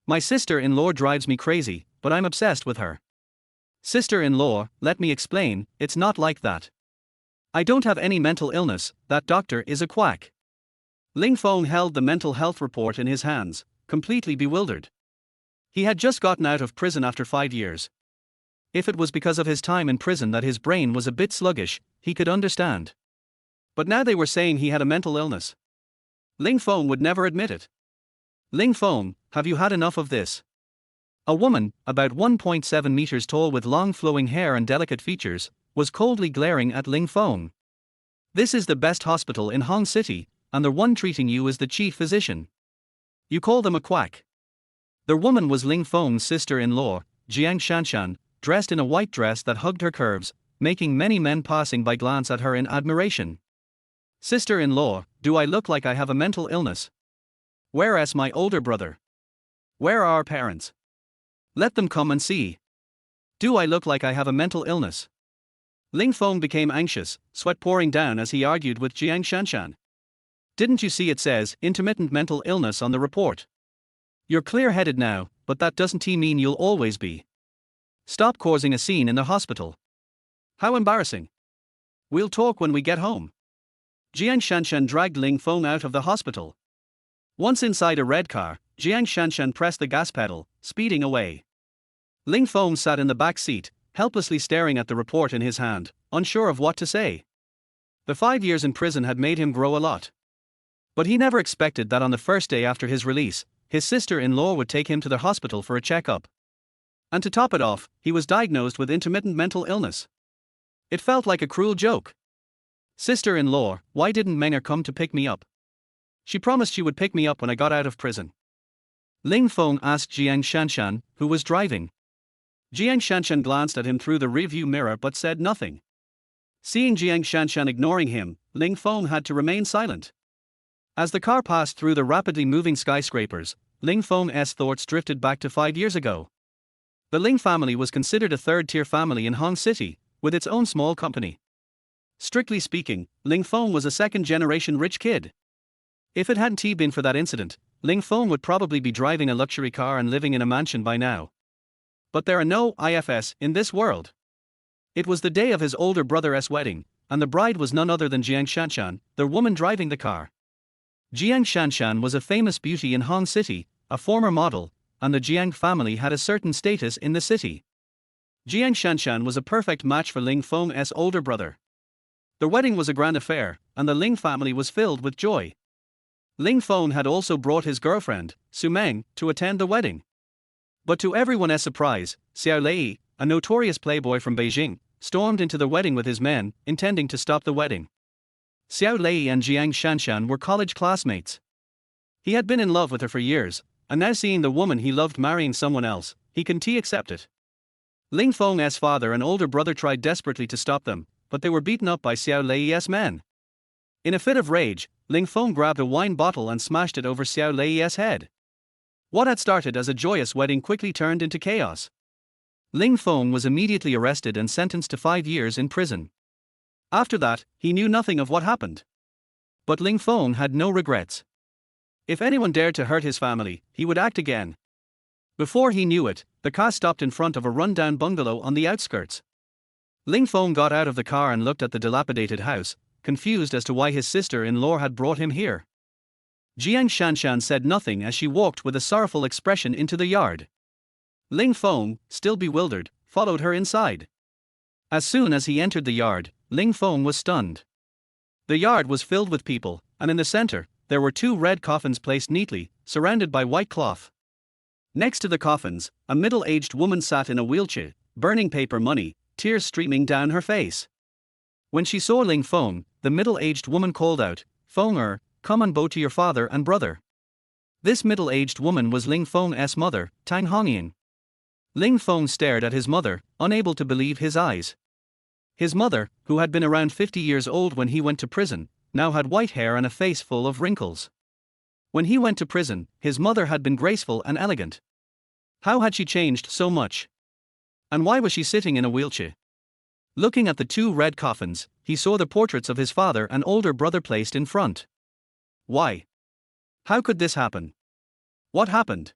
My sister-in-law drives me crazy, but I'm obsessed with her. Sister-in-law, let me explain, it's not like that. I don't have any mental illness, that doctor is a quack. Ling Feng held the mental health report in his hands, completely bewildered. He had just gotten out of prison after 5 years. If it was because of his time in prison that his brain was a bit sluggish, he could understand. But now they were saying he had a mental illness. Ling Feng would never admit it. Ling Feng, have you had enough of this? A woman, about 1.7 meters tall with long flowing hair and delicate features, was coldly glaring at Ling Feng. This is the best hospital in Hong City, and the one treating you is the chief physician. You call them a quack. The woman was Ling Feng's sister-in-law, Jiang Shanshan, dressed in a white dress that hugged her curves, making many men passing by glance at her in admiration. Sister-in-law, do I look like I have a mental illness? Where's my older brother? Where are our parents? Let them come and see. Do I look like I have a mental illness? Ling Feng became anxious, sweat pouring down as he argued with Jiang Shanshan. Didn't you see it says intermittent mental illness on the report? You're clear-headed now, but that doesn't mean you'll always be. Stop causing a scene in the hospital. How embarrassing. We'll talk when we get home. Jiang Shanshan dragged Ling Feng out of the hospital. Once inside a red car, Jiang Shanshan pressed the gas pedal, speeding away. Ling Feng sat in the back seat, helplessly staring at the report in his hand, unsure of what to say. The 5 years in prison had made him grow a lot. But he never expected that on the first day after his release, his sister-in-law would take him to the hospital for a checkup. And to top it off, he was diagnosed with intermittent mental illness. It felt like a cruel joke. Sister-in-law, why didn't Menger come to pick me up? She promised she would pick me up when I got out of prison. Ling Feng asked Jiang Shanshan, who was driving. Jiang Shanshan glanced at him through the rearview mirror but said nothing. Seeing Jiang Shanshan ignoring him, Ling Feng had to remain silent. As the car passed through the rapidly moving skyscrapers, Ling Feng's thoughts drifted back to 5 years ago. The Ling family was considered a third-tier family in Hong City, with its own small company. Strictly speaking, Ling Feng was a second-generation rich kid. If it hadn't been for that incident, Ling Feng would probably be driving a luxury car and living in a mansion by now. But there are no ifs in this world. It was the day of his older brother's wedding, and the bride was none other than Jiang Shanshan, the woman driving the car. Jiang Shanshan was a famous beauty in Hong City, a former model, and the Jiang family had a certain status in the city. Jiang Shanshan was a perfect match for Ling Feng's older brother. The wedding was a grand affair, and the Ling family was filled with joy. Ling Feng had also brought his girlfriend, Su Meng, to attend the wedding. But to everyone's surprise, Xiao Lei, a notorious playboy from Beijing, stormed into the wedding with his men, intending to stop the wedding. Xiao Lei and Jiang Shanshan were college classmates. He had been in love with her for years, and now seeing the woman he loved marrying someone else, he couldn't accept it. Ling Feng's father and older brother tried desperately to stop them, but they were beaten up by Xiao Lei's men. In a fit of rage, Ling Feng grabbed a wine bottle and smashed it over Xiao Lei's head. What had started as a joyous wedding quickly turned into chaos. Ling Feng was immediately arrested and sentenced to 5 years in prison. After that, he knew nothing of what happened. But Ling Feng had no regrets. If anyone dared to hurt his family, he would act again. Before he knew it, the car stopped in front of a run-down bungalow on the outskirts. Ling Feng got out of the car and looked at the dilapidated house, confused as to why his sister-in-law had brought him here. Jiang Shanshan said nothing as she walked with a sorrowful expression into the yard. Ling Feng, still bewildered, followed her inside. As soon as he entered the yard, Ling Feng was stunned. The yard was filled with people, and in the center, there were 2 red coffins placed neatly, surrounded by white cloth. Next to the coffins, a middle-aged woman sat in a wheelchair, burning paper money, tears streaming down her face. When she saw Ling Feng, the middle-aged woman called out, "Feng, come and bow to your father and brother." This middle-aged woman was Ling Feng's mother, Tang Hongying. Ling Feng stared at his mother, unable to believe his eyes. His mother, who had been around 50 years old when he went to prison, now had white hair and a face full of wrinkles. When he went to prison, his mother had been graceful and elegant. How had she changed so much? And why was she sitting in a wheelchair? Looking at the 2 red coffins, he saw the portraits of his father and older brother placed in front. Why? How could this happen? What happened?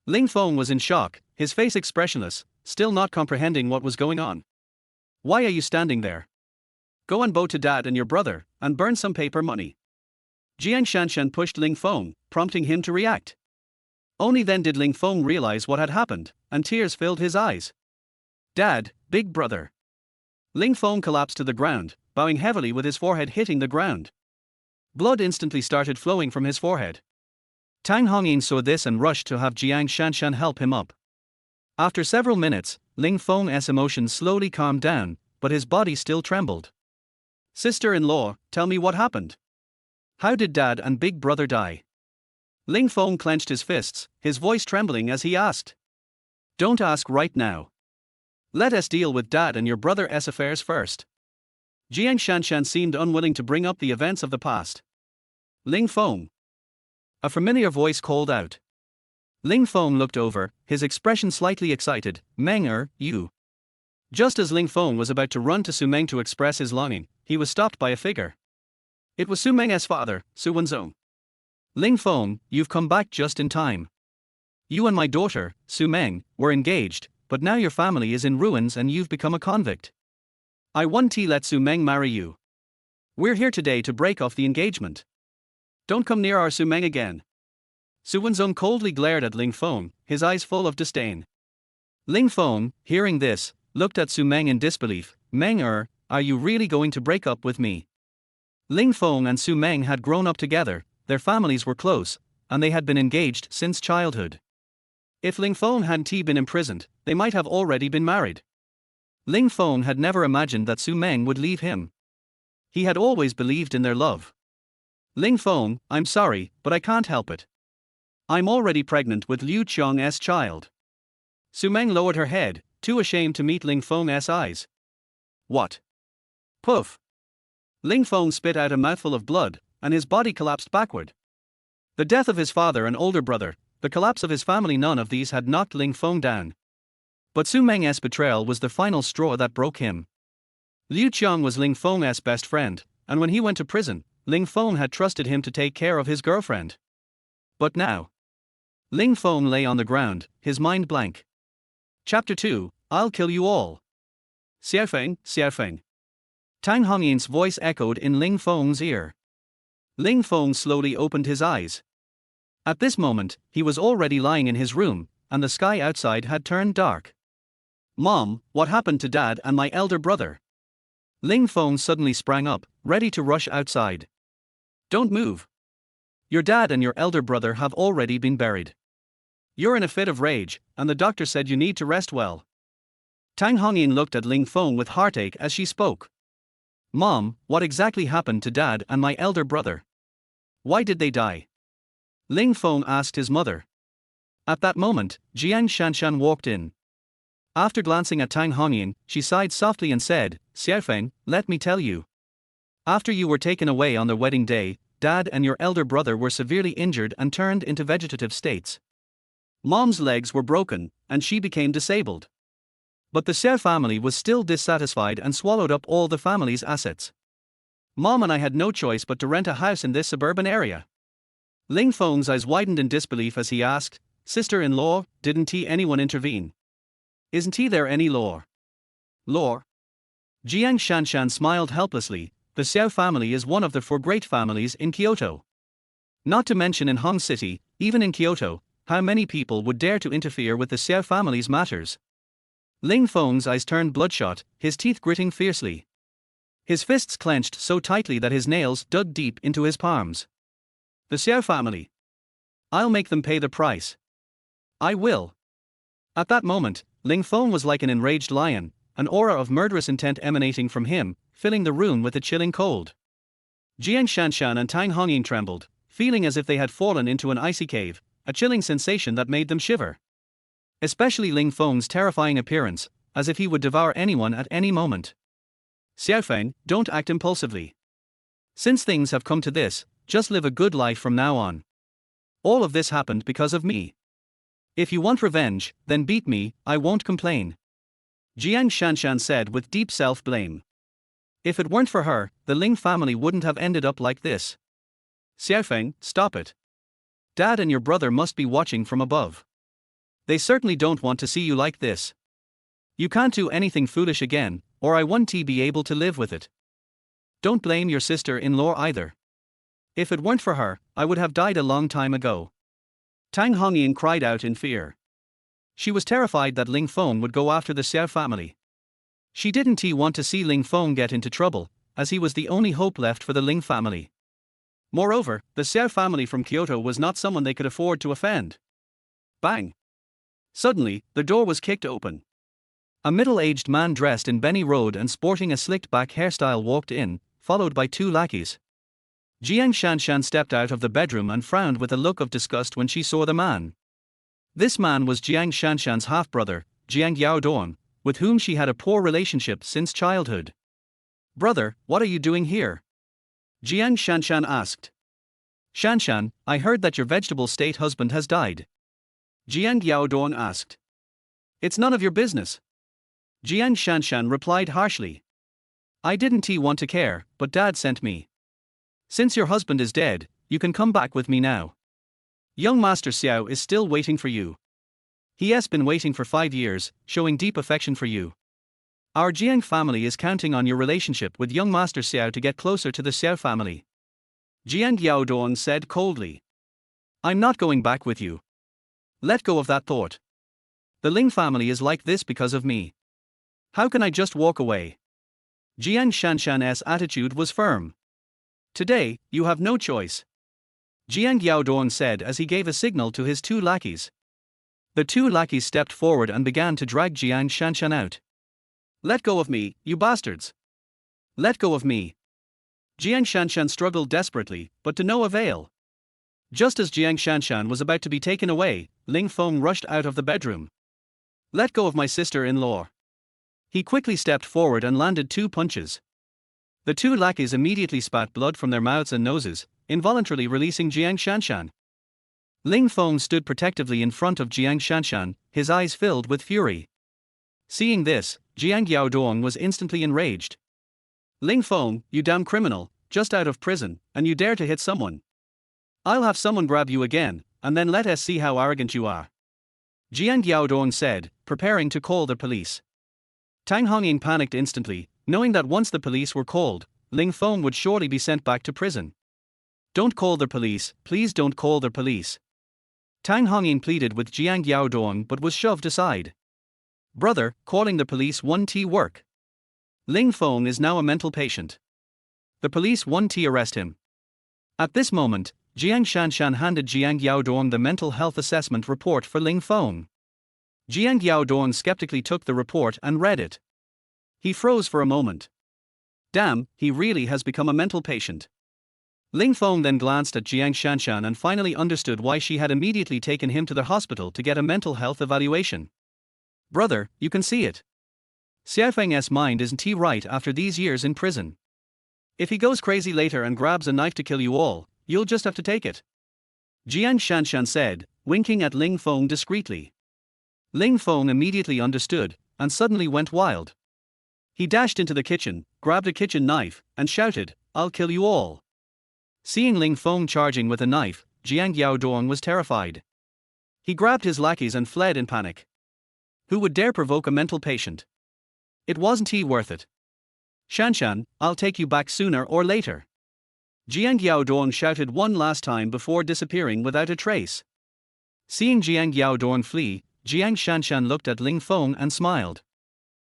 Ling Feng was in shock, his face expressionless, still not comprehending what was going on. Why are you standing there? Go and bow to Dad and your brother, and burn some paper money. Jiang Shanshan pushed Ling Feng, prompting him to react. Only then did Ling Feng realize what had happened, and tears filled his eyes. Dad, big brother. Ling Feng collapsed to the ground, bowing heavily with his forehead hitting the ground. Blood instantly started flowing from his forehead. Tang Hongyin saw this and rushed to have Jiang Shanshan help him up. After several minutes, Ling Feng's emotions slowly calmed down, but his body still trembled. Sister-in-law, tell me what happened. How did Dad and big brother die? Ling Feng clenched his fists, his voice trembling as he asked. Don't ask right now. Let us deal with Dad and your brother's affairs first. Jiang Shanshan seemed unwilling to bring up the events of the past. Ling Feng. A familiar voice called out. Ling Feng looked over, his expression slightly excited. Meng you. Just as Ling Feng was about to run to Su Meng to express his longing, he was stopped by a figure. It was Su Meng's father, Su Wenzong. Ling Feng, you've come back just in time. You and my daughter, Su Meng, were engaged, but now your family is in ruins and you've become a convict. I won't let Su Meng marry you. We're here today to break off the engagement. Don't come near our Su Meng again. Su Wenzong coldly glared at Ling Feng, his eyes full of disdain. Ling Feng, hearing this, looked at Su Meng in disbelief. Meng are you really going to break up with me? Ling Feng and Su Meng had grown up together, their families were close, and they had been engaged since childhood. If Ling Feng hadn't been imprisoned, they might have already been married. Ling Feng had never imagined that Su Meng would leave him. He had always believed in their love. Ling Feng, I'm sorry, but I can't help it. I'm already pregnant with Liu Qiang's child. Su Meng lowered her head, too ashamed to meet Ling Feng's eyes. What? Poof! Ling Feng spit out a mouthful of blood, and his body collapsed backward. The death of his father and older brother, the collapse of his family, none of these had knocked Ling Feng down. But Su Meng's betrayal was the final straw that broke him. Liu Qiang was Ling Feng's best friend, and when he went to prison, Ling Feng had trusted him to take care of his girlfriend. But now, Ling Feng lay on the ground, his mind blank. Chapter 2, I'll kill you all. Xiaofeng, Xiaofeng. Tang Hongyin's voice echoed in Ling Feng's ear. Ling Feng slowly opened his eyes. At this moment, he was already lying in his room, and the sky outside had turned dark. Mom, what happened to Dad and my elder brother? Ling Feng suddenly sprang up, ready to rush outside. Don't move. Your dad and your elder brother have already been buried. You're in a fit of rage, and the doctor said you need to rest well. Tang Hongyin looked at Ling Feng with heartache as she spoke. Mom, what exactly happened to Dad and my elder brother? Why did they die? Ling Feng asked his mother. At that moment, Jiang Shanshan walked in. After glancing at Tang Hongyin, she sighed softly and said, Xiaofeng, let me tell you. After you were taken away on the wedding day, Dad and your elder brother were severely injured and turned into vegetative states. Mom's legs were broken, and she became disabled. But the Xiao family was still dissatisfied and swallowed up all the family's assets. Mom and I had no choice but to rent a house in this suburban area. Ling Feng's eyes widened in disbelief as he asked, Sister-in-law, didn't anyone intervene? Isn't there any law? Law? Jiang Shanshan smiled helplessly. The Xiao family is one of the 4 great families in Kyoto. Not to mention in Hong City, even in Kyoto, how many people would dare to interfere with the Xiao family's matters? Ling Feng's eyes turned bloodshot, his teeth gritting fiercely. His fists clenched so tightly that his nails dug deep into his palms. The Xiao family. I'll make them pay the price. I will. At that moment, Ling Feng was like an enraged lion, an aura of murderous intent emanating from him, filling the room with a chilling cold. Jiang Shanshan and Tang Hongyin trembled, feeling as if they had fallen into an icy cave, a chilling sensation that made them shiver. Especially Ling Feng's terrifying appearance, as if he would devour anyone at any moment. Xiaofeng, don't act impulsively. Since things have come to this, just live a good life from now on. All of this happened because of me. If you want revenge, then beat me, I won't complain. Jiang Shanshan said with deep self-blame. If it weren't for her, the Ling family wouldn't have ended up like this. Xiaofeng, stop it. Dad and your brother must be watching from above. They certainly don't want to see you like this. You can't do anything foolish again, or I won't be able to live with it. Don't blame your sister-in-law either. If it weren't for her, I would have died a long time ago. Tang Hongyan cried out in fear. She was terrified that Ling Feng would go after the Xiao family. She didn't want to see Ling Feng get into trouble, as he was the only hope left for the Ling family. Moreover, the Xiao family from Kyoto was not someone they could afford to offend. Bang! Suddenly, the door was kicked open. A middle-aged man dressed in Benny Road and sporting a slicked-back hairstyle walked in, followed by two lackeys. Jiang Shanshan stepped out of the bedroom and frowned with a look of disgust when she saw the man. This man was Jiang Shanshan's half-brother, Jiang Yaodong, with whom she had a poor relationship since childhood. "Brother, what are you doing here?" Jiang Shanshan asked. "Shanshan, I heard that your vegetable state husband has died." Jiang Yaodong asked. "It's none of your business." Jiang Shanshan replied harshly. "I didn't want to care, but Dad sent me. Since your husband is dead, you can come back with me now. Young Master Xiao is still waiting for you. He has been waiting for 5 years, showing deep affection for you. Our Jiang family is counting on your relationship with young Master Xiao to get closer to the Xiao family." Jiang Yaodong said coldly. "I'm not going back with you. Let go of that thought. The Ling family is like this because of me. How can I just walk away?" Jiang Shanshan's attitude was firm. "Today, you have no choice," Jiang Yaodong said as he gave a signal to his two lackeys. The two lackeys stepped forward and began to drag Jiang Shanshan out. "Let go of me, you bastards! Let go of me!" Jiang Shanshan struggled desperately, but to no avail. Just as Jiang Shanshan was about to be taken away, Ling Feng rushed out of the bedroom. "Let go of my sister-in-law." He quickly stepped forward and landed 2 punches. The two lackeys immediately spat blood from their mouths and noses, involuntarily releasing Jiang Shanshan. Ling Feng stood protectively in front of Jiang Shanshan, his eyes filled with fury. Seeing this, Jiang Yaodong was instantly enraged. "Ling Feng, you damn criminal, just out of prison, and you dare to hit someone. I'll have someone grab you again, and then let us see how arrogant you are," Jiang Yaodong said, preparing to call the police. Tang Hongyan panicked instantly, knowing that once the police were called, Ling Feng would surely be sent back to prison. "Don't call the police, please don't call the police," Tang Hongyan pleaded with Jiang Yaodong but was shoved aside. "Brother, calling the police won't work. Ling Feng is now a mental patient. The police won't arrest him." At this moment, Jiang Shanshan handed Jiang Yaodong the mental health assessment report for Ling Feng. Jiang Yaodong skeptically took the report and read it. He froze for a moment. Damn, he really has become a mental patient. Ling Feng then glanced at Jiang Shanshan and finally understood why she had immediately taken him to the hospital to get a mental health evaluation. "Brother, you can see it. Xiaofeng's mind isn't right after these years in prison. If he goes crazy later and grabs a knife to kill you all, you'll just have to take it," Jiang Shanshan said, winking at Ling Feng discreetly. Ling Feng immediately understood, and suddenly went wild. He dashed into the kitchen, grabbed a kitchen knife, and shouted, "I'll kill you all." Seeing Ling Feng charging with a knife, Jiang Yaodong was terrified. He grabbed his lackeys and fled in panic. Who would dare provoke a mental patient? It wasn't worth it. "Shanshan, I'll take you back sooner or later," Jiang Yaodong shouted one last time before disappearing without a trace. Seeing Jiang Yaodong flee, Jiang Shanshan looked at Ling Feng and smiled.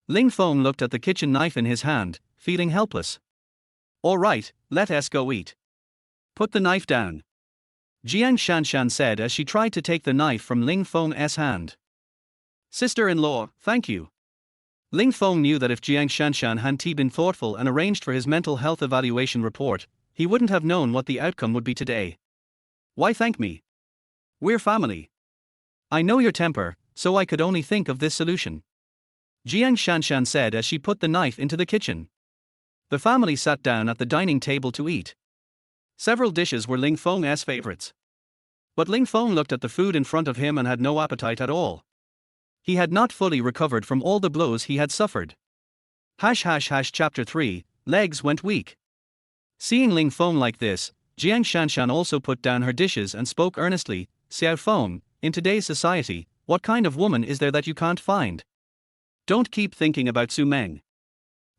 Ling Feng looked at the kitchen knife in his hand, feeling helpless. "All right, let us go eat. Put the knife down," Jiang Shanshan said as she tried to take the knife from Ling Feng's hand. "Sister-in-law, thank you." Ling Feng knew that if Jiang Shanshan hadn't been thoughtful and arranged for his mental health evaluation report, he wouldn't have known what the outcome would be today. "Why thank me? We're family. I know your temper, so I could only think of this solution," Jiang Shanshan said as she put the knife into the kitchen. The family sat down at the dining table to eat. Several dishes were Ling Feng's favorites. But Ling Feng looked at the food in front of him and had no appetite at all. He had not fully recovered from all the blows he had suffered. Chapter 3, Legs went weak. Seeing Ling Feng like this, Jiang Shanshan also put down her dishes and spoke earnestly, "Xiao Feng, in today's society, what kind of woman is there that you can't find? Don't keep thinking about Su Meng.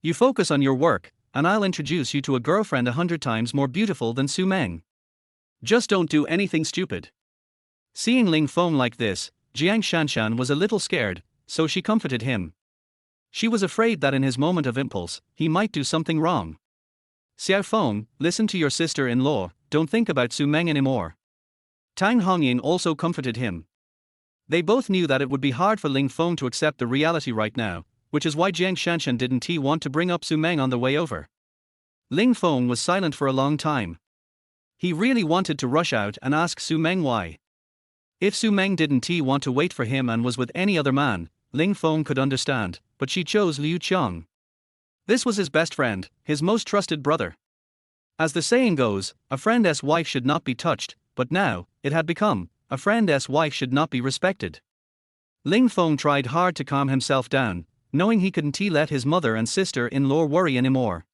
You focus on your work, and I'll introduce you to a girlfriend 100 times more beautiful than Su Meng. Just don't do anything stupid. Seeing Ling Feng like this, Jiang Shanshan was a little scared, so she comforted him. She was afraid that in his moment of impulse, he might do something wrong. Xiao Feng, listen to your sister-in-law, don't think about Su Meng anymore. Tang Hongying also comforted him. They both knew that it would be hard for Ling Feng to accept the reality right now, which is why Jiang Shanshan didn't want to bring up Su Meng on the way over. Ling Feng was silent for a long time. He really wanted to rush out and ask Su Meng why. If Su Meng didn't want to wait for him and was with any other man, Ling Feng could understand, but she chose Liu Qiang. This was his best friend, his most trusted brother. As the saying goes, a friend's wife should not be touched, but now, it had become, a friend's wife should not be respected. Ling Feng tried hard to calm himself down, knowing he couldn't let his mother and sister-in-law worry anymore.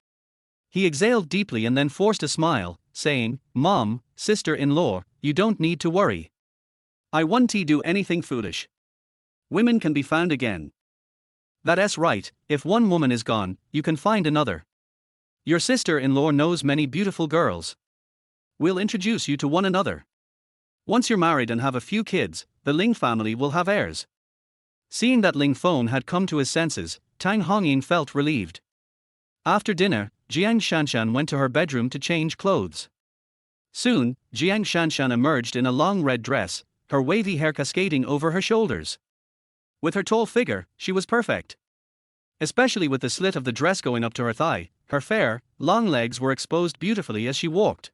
He exhaled deeply and then forced a smile, saying, Mom, sister-in-law, you don't need to worry. I won't do anything foolish. Women can be found again. That's right, if one woman is gone, you can find another. Your sister-in-law knows many beautiful girls. We'll introduce you to one another. Once you're married and have a few kids, the Ling family will have heirs. Seeing that Ling Feng had come to his senses, Tang Hongying felt relieved. After dinner, Jiang Shanshan went to her bedroom to change clothes. Soon, Jiang Shanshan emerged in a long red dress, her wavy hair cascading over her shoulders. With her tall figure, she was perfect. Especially with the slit of the dress going up to her thigh, her fair, long legs were exposed beautifully as she walked.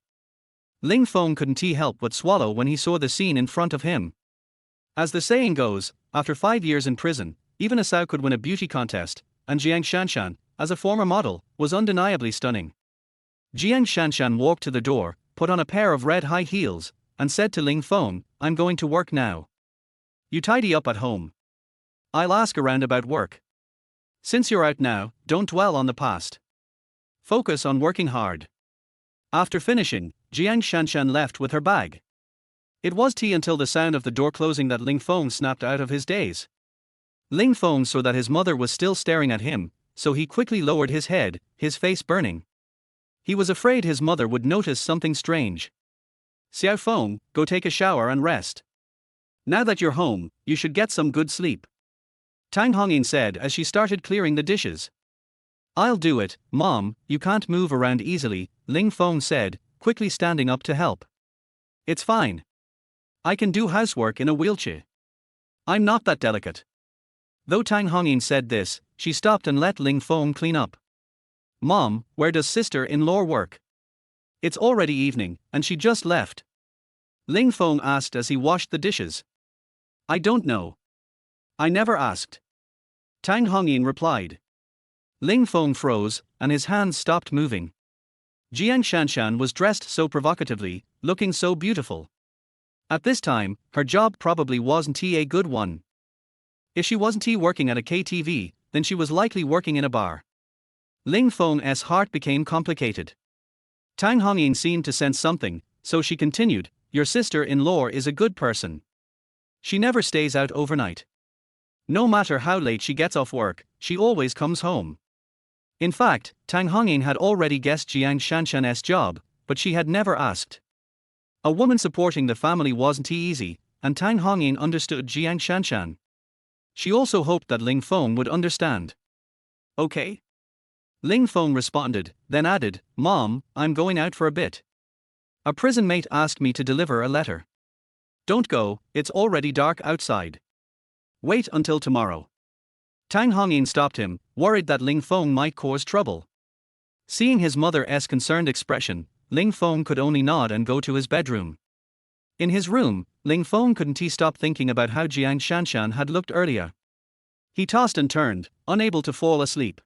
Ling Feng couldn't help but swallow when he saw the scene in front of him. As the saying goes, after 5 years in prison, even a sow could win a beauty contest, and Jiang Shanshan, as a former model, was undeniably stunning. Jiang Shanshan walked to the door, put on a pair of red high heels, and said to Ling Feng, I'm going to work now. You tidy up at home. I'll ask around about work. Since you're out now, don't dwell on the past. Focus on working hard. After finishing, Jiang Shanshan left with her bag. It was until the sound of the door closing that Ling Feng snapped out of his daze. Ling Feng saw that his mother was still staring at him, so he quickly lowered his head, his face burning. He was afraid his mother would notice something strange. Xiao Feng, go take a shower and rest. Now that you're home, you should get some good sleep. Tang Hongying said as she started clearing the dishes. I'll do it, Mom, you can't move around easily, Ling Feng said, quickly standing up to help. It's fine. I can do housework in a wheelchair. I'm not that delicate. Though Tang Hongying said this, she stopped and let Ling Feng clean up. Mom, where does sister-in-law work? It's already evening, and she just left. Ling Feng asked as he washed the dishes. I don't know. I never asked. Tang Hongying replied. Ling Feng froze, and his hands stopped moving. Jiang Shanshan was dressed so provocatively, looking so beautiful. At this time, her job probably wasn't a good one. If she wasn't working at a KTV, then she was likely working in a bar. Ling Feng's heart became complicated. Tang Hongying seemed to sense something, so she continued, Your sister-in-law is a good person. She never stays out overnight. No matter how late she gets off work, she always comes home. In fact, Tang Hongying had already guessed Jiang Shanshan's job, but she had never asked. A woman supporting the family wasn't easy, and Tang Hongying understood Jiang Shanshan. She also hoped that Ling Feng would understand. Okay? Ling Feng responded, then added, Mom, I'm going out for a bit. A prison mate asked me to deliver a letter. Don't go, it's already dark outside. Wait until tomorrow. Tang Hongying stopped him, worried that Ling Feng might cause trouble. Seeing his mother's concerned expression, Ling Feng could only nod and go to his bedroom. In his room, Ling Feng couldn't stop thinking about how Jiang Shanshan had looked earlier. He tossed and turned, unable to fall asleep.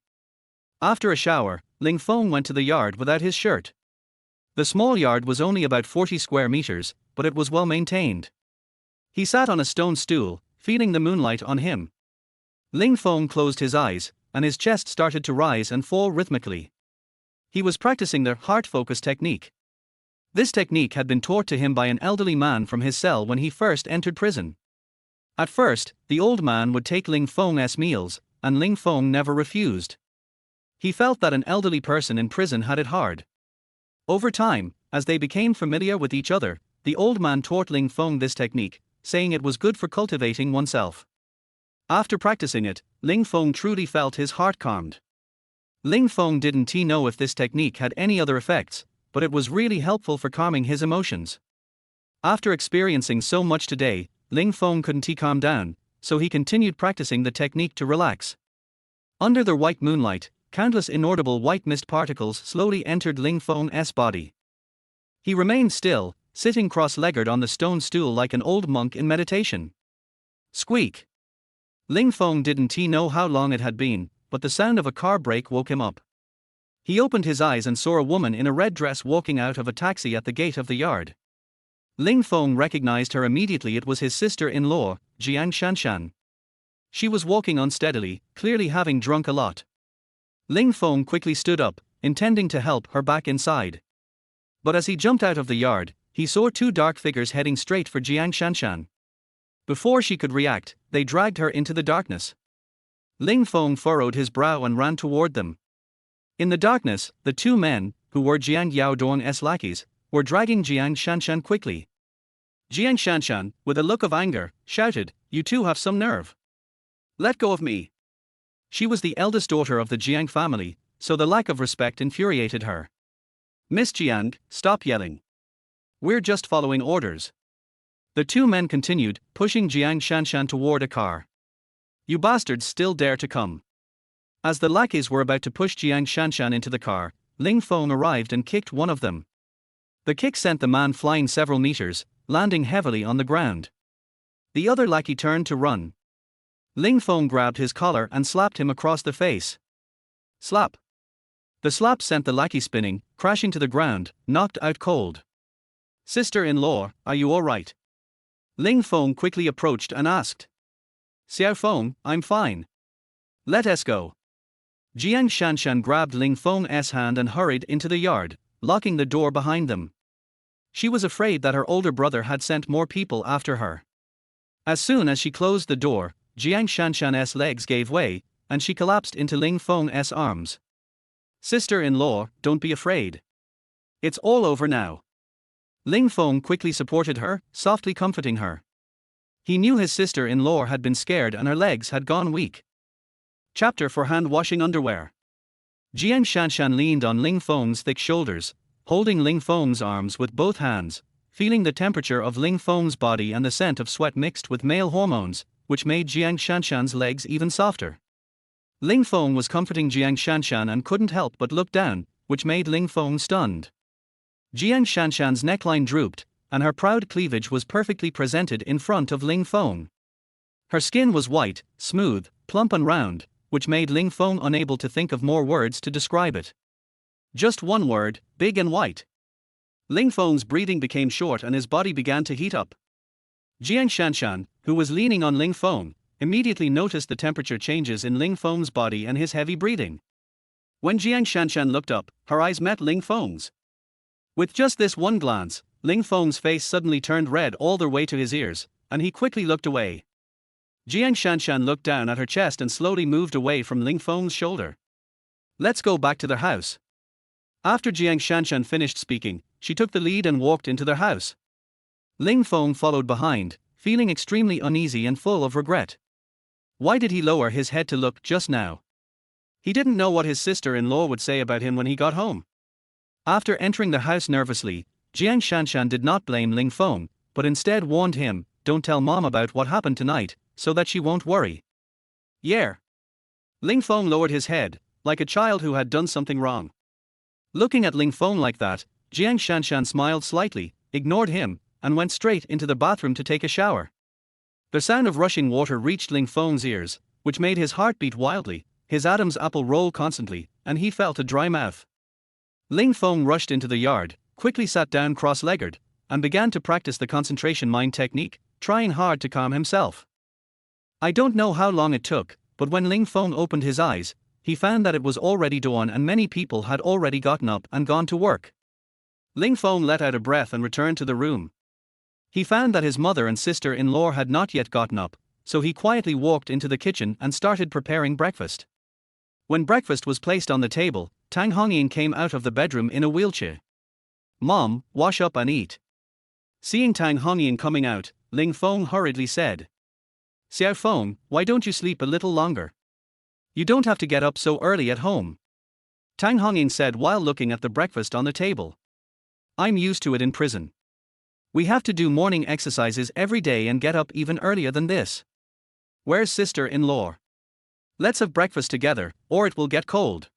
After a shower, Ling Feng went to the yard without his shirt. The small yard was only about 40 square meters, but it was well maintained. He sat on a stone stool, feeling the moonlight on him. Ling Feng closed his eyes, and his chest started to rise and fall rhythmically. He was practicing the heart focus technique. This technique had been taught to him by an elderly man from his cell when he first entered prison. At first, the old man would take Ling Feng's meals, and Ling Feng never refused. He felt that an elderly person in prison had it hard. Over time, as they became familiar with each other, the old man taught Ling Feng this technique, saying it was good for cultivating oneself. After practicing it, Ling Feng truly felt his heart calmed. Ling Feng didn't know if this technique had any other effects, but it was really helpful for calming his emotions. After experiencing so much today, Ling Feng couldn't calm down, so he continued practicing the technique to relax. Under the white moonlight, countless inaudible white mist particles slowly entered Ling Feng's body. He remained still, sitting cross-legged on the stone stool like an old monk in meditation. Squeak! Ling Feng didn't know how long it had been, but the sound of a car brake woke him up. He opened his eyes and saw a woman in a red dress walking out of a taxi at the gate of the yard. Ling Feng recognized her immediately. It was his sister-in-law, Jiang Shanshan. She was walking unsteadily, clearly having drunk a lot. Ling Feng quickly stood up, intending to help her back inside. But as he jumped out of the yard, he saw two dark figures heading straight for Jiang Shanshan. Before she could react, they dragged her into the darkness. Ling Feng furrowed his brow and ran toward them. In the darkness, the two men, who were Jiang Yaodong's lackeys, were dragging Jiang Shanshan quickly. Jiang Shanshan, with a look of anger, shouted, "You two have some nerve. Let go of me." She was the eldest daughter of the Jiang family, so the lack of respect infuriated her. "Miss Jiang, stop yelling. We're just following orders." The two men continued, pushing Jiang Shanshan toward a car. "You bastards still dare to come." As the lackeys were about to push Jiang Shanshan into the car, Ling Feng arrived and kicked one of them. The kick sent the man flying several meters, landing heavily on the ground. The other lackey turned to run. Ling Feng grabbed his collar and slapped him across the face. Slap! The slap sent the lackey spinning, crashing to the ground, knocked out cold. "Sister-in-law, are you all right?" Ling Feng quickly approached and asked. "Xiao Feng, I'm fine. Let us go." Jiang Shanshan grabbed Ling Feng's hand and hurried into the yard, locking the door behind them. She was afraid that her older brother had sent more people after her. As soon as she closed the door, Jiang Shanshan's legs gave way, and she collapsed into Ling Feng's arms. "Sister-in-law, don't be afraid. It's all over now." Ling Feng quickly supported her, softly comforting her. He knew his sister-in-law had been scared and her legs had gone weak. Chapter for hand-washing underwear. Jiang Shanshan leaned on Ling Feng's thick shoulders, holding Ling Feng's arms with both hands, feeling the temperature of Ling Feng's body and the scent of sweat mixed with male hormones, which made Jiang Shanshan's legs even softer. Ling Feng was comforting Jiang Shanshan and couldn't help but look down, which made Ling Feng stunned. Jiang Shanshan's neckline drooped, and her proud cleavage was perfectly presented in front of Ling Feng. Her skin was white, smooth, plump and round, which made Ling Feng unable to think of more words to describe it. Just one word, big and white. Ling Feng's breathing became short and his body began to heat up. Jiang Shanshan, who was leaning on Ling Feng, immediately noticed the temperature changes in Ling Feng's body and his heavy breathing. When Jiang Shanshan looked up, her eyes met Ling Feng's. With just this one glance, Ling Feng's face suddenly turned red all the way to his ears, and he quickly looked away. Jiang Shanshan looked down at her chest and slowly moved away from Ling Feng's shoulder. "Let's go back to their house." After Jiang Shanshan finished speaking, she took the lead and walked into their house. Ling Feng followed behind, feeling extremely uneasy and full of regret. Why did he lower his head to look just now? He didn't know what his sister-in-law would say about him when he got home. After entering the house nervously, Jiang Shanshan did not blame Ling Feng, but instead warned him, "Don't tell Mom about what happened tonight, so that she won't worry." "Yeah." Ling Feng lowered his head, like a child who had done something wrong. Looking at Ling Feng like that, Jiang Shanshan smiled slightly, ignored him, and went straight into the bathroom to take a shower. The sound of rushing water reached Ling Feng's ears, which made his heart beat wildly, his Adam's apple roll constantly, and he felt a dry mouth. Ling Feng rushed into the yard, quickly sat down cross-legged, and began to practice the concentration mind technique, trying hard to calm himself. I don't know how long it took, but when Ling Feng opened his eyes, he found that it was already dawn and many people had already gotten up and gone to work. Ling Feng let out a breath and returned to the room. He found that his mother and sister-in-law had not yet gotten up, so he quietly walked into the kitchen and started preparing breakfast. When breakfast was placed on the table, Tang Hongyin came out of the bedroom in a wheelchair. "Mom, wash up and eat." Seeing Tang Hongyin coming out, Ling Feng hurriedly said, "Xiao Feng, why don't you sleep a little longer? You don't have to get up so early at home." Tang Hongyin said while looking at the breakfast on the table. "I'm used to it in prison. We have to do morning exercises every day and get up even earlier than this. Where's sister-in-law? Let's have breakfast together, or it will get cold."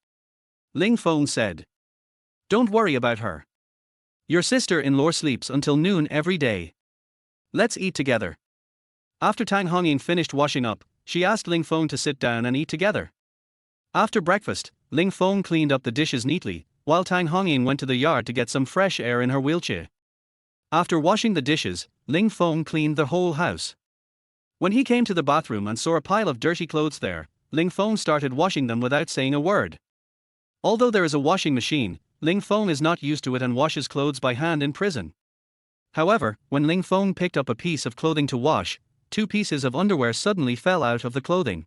Ling Feng said. "Don't worry about her. Your sister-in-law sleeps until noon every day. Let's eat together." After Tang Hongyin finished washing up, she asked Ling Feng to sit down and eat together. After breakfast, Ling Feng cleaned up the dishes neatly, while Tang Hongyin went to the yard to get some fresh air in her wheelchair. After washing the dishes, Ling Feng cleaned the whole house. When he came to the bathroom and saw a pile of dirty clothes there, Ling Feng started washing them without saying a word. Although there is a washing machine, Ling Feng is not used to it and washes clothes by hand in prison. However, when Ling Feng picked up a piece of clothing to wash, 2 pieces of underwear suddenly fell out of the clothing.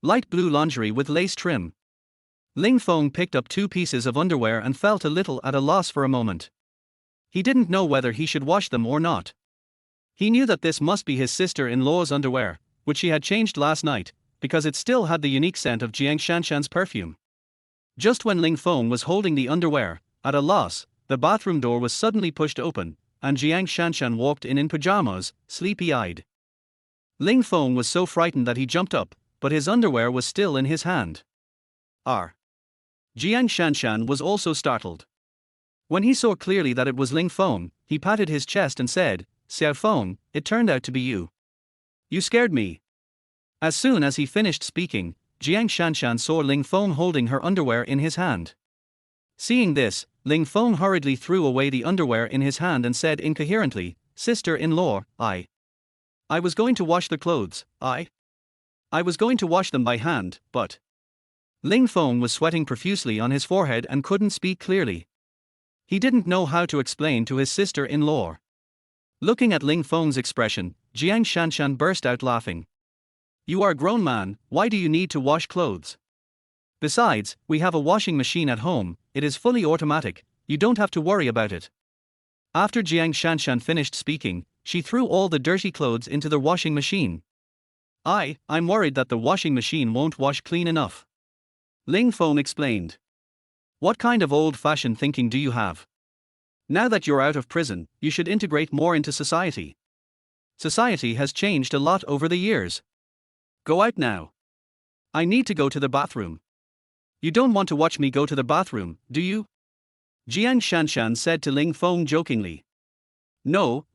Light blue lingerie with lace trim. Ling Feng picked up 2 pieces of underwear and felt a little at a loss for a moment. He didn't know whether he should wash them or not. He knew that this must be his sister-in-law's underwear, which she had changed last night, because it still had the unique scent of Jiang Shanshan's perfume. Just when Ling Feng was holding the underwear, at a loss, the bathroom door was suddenly pushed open, and Jiang Shanshan walked in pajamas, sleepy-eyed. Ling Feng was so frightened that he jumped up, but his underwear was still in his hand. Jiang Shanshan was also startled. When he saw clearly that it was Ling Feng, he patted his chest and said, "Xiao Feng, it turned out to be you. You scared me." As soon as he finished speaking, Jiang Shanshan saw Ling Feng holding her underwear in his hand. Seeing this, Ling Feng hurriedly threw away the underwear in his hand and said incoherently, "Sister-in-law, I was going to wash the clothes, I was going to wash them by hand, but..." Ling Feng was sweating profusely on his forehead and couldn't speak clearly. He didn't know how to explain to his sister-in-law. Looking at Ling Feng's expression, Jiang Shanshan burst out laughing. "You are a grown man, why do you need to wash clothes? Besides, we have a washing machine at home, it is fully automatic, you don't have to worry about it." After Jiang Shanshan finished speaking, she threw all the dirty clothes into the washing machine. I'm worried that the washing machine won't wash clean enough," Ling Feng explained. "What kind of old-fashioned thinking do you have? Now that you're out of prison, you should integrate more into society. Society has changed a lot over the years. Go out now. I need to go to the bathroom." "You don't want to watch me go to the bathroom, do you?" Jiang Shanshan said to Ling Feng jokingly. No.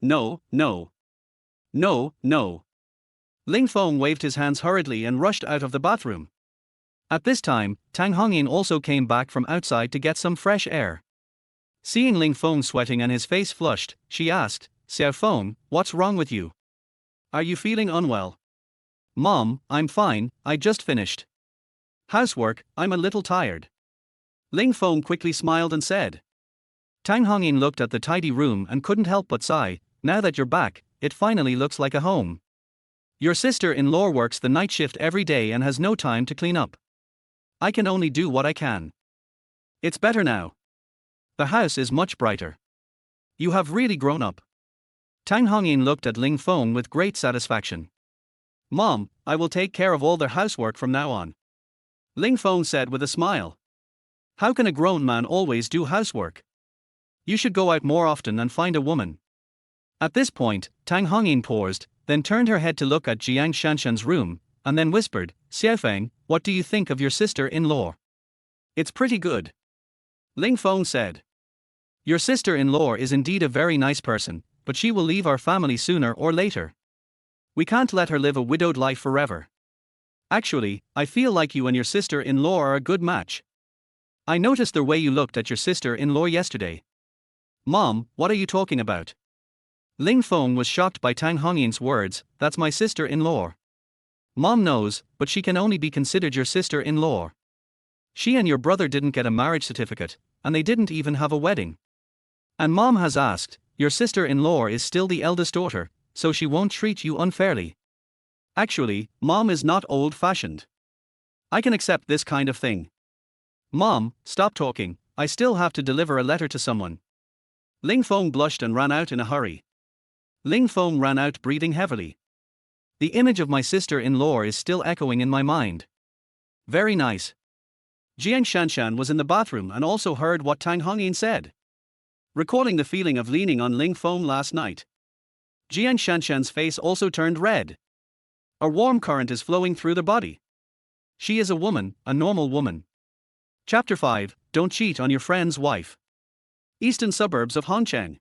Ling Feng waved his hands hurriedly and rushed out of the bathroom. At this time, Tang Hongyin also came back from outside to get some fresh air. Seeing Ling Feng sweating and his face flushed, she asked, "Xiao Feng, what's wrong with you? Are you feeling unwell?" "Mom, I'm fine, I just finished housework, I'm a little tired." Ling Feng quickly smiled and said. Tang Hongyin looked at the tidy room and couldn't help but sigh, "Now that you're back, it finally looks like a home. Your sister-in-law works the night shift every day and has no time to clean up. I can only do what I can. It's better now. The house is much brighter. You have really grown up." Tang Hongyin looked at Ling Feng with great satisfaction. "Mom, I will take care of all the housework from now on," Ling Feng said with a smile. "How can a grown man always do housework? You should go out more often and find a woman." At this point, Tang Hongyin paused, then turned her head to look at Jiang Shanshan's room, and then whispered, "Xiaofeng, what do you think of your sister-in-law?" "It's pretty good," Ling Feng said. "Your sister-in-law is indeed a very nice person, but she will leave our family sooner or later. We can't let her live a widowed life forever. Actually, I feel like you and your sister-in-law are a good match. I noticed the way you looked at your sister-in-law yesterday." "Mom, what are you talking about?" Ling Feng was shocked by Tang Hongyin's words, "That's my sister-in-law." "Mom knows, but she can only be considered your sister-in-law. She and your brother didn't get a marriage certificate, and they didn't even have a wedding. And Mom has asked, your sister-in-law is still the eldest daughter, so she won't treat you unfairly." Actually, Mom is not old-fashioned. I can accept this kind of thing. Mom, stop talking, I still have to deliver a letter to someone. Ling Feng blushed and ran out in a hurry. Ling Feng ran out breathing heavily. The image of my sister-in-law is still echoing in my mind. Very nice. Jiang Shanshan was in the bathroom and also heard what Tang Hongyin said. Recalling the feeling of leaning on Ling Feng last night, Jiang Shanshan's face also turned red. A warm current is flowing through the body. She is a woman, a normal woman. Chapter 5, Don't Cheat on Your Friend's Wife. Eastern suburbs of Hongcheng.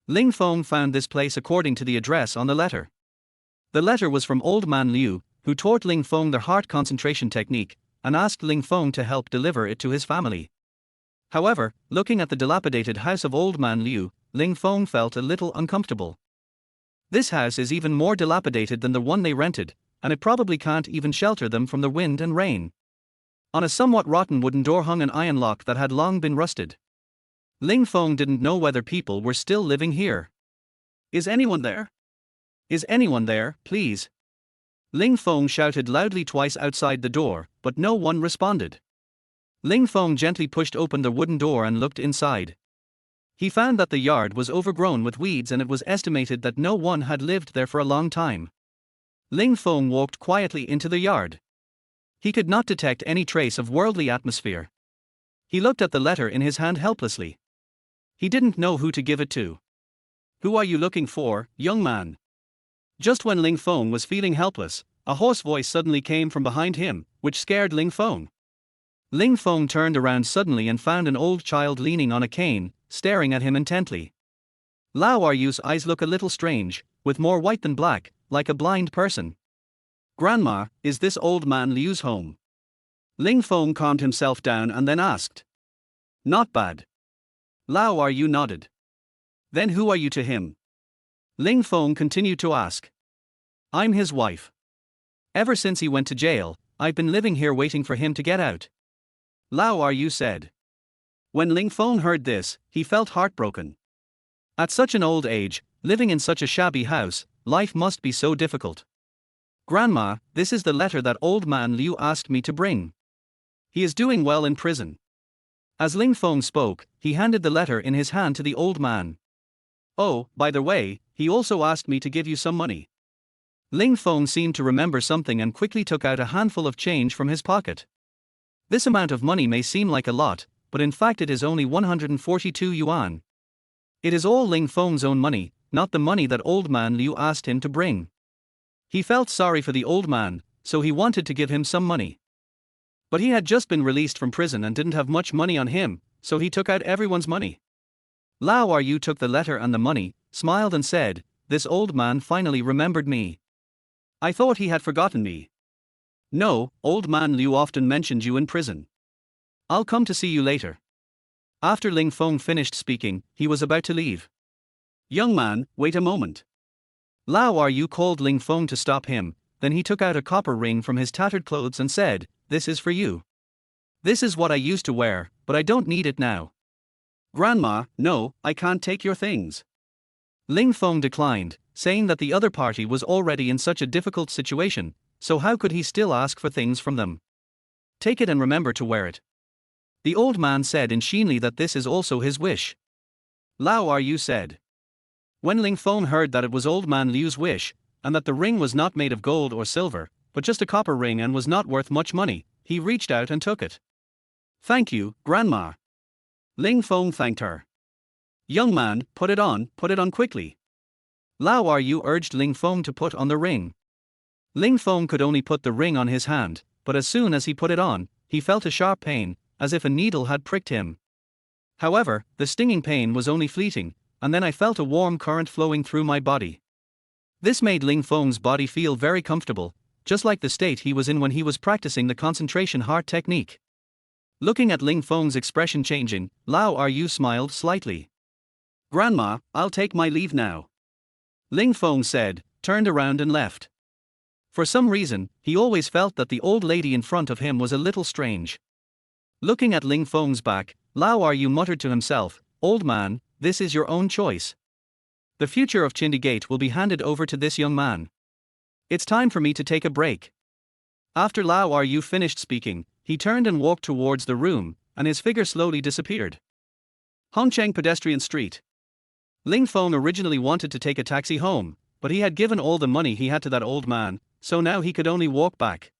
Ling Feng found this place according to the address on the letter. The letter was from Old Man Liu, who taught Ling Feng the heart concentration technique, and asked Ling Feng to help deliver it to his family. However, looking at the dilapidated house of Old Man Liu, Ling Feng felt a little uncomfortable. This house is even more dilapidated than the one they rented, and it probably can't even shelter them from the wind and rain. On a somewhat rotten wooden door hung an iron lock that had long been rusted. Ling Feng didn't know whether people were still living here. Is anyone there? Is anyone there, please? Ling Feng shouted loudly twice outside the door, but no one responded. Ling Feng gently pushed open the wooden door and looked inside. He found that the yard was overgrown with weeds and it was estimated that no one had lived there for a long time. Ling Feng walked quietly into the yard. He could not detect any trace of worldly atmosphere. He looked at the letter in his hand helplessly. He didn't know who to give it to. Who are you looking for, young man? Just when Ling Feng was feeling helpless, a hoarse voice suddenly came from behind him, which scared Ling Feng. Ling Feng turned around suddenly and found an old child leaning on a cane, staring at him intently. Lao Aryu's eyes look a little strange, with more white than black, like a blind person. Grandma, is this Old Man Liu's home? Ling Feng calmed himself down and then asked. Not bad. Lao Aryu nodded. Then who are you to him? Ling Feng continued to ask. I'm his wife. Ever since he went to jail, I've been living here waiting for him to get out. Lao Aryu said. When Ling Feng heard this, he felt heartbroken. At such an old age, living in such a shabby house, life must be so difficult. Grandma, this is the letter that Old Man Liu asked me to bring. He is doing well in prison. As Ling Feng spoke, he handed the letter in his hand to the old man. Oh, by the way, he also asked me to give you some money. Ling Feng seemed to remember something and quickly took out a handful of change from his pocket. This amount of money may seem like a lot, but in fact it is only 142 yuan. It is all Ling Feng's own money, not the money that Old Man Liu asked him to bring. He felt sorry for the old man, so he wanted to give him some money. But he had just been released from prison and didn't have much money on him, so he took out everyone's money. Lao Aryu took the letter and the money, smiled and said, This old man finally remembered me. I thought he had forgotten me. No, Old Man Liu often mentioned you in prison. I'll come to see you later. After Ling Feng finished speaking, he was about to leave. Young man, wait a moment. Lao Aryu called Ling Feng to stop him, then he took out a copper ring from his tattered clothes and said, This is for you. This is what I used to wear, but I don't need it now. Grandma, no, I can't take your things. Ling Feng declined, saying that the other party was already in such a difficult situation, so how could he still ask for things from them? Take it and remember to wear it. The old man said in Xinli that this is also his wish. Lao Aryu said. When Ling Feng heard that it was Old Man Liu's wish, and that the ring was not made of gold or silver, but just a copper ring and was not worth much money, he reached out and took it. Thank you, Grandma. Ling Feng thanked her. Young man, put it on quickly. Lao Aryu urged Ling Feng to put on the ring. Ling Feng could only put the ring on his hand, but as soon as he put it on, he felt a sharp pain, as if a needle had pricked him. However, the stinging pain was only fleeting, and then I felt a warm current flowing through my body. This made Ling Feng's body feel very comfortable, just like the state he was in when he was practicing the concentration heart technique. Looking at Ling Feng's expression changing, Lao Aryu smiled slightly. Grandma, I'll take my leave now. Ling Feng said, turned around and left. For some reason, he always felt that the old lady in front of him was a little strange. Looking at Ling Feng's back, Lao Aryu muttered to himself, Old man, this is your own choice. The future of Chindi Gate will be handed over to this young man. It's time for me to take a break. After Lao Are You finished speaking, he turned and walked towards the room, and his figure slowly disappeared. Hongcheng Pedestrian Street. Ling Feng originally wanted to take a taxi home, but he had given all the money he had to that old man, so now he could only walk back.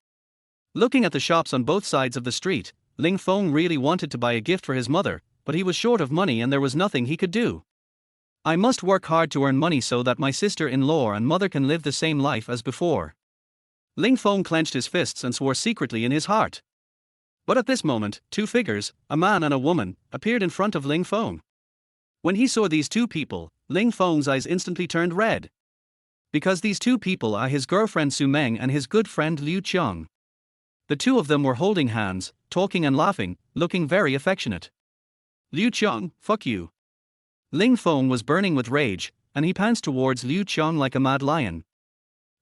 Looking at the shops on both sides of the street, Ling Feng really wanted to buy a gift for his mother, but he was short of money and there was nothing he could do. I must work hard to earn money so that my sister-in-law and mother can live the same life as before. Ling Feng clenched his fists and swore secretly in his heart. But at this moment, two figures, a man and a woman, appeared in front of Ling Feng. When he saw these two people, Ling Feng's eyes instantly turned red. Because these two people are his girlfriend Su Meng and his good friend Liu Qiang. The two of them were holding hands, talking and laughing, looking very affectionate. Liu Qiang, fuck you. Ling Feng was burning with rage, and he pounced towards Liu Qiang like a mad lion.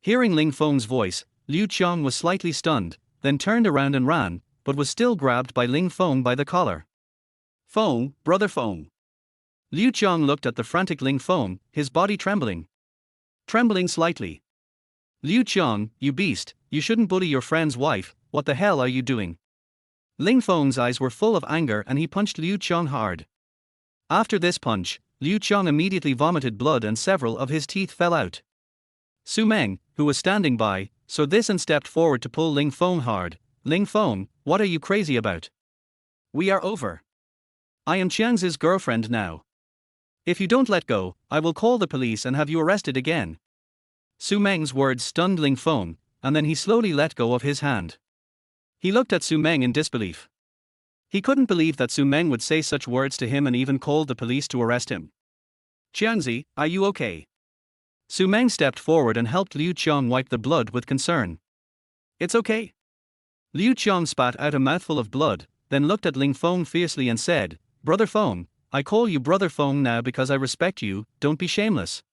Hearing Ling Feng's voice, Liu Qiang was slightly stunned, then turned around and ran, but was still grabbed by Ling Feng by the collar. Feng, brother Feng. Liu Qiang looked at the frantic Ling Feng, his body trembling. Trembling slightly. Liu Qiang, you beast, you shouldn't bully your friend's wife, what the hell are you doing? Ling Feng's eyes were full of anger and he punched Liu Qiang hard. After this punch, Liu Qiang immediately vomited blood and several of his teeth fell out. Su Meng, who was standing by, saw this and stepped forward to pull Ling Feng hard. Ling Feng, what are you crazy about? We are over. I am Qiang's girlfriend now. If you don't let go, I will call the police and have you arrested again. Su Meng's words stunned Ling Feng, and then he slowly let go of his hand. He looked at Su Meng in disbelief. He couldn't believe that Su Meng would say such words to him and even called the police to arrest him. Qiangzi, are you okay? Su Meng stepped forward and helped Liu Qiang wipe the blood with concern. It's okay. Liu Qiang spat out a mouthful of blood, then looked at Ling Feng fiercely and said, Brother Feng, I call you Brother Feng now because I respect you, don't be shameless.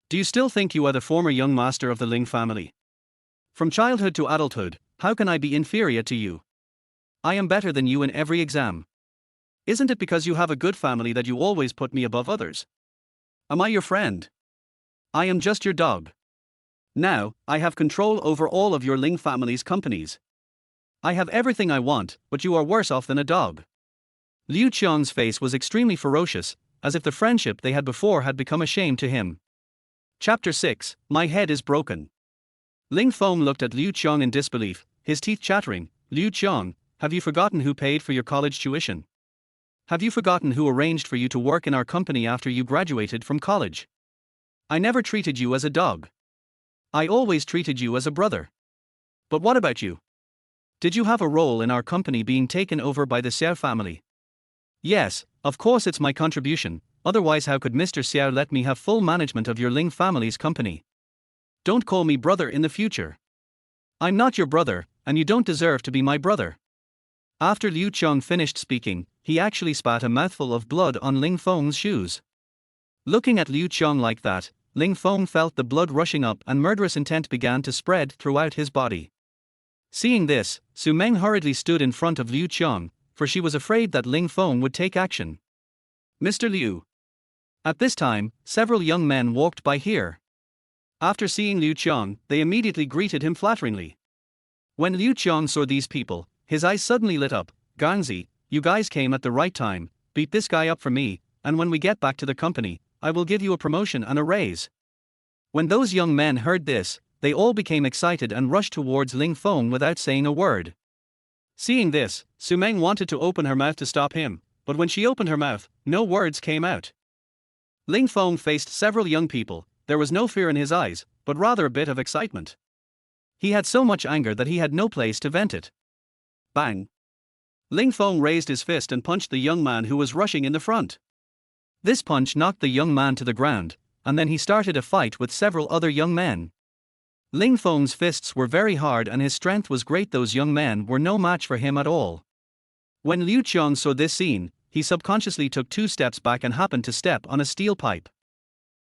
Do you still think you are the former young master of the Ling family? From childhood to adulthood, how can I be inferior to you? I am better than you in every exam. Isn't it because you have a good family that you always put me above others? Am I your friend? I am just your dog. Now, I have control over all of your Ling family's companies. I have everything I want, but you are worse off than a dog. Liu Qiang's face was extremely ferocious, as if the friendship they had before had become a shame to him. Chapter 6, My Head is Broken. Ling Feng looked at Liu Qiang in disbelief, his teeth chattering. Liu Qiang, have you forgotten who paid for your college tuition? Have you forgotten who arranged for you to work in our company after you graduated from college? I never treated you as a dog. I always treated you as a brother. But what about you? Did you have a role in our company being taken over by the Xiao family? Yes, of course it's my contribution, otherwise how could Mr. Xiao let me have full management of your Ling family's company? Don't call me brother in the future. I'm not your brother, and you don't deserve to be my brother. After Liu Qiang finished speaking, he actually spat a mouthful of blood on Ling Feng's shoes. Looking at Liu Qiang like that, Ling Feng felt the blood rushing up and murderous intent began to spread throughout his body. Seeing this, Su Meng hurriedly stood in front of Liu Qiang, for she was afraid that Ling Feng would take action. Mr. Liu. At this time, several young men walked by here. After seeing Liu Qiang, they immediately greeted him flatteringly. When Liu Qiang saw these people, his eyes suddenly lit up. Gangzi, you guys came at the right time, beat this guy up for me, and when we get back to the company, I will give you a promotion and a raise. When those young men heard this, they all became excited and rushed towards Ling Feng without saying a word. Seeing this, Su Meng wanted to open her mouth to stop him, but when she opened her mouth, no words came out. Ling Feng faced several young people. There was no fear in his eyes, but rather a bit of excitement. He had so much anger that he had no place to vent it. Bang! Ling Feng raised his fist and punched the young man who was rushing in the front. This punch knocked the young man to the ground, and then he started a fight with several other young men. Ling Feng's fists were very hard and his strength was great. Those young men were no match for him at all. When Liu Qiang saw this scene, he subconsciously took 2 steps back and happened to step on a steel pipe.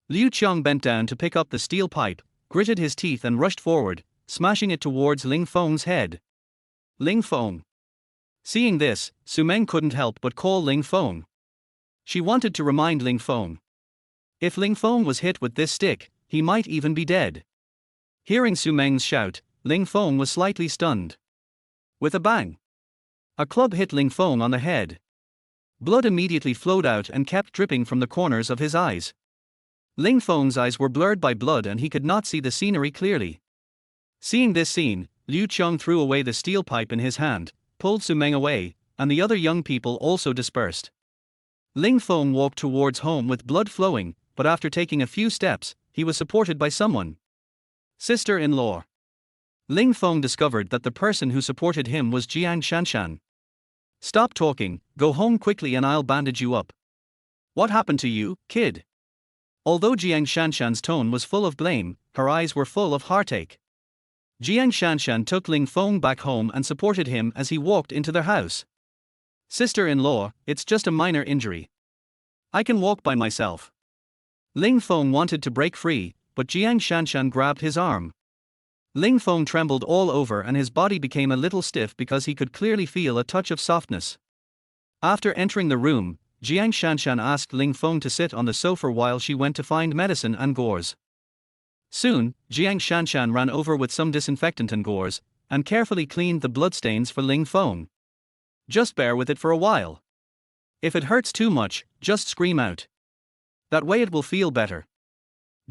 Liu Qiang bent down to pick up the steel pipe, gritted his teeth and rushed forward, smashing it towards Ling Feng's head. Ling Feng. Seeing this, Su Meng couldn't help but call Ling Feng. She wanted to remind Ling Feng. If Ling Feng was hit with this stick, he might even be dead. Hearing Su Meng's shout, Ling Feng was slightly stunned. With a bang, a club hit Ling Feng on the head. Blood immediately flowed out and kept dripping from the corners of his eyes. Ling Feng's eyes were blurred by blood and he could not see the scenery clearly. Seeing this scene, Liu Qiang threw away the steel pipe in his hand, pulled Su Meng away, and the other young people also dispersed. Ling Feng walked towards home with blood flowing, but after taking a few steps, he was supported by someone. Sister-in-law. Ling Feng discovered that the person who supported him was Jiang Shanshan. Stop talking, go home quickly and I'll bandage you up. What happened to you, kid? Although Jiang Shanshan's tone was full of blame, her eyes were full of heartache. Jiang Shanshan took Ling Feng back home and supported him as he walked into their house. Sister-in-law, it's just a minor injury. I can walk by myself. Ling Feng wanted to break free, but Jiang Shanshan grabbed his arm. Ling Feng trembled all over and his body became a little stiff because he could clearly feel a touch of softness. After entering the room, Jiang Shanshan asked Ling Feng to sit on the sofa while she went to find medicine and gauze. Soon, Jiang Shanshan ran over with some disinfectant and gauze, and carefully cleaned the bloodstains for Ling Feng. Just bear with it for a while. If it hurts too much, just scream out. That way it will feel better.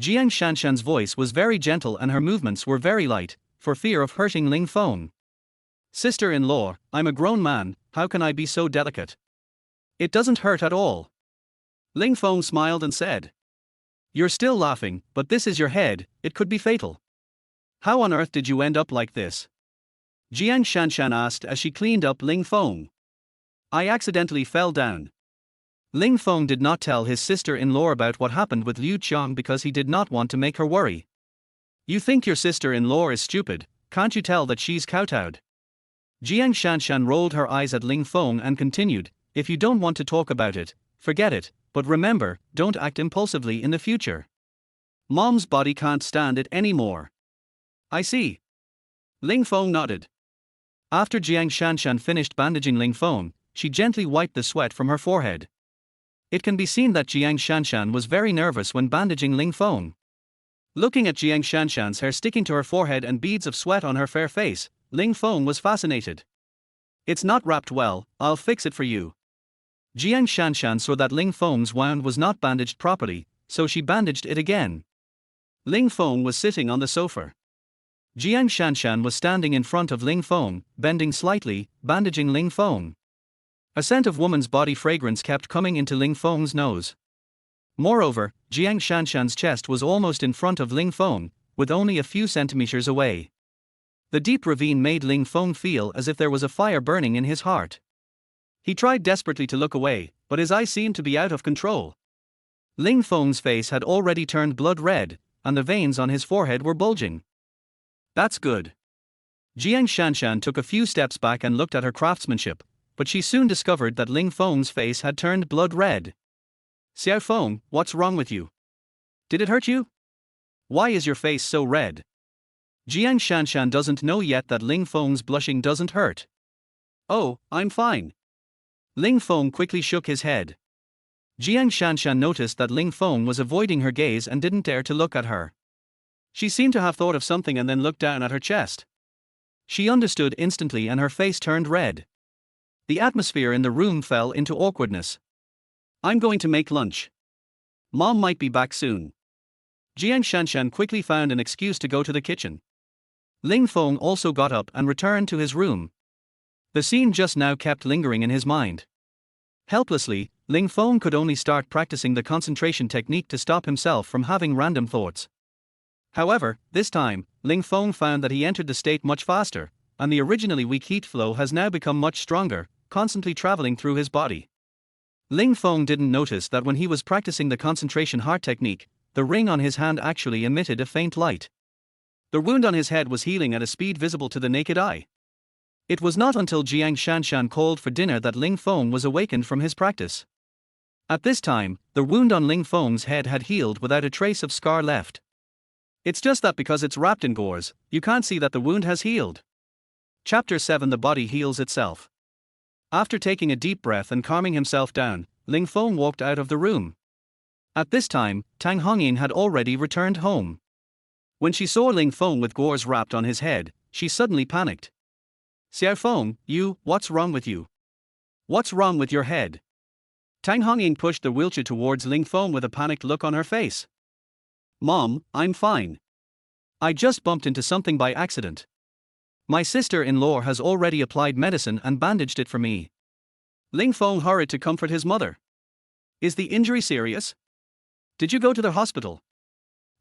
Jiang Shanshan's voice was very gentle and her movements were very light, for fear of hurting Ling Feng. Sister-in-law, I'm a grown man, how can I be so delicate? It doesn't hurt at all. Ling Feng smiled and said. You're still laughing, but this is your head, it could be fatal. How on earth did you end up like this? Jiang Shanshan asked as she cleaned up Ling Feng. I accidentally fell down. Ling Feng did not tell his sister-in-law about what happened with Liu Qiang because he did not want to make her worry. You think your sister-in-law is stupid, can't you tell that she's kowtowed? Jiang Shanshan rolled her eyes at Ling Feng and continued, if you don't want to talk about it, forget it, but remember, don't act impulsively in the future. Mom's body can't stand it anymore. I see. Ling Feng nodded. After Jiang Shanshan finished bandaging Ling Feng, she gently wiped the sweat from her forehead. It can be seen that Jiang Shanshan was very nervous when bandaging Ling Feng. Looking at Jiang Shanshan's hair sticking to her forehead and beads of sweat on her fair face, Ling Feng was fascinated. It's not wrapped well, I'll fix it for you. Jiang Shanshan saw that Ling Feng's wound was not bandaged properly, so she bandaged it again. Ling Feng was sitting on the sofa. Jiang Shanshan was standing in front of Ling Feng, bending slightly, bandaging Ling Feng. A scent of woman's body fragrance kept coming into Ling Feng's nose. Moreover, Jiang Shanshan's chest was almost in front of Ling Feng, with only a few centimeters away. The deep ravine made Ling Feng feel as if there was a fire burning in his heart. He tried desperately to look away, but his eyes seemed to be out of control. Ling Feng's face had already turned blood red, and the veins on his forehead were bulging. That's good. Jiang Shanshan took a few steps back and looked at her craftsmanship, but she soon discovered that Ling Feng's face had turned blood red. Xiao Feng, what's wrong with you? Did it hurt you? Why is your face so red? Jiang Shanshan doesn't know yet that Ling Feng's blushing doesn't hurt. Oh, I'm fine. Ling Feng quickly shook his head. Jiang Shanshan noticed that Ling Feng was avoiding her gaze and didn't dare to look at her. She seemed to have thought of something and then looked down at her chest. She understood instantly and her face turned red. The atmosphere in the room fell into awkwardness. I'm going to make lunch. Mom might be back soon. Jiang Shanshan quickly found an excuse to go to the kitchen. Ling Feng also got up and returned to his room. The scene just now kept lingering in his mind. Helplessly, Ling Feng could only start practicing the concentration technique to stop himself from having random thoughts. However, this time, Ling Feng found that he entered the state much faster, and the originally weak heat flow has now become much stronger, constantly traveling through his body. Ling Feng didn't notice that when he was practicing the concentration heart technique, the ring on his hand actually emitted a faint light. The wound on his head was healing at a speed visible to the naked eye. It was not until Jiang Shanshan called for dinner that Ling Feng was awakened from his practice. At this time, the wound on Ling Feng's head had healed without a trace of scar left. It's just that because it's wrapped in gauze, you can't see that the wound has healed. Chapter 7 The Body Heals Itself. After taking a deep breath and calming himself down, Ling Feng walked out of the room. At this time, Tang Hongyin had already returned home. When she saw Ling Feng with gauze wrapped on his head, she suddenly panicked. Xiao Feng, what's wrong with you? What's wrong with your head? Tang Hongying pushed the wheelchair towards Ling Feng with a panicked look on her face. Mom, I'm fine. I just bumped into something by accident. My sister-in-law has already applied medicine and bandaged it for me. Ling Feng hurried to comfort his mother. Is the injury serious? Did you go to the hospital?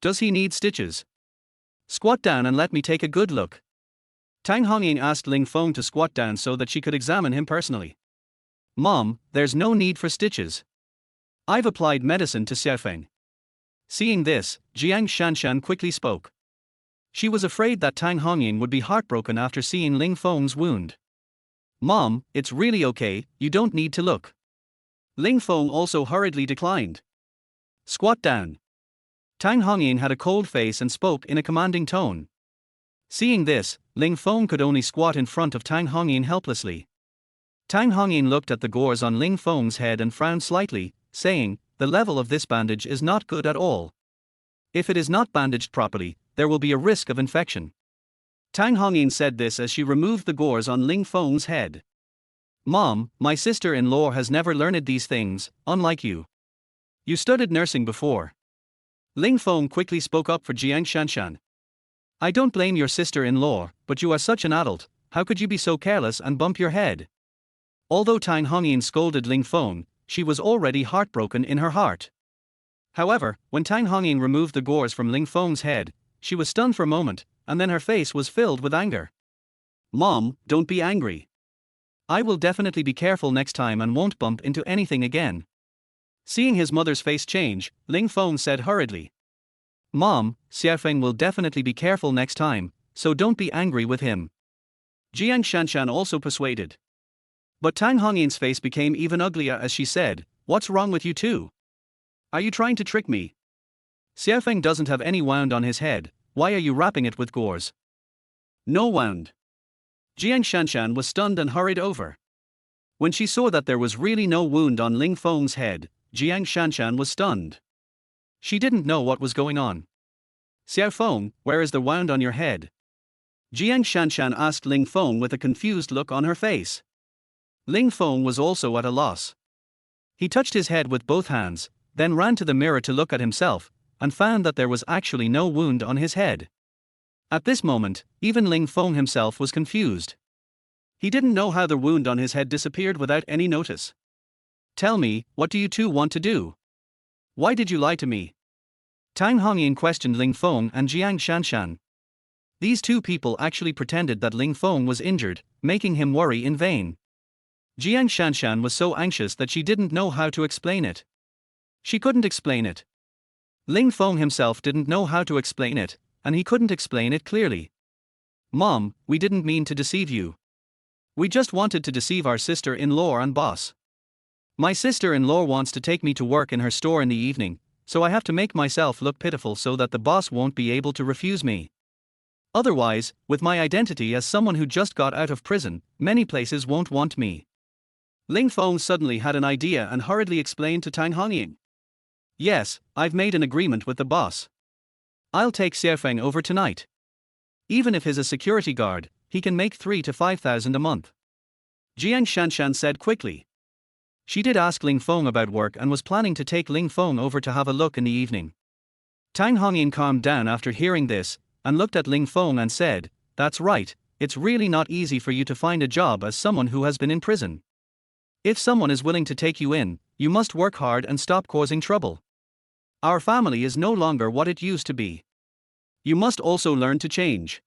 Does he need stitches? Squat down and let me take a good look. Tang Hongying asked Ling Feng to squat down so that she could examine him personally. Mom, there's no need for stitches. I've applied medicine to Xiaofeng. Seeing this, Jiang Shanshan quickly spoke. She was afraid that Tang Hongying would be heartbroken after seeing Ling Feng's wound. Mom, it's really okay, you don't need to look. Ling Feng also hurriedly declined. Squat down. Tang Hongying had a cold face and spoke in a commanding tone. Seeing this, Ling Feng could only squat in front of Tang Hongying helplessly. Tang Hongying looked at the gauze on Ling Feng's head and frowned slightly, saying, the level of this bandage is not good at all. If it is not bandaged properly, there will be a risk of infection. Tang Hongying said this as she removed the gauze on Ling Feng's head. Mom, my sister-in-law has never learned these things, unlike you. You studied nursing before. Ling Feng quickly spoke up for Jiang Shanshan. I don't blame your sister-in-law, but you are such an adult, how could you be so careless and bump your head? Although Tang Hongying scolded Ling Feng, she was already heartbroken in her heart. However, when Tang Hongying removed the gauze from Ling Feng's head, she was stunned for a moment, and then her face was filled with anger. Mom, don't be angry. I will definitely be careful next time and won't bump into anything again. Seeing his mother's face change, Ling Feng said hurriedly. Mom, Xiaofeng will definitely be careful next time, so don't be angry with him. Jiang Shanshan also persuaded. But Tang Hongying's face became even uglier as she said, what's wrong with you two? Are you trying to trick me? Xiaofeng doesn't have any wound on his head, why are you wrapping it with gauze? No wound. Jiang Shanshan was stunned and hurried over. When she saw that there was really no wound on Ling Feng's head, Jiang Shanshan was stunned. She didn't know what was going on. Xiao Feng, where is the wound on your head? Jiang Shanshan asked Ling Feng with a confused look on her face. Ling Feng was also at a loss. He touched his head with both hands, then ran to the mirror to look at himself, and found that there was actually no wound on his head. At this moment, even Ling Feng himself was confused. He didn't know how the wound on his head disappeared without any notice. Tell me, what do you two want to do? Why did you lie to me? Tang Hongying questioned Ling Feng and Jiang Shanshan. These two people actually pretended that Ling Feng was injured, making him worry in vain. Jiang Shanshan was so anxious that she didn't know how to explain it. She couldn't explain it. Ling Feng himself didn't know how to explain it, and he couldn't explain it clearly. Mom, we didn't mean to deceive you. We just wanted to deceive our sister-in-law and boss. My sister-in-law wants to take me to work in her store in the evening, so I have to make myself look pitiful so that the boss won't be able to refuse me. Otherwise, with my identity as someone who just got out of prison, many places won't want me. Ling Feng suddenly had an idea and hurriedly explained to Tang Hongying. Yes, I've made an agreement with the boss. I'll take Xiaofeng over tonight. Even if he's a security guard, he can make 3,000 to 5,000 a month. Jiang Shanshan said quickly. She did ask Ling Feng about work and was planning to take Ling Feng over to have a look in the evening. Tang Hongying calmed down after hearing this, and looked at Ling Feng and said, that's right, it's really not easy for you to find a job as someone who has been in prison. If someone is willing to take you in, you must work hard and stop causing trouble. Our family is no longer what it used to be. You must also learn to change.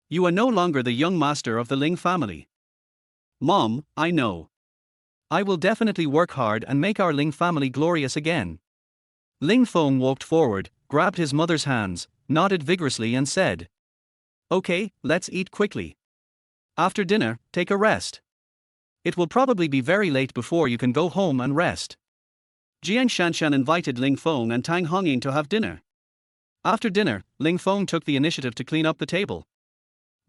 You are no longer the young master of the Ling family. Mom, I know. I will definitely work hard and make our Ling family glorious again. Ling Feng walked forward, grabbed his mother's hands, nodded vigorously and said, okay, let's eat quickly. After dinner, take a rest. It will probably be very late before you can go home and rest. Jiang Shanshan invited Ling Feng and Tang Hongying to have dinner. After dinner, Ling Feng took the initiative to clean up the table.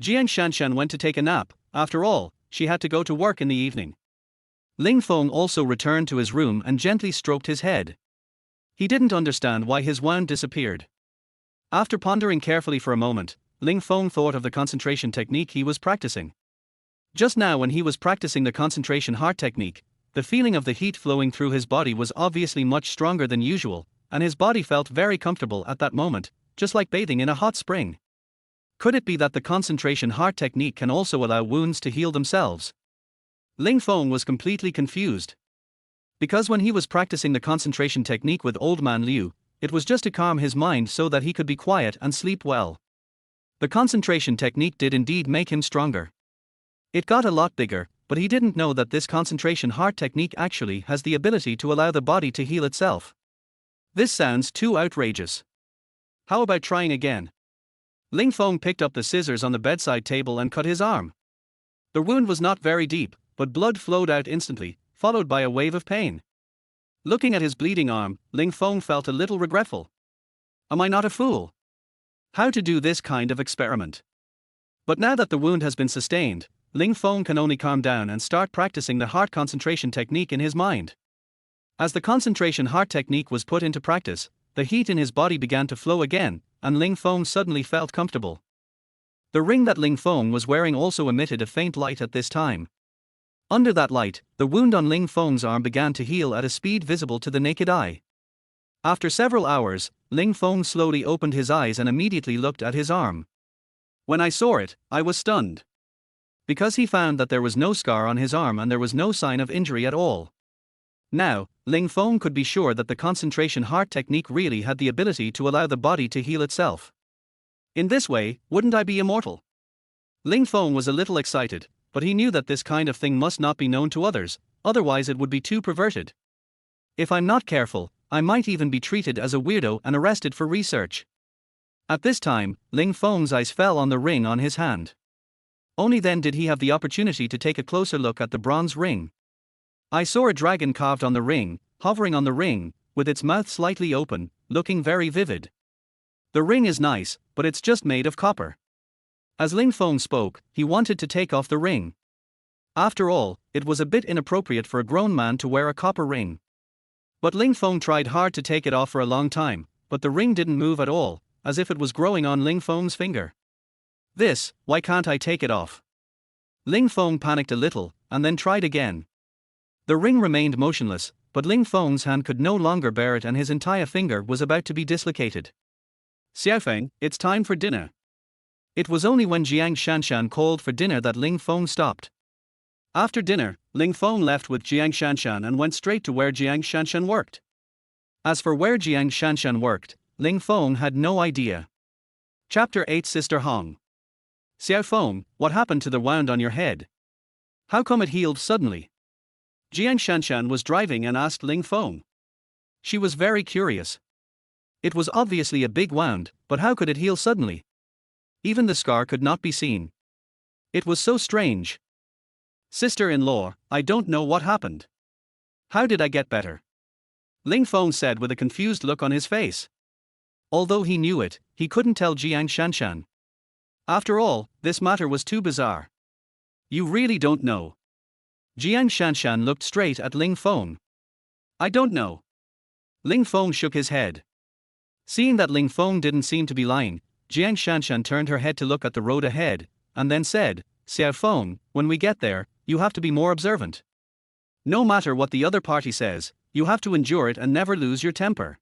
Jiang Shanshan went to take a nap, after all, she had to go to work in the evening. Ling Feng also returned to his room and gently stroked his head. He didn't understand why his wound disappeared. After pondering carefully for a moment, Ling Feng thought of the concentration technique he was practicing. Just now, when he was practicing the concentration heart technique, the feeling of the heat flowing through his body was obviously much stronger than usual, and his body felt very comfortable at that moment, just like bathing in a hot spring. Could it be that the concentration heart technique can also allow wounds to heal themselves? Ling Feng was completely confused. Because when he was practicing the concentration technique with Old Man Liu, it was just to calm his mind so that he could be quiet and sleep well. The concentration technique did indeed make him stronger. It got a lot bigger, but he didn't know that this concentration heart technique actually has the ability to allow the body to heal itself. This sounds too outrageous. How about trying again? Ling Feng picked up the scissors on the bedside table and cut his arm. The wound was not very deep, but blood flowed out instantly, followed by a wave of pain. Looking at his bleeding arm, Ling Feng felt a little regretful. Am I not a fool? How to do this kind of experiment? But now that the wound has been sustained, Ling Feng can only calm down and start practicing the heart concentration technique in his mind. As the concentration heart technique was put into practice, the heat in his body began to flow again, and Ling Feng suddenly felt comfortable. The ring that Ling Feng was wearing also emitted a faint light at this time. Under that light, the wound on Ling Feng's arm began to heal at a speed visible to the naked eye. After several hours, Ling Feng slowly opened his eyes and immediately looked at his arm. When I saw it, I was stunned. Because he found that there was no scar on his arm and there was no sign of injury at all. Now, Ling Feng could be sure that the concentration heart technique really had the ability to allow the body to heal itself. In this way, wouldn't I be immortal? Ling Feng was a little excited, but he knew that this kind of thing must not be known to others, otherwise it would be too perverted. If I'm not careful, I might even be treated as a weirdo and arrested for research. At this time, Ling Feng's eyes fell on the ring on his hand. Only then did he have the opportunity to take a closer look at the bronze ring. I saw a dragon carved on the ring, hovering on the ring, with its mouth slightly open, looking very vivid. The ring is nice, but it's just made of copper. As Ling Feng spoke, he wanted to take off the ring. After all, it was a bit inappropriate for a grown man to wear a copper ring. But Ling Feng tried hard to take it off for a long time, but the ring didn't move at all, as if it was growing on Ling Feng's finger. Why can't I take it off? Ling Feng panicked a little, and then tried again. The ring remained motionless, but Ling Feng's hand could no longer bear it and his entire finger was about to be dislocated. Xiaofeng, it's time for dinner. It was only when Jiang Shanshan called for dinner that Ling Feng stopped. After dinner, Ling Feng left with Jiang Shanshan and went straight to where Jiang Shanshan worked. As for where Jiang Shanshan worked, Ling Feng had no idea. Chapter 8 Sister Hong. Xiaofeng, what happened to the wound on your head? How come it healed suddenly? Jiang Shanshan was driving and asked Ling Feng. She was very curious. It was obviously a big wound, but how could it heal suddenly? Even the scar could not be seen. It was so strange. Sister-in-law, I don't know what happened. How did I get better? Ling Feng said with a confused look on his face. Although he knew it, he couldn't tell Jiang Shanshan. After all, this matter was too bizarre. You really don't know? Jiang Shanshan looked straight at Ling Feng. I don't know. Ling Feng shook his head. Seeing that Ling Feng didn't seem to be lying, Jiang Shanshan turned her head to look at the road ahead, and then said, Xiaofeng, when we get there, you have to be more observant. No matter what the other party says, you have to endure it and never lose your temper.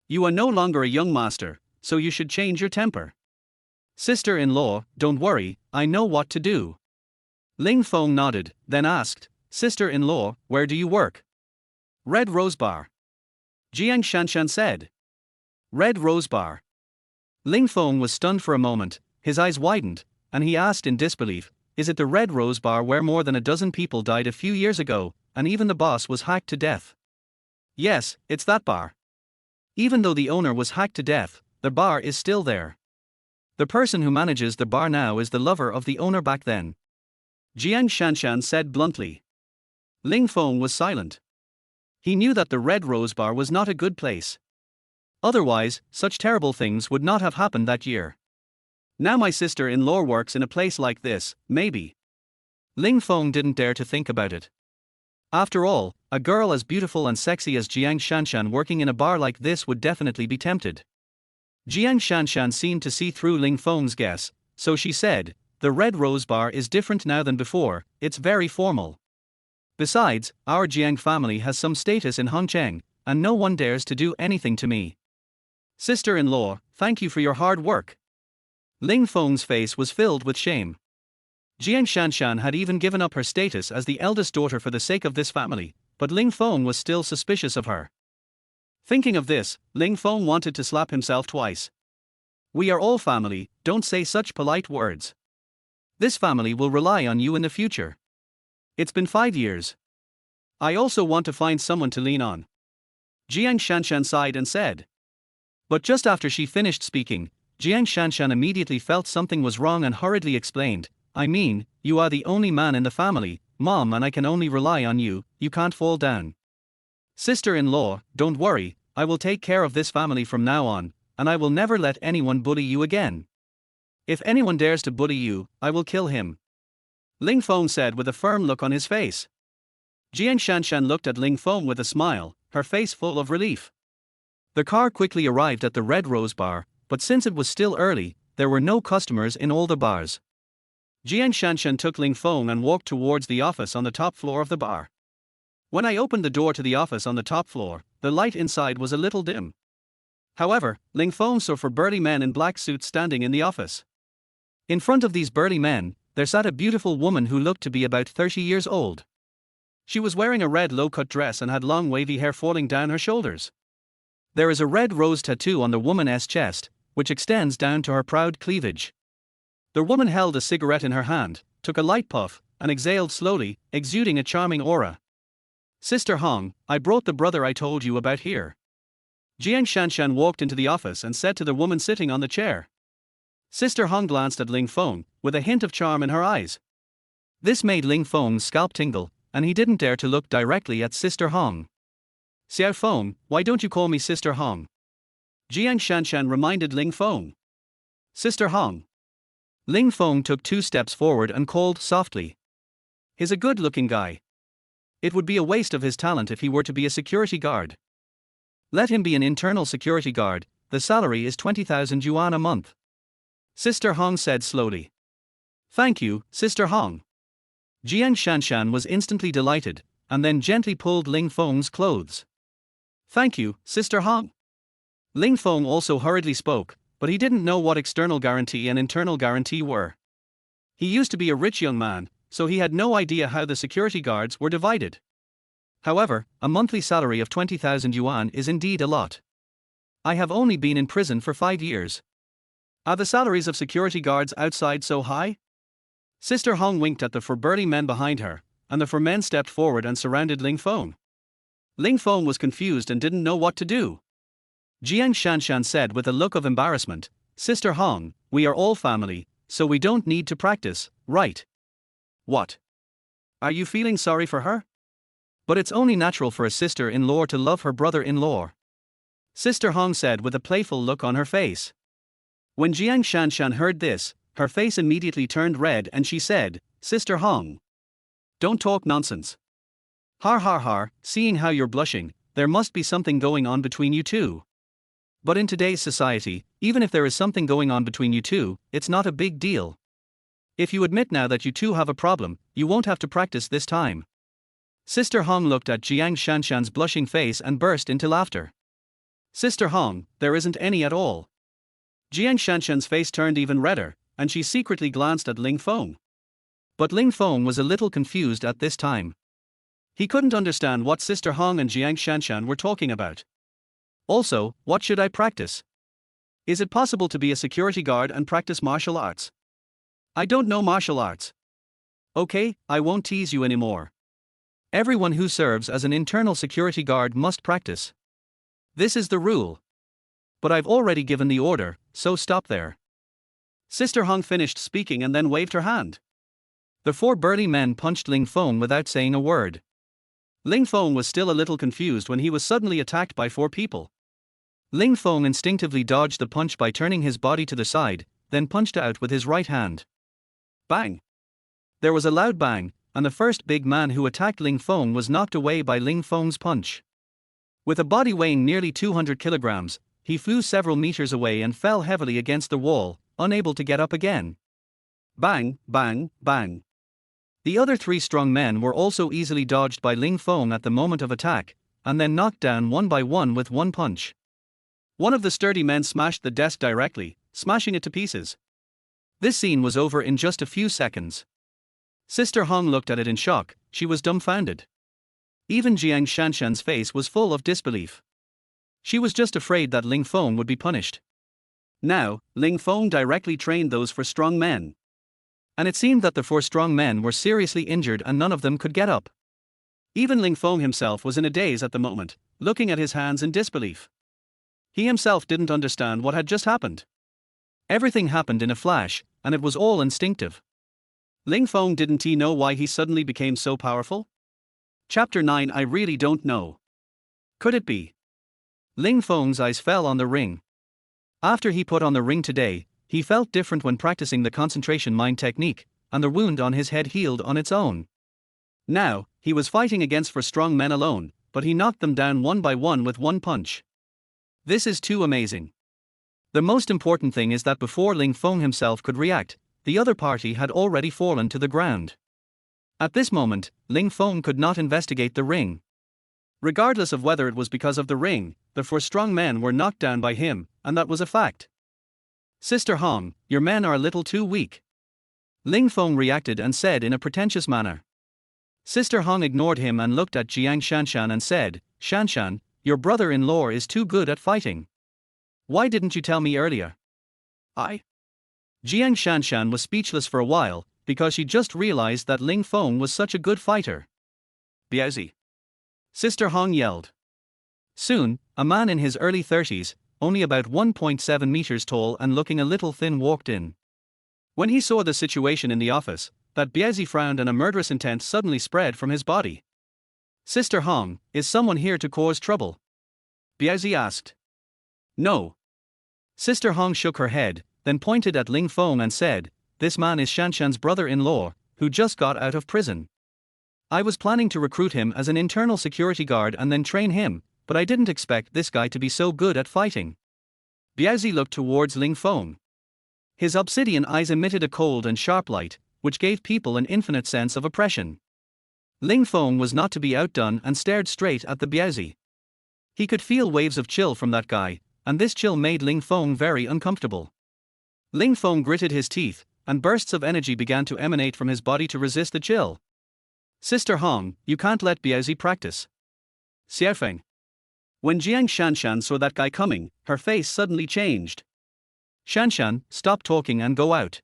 You are no longer a young master, so you should change your temper. Sister-in-law, don't worry, I know what to do. Ling Feng nodded, then asked, Sister-in-law, where do you work? Red Rose Bar. Jiang Shanshan said. Red Rose Bar. Ling Feng was stunned for a moment, his eyes widened, and he asked in disbelief, is it the Red Rose Bar where more than a dozen people died a few years ago, and even the boss was hacked to death? Yes, it's that bar. Even though the owner was hacked to death, the bar is still there. The person who manages the bar now is the lover of the owner back then. Jiang Shanshan said bluntly. Ling Feng was silent. He knew that the Red Rose Bar was not a good place. Otherwise, such terrible things would not have happened that year. Now my sister-in-law works in a place like this, maybe. Ling Feng didn't dare to think about it. After all, a girl as beautiful and sexy as Jiang Shanshan working in a bar like this would definitely be tempted. Jiang Shanshan seemed to see through Ling Feng's guess, so she said, "The red rose bar is different now than before, it's very formal. Besides, our Jiang family has some status in Hongcheng, and no one dares to do anything to me. Sister-in-law, thank you for your hard work." Ling Feng's face was filled with shame. Jiang Shanshan had even given up her status as the eldest daughter for the sake of this family, but Ling Feng was still suspicious of her. Thinking of this, Ling Feng wanted to slap himself twice. "We are all family, don't say such polite words. This family will rely on you in the future. It's been 5 years. I also want to find someone to lean on." Jiang Shanshan sighed and said. But just after she finished speaking, Jiang Shanshan immediately felt something was wrong and hurriedly explained, "I mean, you are the only man in the family, Mom, and I can only rely on you, you can't fall down. Sister-in-law, don't worry, I will take care of this family from now on, and I will never let anyone bully you again. If anyone dares to bully you, I will kill him," Ling Feng said with a firm look on his face. Jiang Shanshan looked at Ling Feng with a smile, her face full of relief. The car quickly arrived at the Red Rose Bar, but since it was still early, there were no customers in all the bars. Jiang Shanshan took Ling Feng and walked towards the office on the top floor of the bar. When I opened the door to the office on the top floor, the light inside was a little dim. However, Ling Feng saw 4 burly men in black suits standing in the office. In front of these burly men, there sat a beautiful woman who looked to be about 30 years old. She was wearing a red low-cut dress and had long wavy hair falling down her shoulders. There is a red rose tattoo on the woman's chest, which extends down to her proud cleavage. The woman held a cigarette in her hand, took a light puff, and exhaled slowly, exuding a charming aura. "Sister Hong, I brought the brother I told you about here." Jiang Shanshan walked into the office and said to the woman sitting on the chair. Sister Hong glanced at Ling Feng, with a hint of charm in her eyes. This made Ling Feng's scalp tingle, and he didn't dare to look directly at Sister Hong. "Xiao Feng, why don't you call me Sister Hong?" Jiang Shanshan reminded Ling Feng. "Sister Hong." Ling Feng took 2 steps forward and called softly. "He's a good-looking guy. It would be a waste of his talent if he were to be a security guard. Let him be an internal security guard, the salary is 20,000 yuan a month." Sister Hong said slowly. "Thank you, Sister Hong." Jiang Shanshan was instantly delighted, and then gently pulled Ling Feng's clothes. "Thank you, Sister Hong." Ling Feng also hurriedly spoke, but he didn't know what external guarantee and internal guarantee were. He used to be a rich young man, so he had no idea how the security guards were divided. However, a monthly salary of 20,000 yuan is indeed a lot. I have only been in prison for 5 years. Are the salaries of security guards outside so high? Sister Hong winked at the 4 burly men behind her, and the 4 men stepped forward and surrounded Ling Feng. Ling Feng was confused and didn't know what to do. Jiang Shanshan said with a look of embarrassment, "Sister Hong, we are all family, so we don't need to practice, right?" "What? Are you feeling sorry for her? But it's only natural for a sister-in-law to love her brother-in-law," Sister Hong said with a playful look on her face. When Jiang Shanshan heard this, her face immediately turned red and she said, "Sister Hong, don't talk nonsense. Har har har, seeing how you're blushing, there must be something going on between you two. But in today's society, even if there is something going on between you two, it's not a big deal. If you admit now that you two have a problem, you won't have to practice this time." Sister Hong looked at Jiang Shanshan's blushing face and burst into laughter. "Sister Hong, there isn't any at all." Jiang Shanshan's face turned even redder, and she secretly glanced at Ling Feng. But Ling Feng was a little confused at this time. He couldn't understand what Sister Hong and Jiang Shanshan were talking about. Also, what should I practice? Is it possible to be a security guard and practice martial arts? I don't know martial arts. Okay, I won't tease you anymore. Everyone who serves as an internal security guard must practice. This is the rule. But I've already given the order, so stop there. Sister Hong finished speaking and then waved her hand. The 4 burly men punched Ling Feng without saying a word. Ling Feng was still a little confused when he was suddenly attacked by 4 people. Ling Feng instinctively dodged the punch by turning his body to the side, then punched out with his right hand. Bang! There was a loud bang, and the first big man who attacked Ling Feng was knocked away by Ling Feng's punch. With a body weighing nearly 200 kilograms, he flew several meters away and fell heavily against the wall, unable to get up again. Bang, bang, bang. The other 3 strong men were also easily dodged by Ling Feng at the moment of attack, and then knocked down one by one with one punch. One of the sturdy men smashed the desk directly, smashing it to pieces. This scene was over in just a few seconds. Sister Hong looked at it in shock. She was dumbfounded. Even Jiang Shanshan's face was full of disbelief. She was just afraid that Ling Feng would be punished. Now, Ling Feng directly trained those 4 strong men. And it seemed that the 4 strong men were seriously injured and none of them could get up. Even Ling Feng himself was in a daze at the moment, looking at his hands in disbelief. He himself didn't understand what had just happened. Everything happened in a flash, and it was all instinctive. Ling Feng didn't he know why he suddenly became so powerful? Chapter 9 I really don't know. Could it be? Ling Feng's eyes fell on the ring. After he put on the ring today, he felt different when practicing the concentration mind technique, and the wound on his head healed on its own. Now, he was fighting against 4 strong men alone, but he knocked them down one by one with one punch. This is too amazing. The most important thing is that before Ling Feng himself could react, the other party had already fallen to the ground. At this moment, Ling Feng could not investigate the ring. Regardless of whether it was because of the ring, the 4 strong men were knocked down by him, and that was a fact. Sister Hong, your men are a little too weak. Ling Feng reacted and said in a pretentious manner. Sister Hong ignored him and looked at Jiang Shanshan and said, Shanshan, your brother-in-law is too good at fighting. Why didn't you tell me earlier? Jiang Shanshan was speechless for a while, because she just realized that Ling Feng was such a good fighter. Biaozi. Sister Hong yelled. Soon, a man in his early 30s, only about 1.7 meters tall and looking a little thin walked in. When he saw the situation in the office, that Biaozi frowned and a murderous intent suddenly spread from his body. Sister Hong, is someone here to cause trouble? Biaozi asked. No. Sister Hong shook her head, then pointed at Ling Feng and said, this man is Shanshan's brother-in-law, who just got out of prison. I was planning to recruit him as an internal security guard and then train him, but I didn't expect this guy to be so good at fighting. Biaozi looked towards Ling Feng. His obsidian eyes emitted a cold and sharp light, which gave people an infinite sense of oppression. Ling Feng was not to be outdone and stared straight at the Biaozi. He could feel waves of chill from that guy, and this chill made Ling Feng very uncomfortable. Ling Feng gritted his teeth, and bursts of energy began to emanate from his body to resist the chill. Sister Hong, you can't let Biaozi practice. Xiaofeng. When Jiang Shanshan saw that guy coming, her face suddenly changed. Shanshan, stop talking and go out.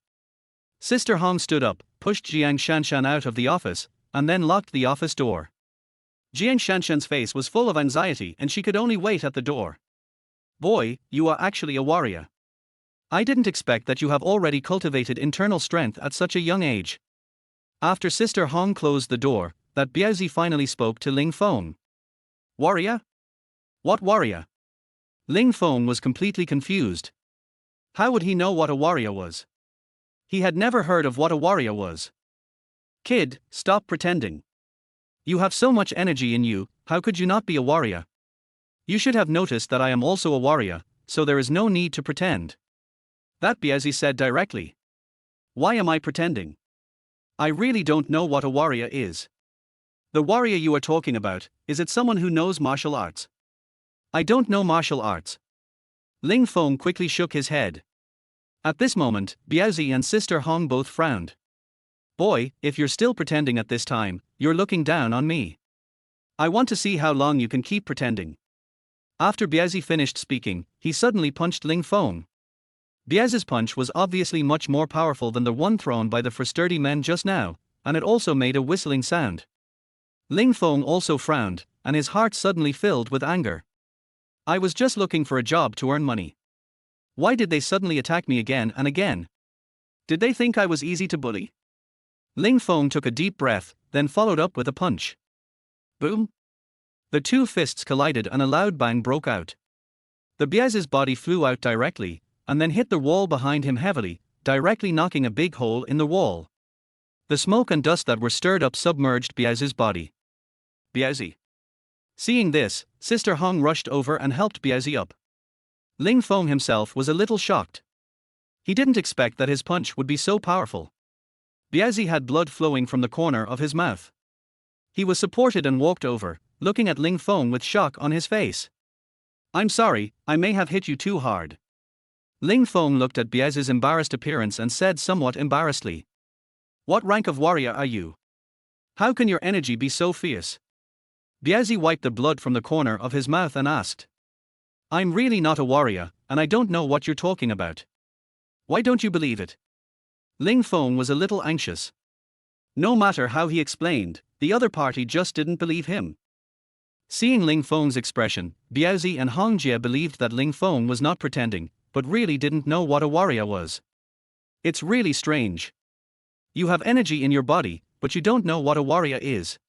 Sister Hong stood up, pushed Jiang Shanshan out of the office, and then locked the office door. Jiang Shanshan's face was full of anxiety and she could only wait at the door. Boy, you are actually a warrior. I didn't expect that you have already cultivated internal strength at such a young age. After Sister Hong closed the door, that Biaozi finally spoke to Ling Feng. Warrior? What warrior? Ling Feng was completely confused. How would he know what a warrior was? He had never heard of what a warrior was. Kid, stop pretending. You have so much energy in you, how could you not be a warrior? You should have noticed that I am also a warrior, so there is no need to pretend. That Biaozi said directly. Why am I pretending? I really don't know what a warrior is. The warrior you are talking about, is it someone who knows martial arts? I don't know martial arts. Ling Feng quickly shook his head. At this moment, Biaozi and Sister Hong both frowned. Boy, if you're still pretending at this time, you're looking down on me. I want to see how long you can keep pretending. After Biaozi finished speaking, he suddenly punched Ling Feng. Biaozi's punch was obviously much more powerful than the one thrown by the four sturdy men just now, and it also made a whistling sound. Ling Feng also frowned, and his heart suddenly filled with anger. I was just looking for a job to earn money. Why did they suddenly attack me again and again? Did they think I was easy to bully? Ling Feng took a deep breath, then followed up with a punch. Boom! The two fists collided and a loud bang broke out. The Biaozi's body flew out directly, and then hit the wall behind him heavily, directly knocking a big hole in the wall. The smoke and dust that were stirred up submerged Biaozi's body. Biaozi. Seeing this, Sister Hong rushed over and helped Biaozi up. Ling Feng himself was a little shocked. He didn't expect that his punch would be so powerful. Biazi had blood flowing from the corner of his mouth. He was supported and walked over, looking at Ling Feng with shock on his face. "I'm sorry, I may have hit you too hard." Ling Feng looked at Biazi's embarrassed appearance and said somewhat embarrassedly, "What rank of warrior are you? How can your energy be so fierce?" Biazi wiped the blood from the corner of his mouth and asked, "I'm really not a warrior, and I don't know what you're talking about. Why don't you believe it?" Ling Feng was a little anxious. No matter how he explained, the other party just didn't believe him. Seeing Ling Feng's expression, Biazi and Hong Jie believed that Ling Feng was not pretending, but really didn't know what a warrior was. It's really strange. You have energy in your body, but you don't know what a warrior is.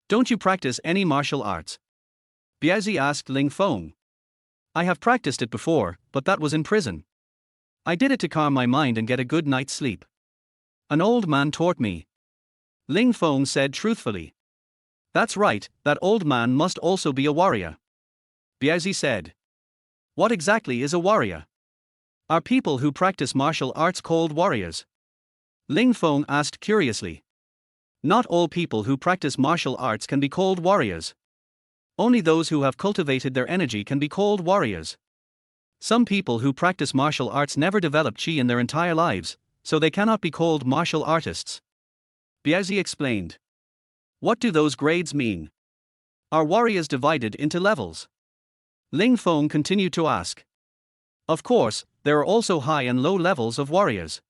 Don't you practice any martial arts? Biazi asked Ling Feng. "I have practiced it before, but that was in prison. I did it to calm my mind and get a good night's sleep. An old man taught me." Ling Feng said truthfully. "That's right, that old man must also be a warrior." Biazi said. "What exactly is a warrior? Are people who practice martial arts called warriors?" Ling Feng asked curiously. "Not all people who practice martial arts can be called warriors. Only those who have cultivated their energy can be called warriors. Some people who practice martial arts never develop chi in their entire lives, so they cannot be called martial artists." Biazi explained. "What do those grades mean? Are warriors divided into levels?" Ling Feng continued to ask. "Of course, there are also high and low levels of warriors.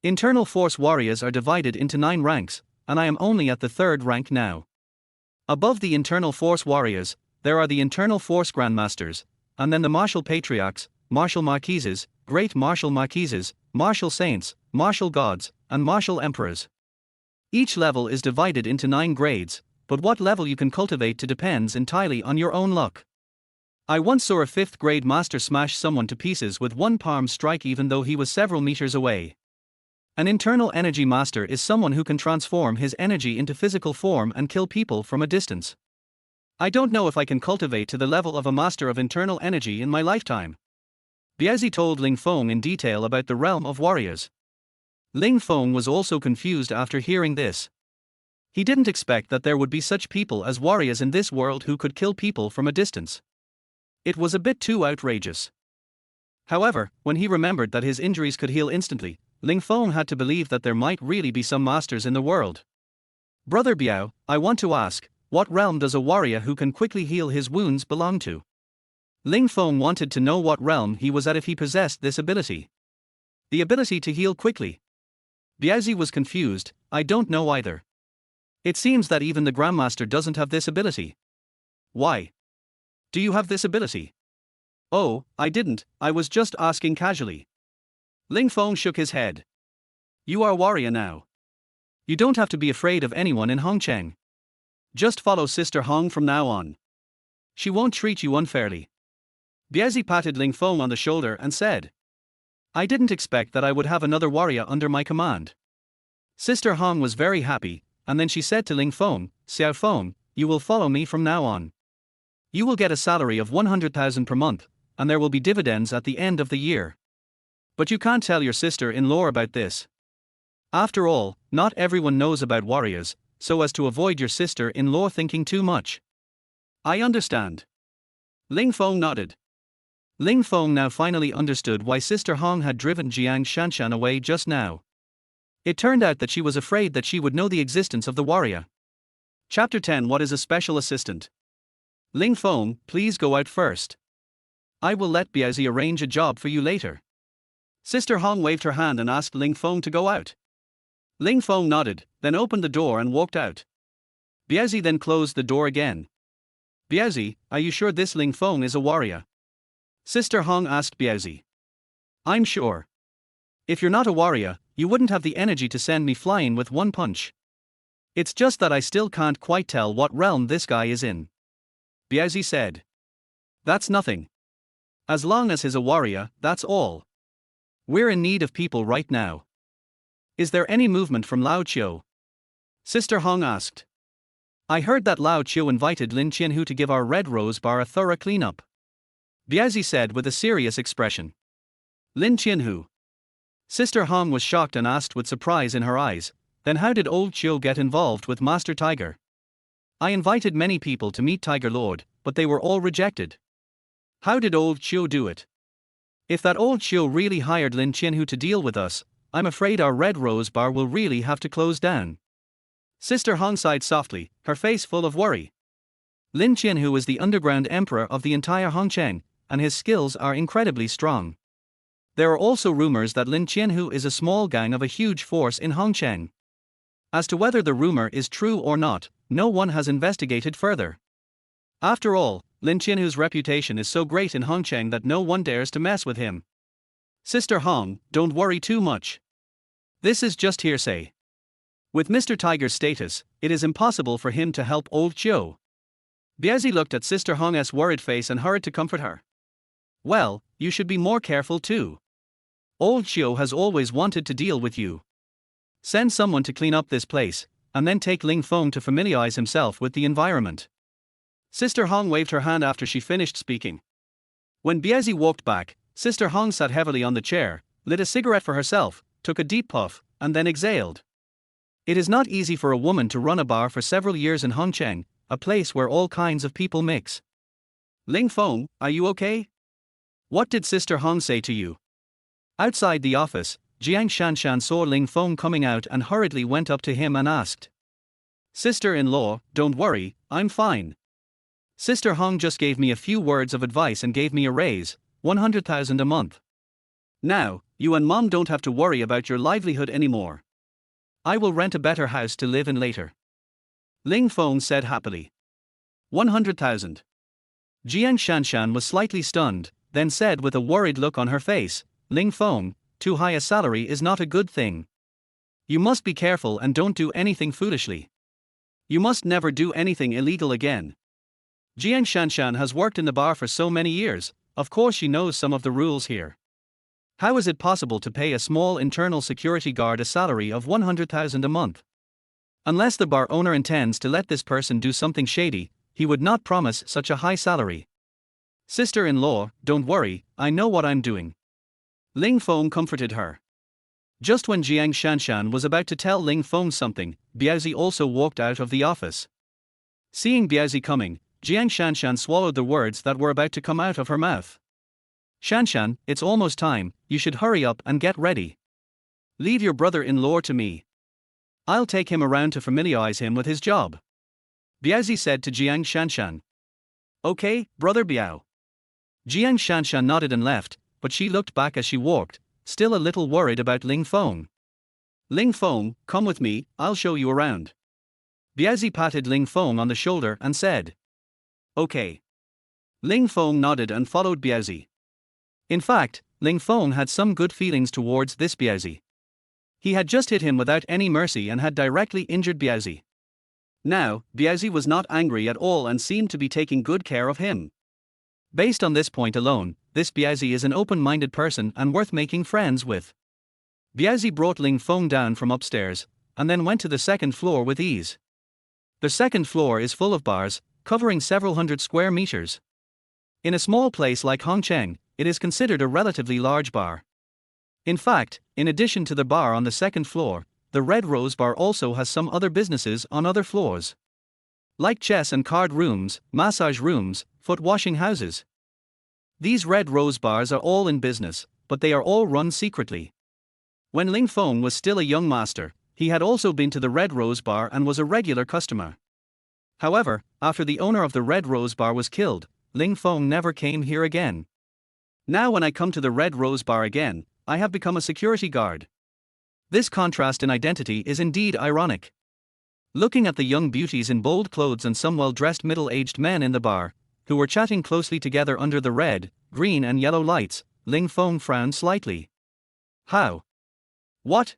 Internal force warriors are divided into 9 ranks, and I am only at the 3rd rank now. Above the internal force warriors, there are the internal force grandmasters, and then the martial patriarchs, martial marquises, great martial marquises, martial saints, martial gods, and martial emperors. Each level is divided into 9 grades, but what level you can cultivate depends entirely on your own luck. I once saw a 5th grade master smash someone to pieces with one palm strike even though he was several meters away. An internal energy master is someone who can transform his energy into physical form and kill people from a distance. I don't know if I can cultivate to the level of a master of internal energy in my lifetime." Biazi told Ling Feng in detail about the realm of warriors. Ling Feng was also confused after hearing this. He didn't expect that there would be such people as warriors in this world who could kill people from a distance. It was a bit too outrageous. However, when he remembered that his injuries could heal instantly, Ling Feng had to believe that there might really be some masters in the world. "Brother Biao, I want to ask, what realm does a warrior who can quickly heal his wounds belong to?" Ling Feng wanted to know what realm he was at if he possessed this ability. The ability to heal quickly. Biazi was confused. "I don't know either. It seems that even the Grandmaster doesn't have this ability." "Why? Do you have this ability?" "Oh, I didn't, I was just asking casually." Ling Feng shook his head. "You are a warrior now. You don't have to be afraid of anyone in Hongcheng. Just follow Sister Hong from now on. She won't treat you unfairly." Biazi patted Ling Feng on the shoulder and said, "I didn't expect that I would have another warrior under my command." Sister Hong was very happy, and then she said to Ling Feng, "Xiao Feng, you will follow me from now on. You will get a salary of 100,000 per month, and there will be dividends at the end of the year. But you can't tell your sister-in-law about this. After all, not everyone knows about warriors, so as to avoid your sister-in-law thinking too much." "I understand." Ling Feng nodded. Ling Feng now finally understood why Sister Hong had driven Jiang Shanshan away just now. It turned out that she was afraid that she would know the existence of the warrior. Chapter 10. What is a special assistant? "Ling Feng, please go out first. I will let Biazi arrange a job for you later." Sister Hong waved her hand and asked Ling Feng to go out. Ling Feng nodded, then opened the door and walked out. Biazi then closed the door again. "Biazi, are you sure this Ling Feng is a warrior?" Sister Hong asked Biazi. "I'm sure. If you're not a warrior, you wouldn't have the energy to send me flying with one punch. It's just that I still can't quite tell what realm this guy is in." Biazi said. "That's nothing. As long as he's a warrior, that's all. We're in need of people right now. Is there any movement from Lao Chiu?" Sister Hong asked. "I heard that Lao Chiu invited Lin Qianhu to give our Red Rose Bar a thorough cleanup. Biaozi said with a serious expression. Lin Qianhu. Sister Hong was shocked and asked with surprise in her eyes, then how did old Chiu get involved with Master Tiger? I invited many people to meet Tiger Lord, but they were all rejected. How did old Chiu do it? If that old Chiu really hired Lin Qianhu to deal with us, I'm afraid our Red Rose Bar will really have to close down. Sister Hong sighed softly, her face full of worry. Lin Qianhu is the underground emperor of the entire Hongcheng, and his skills are incredibly strong. There are also rumors that Lin Qianhu is a small gang of a huge force in Hongcheng. As to whether the rumor is true or not, no one has investigated further. After all, Lin Qianhu's reputation is so great in Hongcheng that no one dares to mess with him. Sister Hong, don't worry too much. This is just hearsay. With Mr. Tiger's status, it is impossible for him to help old Chiu. Biaozi looked at Sister Hong's worried face and hurried to comfort her. Well, you should be more careful too. Old Chiu has always wanted to deal with you. Send someone to clean up this place, and then take Ling Feng to familiarize himself with the environment. Sister Hong waved her hand after she finished speaking. When Biaozi walked back, Sister Hong sat heavily on the chair, lit a cigarette for herself, took a deep puff, and then exhaled. It is not easy for a woman to run a bar for several years in Hongcheng, a place where all kinds of people mix. Ling Feng, are you okay? What did Sister Hong say to you? Outside the office, Jiang Shanshan saw Ling Feng coming out and hurriedly went up to him and asked. Sister-in-law, don't worry, I'm fine. Sister Hong just gave me a few words of advice and gave me a raise, 100,000 a month. Now, you and Mom don't have to worry about your livelihood anymore. I will rent a better house to live in later. Ling Feng said happily. 100,000. Jiang Shanshan was slightly stunned, then said with a worried look on her face, Ling Feng, too high a salary is not a good thing. You must be careful and don't do anything foolishly. You must never do anything illegal again. Jiang Shanshan has worked in the bar for so many years, of course she knows some of the rules here. How is it possible to pay a small internal security guard a salary of 100,000 a month? Unless the bar owner intends to let this person do something shady, he would not promise such a high salary. Sister-in-law, don't worry, I know what I'm doing. Ling Feng comforted her. Just when Jiang Shanshan was about to tell Ling Feng something, Biaozi also walked out of the office. Seeing Biaozi coming, Jiang Shanshan swallowed the words that were about to come out of her mouth. Shanshan, it's almost time, you should hurry up and get ready. Leave your brother-in-law to me. I'll take him around to familiarize him with his job. Biaozi said to Jiang Shanshan. Okay, brother Biao. Jiang Shanshan nodded and left, but she looked back as she walked, still a little worried about Ling Feng. Ling Feng, come with me, I'll show you around. Biaozi patted Ling Feng on the shoulder and said. Okay. Ling Feng nodded and followed Biaozi. In fact, Ling Feng had some good feelings towards this Biaozi. He had just hit him without any mercy and had directly injured Biaozi. Now, Biaozi was not angry at all and seemed to be taking good care of him. Based on this point alone, this Biaozi is an open-minded person and worth making friends with. Biaozi brought Ling Feng down from upstairs, and then went to the second floor with ease. The second floor is full of bars, covering several hundred square meters. In a small place like Hongcheng, it is considered a relatively large bar. In fact, in addition to the bar on the second floor, the Red Rose Bar also has some other businesses on other floors. Like chess and card rooms, massage rooms, foot washing houses. These Red Rose Bars are all in business, but they are all run secretly. When Ling Feng was still a young master, he had also been to the Red Rose Bar and was a regular customer. However, after the owner of the Red Rose Bar was killed, Ling Feng never came here again. Now when I come to the Red Rose Bar again, I have become a security guard. This contrast in identity is indeed ironic. Looking at the young beauties in bold clothes and some well-dressed middle-aged men in the bar, who were chatting closely together under the red, green and yellow lights, Ling Feng frowned slightly. How? What?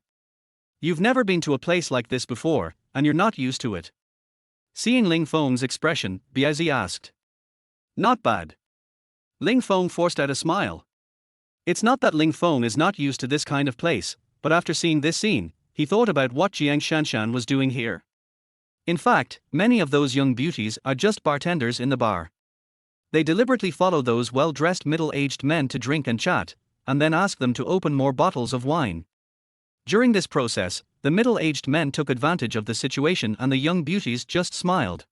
You've never been to a place like this before, and you're not used to it. Seeing Ling Feng's expression, Biaozi asked. Not bad. Ling Feng forced out a smile. It's not that Ling Feng is not used to this kind of place, but after seeing this scene, he thought about what Jiang Shanshan was doing here. In fact, many of those young beauties are just bartenders in the bar. They deliberately follow those well-dressed middle-aged men to drink and chat, and then ask them to open more bottles of wine. During this process, the middle-aged men took advantage of the situation and the young beauties just smiled.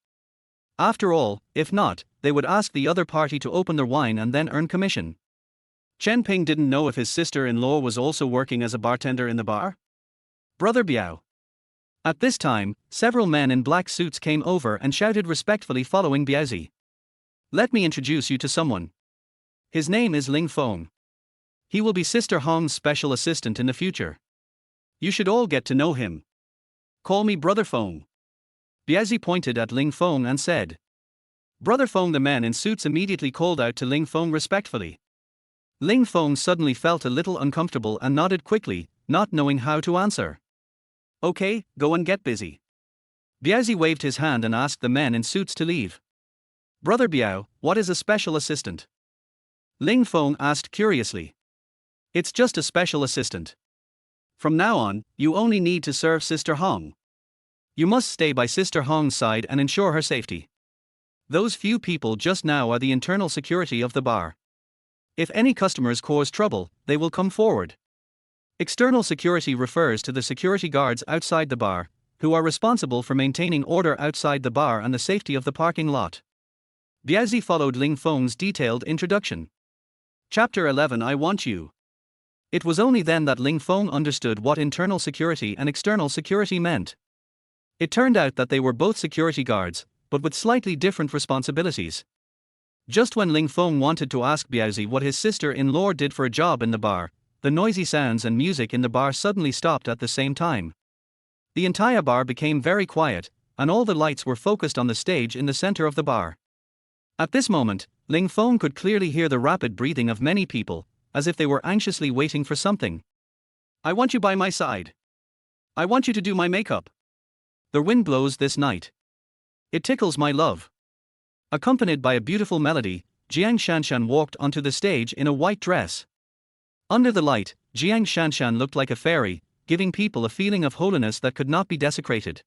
After all, if not, they would ask the other party to open their wine and then earn commission. Chen Ping didn't know if his sister-in-law was also working as a bartender in the bar. Brother Biao. At this time, several men in black suits came over and shouted respectfully following Biaozi. Let me introduce you to someone. His name is Ling Feng. He will be Sister Hong's special assistant in the future. You should all get to know him. Call me Brother Feng. Biaozi pointed at Ling Feng and said. Brother Feng. The men in suits immediately called out to Ling Feng respectfully. Ling Feng suddenly felt a little uncomfortable and nodded quickly, not knowing how to answer. Okay, go and get busy. Biaozi waved his hand and asked the men in suits to leave. Brother Biao, what is a special assistant? Ling Feng asked curiously. It's just a special assistant. From now on, you only need to serve Sister Hong. You must stay by Sister Hong's side and ensure her safety. Those few people just now are the internal security of the bar. If any customers cause trouble, they will come forward. External security refers to the security guards outside the bar, who are responsible for maintaining order outside the bar and the safety of the parking lot. Biaozi followed Ling Feng's detailed introduction. Chapter 11. I Want You. It was only then that Ling Feng understood what internal security and external security meant. It turned out that they were both security guards, but with slightly different responsibilities. Just when Ling Feng wanted to ask Biaozi what his sister-in-law did for a job in the bar, the noisy sounds and music in the bar suddenly stopped at the same time. The entire bar became very quiet, and all the lights were focused on the stage in the center of the bar. At this moment, Ling Feng could clearly hear the rapid breathing of many people, as if they were anxiously waiting for something. I want you by my side. I want you to do my makeup. The wind blows this night. It tickles my love. Accompanied by a beautiful melody, Jiang Shanshan walked onto the stage in a white dress. Under the light, Jiang Shanshan looked like a fairy, giving people a feeling of holiness that could not be desecrated.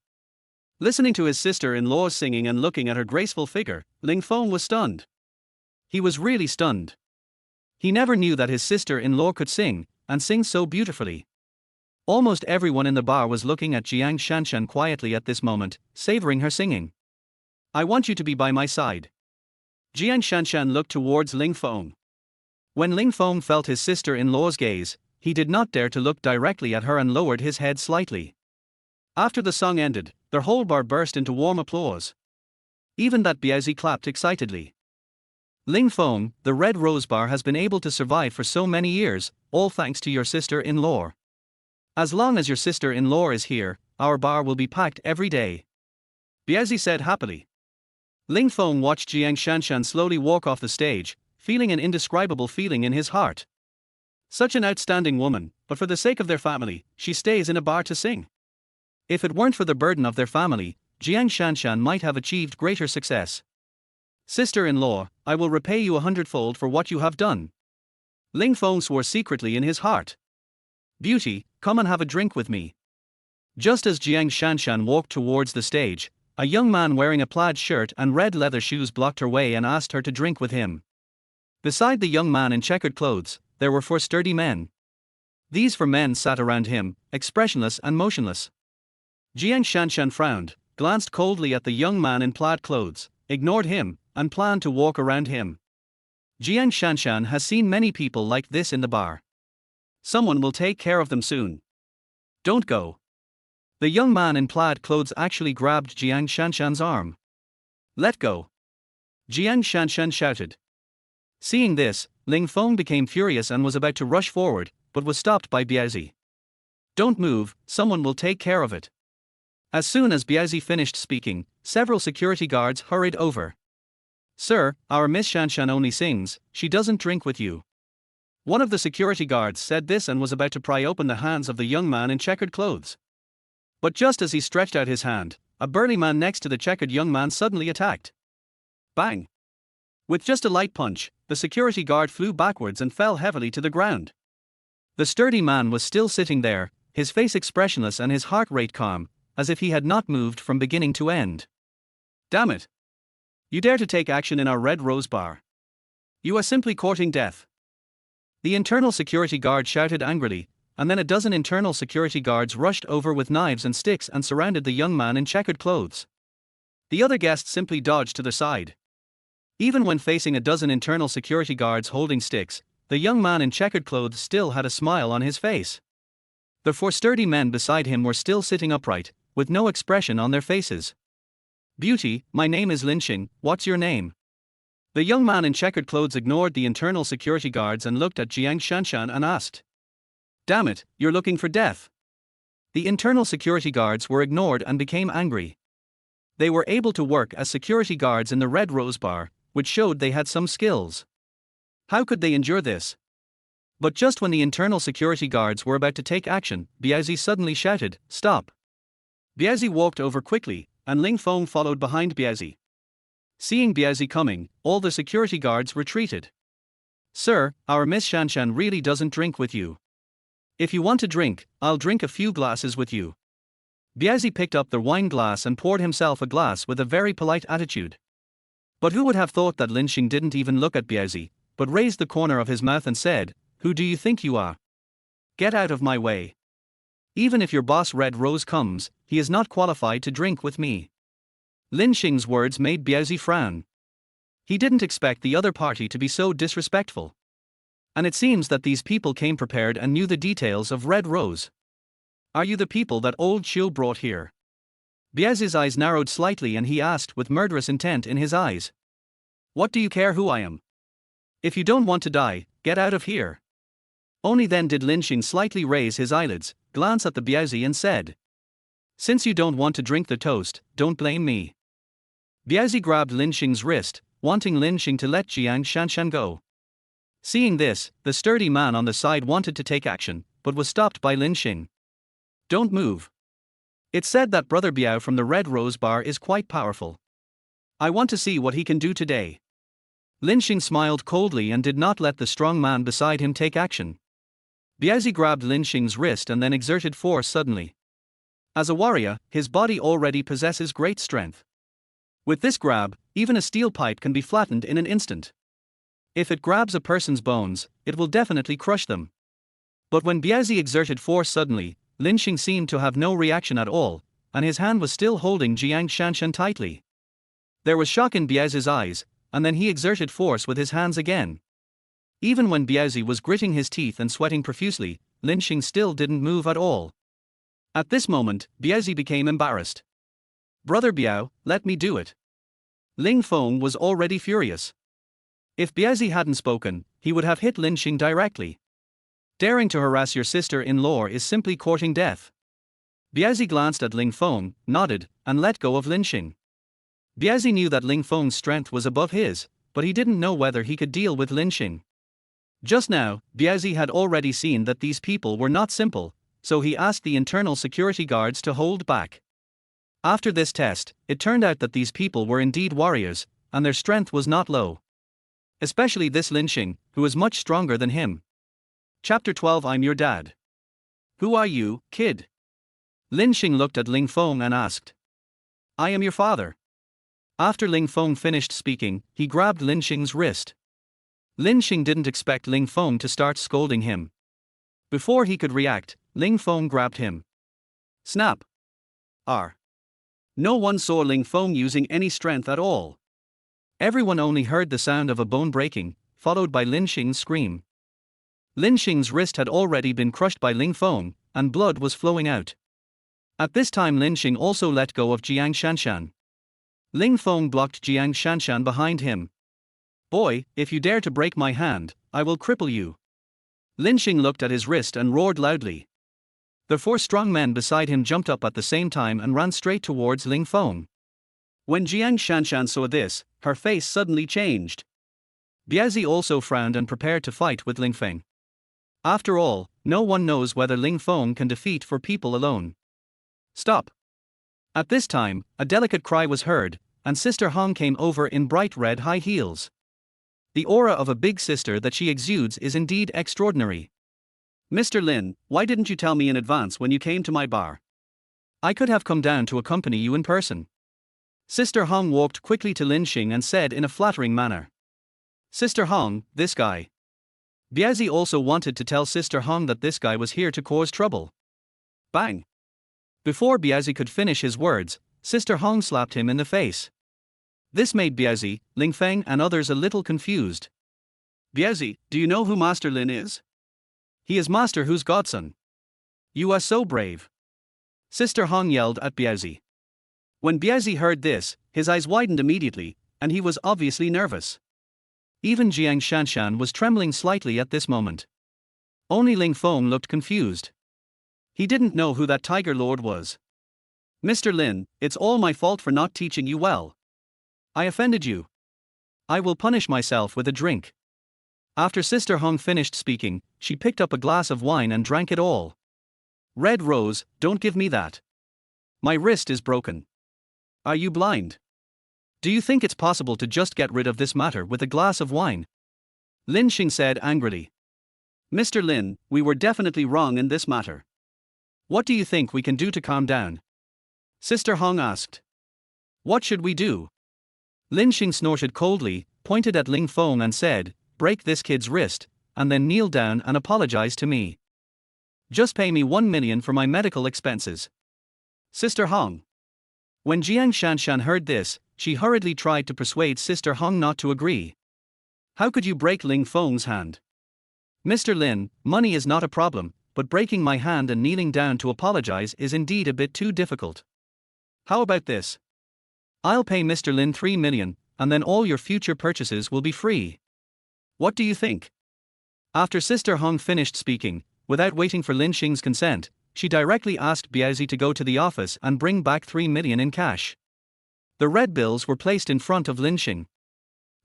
Listening to his sister-in-law singing and looking at her graceful figure, Ling Feng was stunned. He was really stunned. He never knew that his sister-in-law could sing, and sing so beautifully. Almost everyone in the bar was looking at Jiang Shanshan quietly at this moment, savoring her singing. I want you to be by my side. Jiang Shanshan looked towards Ling Feng. When Ling Feng felt his sister-in-law's gaze, he did not dare to look directly at her and lowered his head slightly. After the song ended, their whole bar burst into warm applause. Even that Biaozi clapped excitedly. Ling Feng, the Red Rose Bar has been able to survive for so many years, all thanks to your sister-in-law. As long as your sister-in-law is here, our bar will be packed every day. Biaozi said happily. Ling Feng watched Jiang Shanshan slowly walk off the stage, feeling an indescribable feeling in his heart. Such an outstanding woman, but for the sake of their family, she stays in a bar to sing. If it weren't for the burden of their family, Jiang Shanshan might have achieved greater success. Sister-in-law, I will repay you 100-fold for what you have done. Ling Feng swore secretly in his heart. Beauty, come and have a drink with me. Just as Jiang Shanshan walked towards the stage, a young man wearing a plaid shirt and red leather shoes blocked her way and asked her to drink with him. Beside the young man in checkered clothes, there were 4 sturdy men. These 4 men sat around him, expressionless and motionless. Jiang Shanshan frowned, glanced coldly at the young man in plaid clothes, ignored him, and planned to walk around him. Jiang Shanshan has seen many people like this in the bar. Someone will take care of them soon. Don't go. The young man in plaid clothes actually grabbed Jiang Shanshan's arm. Let go. Jiang Shanshan shouted. Seeing this, Ling Feng became furious and was about to rush forward, but was stopped by Biaozi. Don't move, someone will take care of it. As soon as Biaozi finished speaking, several security guards hurried over. Sir, our Miss Shanshan only sings, she doesn't drink with you. One of the security guards said this and was about to pry open the hands of the young man in checkered clothes. But just as he stretched out his hand, a burly man next to the checkered young man suddenly attacked. Bang! With just a light punch, the security guard flew backwards and fell heavily to the ground. The sturdy man was still sitting there, his face expressionless and his heart rate calm, as if he had not moved from beginning to end. Damn it! You dare to take action in our Red Rose bar. You are simply courting death. The internal security guard shouted angrily, and then a dozen internal security guards rushed over with knives and sticks and surrounded the young man in checkered clothes. The other guests simply dodged to the side. Even when facing a dozen internal security guards holding sticks, the young man in checkered clothes still had a smile on his face. The four sturdy men beside him were still sitting upright, with no expression on their faces. Beauty, my name is Ling Feng, what's your name? The young man in checkered clothes ignored the internal security guards and looked at Jiang Shanshan and asked. Damn it, you're looking for death. The internal security guards were ignored and became angry. They were able to work as security guards in the Red Rose bar, which showed they had some skills. How could they endure this? But just when the internal security guards were about to take action, Biaozi suddenly shouted, Stop! Biaozi walked over quickly, and Ling Feng followed behind Biaozi. Seeing Biaozi coming, all the security guards retreated. Sir, our Miss Shanshan really doesn't drink with you. If you want to drink, I'll drink a few glasses with you. Biaozi picked up the wine glass and poured himself a glass with a very polite attitude. But who would have thought that Ling Feng didn't even look at Biaozi, but raised the corner of his mouth and said, Who do you think you are? Get out of my way. Even if your boss Red Rose comes, he is not qualified to drink with me. Ling Feng's words made Biaozi frown. He didn't expect the other party to be so disrespectful. And it seems that these people came prepared and knew the details of Red Rose. Are you the people that old Xiu brought here? Biaozi's eyes narrowed slightly and he asked with murderous intent in his eyes. What do you care who I am? If you don't want to die, get out of here. Only then did Ling Feng slightly raise his eyelids, glance at the Biaozi and said. Since you don't want to drink the toast, don't blame me. Biaozi grabbed Ling Feng's wrist, wanting Ling Feng to let Jiang Shanshan go. Seeing this, the sturdy man on the side wanted to take action, but was stopped by Ling Feng. Don't move. It's said that Brother Biao from the Red Rose bar is quite powerful. I want to see what he can do today. Ling Feng smiled coldly and did not let the strong man beside him take action. Biaozi grabbed Ling Feng's wrist and then exerted force suddenly. As a warrior, his body already possesses great strength. With this grab, even a steel pipe can be flattened in an instant. If it grabs a person's bones, it will definitely crush them. But when Biaozi exerted force suddenly, Ling Feng seemed to have no reaction at all, and his hand was still holding Jiang Shanshan tightly. There was shock in Biaozi's eyes, and then he exerted force with his hands again. Even when Biaozi was gritting his teeth and sweating profusely, Ling Feng still didn't move at all. At this moment, Biaozi became embarrassed. Brother Biao, let me do it. Ling Feng was already furious. If Biaozi hadn't spoken, he would have hit Ling Feng directly. Daring to harass your sister-in-law is simply courting death. Biaozi glanced at Ling Feng, nodded, and let go of Ling Feng. Biaozi knew that Ling Feng's strength was above his, but he didn't know whether he could deal with Ling Feng. Just now, Biaozi had already seen that these people were not simple, so he asked the internal security guards to hold back. After this test, it turned out that these people were indeed warriors, and their strength was not low. Especially this Ling Feng, who was much stronger than him. Chapter 12 I'm your dad. Who are you, kid? Ling Feng looked at Ling Feng and asked. I am your father. After Ling Feng finished speaking, he grabbed Ling Feng's wrist. Ling Feng didn't expect Ling Feng to start scolding him. Before he could react, Ling Feng grabbed him. Snap. R. No one saw Ling Feng using any strength at all. Everyone only heard the sound of a bone breaking, followed by Ling Feng's scream. Ling Feng's wrist had already been crushed by Ling Feng, and blood was flowing out. At this time Ling Feng also let go of Jiang Shanshan. Ling Feng blocked Jiang Shanshan behind him. Boy, if you dare to break my hand, I will cripple you. Ling Feng looked at his wrist and roared loudly. The four strong men beside him jumped up at the same time and ran straight towards Ling Feng. When Jiang Shanshan saw this, her face suddenly changed. Biaozi also frowned and prepared to fight with Ling Feng. After all, no one knows whether Ling Feng can defeat four people alone. Stop. At this time, a delicate cry was heard, and Sister Hong came over in bright red high heels. The aura of a big sister that she exudes is indeed extraordinary. Mr. Lin, why didn't you tell me in advance when you came to my bar? I could have come down to accompany you in person. Sister Hong walked quickly to Lin Xing and said in a flattering manner, "Sister Hong, this guy." Biazi also wanted to tell Sister Hong that this guy was here to cause trouble. Bang! Before Biazi could finish his words, Sister Hong slapped him in the face. This made Biazi, Ling Feng and others a little confused. "Biazi, do you know who Master Lin is?" "He is Master Hu's godson." "You are so brave," Sister Hong yelled at Biazi. When Biazi heard this, his eyes widened immediately, and he was obviously nervous. Even Jiang Shanshan was trembling slightly at this moment. Only Ling Feng looked confused. He didn't know who that Tiger Lord was. "Mr. Lin, it's all my fault for not teaching you well. I offended you. I will punish myself with a drink." After Sister Hong finished speaking, she picked up a glass of wine and drank it all. "Red Rose, don't give me that. My wrist is broken." "Are you blind? Do you think it's possible to just get rid of this matter with a glass of wine?" Lin Xing said angrily. "Mr. Lin, we were definitely wrong in this matter. What do you think we can do to calm down?" Sister Hong asked. "What should we do?" Lin Xing snorted coldly, pointed at Ling Feng and said, "Break this kid's wrist, and then kneel down and apologize to me. Just pay me 1 million for my medical expenses." Sister Hong. When Jiang Shanshan heard this, she hurriedly tried to persuade Sister Hong not to agree. "How could you break Ling Feng's hand?" "Mr. Lin, money is not a problem, but breaking my hand and kneeling down to apologize is indeed a bit too difficult. How about this? I'll pay Mr. Lin 3 million, and then all your future purchases will be free. What do you think?" After Sister Hong finished speaking, without waiting for Lin Xing's consent, she directly asked Biazi to go to the office and bring back 3 million in cash. The red bills were placed in front of Lin Xing.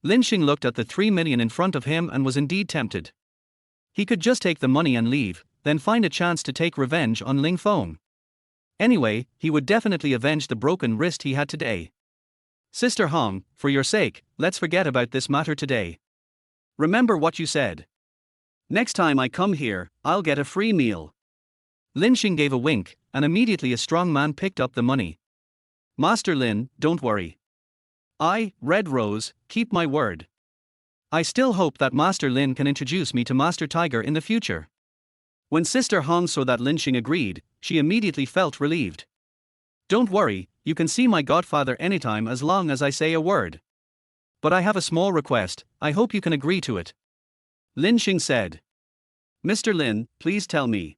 Lin Xing looked at the 3 million in front of him and was indeed tempted. He could just take the money and leave, then find a chance to take revenge on Ling Feng. Anyway, he would definitely avenge the broken wrist he had today. "Sister Hong, for your sake, let's forget about this matter today. Remember what you said. Next time I come here, I'll get a free meal." Lin Xing gave a wink, and immediately a strong man picked up the money. "Master Lin, don't worry. I, Red Rose, keep my word. I still hope that Master Lin can introduce me to Master Tiger in the future." When Sister Hong saw that Lin Xing agreed, she immediately felt relieved. "Don't worry, you can see my godfather anytime as long as I say a word. But I have a small request, I hope you can agree to it." Lin Xing said. "Mr. Lin, please tell me.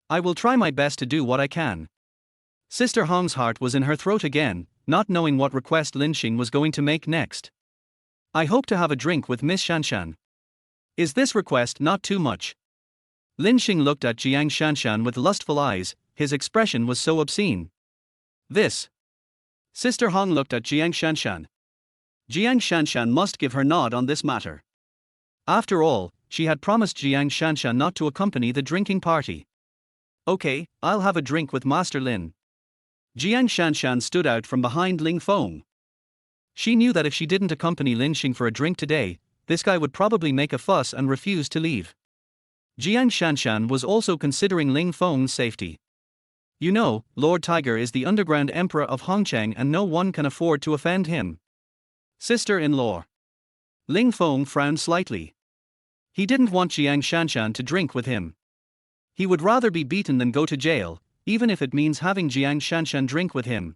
I will try my best to do what I can." Sister Hong's heart was in her throat again, not knowing what request Lin Xing was going to make next. "I hope to have a drink with Miss Shanshan. Is this request not too much?" Lin Xing looked at Jiang Shanshan with lustful eyes, his expression was so obscene. "This." Sister Hong looked at Jiang Shanshan. Jiang Shanshan must give her nod on this matter. After all, she had promised Jiang Shanshan not to accompany the drinking party. "Okay, I'll have a drink with Master Lin." Jiang Shanshan stood out from behind Ling Feng. She knew that if she didn't accompany Lin Xing for a drink today, this guy would probably make a fuss and refuse to leave. Jiang Shanshan was also considering Ling Feng's safety. "You know, Lord Tiger is the underground emperor of Hongcheng and no one can afford to offend him." Sister-in-law. Ling Feng frowned slightly. He didn't want Jiang Shanshan to drink with him. He would rather be beaten than go to jail, even if it means having Jiang Shanshan drink with him.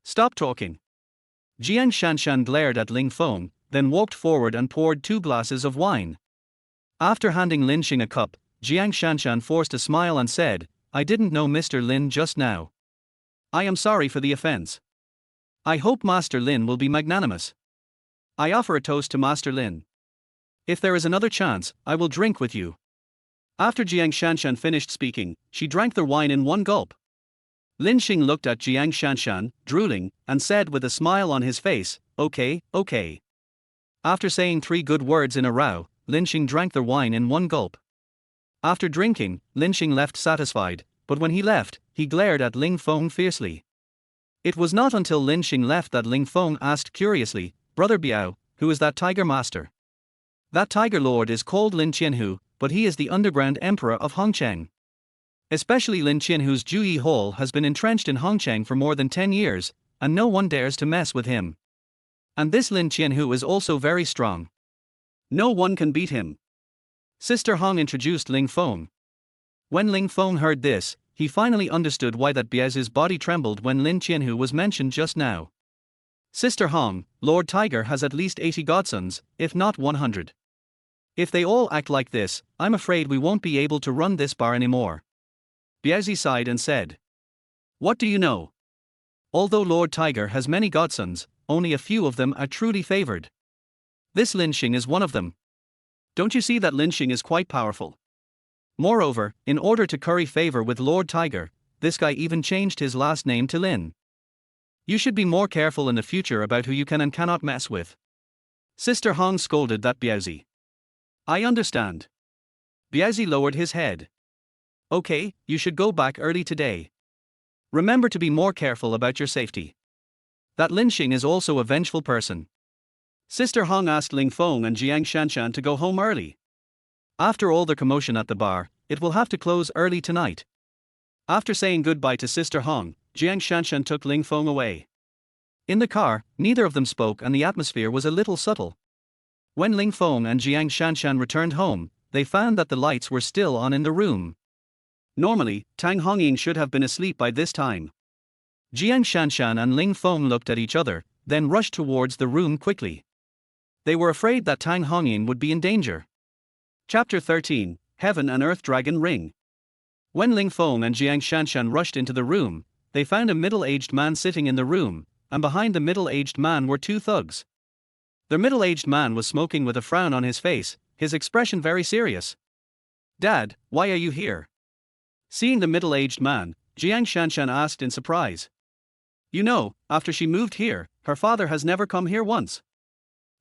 "Stop talking." Jiang Shanshan glared at Ling Feng, then walked forward and poured 2 glasses of wine. After handing Lin Xing a cup, Jiang Shanshan forced a smile and said, "I didn't know Mr. Lin just now. I am sorry for the offense. I hope Master Lin will be magnanimous. I offer a toast to Master Lin. If there is another chance, I will drink with you." After Jiang Shanshan finished speaking, she drank the wine in one gulp. Lin Xing looked at Jiang Shanshan, drooling, and said with a smile on his face, "Okay, okay." After saying 3 good words in a row, Lin Xing drank the wine in one gulp. After drinking, Lin Xing left satisfied, but when he left, he glared at Ling Feng fiercely. It was not until Lin Xing left that Ling Feng asked curiously, "Brother Biao, who is that tiger master?" "That tiger lord is called Lin Qianhu, but he is the underground emperor of Hongcheng. Especially Lin Qianhu's Juyi Hall has been entrenched in Hongcheng for more than 10 years, and no one dares to mess with him. And this Lin Qianhu is also very strong. No one can beat him. Sister Hong introduced Ling Feng. When Ling Feng heard this, he finally understood why that Biao's body trembled when Lin Qianhu was mentioned just now. Sister Hong, Lord Tiger has at least 80 godsons, if not 100. If they all act like this, I'm afraid we won't be able to run this bar anymore. Biaozi sighed and said. What do you know? Although Lord Tiger has many godsons, only a few of them are truly favored. This Lin Xing is one of them. Don't you see that Lin Xing is quite powerful? Moreover, in order to curry favor with Lord Tiger, this guy even changed his last name to Lin. You should be more careful in the future about who you can and cannot mess with. Sister Hong scolded that Biaozi. I understand. Biaozi lowered his head. Okay, you should go back early today. Remember to be more careful about your safety. That Lin Xing is also a vengeful person. Sister Hong asked Ling Feng and Jiang Shanshan to go home early. After all the commotion at the bar, it will have to close early tonight. After saying goodbye to Sister Hong, Jiang Shanshan took Ling Feng away. In the car, neither of them spoke and the atmosphere was a little subtle. When Ling Feng and Jiang Shanshan returned home, they found that the lights were still on in the room. Normally, Tang Hongying should have been asleep by this time. Jiang Shanshan and Ling Feng looked at each other, then rushed towards the room quickly. They were afraid that Tang Hongying would be in danger. Chapter 13, Heaven and Earth Dragon Ring. When Ling Feng and Jiang Shanshan rushed into the room, they found a middle-aged man sitting in the room, and behind the middle-aged man were two thugs. The middle-aged man was smoking with a frown on his face, his expression very serious. Dad, why are you here? Seeing the middle-aged man, Jiang Shanshan asked in surprise. You know, after she moved here, her father has never come here once.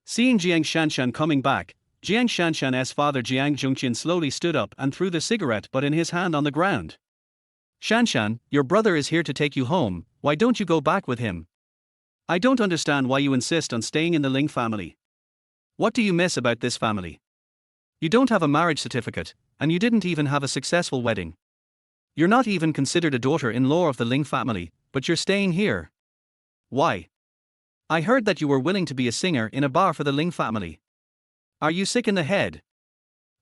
Seeing Jiang Shanshan coming back, Jiang Shanshan's father Jiang Zhongqian slowly stood up and threw the cigarette butt in his hand on the ground. Shanshan, your brother is here to take you home, why don't you go back with him? I don't understand why you insist on staying in the Ling family. What do you miss about this family? You don't have a marriage certificate, and you didn't even have a successful wedding. You're not even considered a daughter-in-law of the Ling family, but you're staying here. Why? I heard that you were willing to be a singer in a bar for the Ling family. Are you sick in the head?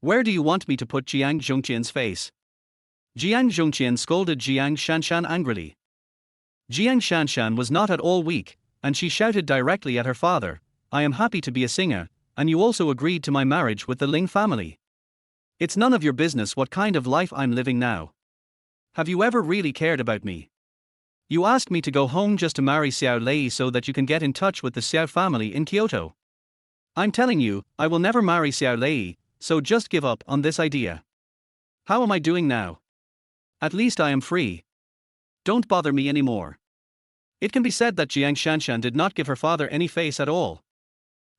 Where do you want me to put Jiang Zhongqian's face? Jiang Zhongqian scolded Jiang Shanshan angrily. Jiang Shanshan was not at all weak, and she shouted directly at her father, I am happy to be a singer, and you also agreed to my marriage with the Ling family. It's none of your business what kind of life I'm living now. Have you ever really cared about me? You asked me to go home just to marry Xiao Lei so that you can get in touch with the Xiao family in Kyoto. I'm telling you, I will never marry Xiao Lei, so just give up on this idea. How am I doing now? At least I am free. Don't bother me anymore. It can be said that Jiang Shanshan did not give her father any face at all.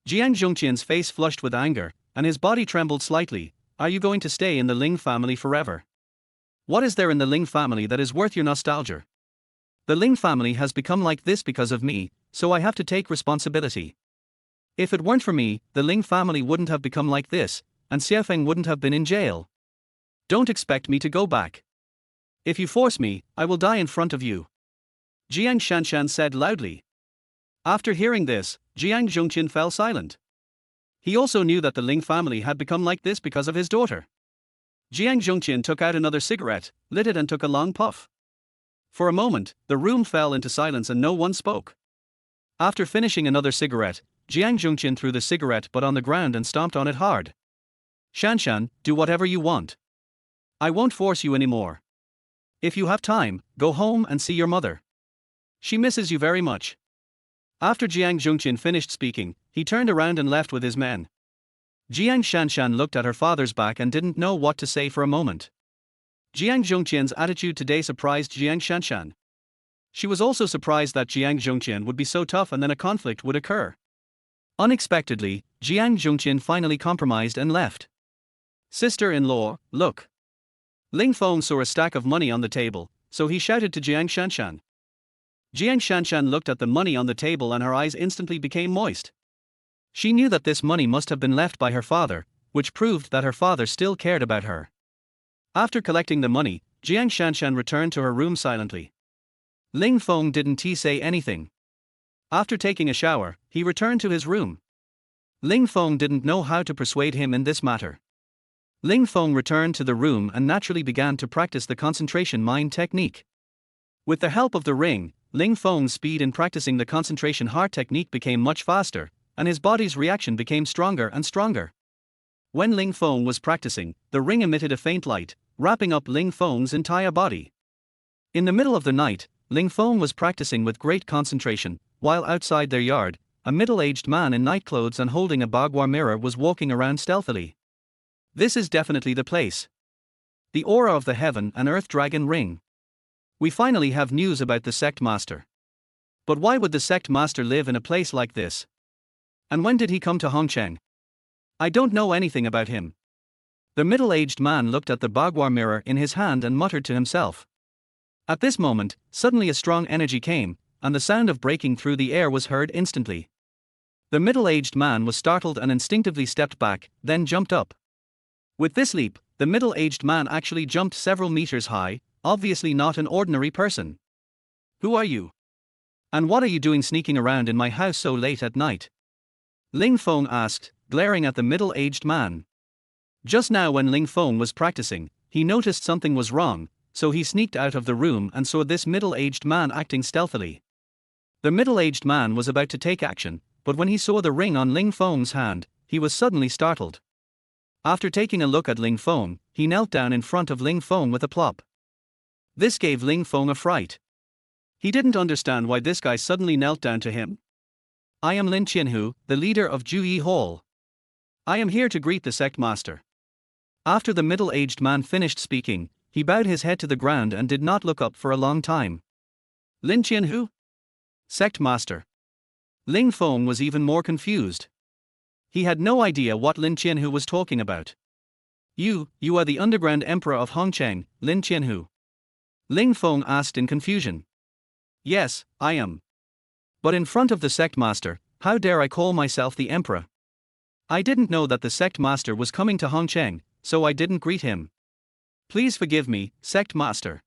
Jiang Zhongqian's face flushed with anger, and his body trembled slightly. Are you going to stay in the Ling family forever? What is there in the Ling family that is worth your nostalgia? The Ling family has become like this because of me, so I have to take responsibility. If it weren't for me, the Ling family wouldn't have become like this, and Xiaofeng wouldn't have been in jail. Don't expect me to go back. If you force me, I will die in front of you. Jiang Shanshan said loudly. After hearing this, Jiang Zhongqian fell silent. He also knew that the Ling family had become like this because of his daughter. Jiang Zhongqian took out another cigarette, lit it and took a long puff. For a moment, the room fell into silence and no one spoke. After finishing another cigarette, Jiang Zhongqian threw the cigarette butt on the ground and stomped on it hard. Shanshan, do whatever you want. I won't force you anymore. If you have time, go home and see your mother. She misses you very much. After Jiang Zhongqian finished speaking, he turned around and left with his men. Jiang Shanshan looked at her father's back and didn't know what to say for a moment. Jiang Zhongqian's attitude today surprised Jiang Shanshan. She was also surprised that Jiang Zhongqian would be so tough and then a conflict would occur. Unexpectedly, Jiang Zhongqian finally compromised and left. Sister-in-law, look. Ling Feng saw a stack of money on the table, so he shouted to Jiang Shanshan. Jiang Shanshan looked at the money on the table and her eyes instantly became moist. She knew that this money must have been left by her father, which proved that her father still cared about her. After collecting the money, Jiang Shanshan returned to her room silently. Ling Feng didn't say anything. After taking a shower, he returned to his room. Ling Feng didn't know how to persuade him in this matter. Ling Feng returned to the room and naturally began to practice the concentration mind technique. With the help of the ring, Ling Feng's speed in practicing the concentration heart technique became much faster, and his body's reaction became stronger and stronger. When Ling Feng was practicing, the ring emitted a faint light, wrapping up Ling Feng's entire body. In the middle of the night, Ling Feng was practicing with great concentration, while outside their yard, a middle-aged man in nightclothes and holding a bagua mirror was walking around stealthily. This is definitely the place. The aura of the heaven and earth dragon ring. We finally have news about the sect master. But why would the sect master live in a place like this? And when did he come to Hongcheng? I don't know anything about him. The middle-aged man looked at the bagua mirror in his hand and muttered to himself. At this moment, suddenly a strong energy came, and the sound of breaking through the air was heard instantly. The middle-aged man was startled and instinctively stepped back, then jumped up. With this leap, the middle-aged man actually jumped several meters high, obviously not an ordinary person. Who are you? And what are you doing sneaking around in my house so late at night? Ling Feng asked, glaring at the middle-aged man. Just now when Ling Feng was practicing, he noticed something was wrong, so he sneaked out of the room and saw this middle-aged man acting stealthily. The middle-aged man was about to take action, but when he saw the ring on Ling Feng's hand, he was suddenly startled. After taking a look at Ling Feng, he knelt down in front of Ling Feng with a plop. This gave Ling Feng a fright. He didn't understand why this guy suddenly knelt down to him. I am Lin Qianhu, the leader of Juyi Hall. I am here to greet the sect master. After the middle-aged man finished speaking, he bowed his head to the ground and did not look up for a long time. Lin Qianhu? Sect master. Ling Feng was even more confused. He had no idea what Lin Qianhu was talking about. You are the underground emperor of Hongcheng, Lin Qianhu. Ling Feng asked in confusion. Yes, I am. But in front of the sect master, how dare I call myself the emperor? I didn't know that the sect master was coming to Hongcheng, so I didn't greet him. Please forgive me, sect master.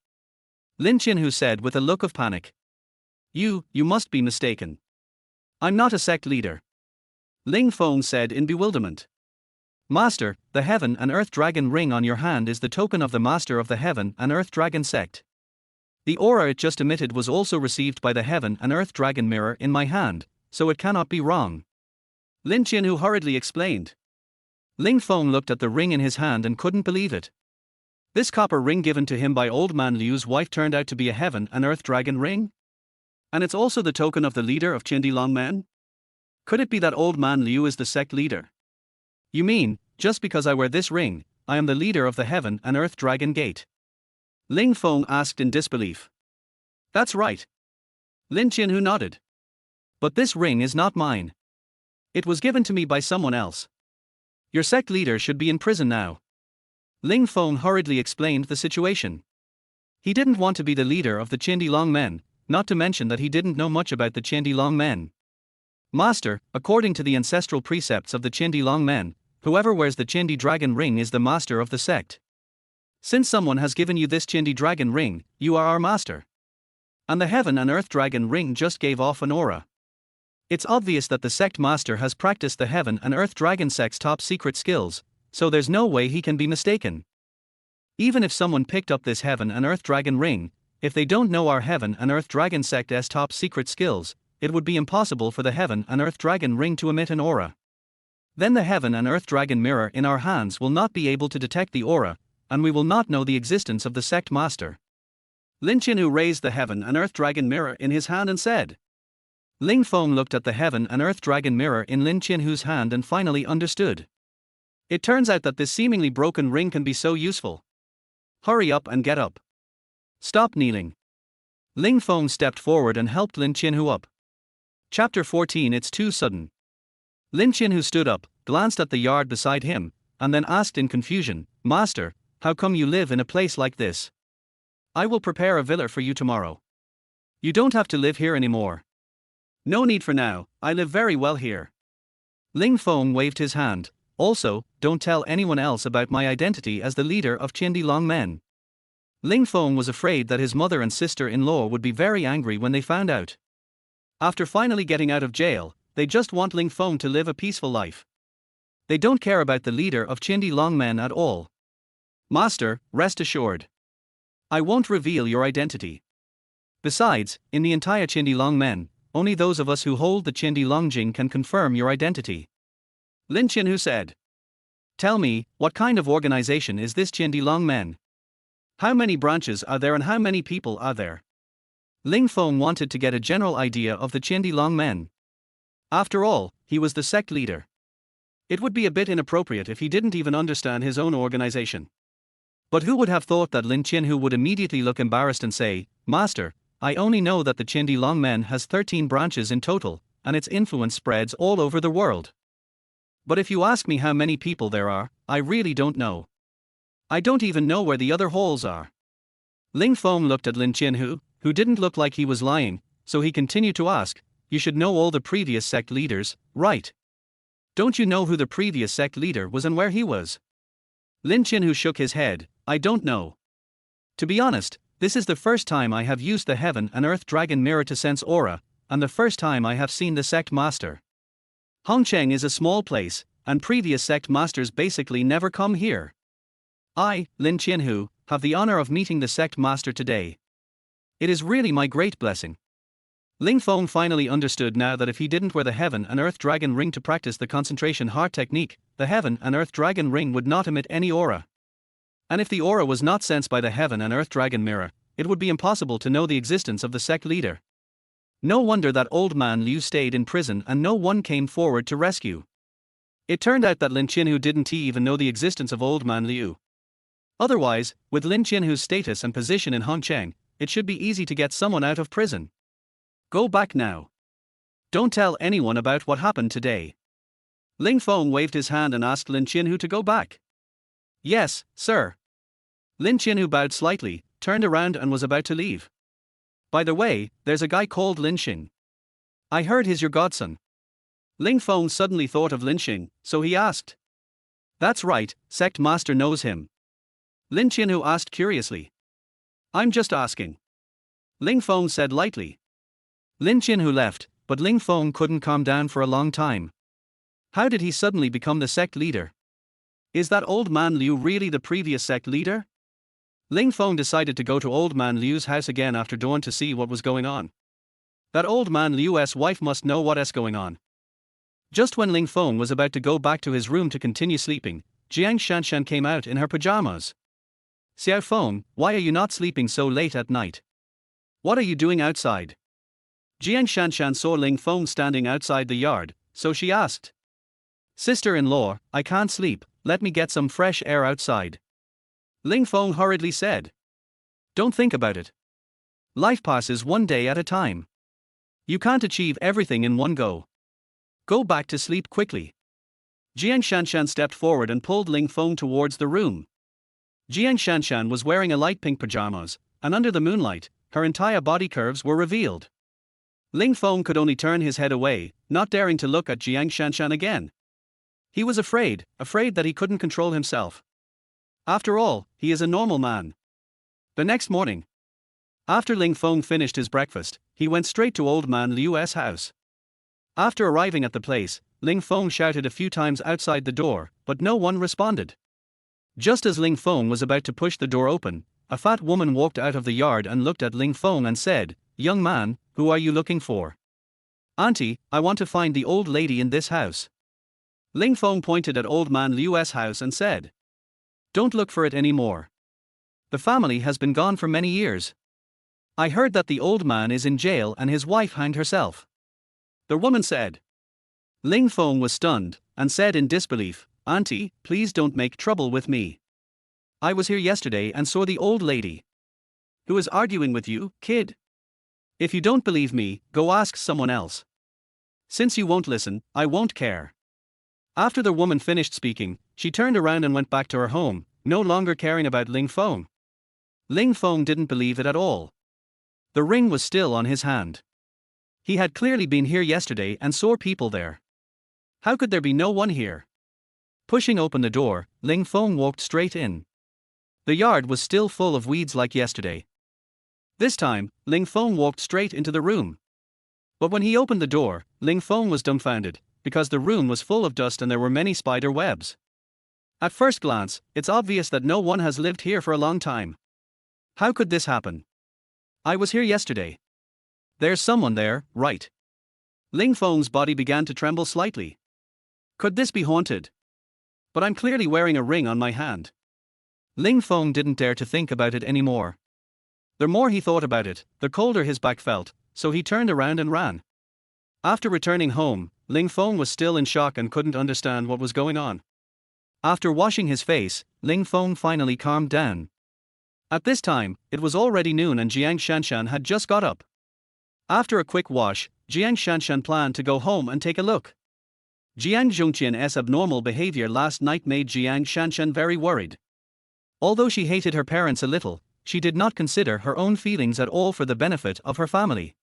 Lin Qianhu said with a look of panic. You must be mistaken. I'm not a sect leader. Ling Feng said in bewilderment. Master, the heaven and earth dragon ring on your hand is the token of the master of the heaven and earth dragon sect. The aura it just emitted was also received by the heaven and earth dragon mirror in my hand, so it cannot be wrong. Lin Qianhu hurriedly explained. Ling Feng looked at the ring in his hand and couldn't believe it. This copper ring given to him by old man Liu's wife turned out to be a heaven and earth dragon ring? And it's also the token of the leader of Qindi Longmen? Could it be that old man Liu is the sect leader? You mean, just because I wear this ring, I am the leader of the heaven and earth dragon gate? Ling Feng asked in disbelief. That's right. Lin Qianhu nodded. But this ring is not mine. It was given to me by someone else. Your sect leader should be in prison now. Ling Feng hurriedly explained the situation. He didn't want to be the leader of the Qindi Longmen, not to mention that he didn't know much about the Qindi Longmen. Master, according to the ancestral precepts of the Qindi Longmen, whoever wears the Qindi dragon ring is the master of the sect. Since someone has given you this Qindi dragon ring, you are our master. And the heaven and earth dragon ring just gave off an aura. It's obvious that the sect master has practiced the heaven and earth dragon sect's top secret skills, so there's no way he can be mistaken. Even if someone picked up this heaven and earth dragon ring, if they don't know our heaven and earth dragon sect's top secret skills, it would be impossible for the heaven and earth dragon ring to emit an aura. Then the heaven and earth dragon mirror in our hands will not be able to detect the aura, and we will not know the existence of the sect master. Lin Qianhu raised the heaven and earth dragon mirror in his hand and said. Ling Feng looked at the heaven and earth dragon mirror in Lin Qianhu's hand and finally understood. It turns out that this seemingly broken ring can be so useful. Hurry up and get up. Stop kneeling. Ling Feng stepped forward and helped Lin Qianhu up. Chapter 14. It's too sudden. Lin Qianhu stood up, glanced at the yard beside him, and then asked in confusion, Master, how come you live in a place like this? I will prepare a villa for you tomorrow. You don't have to live here anymore. No need for now, I live very well here. Ling Feng waved his hand. Also, don't tell anyone else about my identity as the leader of Qindi Longmen. Ling Feng was afraid that his mother and sister-in-law would be very angry when they found out. After finally getting out of jail, they just want Ling Feng to live a peaceful life. They don't care about the leader of Chindi Longmen at all. Master, rest assured. I won't reveal your identity. Besides, in the entire Chindi Longmen, only those of us who hold the Chindi Longjing can confirm your identity. Lin Qinhu said. Tell me, what kind of organization is this Chindi Longmen? How many branches are there and how many people are there? Ling Feng wanted to get a general idea of the Chindi Longmen. After all, he was the sect leader. It would be a bit inappropriate if he didn't even understand his own organization. But who would have thought that Lin Qinhu would immediately look embarrassed and say, Master, I only know that the Chindi Longmen has 13 branches in total, and its influence spreads all over the world. But if you ask me how many people there are, I really don't know. I don't even know where the other halls are. Ling Feng looked at Lin Qinhu, who didn't look like he was lying, so he continued to ask, You should know all the previous sect leaders, right? Don't you know who the previous sect leader was and where he was? Lin Qinhu shook his head, I don't know. To be honest, this is the first time I have used the Heaven and Earth Dragon Mirror to sense aura, and the first time I have seen the sect master. Hongcheng is a small place, and previous sect masters basically never come here. I, Lin Qinhu, have the honor of meeting the sect master today. It is really my great blessing. Ling Feng finally understood now that if he didn't wear the Heaven and Earth Dragon Ring to practice the concentration heart technique, the Heaven and Earth Dragon Ring would not emit any aura. And if the aura was not sensed by the Heaven and Earth Dragon Mirror, it would be impossible to know the existence of the sect leader. No wonder that old man Liu stayed in prison and no one came forward to rescue. It turned out that Lin Qinhu didn't even know the existence of old man Liu. Otherwise, with Lin Qinhu's status and position in Hongcheng, it should be easy to get someone out of prison. Go back now. Don't tell anyone about what happened today. Ling Feng waved his hand and asked Lin Qinhu to go back. Yes, sir. Lin Qinhu bowed slightly, turned around and was about to leave. By the way, there's a guy called Lin Xing. I heard he's your godson. Ling Feng suddenly thought of Lin Xing, so he asked. That's right, sect master knows him. Lin Qinhu asked curiously. I'm just asking. Ling Feng said lightly. Lin Qinhu left, but Ling Feng couldn't calm down for a long time. How did he suddenly become the sect leader? Is that old man Liu really the previous sect leader? Ling Feng decided to go to old man Liu's house again after dawn to see what was going on. That old man Liu's wife must know what's going on. Just when Ling Feng was about to go back to his room to continue sleeping, Jiang Shanshan came out in her pajamas. Xiao Feng, why are you not sleeping so late at night? What are you doing outside? Jiang Shanshan saw Ling Feng standing outside the yard, so she asked. Sister-in-law, I can't sleep, let me get some fresh air outside. Ling Feng hurriedly said. Don't think about it. Life passes one day at a time. You can't achieve everything in one go. Go back to sleep quickly. Jiang Shanshan stepped forward and pulled Ling Feng towards the room. Jiang Shanshan was wearing a light pink pajamas, and under the moonlight, her entire body curves were revealed. Ling Feng could only turn his head away, not daring to look at Jiang Shanshan again. He was afraid that he couldn't control himself. After all, he is a normal man. The next morning, after Ling Feng finished his breakfast, he went straight to old man Liu's house. After arriving at the place, Ling Feng shouted a few times outside the door, but no one responded. Just as Ling Feng was about to push the door open, a fat woman walked out of the yard and looked at Ling Feng and said, Young man, who are you looking for? Auntie, I want to find the old lady in this house. Ling Feng pointed at old man Liu's house and said. Don't look for it anymore. The family has been gone for many years. I heard that the old man is in jail and his wife hanged herself. The woman said. Ling Feng was stunned, and said in disbelief, Auntie, please don't make trouble with me. I was here yesterday and saw the old lady. Who is arguing with you, kid? If you don't believe me, go ask someone else. Since you won't listen, I won't care. After the woman finished speaking, she turned around and went back to her home, no longer caring about Ling Feng. Ling Feng didn't believe it at all. The ring was still on his hand. He had clearly been here yesterday and saw people there. How could there be no one here? Pushing open the door, Ling Feng walked straight in. The yard was still full of weeds like yesterday. This time, Ling Feng walked straight into the room. But when he opened the door, Ling Feng was dumbfounded, because the room was full of dust and there were many spider webs. At first glance, it's obvious that no one has lived here for a long time. How could this happen? I was here yesterday. There's someone there, right? Ling Feng's body began to tremble slightly. Could this be haunted? But I'm clearly wearing a ring on my hand. Ling Feng didn't dare to think about it anymore. The more he thought about it, the colder his back felt, so he turned around and ran. After returning home, Ling Feng was still in shock and couldn't understand what was going on. After washing his face, Ling Feng finally calmed down. At this time, it was already noon and Jiang Shanshan had just got up. After a quick wash, Jiang Shanshan planned to go home and take a look. Jiang Zhongqian's abnormal behavior last night made Jiang Shanshan very worried. Although she hated her parents a little, she did not consider her own feelings at all for the benefit of her family.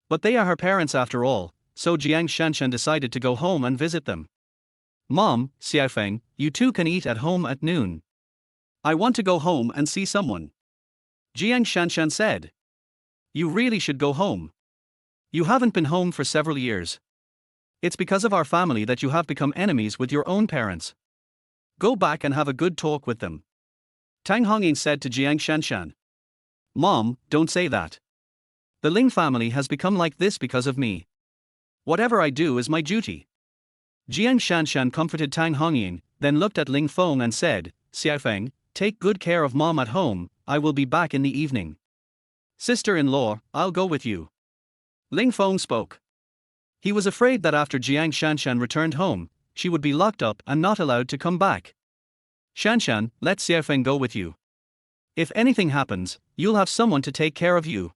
But they are her parents after all, so Jiang Shanshan decided to go home and visit them. Mom, Xiaofeng, you two can eat at home at noon. I want to go home and see someone. Jiang Shanshan said. You really should go home. You haven't been home for several years. It's because of our family that you have become enemies with your own parents. Go back and have a good talk with them. Tang Hongying said to Jiang Shanshan. Mom, don't say that. The Ling family has become like this because of me. Whatever I do is my duty. Jiang Shanshan comforted Tang Hongying, then looked at Ling Feng and said, Xiaofeng, take good care of Mom at home, I will be back in the evening. Sister-in-law, I'll go with you. Ling Feng spoke. He was afraid that after Jiang Shanshan returned home, she would be locked up and not allowed to come back. Shanshan, let Xiaofeng go with you. If anything happens, you'll have someone to take care of you.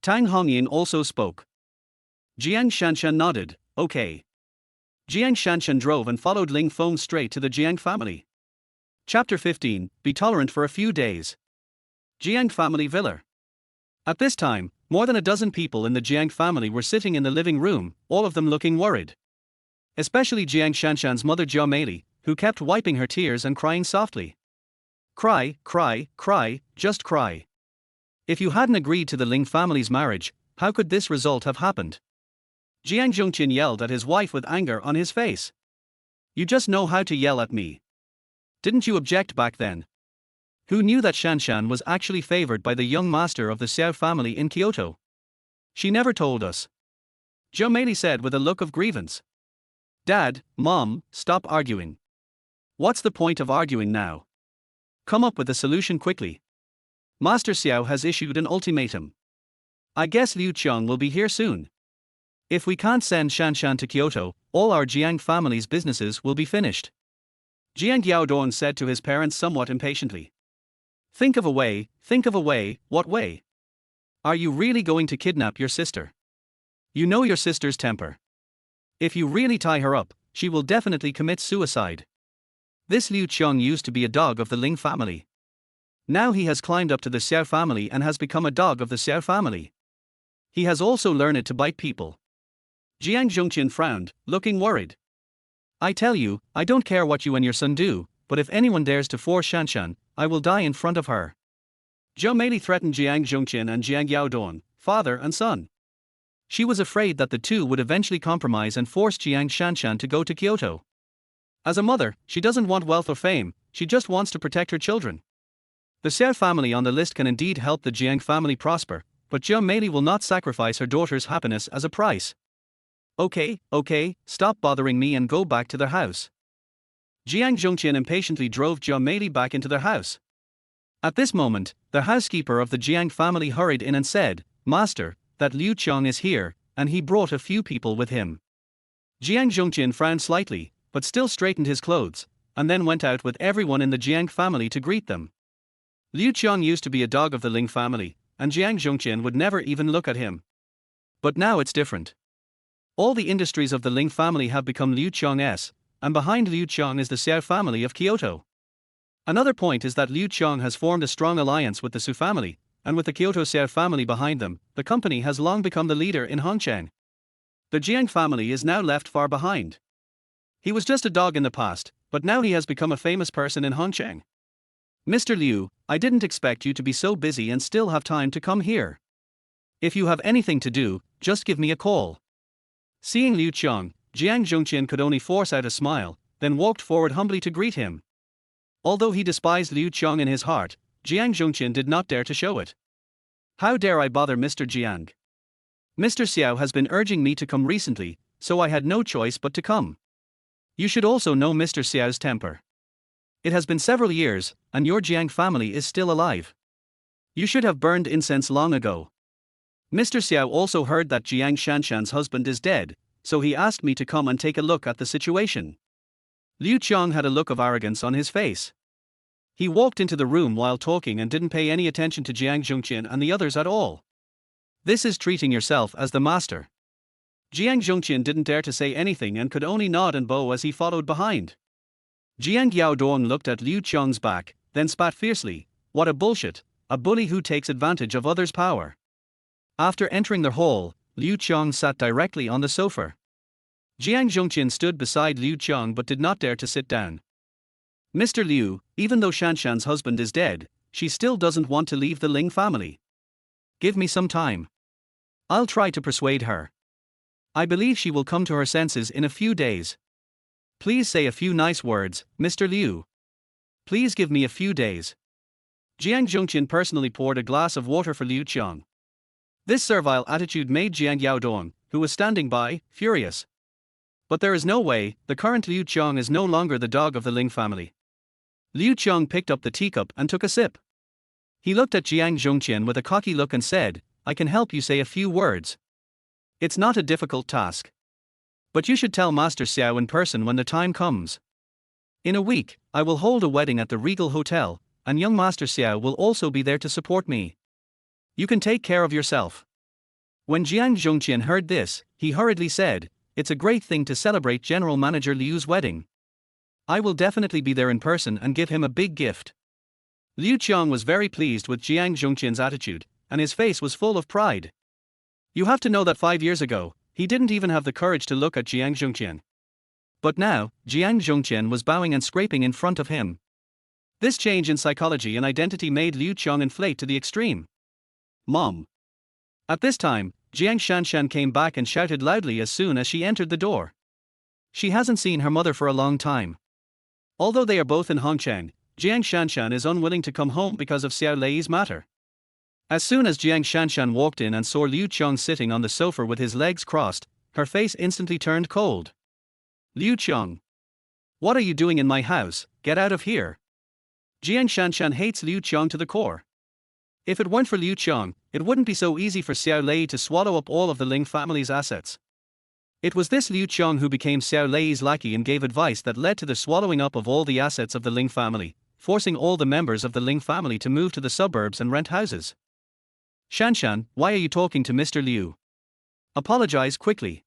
Tang Hongying also spoke. Jiang Shanshan nodded, okay. Jiang Shanshan drove and followed Ling Feng straight to the Jiang family. Chapter 15, Be Tolerant for a Few Days. Jiang Family Villa. At this time, more than a dozen people in the Jiang family were sitting in the living room, all of them looking worried. Especially Jiang Shanshan's mother Jia Meili, who kept wiping her tears and crying softly. Cry, cry, cry, just cry. If you hadn't agreed to the Ling family's marriage, how could this result have happened? Jiang Zhongqian yelled at his wife with anger on his face. You just know how to yell at me. Didn't you object back then? Who knew that Shanshan was actually favored by the young master of the Xiao family in Kyoto? She never told us. Jia Meili said with a look of grievance. Dad, Mom, stop arguing. What's the point of arguing now? Come up with a solution quickly. Master Xiao has issued an ultimatum. I guess Liu Qiang will be here soon. If we can't send Shanshan to Kyoto, all our Jiang family's businesses will be finished. Jiang Yaodong said to his parents somewhat impatiently. Think of a way, what way? Are you really going to kidnap your sister? You know your sister's temper. If you really tie her up, she will definitely commit suicide. This Liu Qiang used to be a dog of the Ling family. Now he has climbed up to the Xiao family and has become a dog of the Xiao family. He has also learned to bite people. Jiang Zhongqian frowned, looking worried. I tell you, I don't care what you and your son do, but if anyone dares to force Shanshan, I will die in front of her. Jia Meili threatened Jiang Zhongqian and Jiang Yaodong, father and son. She was afraid that the two would eventually compromise and force Jiang Shanshan to go to Kyoto. As a mother, she doesn't want wealth or fame, she just wants to protect her children. The Xiao family on the list can indeed help the Jiang family prosper, but Jia Meili will not sacrifice her daughter's happiness as a price. Okay, stop bothering me and go back to their house. Jiang Zhongqian impatiently drove Jia Meili back into their house. At this moment, the housekeeper of the Jiang family hurried in and said, Master, that Liu Qiang is here, and he brought a few people with him. Jiang Zhongqian frowned slightly, but still straightened his clothes, and then went out with everyone in the Jiang family to greet them. Liu Qiang used to be a dog of the Ling family, and Jiang Zhongqian would never even look at him. But now it's different. All the industries of the Ling family have become Liu Qiang's, and behind Liu Qiang is the Xiao family of Kyoto. Another point is that Liu Qiang has formed a strong alliance with the Su family, and with the Kyoto Xiao family behind them, the company has long become the leader in Hongqiang. The Jiang family is now left far behind. He was just a dog in the past, but now he has become a famous person in Hongqiang. Mr. Liu, I didn't expect you to be so busy and still have time to come here. If you have anything to do, just give me a call. Seeing Liu Qiang, Jiang Zhongqian could only force out a smile, then walked forward humbly to greet him. Although he despised Liu Qiang in his heart, Jiang Zhongqian did not dare to show it. How dare I bother Mr. Jiang? Mr. Xiao has been urging me to come recently, so I had no choice but to come. You should also know Mr. Xiao's temper. It has been several years, and your Jiang family is still alive. You should have burned incense long ago. Mr. Xiao also heard that Jiang Shanshan's husband is dead, so he asked me to come and take a look at the situation. Liu Qiang had a look of arrogance on his face. He walked into the room while talking and didn't pay any attention to Jiang Zhongqian and the others at all. This is treating yourself as the master. Jiang Zhongqian didn't dare to say anything and could only nod and bow as he followed behind. Jiang Yaodong looked at Liu Qiang's back, then spat fiercely. What a bullshit, a bully who takes advantage of others' power. After entering the hall, Liu Qiang sat directly on the sofa. Jiang Zhongqian stood beside Liu Qiang but did not dare to sit down. Mr. Liu, even though Shanshan's husband is dead, she still doesn't want to leave the Ling family. Give me some time. I'll try to persuade her. I believe she will come to her senses in a few days. Please say a few nice words, Mr. Liu. Please give me a few days. Jiang Zhongqian personally poured a glass of water for Liu Qiang. This servile attitude made Jiang Yaodong, who was standing by, furious. But there is no way, the current Liu Qiang is no longer the dog of the Ling family. Liu Qiang picked up the teacup and took a sip. He looked at Jiang Zhongqian with a cocky look and said, I can help you say a few words. It's not a difficult task. But you should tell Master Xiao in person when the time comes. In a week, I will hold a wedding at the Regal Hotel, and young Master Xiao will also be there to support me. You can take care of yourself. When Jiang Zhongqian heard this, he hurriedly said, It's a great thing to celebrate General Manager Liu's wedding. I will definitely be there in person and give him a big gift. Liu Qiang was very pleased with Jiang Zhongqian's attitude, and his face was full of pride. You have to know that 5 years ago, he didn't even have the courage to look at Jiang Zhongqian. But now, Jiang Zhongqian was bowing and scraping in front of him. This change in psychology and identity made Liu Qiang inflate to the extreme. Mom. At this time, Jiang Shanshan came back and shouted loudly as soon as she entered the door. She hasn't seen her mother for a long time. Although they are both in Hongcheng, Jiang Shanshan is unwilling to come home because of Xiao Lei's matter. As soon as Jiang Shanshan walked in and saw Liu Qiang sitting on the sofa with his legs crossed, her face instantly turned cold. Liu Qiang. What are you doing in my house? Get out of here. Jiang Shanshan hates Liu Qiang to the core. If it weren't for Liu Qiang, it wouldn't be so easy for Xiao Lei to swallow up all of the Ling family's assets. It was this Liu Qiang who became Xiao Lei's lackey and gave advice that led to the swallowing up of all the assets of the Ling family, forcing all the members of the Ling family to move to the suburbs and rent houses. Shanshan, why are you talking to Mr. Liu? Apologize quickly.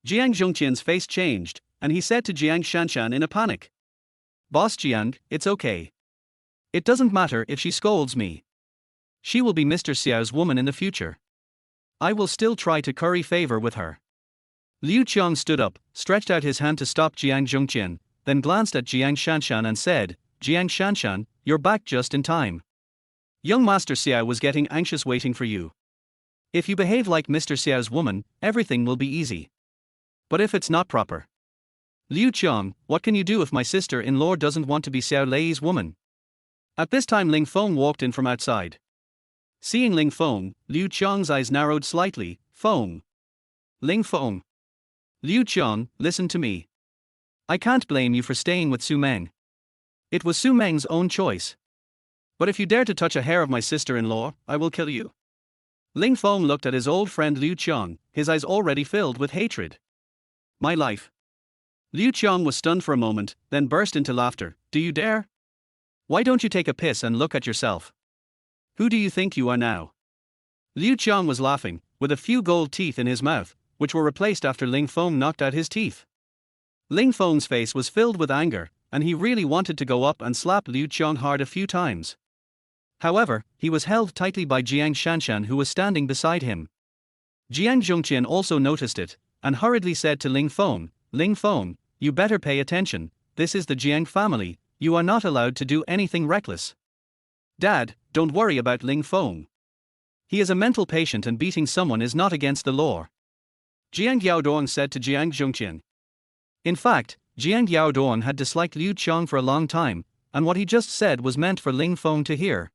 Jiang Zhongqian's face changed, and he said to Jiang Shanshan in a panic. Boss Jiang, it's okay. It doesn't matter if she scolds me. She will be Mr. Xiao's woman in the future. I will still try to curry favor with her. Liu Qiang stood up, stretched out his hand to stop Jiang Zhongqian, then glanced at Jiang Shanshan and said, Jiang Shanshan, you're back just in time. Young Master Xiao was getting anxious waiting for you. If you behave like Mr. Xiao's woman, everything will be easy. But if it's not proper. Liu Qiang, what can you do if my sister-in-law doesn't want to be Xiao Lei's woman? At this time Ling Feng walked in from outside. Seeing Ling Feng, Liu Qiang's eyes narrowed slightly. Feng. Ling Feng. Liu Qiang, listen to me. I can't blame you for staying with Su Meng. It was Su Meng's own choice. But if you dare to touch a hair of my sister-in-law, I will kill you. Ling Feng looked at his old friend Liu Qiang, his eyes already filled with hatred. My life. Liu Qiang was stunned for a moment, then burst into laughter. Do you dare? Why don't you take a piss and look at yourself? Who do you think you are now? Liu Qiang was laughing, with a few gold teeth in his mouth, which were replaced after Ling Feng knocked out his teeth. Ling Feng's face was filled with anger, and he really wanted to go up and slap Liu Qiang hard a few times. However, he was held tightly by Jiang Shanshan who was standing beside him. Jiang Zhongqian also noticed it, and hurriedly said to Ling Feng, you better pay attention, this is the Jiang family, you are not allowed to do anything reckless. Dad, don't worry about Ling Feng. He is a mental patient and beating someone is not against the law. Jiang Yaodong said to Jiang Zhongqian. In fact, Jiang Yaodong had disliked Liu Qiang for a long time, and what he just said was meant for Ling Feng to hear.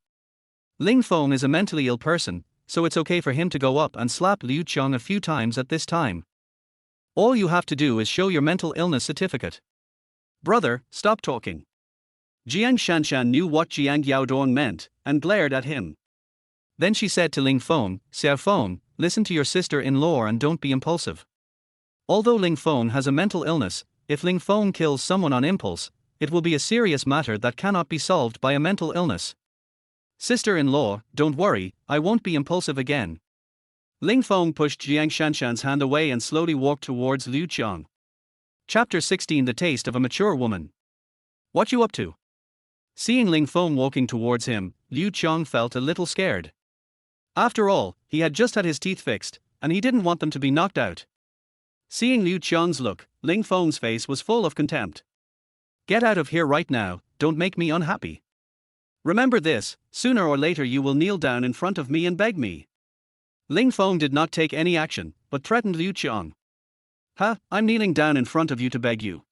Ling Feng is a mentally ill person, so it's okay for him to go up and slap Liu Qiang a few times at this time. All you have to do is show your mental illness certificate. Brother, stop talking. Jiang Shanshan knew what Jiang Yaodong meant, and glared at him. Then she said to Ling Feng, Xiao Feng, listen to your sister-in-law and don't be impulsive. Although Ling Feng has a mental illness, if Ling Feng kills someone on impulse, it will be a serious matter that cannot be solved by a mental illness. Sister-in-law, don't worry, I won't be impulsive again. Ling Feng pushed Jiang Shanshan's hand away and slowly walked towards Liu Qiang. Chapter 16 The Taste of a Mature Woman. What you up to? Seeing Ling Feng walking towards him, Liu Qiang felt a little scared. After all, he had just had his teeth fixed, and he didn't want them to be knocked out. Seeing Liu Qiang's look, Ling Feng's face was full of contempt. Get out of here right now, don't make me unhappy. Remember this, sooner or later you will kneel down in front of me and beg me. Ling Feng did not take any action, but threatened Liu Qiang. I'm kneeling down in front of you to beg you.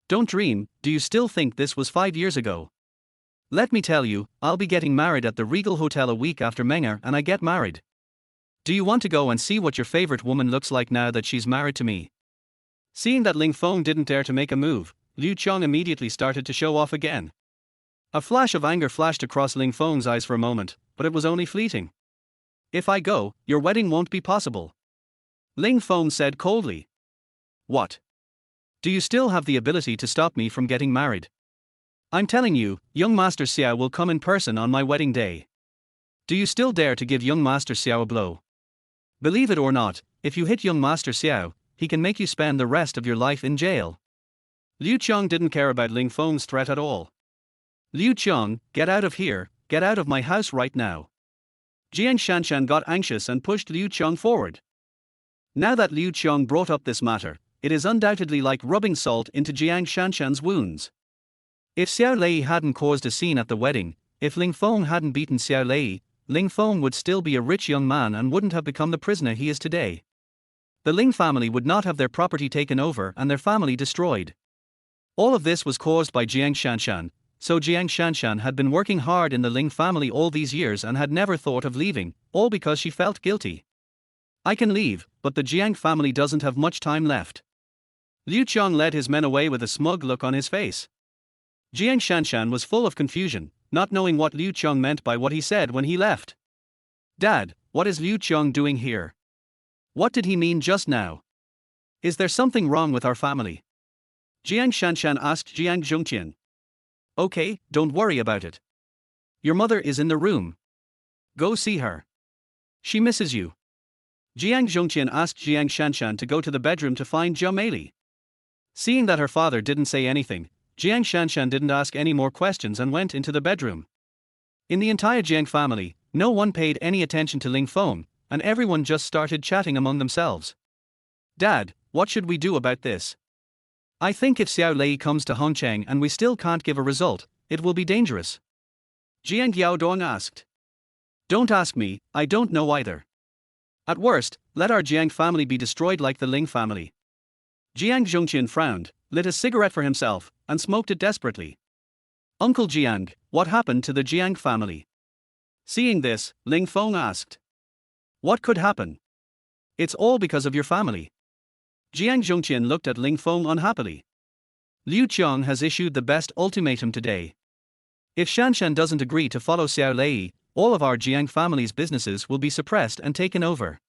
Don't dream, do you still think this was 5 years ago? Let me tell you, I'll be getting married at the Regal Hotel a week after Menger and I get married. Do you want to go and see what your favorite woman looks like now that she's married to me? Seeing that Ling Feng didn't dare to make a move, Liu Qiang immediately started to show off again. A flash of anger flashed across Ling Feng's eyes for a moment, but it was only fleeting. If I go, your wedding won't be possible. Ling Feng said coldly. What? Do you still have the ability to stop me from getting married? I'm telling you, young Master Xiao will come in person on my wedding day. Do you still dare to give young Master Xiao a blow? Believe it or not, if you hit young Master Xiao, he can make you spend the rest of your life in jail. Liu Qiang didn't care about Ling Feng's threat at all. Liu Qiang, get out of here, get out of my house right now. Jiang Shanshan got anxious and pushed Liu Qiang forward. Now that Liu Qiang brought up this matter, it is undoubtedly like rubbing salt into Jiang Shanshan's wounds. If Xiao Lei hadn't caused a scene at the wedding, if Ling Feng hadn't beaten Xiao Lei, Ling Feng would still be a rich young man and wouldn't have become the prisoner he is today. The Ling family would not have their property taken over and their family destroyed. All of this was caused by Jiang Shanshan, so Jiang Shanshan had been working hard in the Ling family all these years and had never thought of leaving, all because she felt guilty. I can leave, but the Jiang family doesn't have much time left. Liu Qiang led his men away with a smug look on his face. Jiang Shanshan was full of confusion, not knowing what Liu Qiang meant by what he said when he left. Dad, what is Liu Qiang doing here? What did he mean just now? Is there something wrong with our family? Jiang Shanshan asked Jiang Zhongqian. Okay, don't worry about it. Your mother is in the room. Go see her. She misses you. Jiang Zhongqian asked Jiang Shanshan to go to the bedroom to find Zhao Meili. Seeing that her father didn't say anything, Jiang Shanshan didn't ask any more questions and went into the bedroom. In the entire Jiang family, no one paid any attention to Ling Feng, and everyone just started chatting among themselves. Dad, what should we do about this? I think if Xiao Lei comes to Hongcheng and we still can't give a result, it will be dangerous. Jiang Yaodong asked. Don't ask me, I don't know either. At worst, let our Jiang family be destroyed like the Ling family. Jiang Zhongqian frowned, lit a cigarette for himself, and smoked it desperately. Uncle Jiang, what happened to the Jiang family? Seeing this, Ling Feng asked. What could happen? It's all because of your family. Jiang Zhongqian looked at Ling Feng unhappily. Liu Qiang has issued the best ultimatum today. If Shanshan doesn't agree to follow Xiao Lei, all of our Jiang family's businesses will be suppressed and taken over.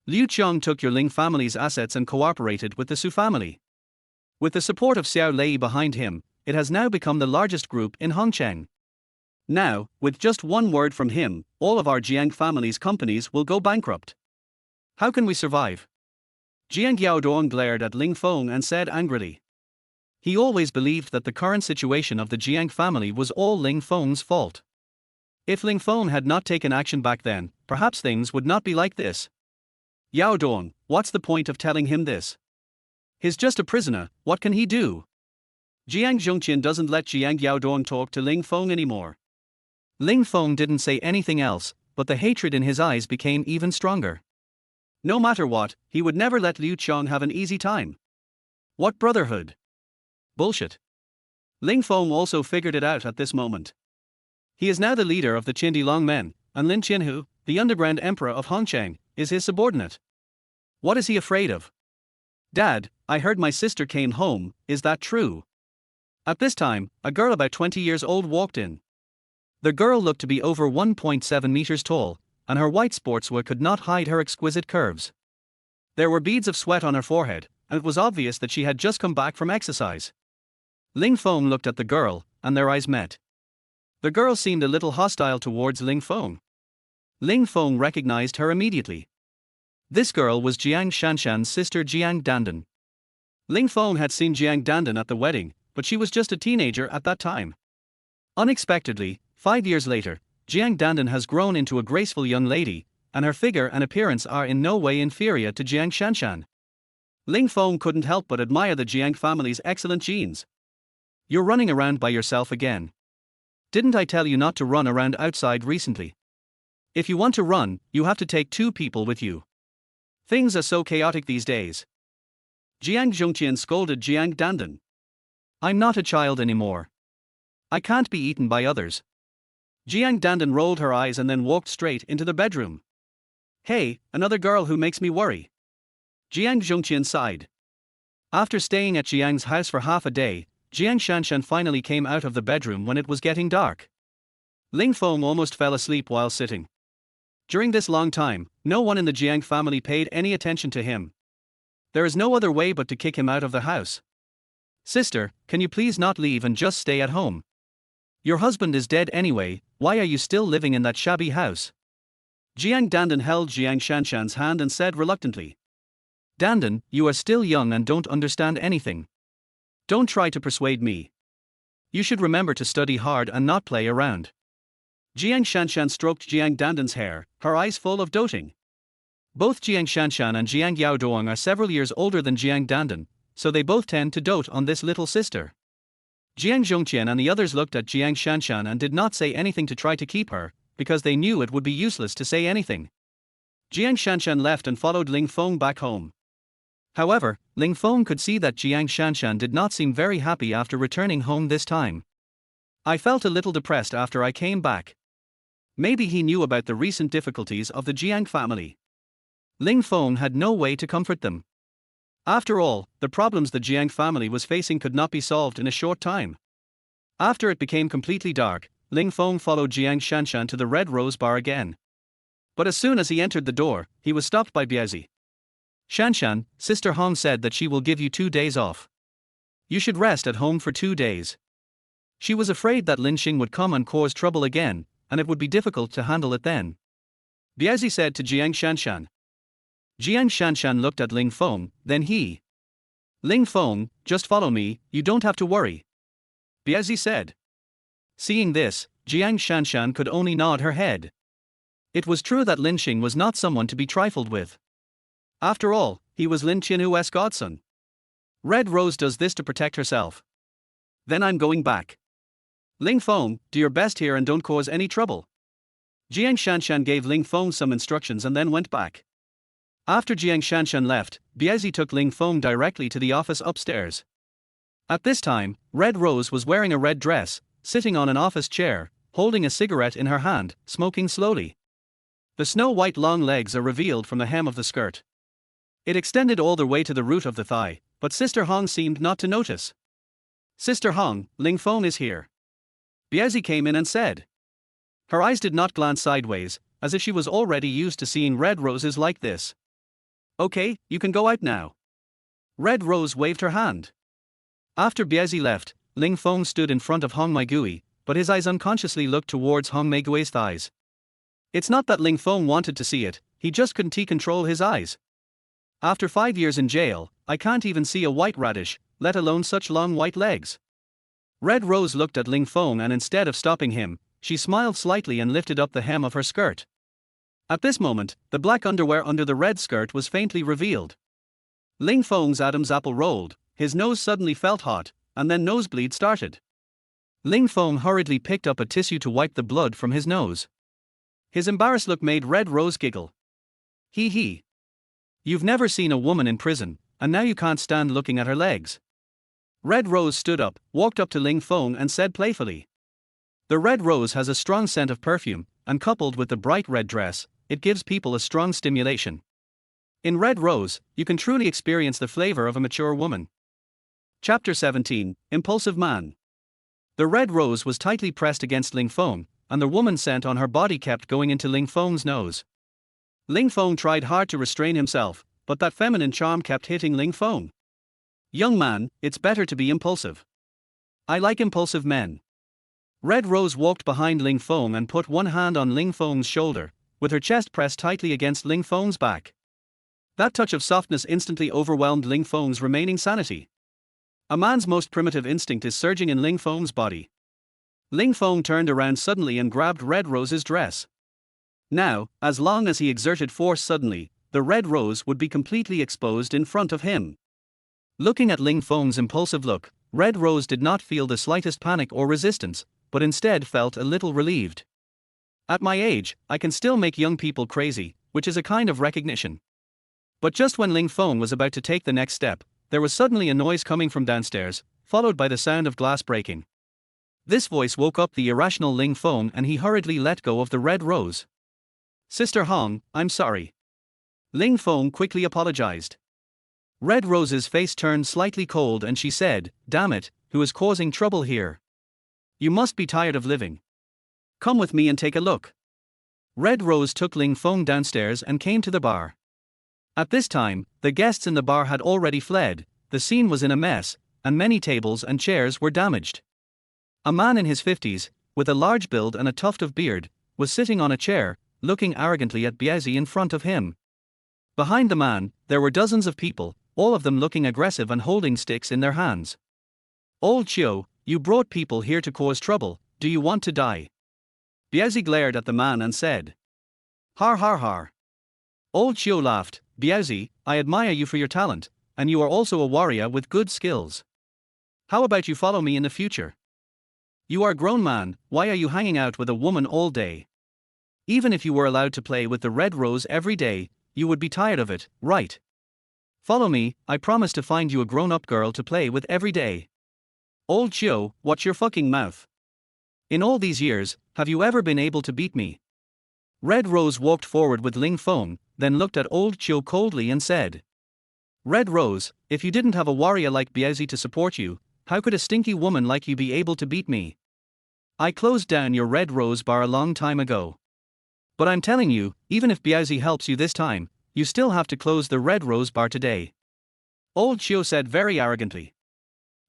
Liu Qiang took your Ling family's assets and cooperated with the Su family. With the support of Xiao Lei behind him, it has now become the largest group in Hongcheng. Now, with just one word from him, all of our Jiang family's companies will go bankrupt. How can we survive? Jiang Yaodong glared at Ling Feng and said angrily. He always believed that the current situation of the Jiang family was all Ling Feng's fault. If Ling Feng had not taken action back then, perhaps things would not be like this. Yaodong, what's the point of telling him this? He's just a prisoner, what can he do? Jiang Zhongqian doesn't let Jiang Yaodong talk to Ling Feng anymore. Ling Feng didn't say anything else, but the hatred in his eyes became even stronger. No matter what, he would never let Liu Qiang have an easy time. What brotherhood? Bullshit. Ling Feng also figured it out at this moment. He is now the leader of the Qindi Long men, and Lin Qianhu, the underground emperor of Hongqiang, is his subordinate. What is he afraid of? Dad, I heard my sister came home, is that true? At this time, a girl about 20 years old walked in. The girl looked to be over 1.7 meters tall, and her white sportswear could not hide her exquisite curves. There were beads of sweat on her forehead, and it was obvious that she had just come back from exercise. Ling Feng looked at the girl, and their eyes met. The girl seemed a little hostile towards Ling Feng. Ling Feng recognized her immediately. This girl was Jiang Shanshan's sister Jiang Dandan. Ling Feng had seen Jiang Dandan at the wedding, but she was just a teenager at that time. Unexpectedly, 5 years later, Jiang Dandan has grown into a graceful young lady, and her figure and appearance are in no way inferior to Jiang Shanshan. Ling Feng couldn't help but admire the Jiang family's excellent genes. You're running around by yourself again. Didn't I tell you not to run around outside recently? If you want to run, you have to take 2 people with you. Things are so chaotic these days. Jiang Zhongqian scolded Jiang Dandan. I'm not a child anymore. I can't be eaten by others. Jiang Dandan rolled her eyes and then walked straight into the bedroom. Hey, another girl who makes me worry. Jiang Zhongqian sighed. After staying at Jiang's house for half a day, Jiang Shanshan finally came out of the bedroom when it was getting dark. Ling Feng almost fell asleep while sitting. During this long time, no one in the Jiang family paid any attention to him. There is no other way but to kick him out of the house. Sister, can you please not leave and just stay at home? Your husband is dead anyway, why are you still living in that shabby house? Jiang Dandan held Jiang Shanshan's hand and said reluctantly. Dandan, you are still young and don't understand anything. Don't try to persuade me. You should remember to study hard and not play around. Jiang Shanshan stroked Jiang Dandan's hair, her eyes full of doting. Both Jiang Shanshan and Jiang Yaoduang are several years older than Jiang Dandan, so they both tend to dote on this little sister. Jiang Zhongqian and the others looked at Jiang Shanshan and did not say anything to try to keep her, because they knew it would be useless to say anything. Jiang Shanshan left and followed Ling Feng back home. However, Ling Feng could see that Jiang Shanshan did not seem very happy after returning home this time. I felt a little depressed after I came back. Maybe he knew about the recent difficulties of the Jiang family. Ling Feng had no way to comfort them. After all, the problems the Jiang family was facing could not be solved in a short time. After it became completely dark, Ling Feng followed Jiang Shanshan to the Red Rose Bar again. But as soon as he entered the door, he was stopped by Biazi. Shanshan, Sister Hong said that she will give you 2 days off. You should rest at home for 2 days. She was afraid that Lin Xing would come and cause trouble again, and it would be difficult to handle it then. Biazi said to Jiang Shanshan. Jiang Shanshan looked at Ling Feng, then he. Ling Feng, just follow me, you don't have to worry. Biazi said. Seeing this, Jiang Shanshan could only nod her head. It was true that Lin Xing was not someone to be trifled with. After all, he was Lin Qianhu's godson. Red Rose does this to protect herself. Then I'm going back. Ling Feng, do your best here and don't cause any trouble. Jiang Shanshan gave Ling Feng some instructions and then went back. After Jiang Shanshan left, Biazi took Ling Feng directly to the office upstairs. At this time, Red Rose was wearing a red dress, sitting on an office chair, holding a cigarette in her hand, smoking slowly. The snow-white long legs are revealed from the hem of the skirt. It extended all the way to the root of the thigh, but Sister Hong seemed not to notice. Sister Hong, Ling Feng is here. Biazi came in and said. Her eyes did not glance sideways, as if she was already used to seeing red roses like this. Okay, you can go out now. Red Rose waved her hand. After Biazi left, Ling Feng stood in front of Hong Meigui, but his eyes unconsciously looked towards Hong Meigui's thighs. It's not that Ling Feng wanted to see it, he just couldn't control his eyes. After 5 years in jail, I can't even see a white radish, let alone such long white legs. Red Rose looked at Ling Feng and instead of stopping him, she smiled slightly and lifted up the hem of her skirt. At this moment, the black underwear under the red skirt was faintly revealed. Ling Feng's Adam's apple rolled, his nose suddenly felt hot, and then nosebleed started. Ling Feng hurriedly picked up a tissue to wipe the blood from his nose. His embarrassed look made Red Rose giggle. Hee hee. You've never seen a woman in prison, and now you can't stand looking at her legs. Red Rose stood up, walked up to Ling Feng and said playfully. The red rose has a strong scent of perfume, and coupled with the bright red dress, it gives people a strong stimulation. In Red Rose, you can truly experience the flavor of a mature woman. Chapter 17, Impulsive Man. The red rose was tightly pressed against Ling Feng, and the woman's scent on her body kept going into Ling Feng's nose. Ling Feng tried hard to restrain himself, but that feminine charm kept hitting Ling Feng. Young man, it's better to be impulsive. I like impulsive men. Red Rose walked behind Ling Feng and put one hand on Ling Feng's shoulder, with her chest pressed tightly against Ling Feng's back. That touch of softness instantly overwhelmed Ling Feng's remaining sanity. A man's most primitive instinct is surging in Ling Feng's body. Ling Feng turned around suddenly and grabbed Red Rose's dress. Now, as long as he exerted force suddenly, the Red Rose would be completely exposed in front of him. Looking at Ling Feng's impulsive look, Red Rose did not feel the slightest panic or resistance, but instead felt a little relieved. At my age, I can still make young people crazy, which is a kind of recognition. But just when Ling Feng was about to take the next step, there was suddenly a noise coming from downstairs, followed by the sound of glass breaking. This voice woke up the irrational Ling Feng and he hurriedly let go of the Red Rose. Sister Hong, I'm sorry. Ling Feng quickly apologized. Red Rose's face turned slightly cold and she said, Damn it, who is causing trouble here? You must be tired of living. Come with me and take a look. Red Rose took Ling Feng downstairs and came to the bar. At this time, the guests in the bar had already fled, the scene was in a mess, and many tables and chairs were damaged. A man in his 50s, with a large build and a tuft of beard, was sitting on a chair, looking arrogantly at Biazi in front of him. Behind the man, there were dozens of people, all of them looking aggressive and holding sticks in their hands. Old Chiu, you brought people here to cause trouble, do you want to die? Biazi glared at the man and said. Har har har. Old Chiu laughed, Biazi, I admire you for your talent, and you are also a warrior with good skills. How about you follow me in the future? You are a grown man, why are you hanging out with a woman all day? Even if you were allowed to play with the Red Rose every day, you would be tired of it, right? Follow me, I promise to find you a grown-up girl to play with every day. Old Chiu, watch your fucking mouth. In all these years, have you ever been able to beat me? Red Rose walked forward with Ling Feng, then looked at Old Chiu coldly and said. Red Rose, if you didn't have a warrior like Biazi to support you, how could a stinky woman like you be able to beat me? I closed down your Red Rose bar a long time ago. But I'm telling you, even if Biazi helps you this time, you still have to close the Red Rose bar today. Old Chiu said very arrogantly.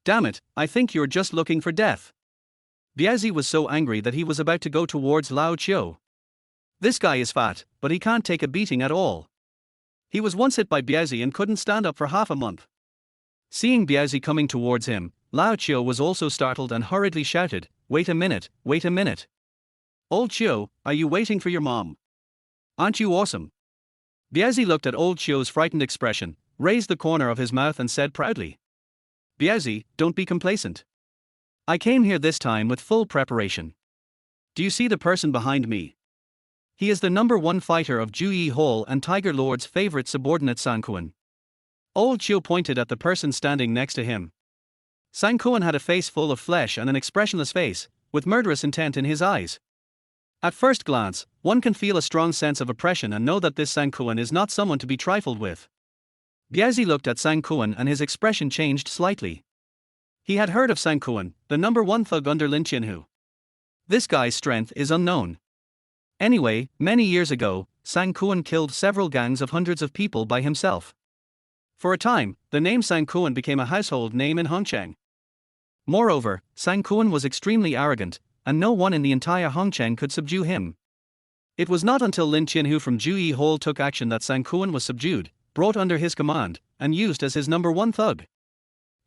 Damn it, I think you're just looking for death. Biazi was so angry that he was about to go towards Lao Chiu. This guy is fat, but he can't take a beating at all. He was once hit by Biazi and couldn't stand up for half a month. Seeing Biazi coming towards him, Lao Chiu was also startled and hurriedly shouted, Wait a minute, wait a minute. Old Chiu, are you waiting for your mom? Aren't you awesome? Biazi looked at Old Chiu's frightened expression, raised the corner of his mouth and said proudly. Biazi, don't be complacent. I came here this time with full preparation. Do you see the person behind me? He is the #1 fighter of Juyi Hall and Tiger Lord's favorite subordinate Sankuan. Old Chiu pointed at the person standing next to him. Sankuan had a face full of flesh and an expressionless face, with murderous intent in his eyes. At first glance, one can feel a strong sense of oppression and know that this Sankuan is not someone to be trifled with. Biazi looked at Sankuan and his expression changed slightly. He had heard of Sankuan, the #1 thug under Lin Qianhu. This guy's strength is unknown. Anyway, many years ago, Sankuan killed several gangs of hundreds of people by himself. For a time, the name Sankuan became a household name in Hongcheng. Moreover, Sankuan was extremely arrogant, and no one in the entire Hongcheng could subdue him. It was not until Lin Qianhu from Juyi Hall took action that Sankuan was subdued, brought under his command, and used as his #1 thug.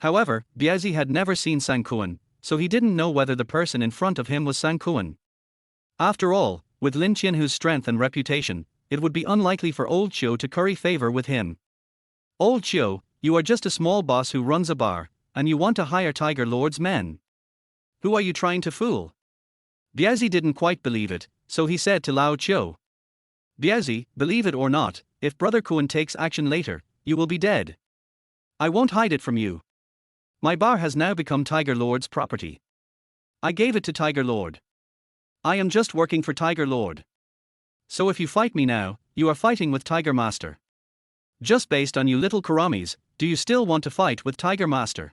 However, Biazi had never seen Sankuan, so he didn't know whether the person in front of him was Sankuan. After all, with Lin Qianhu's strength and reputation, it would be unlikely for Old Chiu to curry favor with him. Old Chiu, you are just a small boss who runs a bar, and you want to hire Tiger Lord's men. Who are you trying to fool? Biazi didn't quite believe it, so he said to Lao Chiu. Biazi, believe it or not, if Brother Kun takes action later, you will be dead. I won't hide it from you. My bar has now become Tiger Lord's property. I gave it to Tiger Lord. I am just working for Tiger Lord. So if you fight me now, you are fighting with Tiger Master. Just based on you little Kuramis, do you still want to fight with Tiger Master?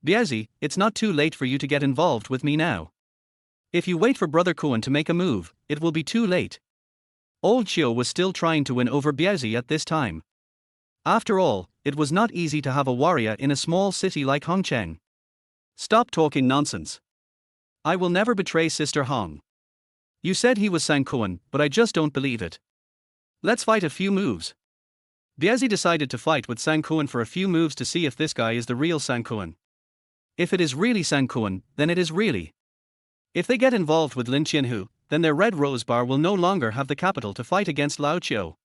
Biazi, it's not too late for you to get involved with me now. If you wait for Brother Kun to make a move, it will be too late. Old Chiu was still trying to win over Biazi at this time. After all, it was not easy to have a warrior in a small city like Hongcheng. Stop talking nonsense. I will never betray Sister Hong. You said he was Sang Kun, but I just don't believe it. Let's fight a few moves. Biazi decided to fight with Sang Kun for a few moves to see if this guy is the real Sang Kun. If it is really Sang Kun, then it is really. If they get involved with Lin Qianhu, then their red rose bar will no longer have the capital to fight against Lao Chiu.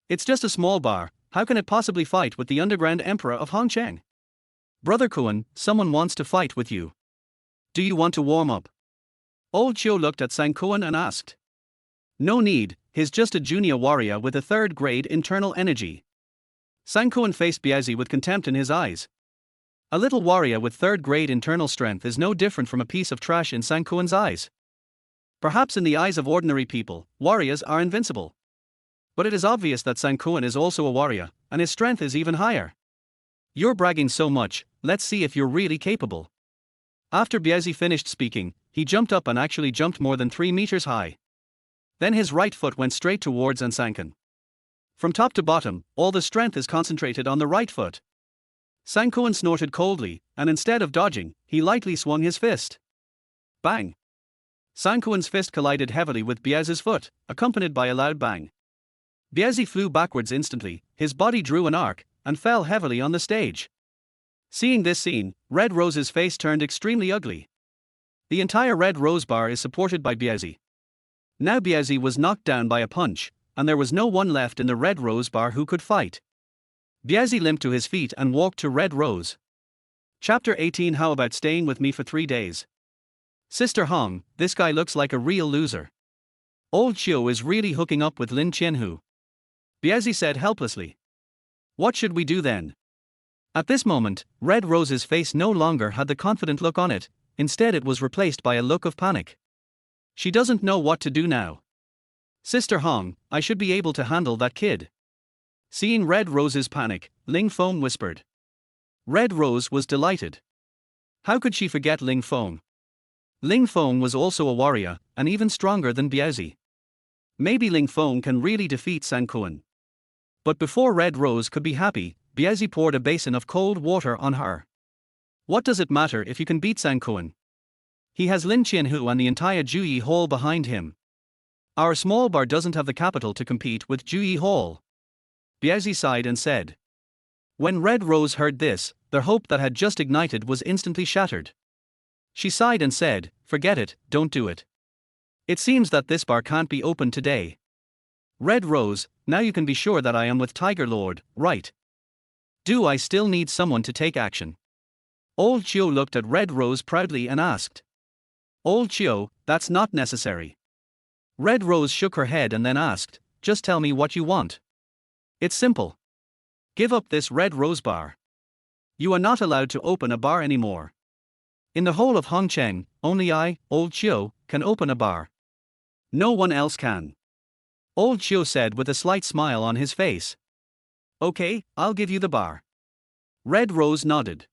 It's just a small bar, how can it possibly fight with the underground emperor of Hongcheng? Brother Kun, someone wants to fight with you. Do you want to warm up? Old Chiu looked at Sang Kun and asked. No need, he's just a junior warrior with a third-grade internal energy. Sang Kun faced Biazi with contempt in his eyes. A little warrior with third-grade internal strength is no different from a piece of trash in Sang Kun's eyes. Perhaps in the eyes of ordinary people, warriors are invincible. But it is obvious that Sang Kun is also a warrior, and his strength is even higher. You're bragging so much, let's see if you're really capable. After Biazi finished speaking, he jumped up and actually jumped more than 3 meters high. Then his right foot went straight towards and sanken. From top to bottom, all the strength is concentrated on the right foot. Sang Kun snorted coldly, and instead of dodging, he lightly swung his fist. Bang! Sang Kun's fist collided heavily with Biazi's foot, accompanied by a loud bang. Biazi flew backwards instantly, his body drew an arc, and fell heavily on the stage. Seeing this scene, Red Rose's face turned extremely ugly. The entire Red Rose bar is supported by Biazi. Now Biazi was knocked down by a punch, and there was no one left in the Red Rose bar who could fight. Biazi limped to his feet and walked to Red Rose. Chapter 18. How about staying with me for 3 days? Sister Hong, this guy looks like a real loser. Old Chiu is really hooking up with Lin Qianhu. Biazi said helplessly. What should we do then? At this moment, Red Rose's face no longer had the confident look on it, instead it was replaced by a look of panic. She doesn't know what to do now. Sister Hong, I should be able to handle that kid. Seeing Red Rose's panic, Ling Feng whispered. Red Rose was delighted. How could she forget Ling Feng? Ling Feng was also a warrior, and even stronger than Biazi. Maybe Ling Feng can really defeat Sang Kun. But before Red Rose could be happy, Biazi poured a basin of cold water on her. What does it matter if you can beat Sang Kun? He has Lin Qianhu and the entire Juyi Hall behind him. Our small bar doesn't have the capital to compete with Juyi Hall. Biazi sighed and said. When Red Rose heard this, the hope that had just ignited was instantly shattered. She sighed and said, forget it, don't do it. It seems that this bar can't be opened today. Red Rose, now you can be sure that I am with Tiger Lord, right? Do I still need someone to take action? Old Chiu looked at Red Rose proudly and asked. Old Chiu, that's not necessary. Red Rose shook her head and then asked, just tell me what you want. It's simple. Give up this Red Rose bar. You are not allowed to open a bar anymore. In the whole of Hongcheng, only I, Old Chiu, can open a bar. No one else can. Old Chiu said with a slight smile on his face. Okay, I'll give you the bar. Red Rose nodded.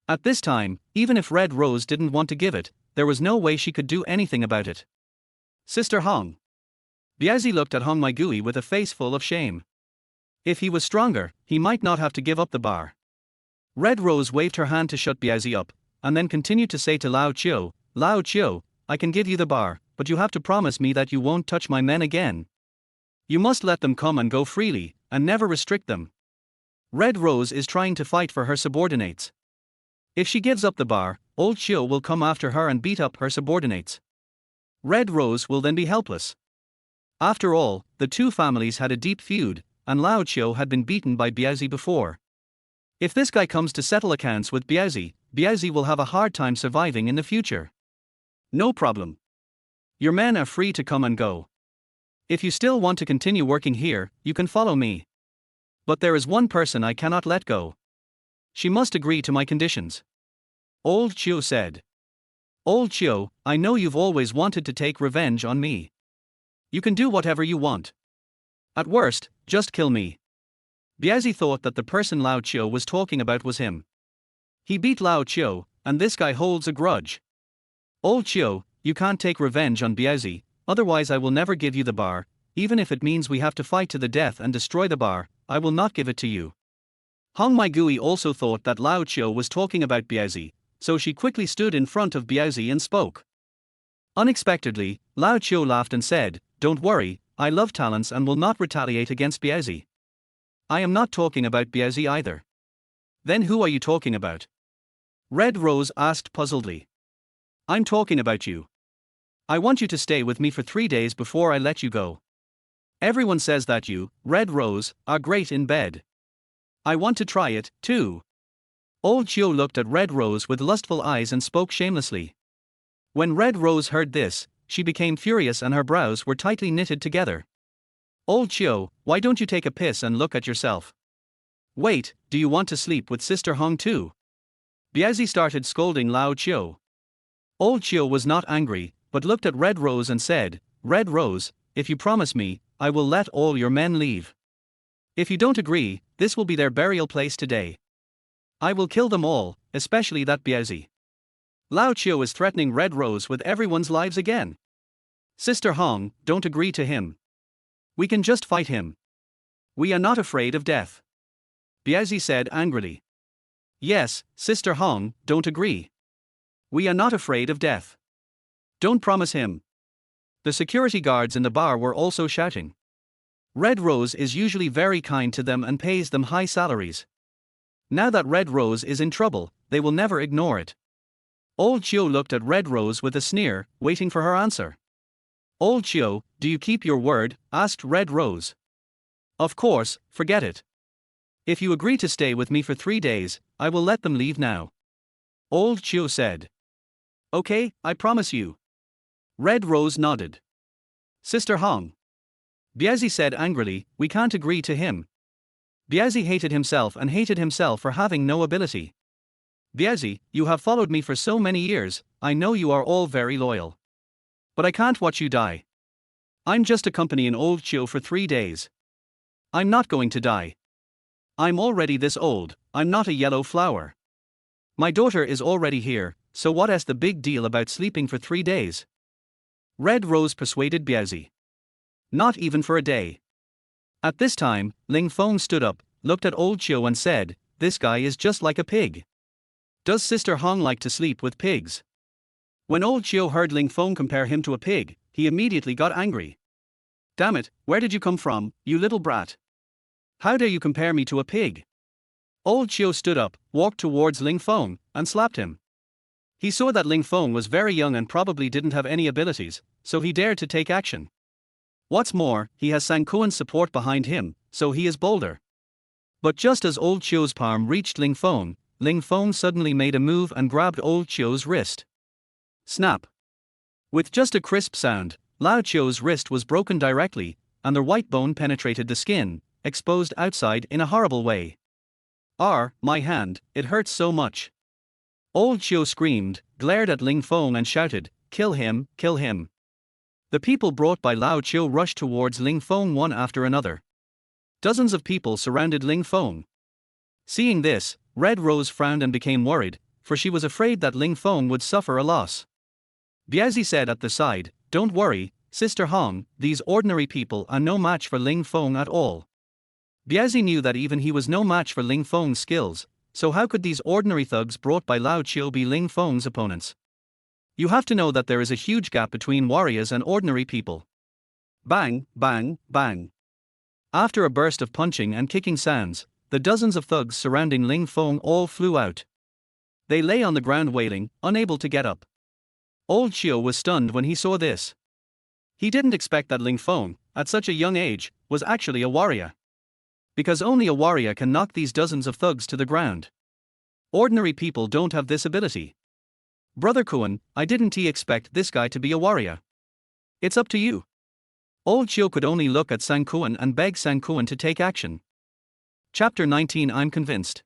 At this time, even if Red Rose didn't want to give it, there was no way she could do anything about it. Sister Hong. Biazi looked at Hong Maigui with a face full of shame. If he was stronger, he might not have to give up the bar. Red Rose waved her hand to shut Biazi up, and then continued to say to Lao Chiu, I can give you the bar, but you have to promise me that you won't touch my men again. You must let them come and go freely, and never restrict them. Red Rose is trying to fight for her subordinates. If she gives up the bar, Old Chiu will come after her and beat up her subordinates. Red Rose will then be helpless. After all, the two families had a deep feud, and Lao Chiu had been beaten by Biazi before. If this guy comes to settle accounts with Biazi, Biazi will have a hard time surviving in the future. No problem. Your men are free to come and go. If you still want to continue working here, you can follow me. But there is one person I cannot let go. She must agree to my conditions. Old Chiu said. Old Chiu, I know you've always wanted to take revenge on me. You can do whatever you want. At worst, just kill me. Biazi thought that the person Lao Chiu was talking about was him. He beat Lao Chiu, and this guy holds a grudge. Old Chiu, you can't take revenge on Biazi, otherwise I will never give you the bar, even if it means we have to fight to the death and destroy the bar, I will not give it to you. Hong Mai Gui also thought that Lao Chiu was talking about Biazi, so she quickly stood in front of Biazi and spoke. Unexpectedly, Lao Chiu laughed and said, "Don't worry, I love talents and will not retaliate against Biazi." "I am not talking about Biazi either." "Then who are you talking about?" Red Rose asked puzzledly. "I'm talking about you. I want you to stay with me for 3 days before I let you go. Everyone says that you, Red Rose, are great in bed. I want to try it, too." Old Chiu looked at Red Rose with lustful eyes and spoke shamelessly. When Red Rose heard this, she became furious and her brows were tightly knitted together. "Old Chiu, why don't you take a piss and look at yourself? Wait, do you want to sleep with Sister Hong too?" Biazi started scolding Lao Chiu. Old Chiu was not angry, but looked at Red Rose and said, "Red Rose, if you promise me, I will let all your men leave. If you don't agree, this will be their burial place today. I will kill them all, especially that Biazi. Lao Chiu is threatening Red Rose with everyone's lives again. Sister Hong, don't agree to him. We can just fight him. We are not afraid of death." Biazi said angrily. "Yes, Sister Hong, don't agree. We are not afraid of death. Don't promise him." The security guards in the bar were also shouting. Red Rose is usually very kind to them and pays them high salaries. Now that Red Rose is in trouble, they will never ignore it. Old Chiu looked at Red Rose with a sneer, waiting for her answer. "Old Chiu, do you keep your word?" asked Red Rose. "Of course, forget it. If you agree to stay with me for 3 days, I will let them leave now." Old Chiu said. "Okay, I promise you." Red Rose nodded. "Sister Hong." Biazi said angrily, "We can't agree to him." Biazi hated himself for having no ability. "Biazi, you have followed me for so many years, I know you are all very loyal. But I can't watch you die. I'm just accompanying Old Chiu for 3 days. I'm not going to die. I'm already this old, I'm not a yellow flower. My daughter is already here, so what is the big deal about sleeping for 3 days?" Red Rose persuaded Biazi. "Not even for a day." At this time, Ling Feng stood up, looked at Old Chiu and said, "This guy is just like a pig. Does Sister Hong like to sleep with pigs?" When Old Chiu heard Ling Feng compare him to a pig, he immediately got angry. "Damn it, where did you come from, you little brat? How dare you compare me to a pig?" Old Chiu stood up, walked towards Ling Feng, and slapped him. He saw that Ling Feng was very young and probably didn't have any abilities, so he dared to take action. What's more, he has Sang Kuan's support behind him, so he is bolder. But just as Old Chiu's palm reached Ling Feng suddenly made a move and grabbed Old Chiu's wrist. Snap! With just a crisp sound, Lao Chiu's wrist was broken directly, and the white bone penetrated the skin, exposed outside in a horrible way. My hand, it hurts so much." Old Chiu screamed, glared at Ling Feng and shouted, "Kill him, kill him." The people brought by Lao Chiu rushed towards Ling Feng one after another. Dozens of people surrounded Ling Feng. Seeing this, Red Rose frowned and became worried, for she was afraid that Ling Feng would suffer a loss. Biazi said at the side, "Don't worry, Sister Hong, these ordinary people are no match for Ling Feng at all." Biazi knew that even he was no match for Ling Feng's skills, so how could these ordinary thugs brought by Lao Chiu be Ling Feng's opponents? You have to know that there is a huge gap between warriors and ordinary people. Bang, bang, bang. After a burst of punching and kicking sounds, the dozens of thugs surrounding Ling Feng all flew out. They lay on the ground wailing, unable to get up. Old Chiu was stunned when he saw this. He didn't expect that Ling Feng, at such a young age, was actually a warrior. Because only a warrior can knock these dozens of thugs to the ground. Ordinary people don't have this ability. Brother Kuan, I didn't expect this guy to be a warrior. It's up to you. Old Chiu could only look at Sang Kuan and beg Sang Kuan to take action. Chapter 19. I'm convinced.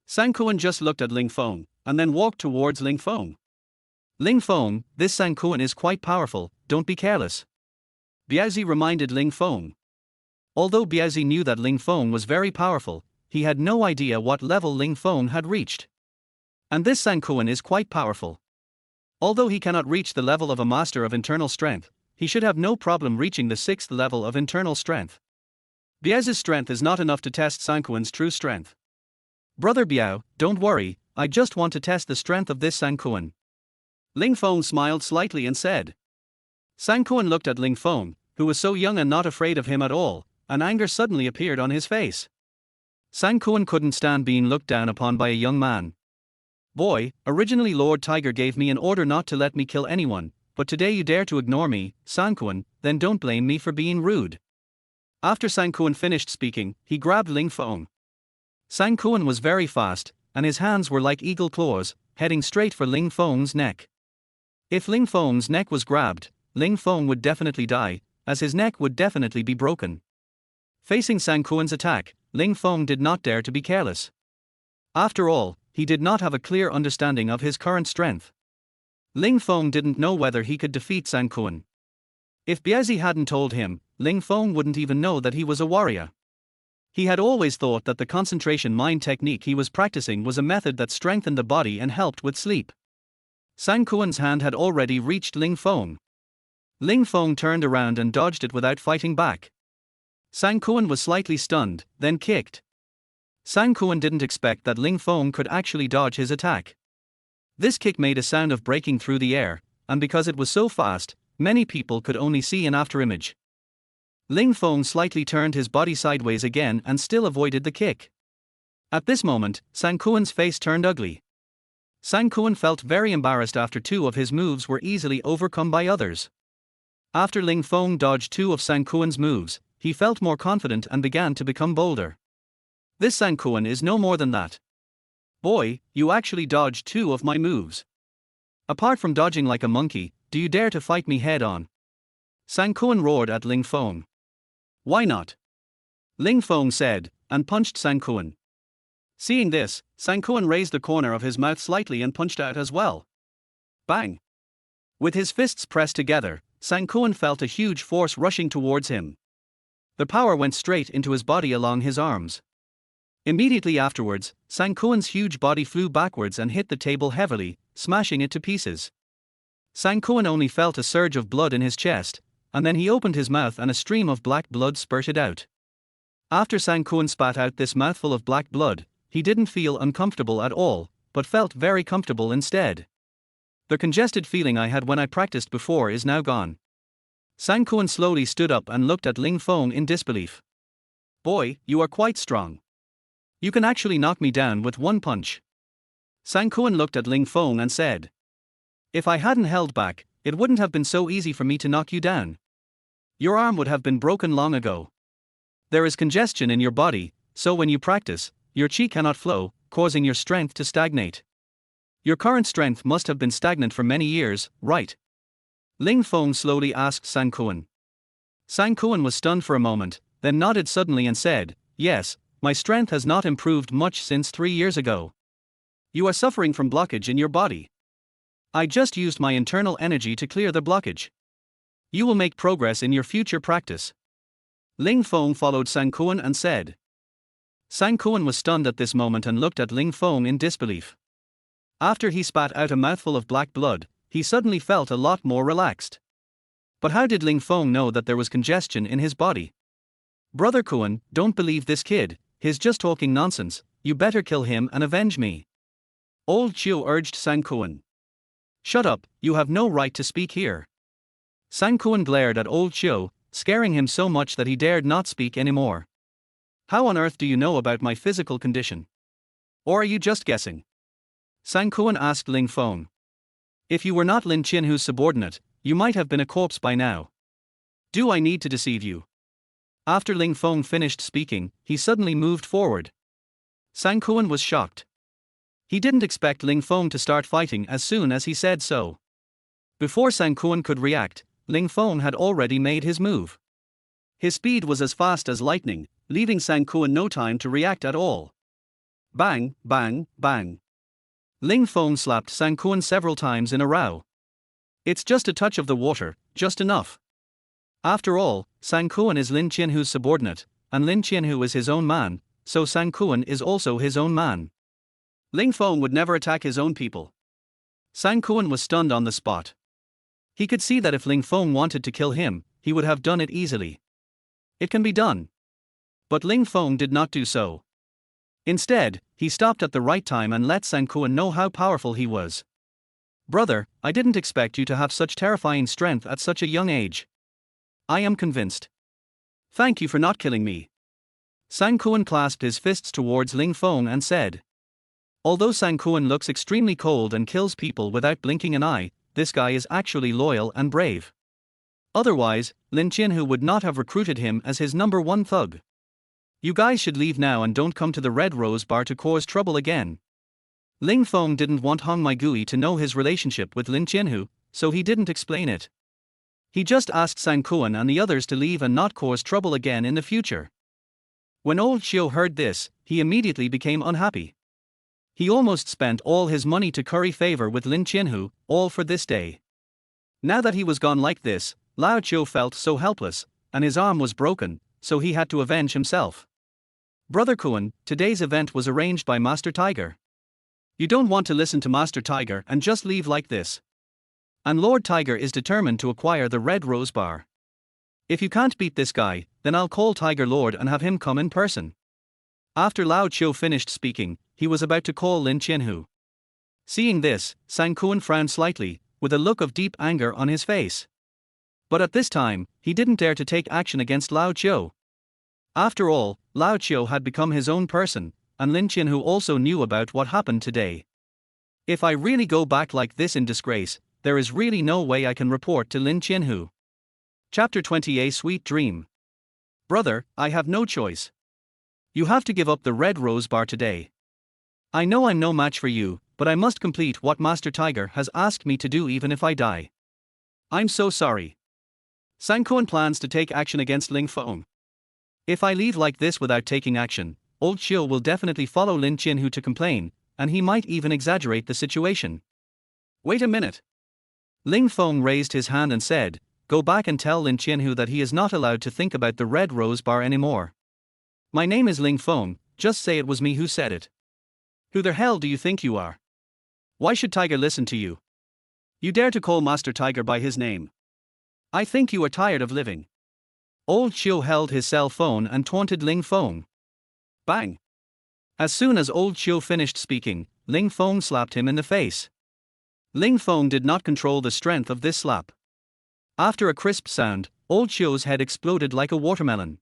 Sang Kuan just looked at Ling Feng, and then walked towards Ling Feng. Ling Feng, this Sang Kuan is quite powerful, don't be careless. Biaozi reminded Ling Feng. Although Biaozi knew that Ling Feng was very powerful, he had no idea what level Ling Feng had reached. And this Sang Kuan is quite powerful. Although he cannot reach the level of a master of internal strength, he should have no problem reaching the 6th level of internal strength. Biaozi's strength is not enough to test Sang Kuan's true strength. Brother Biao, don't worry, I just want to test the strength of this Sang Kuan. Ling Feng smiled slightly and said. Sang Kuan looked at Ling Feng, who was so young and not afraid of him at all, and anger suddenly appeared on his face. Sang Kuan couldn't stand being looked down upon by a young man. Boy, originally Lord Tiger gave me an order not to let me kill anyone, but today you dare to ignore me, Sang Kuan, then don't blame me for being rude. After Sang Kuan finished speaking, he grabbed Ling Feng. Sang Kuan was very fast, and his hands were like eagle claws, heading straight for Ling Feng's neck. If Ling Feng's neck was grabbed, Ling Feng would definitely die, as his neck would definitely be broken. Facing Sang Kuan's attack, Ling Feng did not dare to be careless. After all, he did not have a clear understanding of his current strength. Ling Feng didn't know whether he could defeat Sang Kuan. If Biaozi hadn't told him, Ling Feng wouldn't even know that he was a warrior. He had always thought that the concentration mind technique he was practicing was a method that strengthened the body and helped with sleep. Sang Kuan's hand had already reached Ling Feng. Ling Feng turned around and dodged it without fighting back. Sang Kuan was slightly stunned, then kicked. Sang Kuan didn't expect that Ling Feng could actually dodge his attack. This kick made a sound of breaking through the air, and because it was so fast, many people could only see an afterimage. Ling Feng slightly turned his body sideways again and still avoided the kick. At this moment, Sang Kuan's face turned ugly. Sang Kuan felt very embarrassed after 2 of his moves were easily overcome by others. After Ling Feng dodged 2 of Sang Kuan's moves, he felt more confident and began to become bolder. This Sang Kuan is no more than that. Boy, you actually dodged 2 of my moves. Apart from dodging like a monkey, do you dare to fight me head on? Sang Kuan roared at Ling Feng. Why not? Ling Feng said, and punched Sang Kuan. Seeing this, Sang Kuan raised the corner of his mouth slightly and punched out as well. Bang! With his fists pressed together, Sang Kuan felt a huge force rushing towards him. The power went straight into his body along his arms. Immediately afterwards, Sang Kuan's huge body flew backwards and hit the table heavily, smashing it to pieces. Sang Kuan only felt a surge of blood in his chest, and then he opened his mouth and a stream of black blood spurted out. After Sang Kuan spat out this mouthful of black blood, he didn't feel uncomfortable at all, but felt very comfortable instead. The congested feeling I had when I practiced before is now gone. Sang Kuan slowly stood up and looked at Ling Feng in disbelief. Boy, you are quite strong. You can actually knock me down with 1 punch. Sang Kuan looked at Ling Feng and said. If I hadn't held back, it wouldn't have been so easy for me to knock you down. Your arm would have been broken long ago. There is congestion in your body, so when you practice, your qi cannot flow, causing your strength to stagnate. Your current strength must have been stagnant for many years, right? Ling Feng slowly asked Sang Kuan. Sang Kuan was stunned for a moment, then nodded suddenly and said, yes, my strength has not improved much since 3 years ago. You are suffering from blockage in your body. I just used my internal energy to clear the blockage. You will make progress in your future practice. Ling Feng followed Sang Kuan and said. Sang Kuan was stunned at this moment and looked at Ling Feng in disbelief. After he spat out a mouthful of black blood, he suddenly felt a lot more relaxed. But how did Ling Feng know that there was congestion in his body? Brother Kuan, don't believe this kid, he's just talking nonsense, you better kill him and avenge me. Old Chiu urged Sang Kuan. Shut up, you have no right to speak here. Sang Kuan glared at Old Chiu, scaring him so much that he dared not speak anymore. How on earth do you know about my physical condition? Or are you just guessing? Sang Kuan asked Ling Feng. If you were not Lin Chinhu's subordinate, you might have been a corpse by now. Do I need to deceive you? After Ling Feng finished speaking, he suddenly moved forward. Sang Kuan was shocked. He didn't expect Ling Feng to start fighting as soon as he said so. Before Sang Kuan could react, Ling Feng had already made his move. His speed was as fast as lightning, leaving Sang Kuan no time to react at all. Bang, bang, bang. Ling Feng slapped Sang Kuan several times in a row. It's just a touch of the water, just enough. After all, Sang Kuan is Lin Qianhu's subordinate, and Lin Qianhu is his own man, so Sang Kuan is also his own man. Ling Feng would never attack his own people. Sang Kuan was stunned on the spot. He could see that if Ling Feng wanted to kill him, he would have done it easily. It can be done. But Ling Feng did not do so. Instead, he stopped at the right time and let Sang Kuan know how powerful he was. Brother, I didn't expect you to have such terrifying strength at such a young age. I am convinced. Thank you for not killing me. Sang Kuan clasped his fists towards Ling Feng and said. Although Sang Kuan looks extremely cold and kills people without blinking an eye, this guy is actually loyal and brave. Otherwise, Lin Qianhu would not have recruited him as his #1 thug. You guys should leave now and don't come to the Red Rose Bar to cause trouble again. Ling Feng didn't want Hong Maigui to know his relationship with Lin Qianhu, so he didn't explain it. He just asked Sang Kuan and the others to leave and not cause trouble again in the future. When old Xiu heard this, he immediately became unhappy. He almost spent all his money to curry favor with Lin Qianhu, all for this day. Now that he was gone like this, Lao Qiu felt so helpless, and his arm was broken, so he had to avenge himself. Brother Kuan, today's event was arranged by Master Tiger. You don't want to listen to Master Tiger and just leave like this. And Lord Tiger is determined to acquire the Red Rose Bar. If you can't beat this guy, then I'll call Tiger Lord and have him come in person. After Lao Qiu finished speaking, he was about to call Lin Qianhu. Seeing this, Sang Kuan frowned slightly, with a look of deep anger on his face. But at this time, he didn't dare to take action against Lao Qiu. After all, Lao Qiu had become his own person, and Lin Qianhu also knew about what happened today. If I really go back like this in disgrace, there is really no way I can report to Lin Qianhu. Chapter 20 A Sweet Dream. Brother, I have no choice. You have to give up the Red Rose Bar today. I know I'm no match for you, but I must complete what Master Tiger has asked me to do even if I die. I'm so sorry. Sang Kuan plans to take action against Ling Feng. If I leave like this without taking action, old Xiu will definitely follow Lin Qianhu to complain, and he might even exaggerate the situation. Wait a minute. Ling Feng raised his hand and said, Go back and tell Lin Qianhu that he is not allowed to think about the Red Rose Bar anymore. My name is Ling Feng, just say it was me who said it. Who the hell do you think you are? Why should Tiger listen to you? You dare to call Master Tiger by his name. I think you are tired of living. Old Xiu held his cell phone and taunted Ling Feng. Bang! As soon as old Xiu finished speaking, Ling Feng slapped him in the face. Ling Feng did not control the strength of this slap. After a crisp sound, old Xiu's head exploded like a watermelon.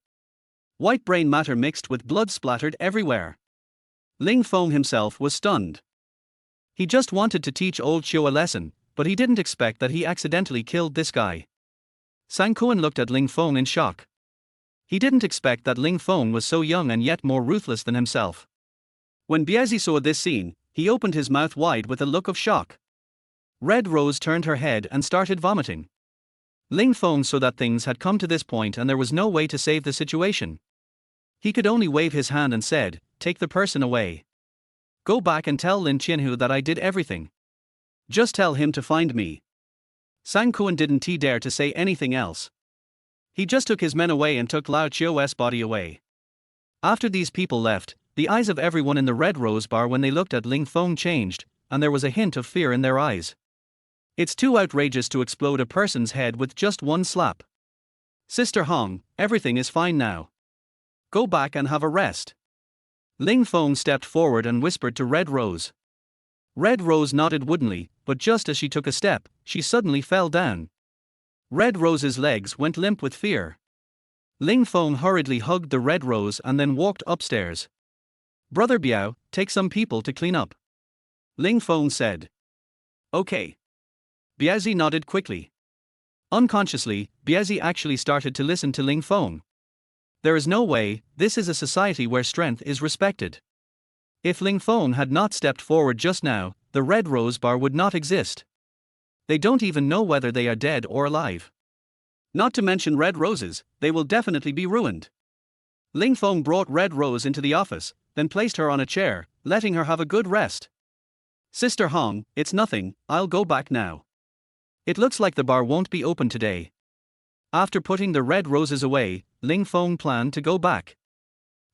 White brain matter mixed with blood splattered everywhere. Ling Feng himself was stunned. He just wanted to teach old Xiu a lesson, but he didn't expect that he accidentally killed this guy. Sang Kuan looked at Ling Feng in shock. He didn't expect that Ling Feng was so young and yet more ruthless than himself. When Biazi saw this scene, he opened his mouth wide with a look of shock. Red Rose turned her head and started vomiting. Ling Feng saw that things had come to this point and there was no way to save the situation. He could only wave his hand and said, Take the person away. Go back and tell Lin Qianhu that I did everything. Just tell him to find me. Sang Kuan didn't dare to say anything else. He just took his men away and took Lao Qiu's body away. After these people left, the eyes of everyone in the Red Rose Bar when they looked at Ling Feng changed, and there was a hint of fear in their eyes. It's too outrageous to explode a person's head with just one slap. Sister Hong, everything is fine now. Go back and have a rest. Ling Feng stepped forward and whispered to Red Rose. Red Rose nodded woodenly, but just as she took a step, she suddenly fell down. Red Rose's legs went limp with fear. Ling Feng hurriedly hugged the Red Rose and then walked upstairs. Brother Biao, take some people to clean up. Ling Feng said. Okay. Biazi nodded quickly. Unconsciously, Biazi actually started to listen to Ling Feng. There is no way, this is a society where strength is respected. If Ling Feng had not stepped forward just now, the Red Rose Bar would not exist. They don't even know whether they are dead or alive. Not to mention red roses, they will definitely be ruined. Ling Feng brought Red Rose into the office, then placed her on a chair, letting her have a good rest. Sister Hong, it's nothing, I'll go back now. It looks like the bar won't be open today. After putting the red roses away, Ling Feng planned to go back.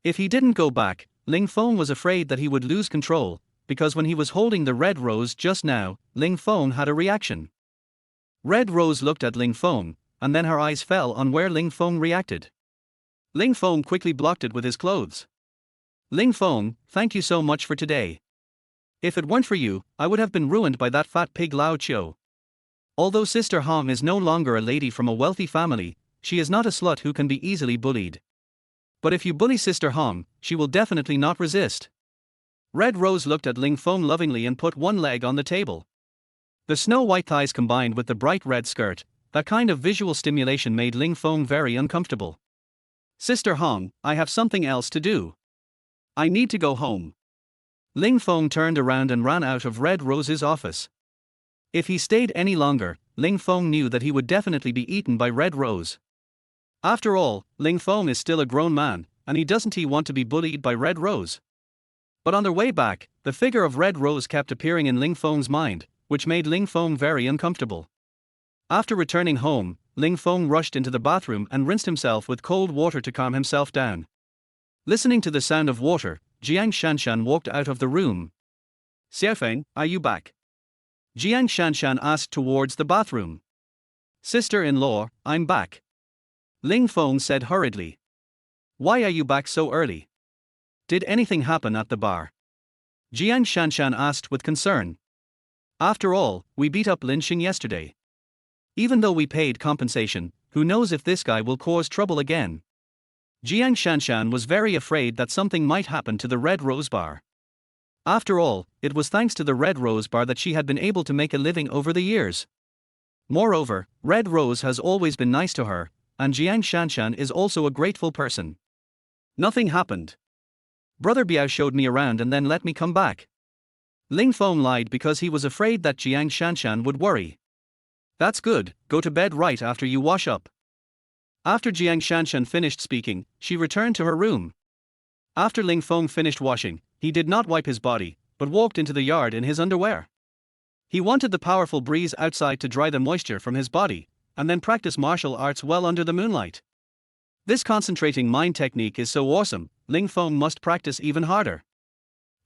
If he didn't go back, Ling Feng was afraid that he would lose control, because when he was holding the red rose just now, Ling Feng had a reaction. Red Rose looked at Ling Feng, and then her eyes fell on where Ling Feng reacted. Ling Feng quickly blocked it with his clothes. Ling Feng, thank you so much for today. If it weren't for you, I would have been ruined by that fat pig Lao Chiu. Although Sister Hong is no longer a lady from a wealthy family, she is not a slut who can be easily bullied. But if you bully Sister Hong, she will definitely not resist. Red Rose looked at Ling Feng lovingly and put one leg on the table. The snow-white thighs combined with the bright red skirt, that kind of visual stimulation made Ling Feng very uncomfortable. Sister Hong, I have something else to do. I need to go home. Ling Feng turned around and ran out of Red Rose's office. If he stayed any longer, Ling Feng knew that he would definitely be eaten by Red Rose. After all, Ling Feng is still a grown man, and he doesn't want to be bullied by Red Rose. But on their way back, the figure of Red Rose kept appearing in Ling Feng's mind, which made Ling Feng very uncomfortable. After returning home, Ling Feng rushed into the bathroom and rinsed himself with cold water to calm himself down. Listening to the sound of water, Jiang Shanshan walked out of the room. Xiaofeng, are you back? Jiang Shanshan asked towards the bathroom. Sister-in-law, I'm back. Ling Feng said hurriedly. Why are you back so early? Did anything happen at the bar? Jiang Shanshan asked with concern. After all, we beat up Lin Xing yesterday. Even though we paid compensation, who knows if this guy will cause trouble again? Jiang Shanshan was very afraid that something might happen to the Red Rose Bar. After all, it was thanks to the Red Rose Bar that she had been able to make a living over the years. Moreover, Red Rose has always been nice to her, and Jiang Shanshan is also a grateful person. Nothing happened. Brother Biao showed me around and then let me come back. Ling Feng lied because he was afraid that Jiang Shanshan would worry. That's good, go to bed right after you wash up. After Jiang Shanshan finished speaking, she returned to her room. After Ling Feng finished washing, he did not wipe his body, but walked into the yard in his underwear. He wanted the powerful breeze outside to dry the moisture from his body, and then practice martial arts well under the moonlight. This concentrating mind technique is so awesome, Ling Feng must practice even harder.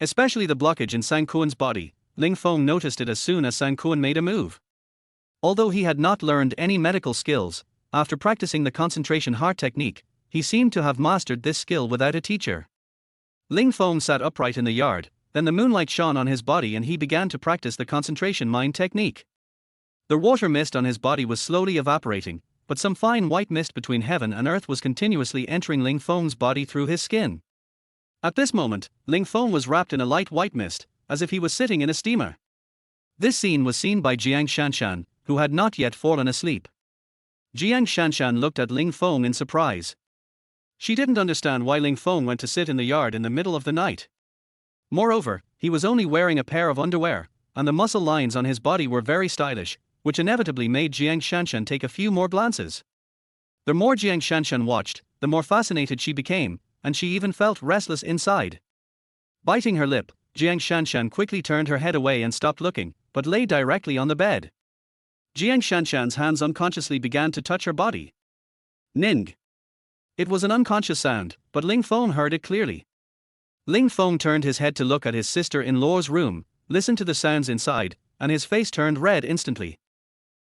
Especially the blockage in Sang Kuan's body, Ling Feng noticed it as soon as Sang Kuan made a move. Although he had not learned any medical skills, after practicing the concentration heart technique, he seemed to have mastered this skill without a teacher. Ling Feng sat upright in the yard, then the moonlight shone on his body and he began to practice the concentration mind technique. The water mist on his body was slowly evaporating, but some fine white mist between heaven and earth was continuously entering Ling Feng's body through his skin. At this moment, Ling Feng was wrapped in a light white mist, as if he was sitting in a steamer. This scene was seen by Jiang Shanshan, who had not yet fallen asleep. Jiang Shanshan looked at Ling Feng in surprise. She didn't understand why Ling Feng went to sit in the yard in the middle of the night. Moreover, he was only wearing a pair of underwear, and the muscle lines on his body were very stylish, which inevitably made Jiang Shanshan take a few more glances. The more Jiang Shanshan watched, the more fascinated she became, and she even felt restless inside. Biting her lip, Jiang Shanshan quickly turned her head away and stopped looking, but lay directly on the bed. Jiang Shanshan's hands unconsciously began to touch her body. Ning. It was an unconscious sound, but Ling Feng heard it clearly. Ling Feng turned his head to look at his sister-in-law's room, listened to the sounds inside, and his face turned red instantly.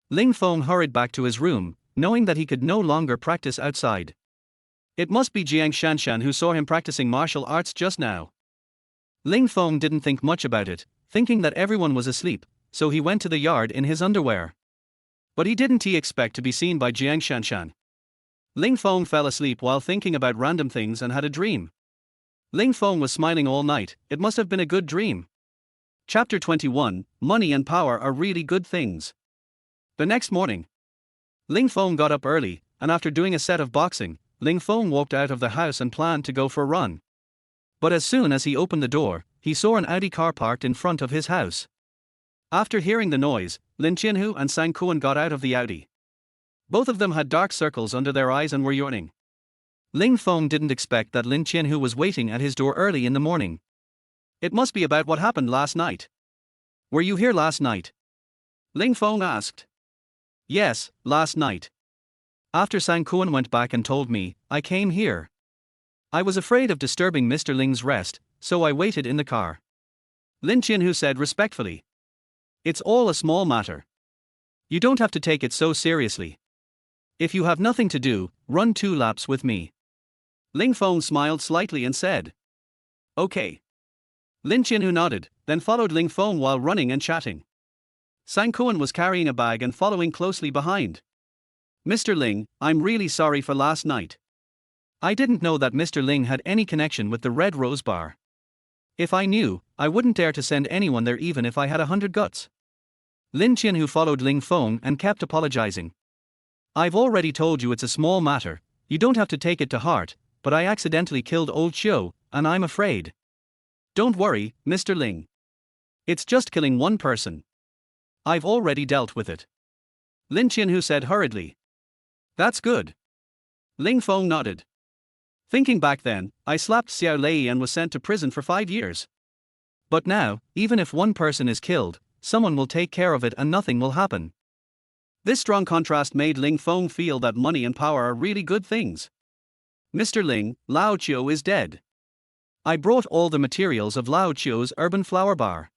Ling Feng hurried back to his room, knowing that he could no longer practice outside. It must be Jiang Shanshan who saw him practicing martial arts just now. Ling Feng didn't think much about it, thinking that everyone was asleep, so he went to the yard in his underwear. But he didn't expect to be seen by Jiang Shanshan. Ling Feng fell asleep while thinking about random things and had a dream. Ling Feng was smiling all night, it must have been a good dream. Chapter 21, Money and power are really good things. The next morning, Ling Feng got up early, and after doing a set of boxing, Ling Feng walked out of the house and planned to go for a run. But as soon as he opened the door, he saw an Audi car parked in front of his house. After hearing the noise, Lin Qianhu and Sang Kuan got out of the Audi. Both of them had dark circles under their eyes and were yawning. Ling Feng didn't expect that Lin Qianhu was waiting at his door early in the morning. It must be about what happened last night. Were you here last night? Ling Feng asked. Yes, last night. After Sang Kuan went back and told me, I came here. I was afraid of disturbing Mr. Ling's rest, so I waited in the car. Lin Qianhu said respectfully. It's all a small matter. You don't have to take it so seriously. If you have nothing to do, run 2 laps with me. Ling Feng smiled slightly and said. Okay. Lin Qianhu nodded, then followed Ling Feng while running and chatting. Sang Kuan was carrying a bag and following closely behind. Mr. Ling, I'm really sorry for last night. I didn't know that Mr. Ling had any connection with the Red Rose Bar. If I knew, I wouldn't dare to send anyone there even if I had 100 guts. Lin Qianhu followed Ling Feng and kept apologizing. I've already told you it's a small matter, you don't have to take it to heart, but I accidentally killed old Xiu, and I'm afraid. Don't worry, Mr. Ling. It's just killing one person. I've already dealt with it. Lin Qianhu said hurriedly. That's good. Ling Feng nodded. Thinking back then, I slapped Xiao Lei and was sent to prison for 5 years. But now, even if one person is killed, someone will take care of it and nothing will happen. This strong contrast made Ling Feng feel that money and power are really good things. Mr. Ling, Lao Qiu is dead. I brought all the materials of Lao Qiu's urban flower bar.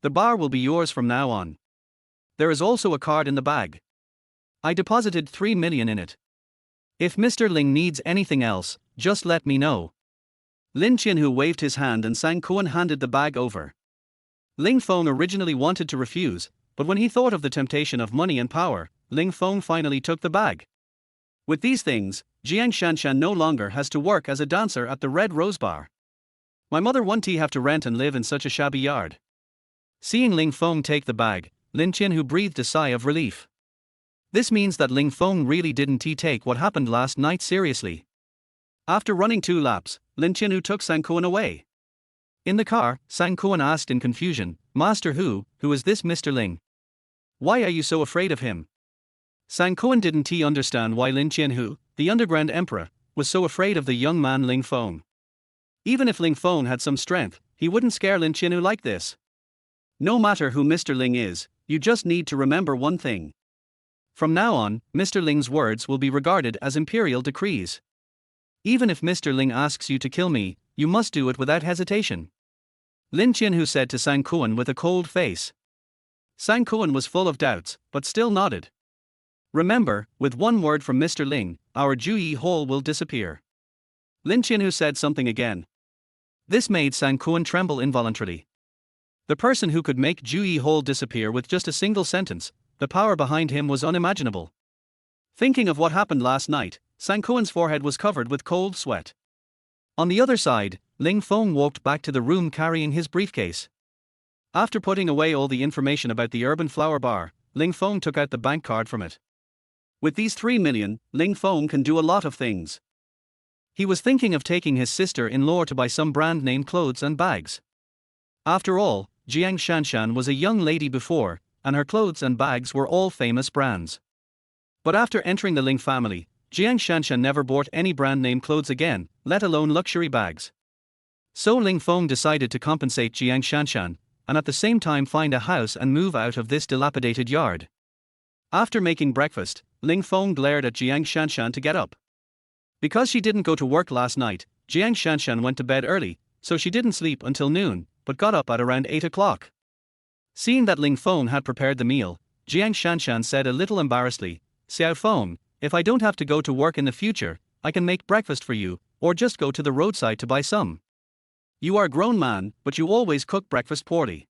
The bar will be yours from now on. There is also a card in the bag. I deposited 3 million in it. If Mr. Ling needs anything else, just let me know. Lin Qianhu waved his hand and Sang Kuan handed the bag over. Ling Feng originally wanted to refuse, but when he thought of the temptation of money and power, Ling Feng finally took the bag. With these things, Jiang Shanshan no longer has to work as a dancer at the Red Rose Bar. My mother won't have to rent and live in such a shabby yard. Seeing Ling Feng take the bag, Lin Qianhu breathed a sigh of relief. This means that Ling Feng really didn't take what happened last night seriously. After running 2 laps, Lin Qianhu took Sang Kuan away. In the car, Sang Kuan asked in confusion, Master who is this Mr. Ling? Why are you so afraid of him? Sang Kuan didn't understand why Lin Qianhu, the underground emperor, was so afraid of the young man Ling Feng. Even if Ling Feng had some strength, he wouldn't scare Lin Qianhu like this. No matter who Mr. Ling is, you just need to remember one thing. From now on, Mr. Ling's words will be regarded as imperial decrees. Even if Mr. Ling asks you to kill me, you must do it without hesitation. Lin Qianhu said to Sang Kuan with a cold face. Sang Kuan was full of doubts, but still nodded. Remember, with one word from Mr. Ling, our Juyi hole will disappear. Lin Qianhu said something again. This made Sang Kuan tremble involuntarily. The person who could make Juyi hole disappear with just a single sentence, the power behind him was unimaginable. Thinking of what happened last night, Sang Kuan's forehead was covered with cold sweat. On the other side, Ling Feng walked back to the room carrying his briefcase. After putting away all the information about the urban flower bar, Ling Feng took out the bank card from it. With these 3 million, Ling Feng can do a lot of things. He was thinking of taking his sister-in-law to buy some brand-name clothes and bags. After all, Jiang Shanshan was a young lady before, and her clothes and bags were all famous brands. But after entering the Ling family, Jiang Shanshan never bought any brand-name clothes again, let alone luxury bags. So Ling Feng decided to compensate Jiang Shanshan, and at the same time find a house and move out of this dilapidated yard. After making breakfast, Ling Feng glared at Jiang Shanshan to get up. Because she didn't go to work last night, Jiang Shanshan went to bed early, so she didn't sleep until noon, but got up at around 8 o'clock. Seeing that Ling Feng had prepared the meal, Jiang Shanshan said a little embarrassedly, Xiao Feng, if I don't have to go to work in the future, I can make breakfast for you, or just go to the roadside to buy some. You are a grown man, but you always cook breakfast poorly.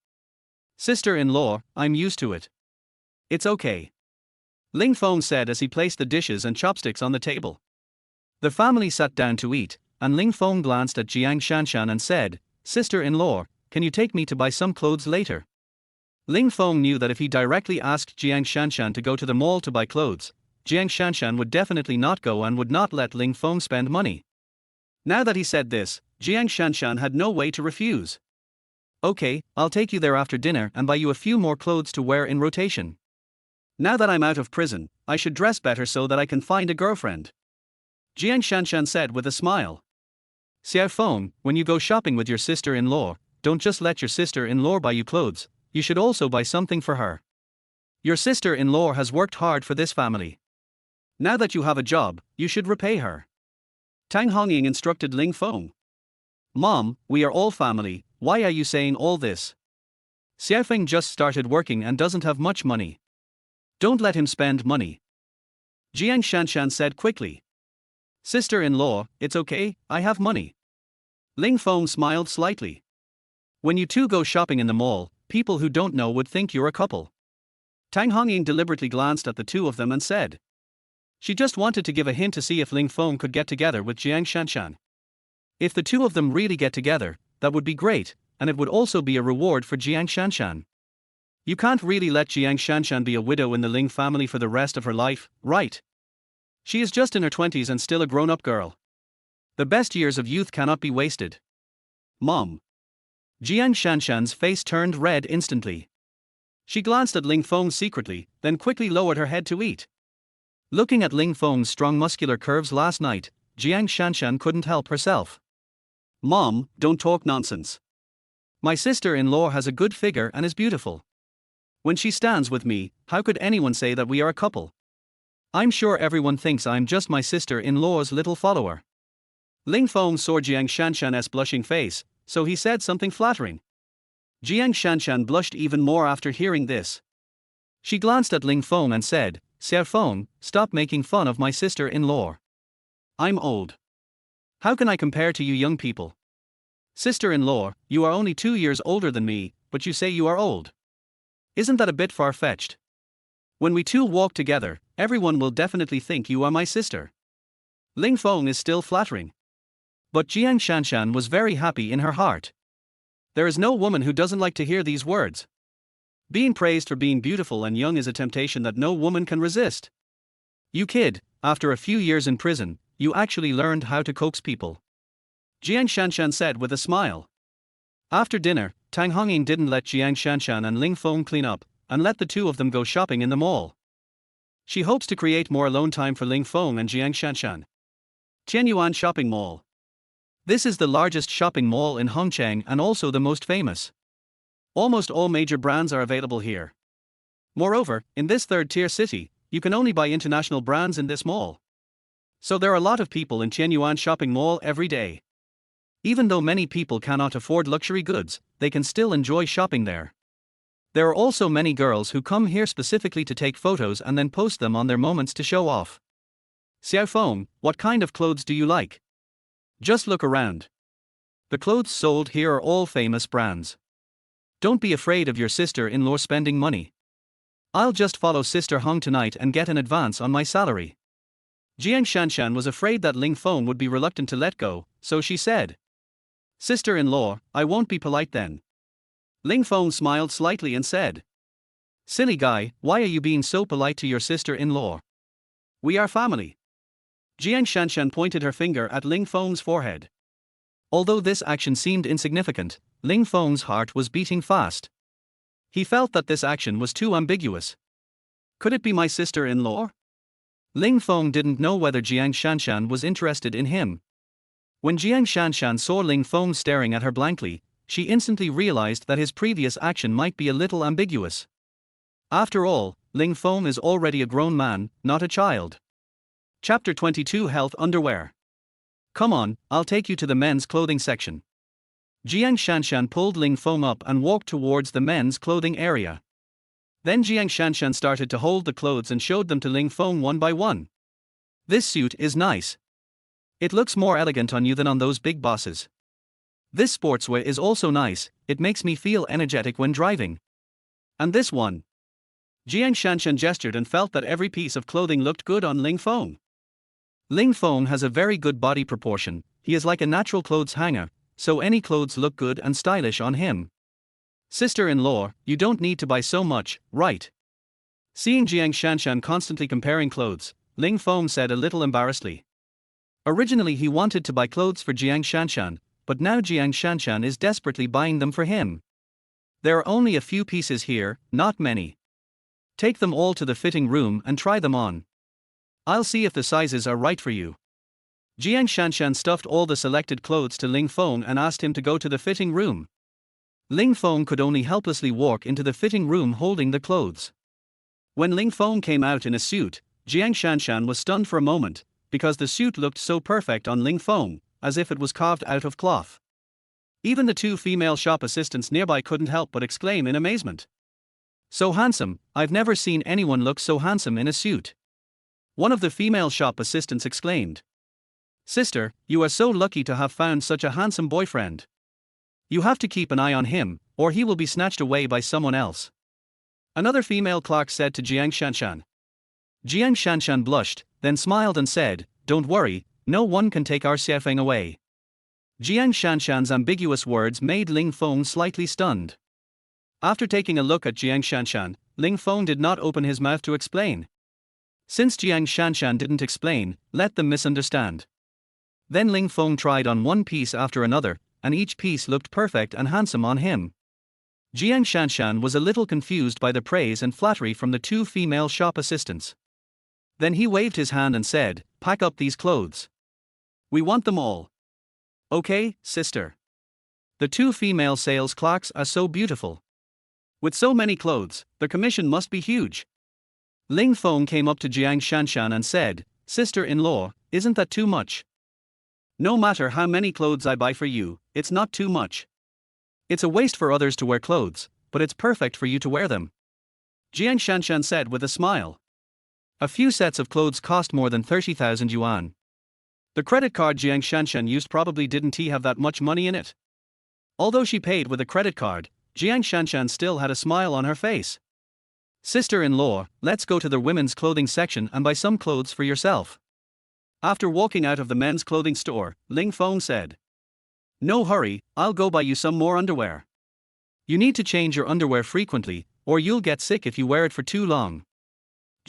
Sister-in-law, I'm used to it. It's okay. Ling Feng said as he placed the dishes and chopsticks on the table. The family sat down to eat, and Ling Feng glanced at Jiang Shanshan and said, Sister-in-law, can you take me to buy some clothes later? Ling Feng knew that if he directly asked Jiang Shanshan to go to the mall to buy clothes, Jiang Shanshan would definitely not go and would not let Ling Feng spend money. Now that he said this, Jiang Shanshan had no way to refuse. Okay, I'll take you there after dinner and buy you a few more clothes to wear in rotation. Now that I'm out of prison, I should dress better so that I can find a girlfriend. Jiang Shanshan said with a smile. Xiao Feng, when you go shopping with your sister-in-law, don't just let your sister-in-law buy you clothes, you should also buy something for her. Your sister-in-law has worked hard for this family. Now that you have a job, you should repay her. Tang Hongying instructed Ling Feng. Mom, we are all family, why are you saying all this? Xiaofeng just started working and doesn't have much money. Don't let him spend money. Jiang Shanshan said quickly. Sister-in-law, it's okay, I have money. Ling Feng smiled slightly. When you two go shopping in the mall, people who don't know would think you're a couple. Tang Hongying deliberately glanced at the two of them and said. She just wanted to give a hint to see if Ling Feng could get together with Jiang Shanshan. If the two of them really get together, that would be great, and it would also be a reward for Jiang Shanshan. You can't really let Jiang Shanshan be a widow in the Ling family for the rest of her life, right? She is just in her 20s and still a grown-up girl. The best years of youth cannot be wasted. Mom. Jiang Shanshan's face turned red instantly. She glanced at Ling Feng secretly, then quickly lowered her head to eat. Looking at Ling Feng's strong muscular curves last night, Jiang Shanshan couldn't help herself. Mom, don't talk nonsense. My sister-in-law has a good figure and is beautiful. When she stands with me, how could anyone say that we are a couple? I'm sure everyone thinks I'm just my sister-in-law's little follower. Ling Feng saw Jiang Shanshan's blushing face, so he said something flattering. Jiang Shanshan blushed even more after hearing this. She glanced at Ling Feng and said, Xiao Feng, stop making fun of my sister-in-law. I'm old. How can I compare to you young people? Sister-in-law, you are only 2 years older than me, but you say you are old. Isn't that a bit far-fetched? When we two walk together, everyone will definitely think you are my sister. Ling Feng is still flattering. But Jiang Shanshan was very happy in her heart. There is no woman who doesn't like to hear these words. Being praised for being beautiful and young is a temptation that no woman can resist. You kid, after a few years in prison, you actually learned how to coax people. Jiang Shanshan said with a smile. After dinner, Tang Hongying didn't let Jiang Shanshan and Ling Feng clean up, and let the two of them go shopping in the mall. She hopes to create more alone time for Ling Feng and Jiang Shanshan. Tianyuan Shopping Mall. This is the largest shopping mall in Hongqiang and also the most famous. Almost all major brands are available here. Moreover, in this third-tier city, you can only buy international brands in this mall. So there are a lot of people in Tianyuan Shopping Mall every day. Even though many people cannot afford luxury goods, they can still enjoy shopping there. There are also many girls who come here specifically to take photos and then post them on their moments to show off. Xiao Feng, what kind of clothes do you like? Just look around. The clothes sold here are all famous brands. Don't be afraid of your sister-in-law spending money. I'll just follow Sister Hong tonight and get an advance on my salary. Jiang Shanshan was afraid that Ling Feng would be reluctant to let go, so she said. Sister-in-law, I won't be polite then. Ling Feng smiled slightly and said. Silly guy, why are you being so polite to your sister-in-law? We are family. Jiang Shanshan pointed her finger at Ling Feng's forehead. Although this action seemed insignificant, Ling Feng's heart was beating fast. He felt that this action was too ambiguous. Could it be my sister-in-law? Ling Feng didn't know whether Jiang Shanshan was interested in him. When Jiang Shanshan saw Ling Feng staring at her blankly, she instantly realized that his previous action might be a little ambiguous. After all, Ling Feng is already a grown man, not a child. Chapter 22 Health Underwear. Come on, I'll take you to the men's clothing section. Jiang Shanshan pulled Ling Feng up and walked towards the men's clothing area. Then Jiang Shanshan started to hold the clothes and showed them to Ling Feng one by one. This suit is nice. It looks more elegant on you than on those big bosses. This sportswear is also nice, it makes me feel energetic when driving. And this one. Jiang Shanshan gestured and felt that every piece of clothing looked good on Ling Feng. Ling Feng has a very good body proportion, he is like a natural clothes hanger, so any clothes look good and stylish on him. Sister-in-law, you don't need to buy so much, right? Seeing Jiang Shanshan constantly comparing clothes, Ling Feng said a little embarrassedly. Originally he wanted to buy clothes for Jiang Shanshan, but now Jiang Shanshan is desperately buying them for him. There are only a few pieces here, not many. Take them all to the fitting room and try them on. I'll see if the sizes are right for you. Jiang Shanshan stuffed all the selected clothes to Ling Feng and asked him to go to the fitting room. Ling Feng could only helplessly walk into the fitting room holding the clothes. When Ling Feng came out in a suit, Jiang Shanshan was stunned for a moment, because the suit looked so perfect on Ling Feng, as if it was carved out of cloth. Even the two female shop assistants nearby couldn't help but exclaim in amazement. So handsome, I've never seen anyone look so handsome in a suit. One of the female shop assistants exclaimed. Sister, you are so lucky to have found such a handsome boyfriend. You have to keep an eye on him, or he will be snatched away by someone else. Another female clerk said to Jiang Shanshan. Jiang Shanshan blushed, then smiled and said, Don't worry, no one can take our Xiafeng away. Jiang Shanshan's ambiguous words made Ling Feng slightly stunned. After taking a look at Jiang Shanshan, Ling Feng did not open his mouth to explain. Since Jiang Shanshan didn't explain, let them misunderstand. Then Ling Feng tried on one piece after another, and each piece looked perfect and handsome on him. Jiang Shanshan was a little confused by the praise and flattery from the two female shop assistants. Then he waved his hand and said, Pack up these clothes. We want them all. Okay, sister. The two female sales clerks are so beautiful. With so many clothes, the commission must be huge. Ling Feng came up to Jiang Shanshan and said, Sister-in-law, isn't that too much? No matter how many clothes I buy for you, it's not too much. It's a waste for others to wear clothes, but it's perfect for you to wear them. Jiang Shanshan said with a smile. A few sets of clothes cost more than 30,000 yuan. The credit card Jiang Shanshan used probably didn't have that much money in it. Although she paid with a credit card, Jiang Shanshan still had a smile on her face. Sister-in-law, let's go to the women's clothing section and buy some clothes for yourself. After walking out of the men's clothing store, Ling Feng said. No hurry, I'll go buy you some more underwear. You need to change your underwear frequently, or you'll get sick if you wear it for too long.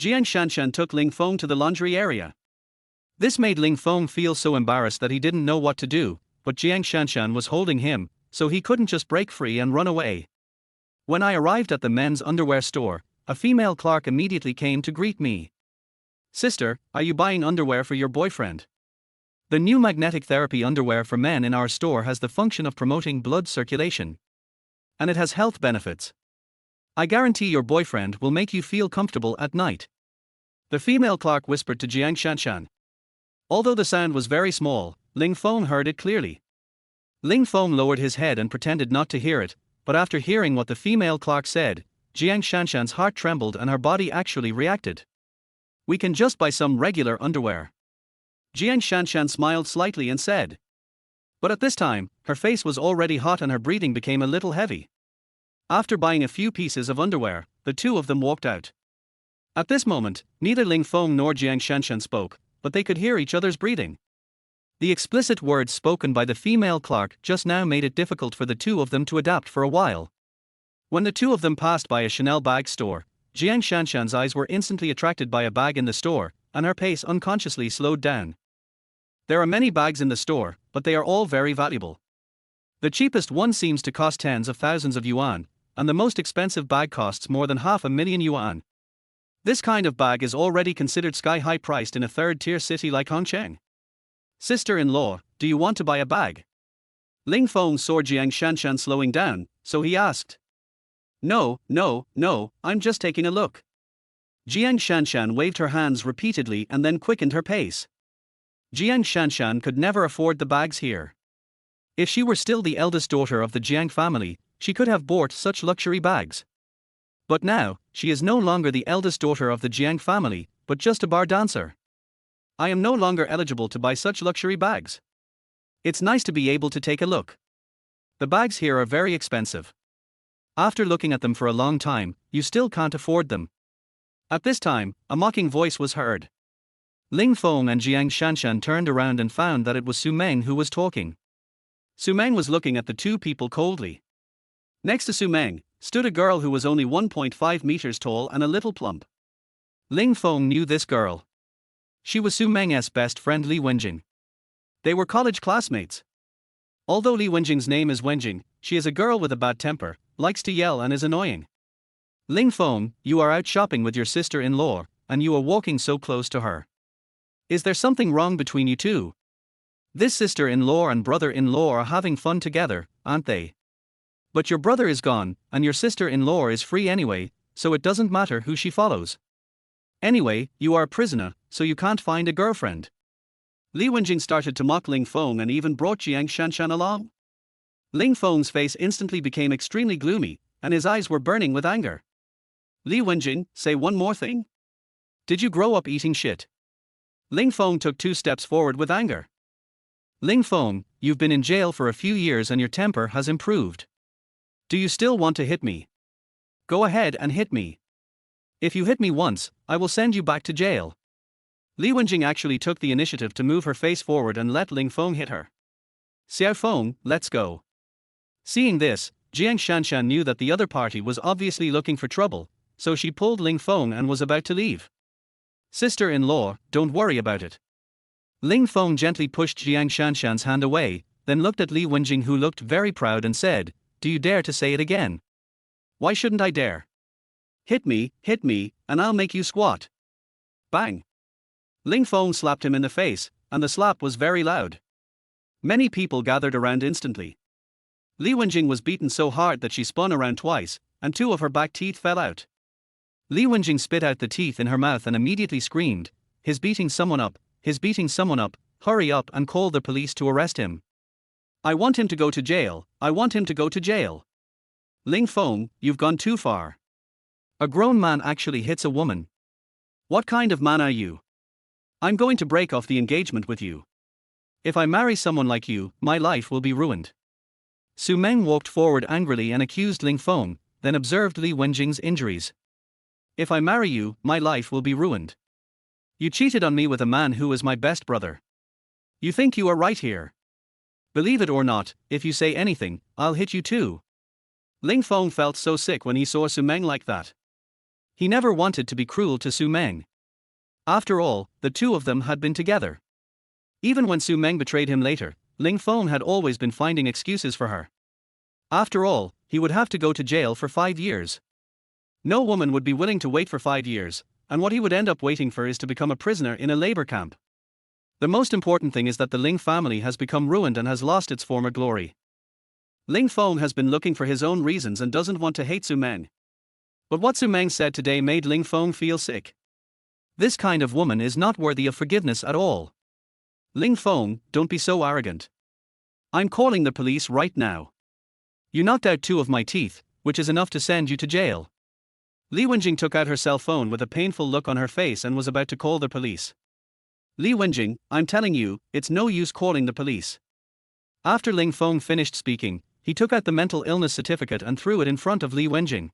Jiang Shanshan took Ling Feng to the laundry area. This made Ling Feng feel so embarrassed that he didn't know what to do, but Jiang Shanshan was holding him, so he couldn't just break free and run away. When I arrived at the men's underwear store, a female clerk immediately came to greet me. Sister, are you buying underwear for your boyfriend? The new magnetic therapy underwear for men in our store has the function of promoting blood circulation. And it has health benefits. I guarantee your boyfriend will make you feel comfortable at night. The female clerk whispered to Jiang Shanshan. Although the sound was very small, Ling Feng heard it clearly. Ling Feng lowered his head and pretended not to hear it, but after hearing what the female clerk said, Jiang Shanshan's heart trembled and her body actually reacted. We can just buy some regular underwear. Jiang Shanshan smiled slightly and said. But at this time, her face was already hot and her breathing became a little heavy. After buying a few pieces of underwear, the two of them walked out. At this moment, neither Ling Feng nor Jiang Shanshan spoke, but they could hear each other's breathing. The explicit words spoken by the female clerk just now made it difficult for the two of them to adapt for a while. When the two of them passed by a Chanel bag store, Jiang Shanshan's eyes were instantly attracted by a bag in the store, and her pace unconsciously slowed down. There are many bags in the store, but they are all very valuable. The cheapest one seems to cost tens of thousands of yuan, and the most expensive bag costs more than 500,000 yuan. This kind of bag is already considered sky-high priced in a third-tier city like Hongcheng. Sister-in-law, do you want to buy a bag? Ling Feng saw Jiang Shanshan slowing down, so he asked. No, I'm just taking a look. Jiang Shanshan waved her hands repeatedly and then quickened her pace. Jiang Shanshan could never afford the bags here. If she were still the eldest daughter of the Jiang family, she could have bought such luxury bags. But now, she is no longer the eldest daughter of the Jiang family, but just a bar dancer. I am no longer eligible to buy such luxury bags. It's nice to be able to take a look. The bags here are very expensive. After looking at them for a long time, you still can't afford them. At this time, a mocking voice was heard. Ling Feng and Jiang Shanshan turned around and found that it was Su Meng who was talking. Su Meng was looking at the two people coldly. Next to Su Meng stood a girl who was only 1.5 meters tall and a little plump. Ling Feng knew this girl. She was Su Meng's best friend Li Wenjing. They were college classmates. Although Li Wenjing's name is Wenjing, she is a girl with a bad temper, likes to yell and is annoying. Ling Feng, you are out shopping with your sister-in-law, and you are walking so close to her. Is there something wrong between you two? This sister-in-law and brother-in-law are having fun together, aren't they? But your brother is gone, and your sister-in-law is free anyway, so it doesn't matter who she follows. Anyway, you are a prisoner, so you can't find a girlfriend. Li Wenjing started to mock Ling Feng and even brought Jiang Shanshan along. Ling Feng's face instantly became extremely gloomy, and his eyes were burning with anger. Li Wenjing, say one more thing? Did you grow up eating shit? Ling Feng took 2 steps forward with anger. Ling Feng, you've been in jail for a few years and your temper has improved. Do you still want to hit me? Go ahead and hit me. If you hit me once, I will send you back to jail. Li Wenjing actually took the initiative to move her face forward and let Ling Feng hit her. Xiao Feng, let's go. Seeing this, Jiang Shanshan knew that the other party was obviously looking for trouble, so she pulled Ling Feng and was about to leave. Sister-in-law, don't worry about it. Ling Feng gently pushed Jiang Shanshan's hand away, then looked at Li Wenjing, who looked very proud, and said, "Do you dare to say it again? Why shouldn't I dare? Hit me, and I'll make you squat." Bang! Ling Feng slapped him in the face, and the slap was very loud. Many people gathered around instantly. Li Wenjing was beaten so hard that she spun around twice, and 2 of her back teeth fell out. Li Wenjing spit out the teeth in her mouth and immediately screamed, "He's beating someone up, he's beating someone up, hurry up and call the police to arrest him. I want him to go to jail, I want him to go to jail. Ling Feng, you've gone too far. A grown man actually hits a woman. What kind of man are you? I'm going to break off the engagement with you. If I marry someone like you, my life will be ruined." Su Meng walked forward angrily and accused Ling Feng, then observed Li Wenjing's injuries. "If I marry you, my life will be ruined. You cheated on me with a man who is my best brother. You think you are right here? Believe it or not, if you say anything, I'll hit you too." Ling Feng felt so sick when he saw Su Meng like that. He never wanted to be cruel to Su Meng. After all, the 2 of them had been together. Even when Su Meng betrayed him later, Ling Feng had always been finding excuses for her. After all, he would have to go to jail for 5 years. No woman would be willing to wait for 5 years, and what he would end up waiting for is to become a prisoner in a labor camp. The most important thing is that the Ling family has become ruined and has lost its former glory. Ling Feng has been looking for his own reasons and doesn't want to hate Su Meng. But what Su Meng said today made Ling Feng feel sick. This kind of woman is not worthy of forgiveness at all. Ling Feng, don't be so arrogant. I'm calling the police right now. You knocked out 2 of my teeth, which is enough to send you to jail. Li Wenjing took out her cell phone with a painful look on her face and was about to call the police. Li Wenjing, I'm telling you, it's no use calling the police. After Ling Feng finished speaking, he took out the mental illness certificate and threw it in front of Li Wenjing.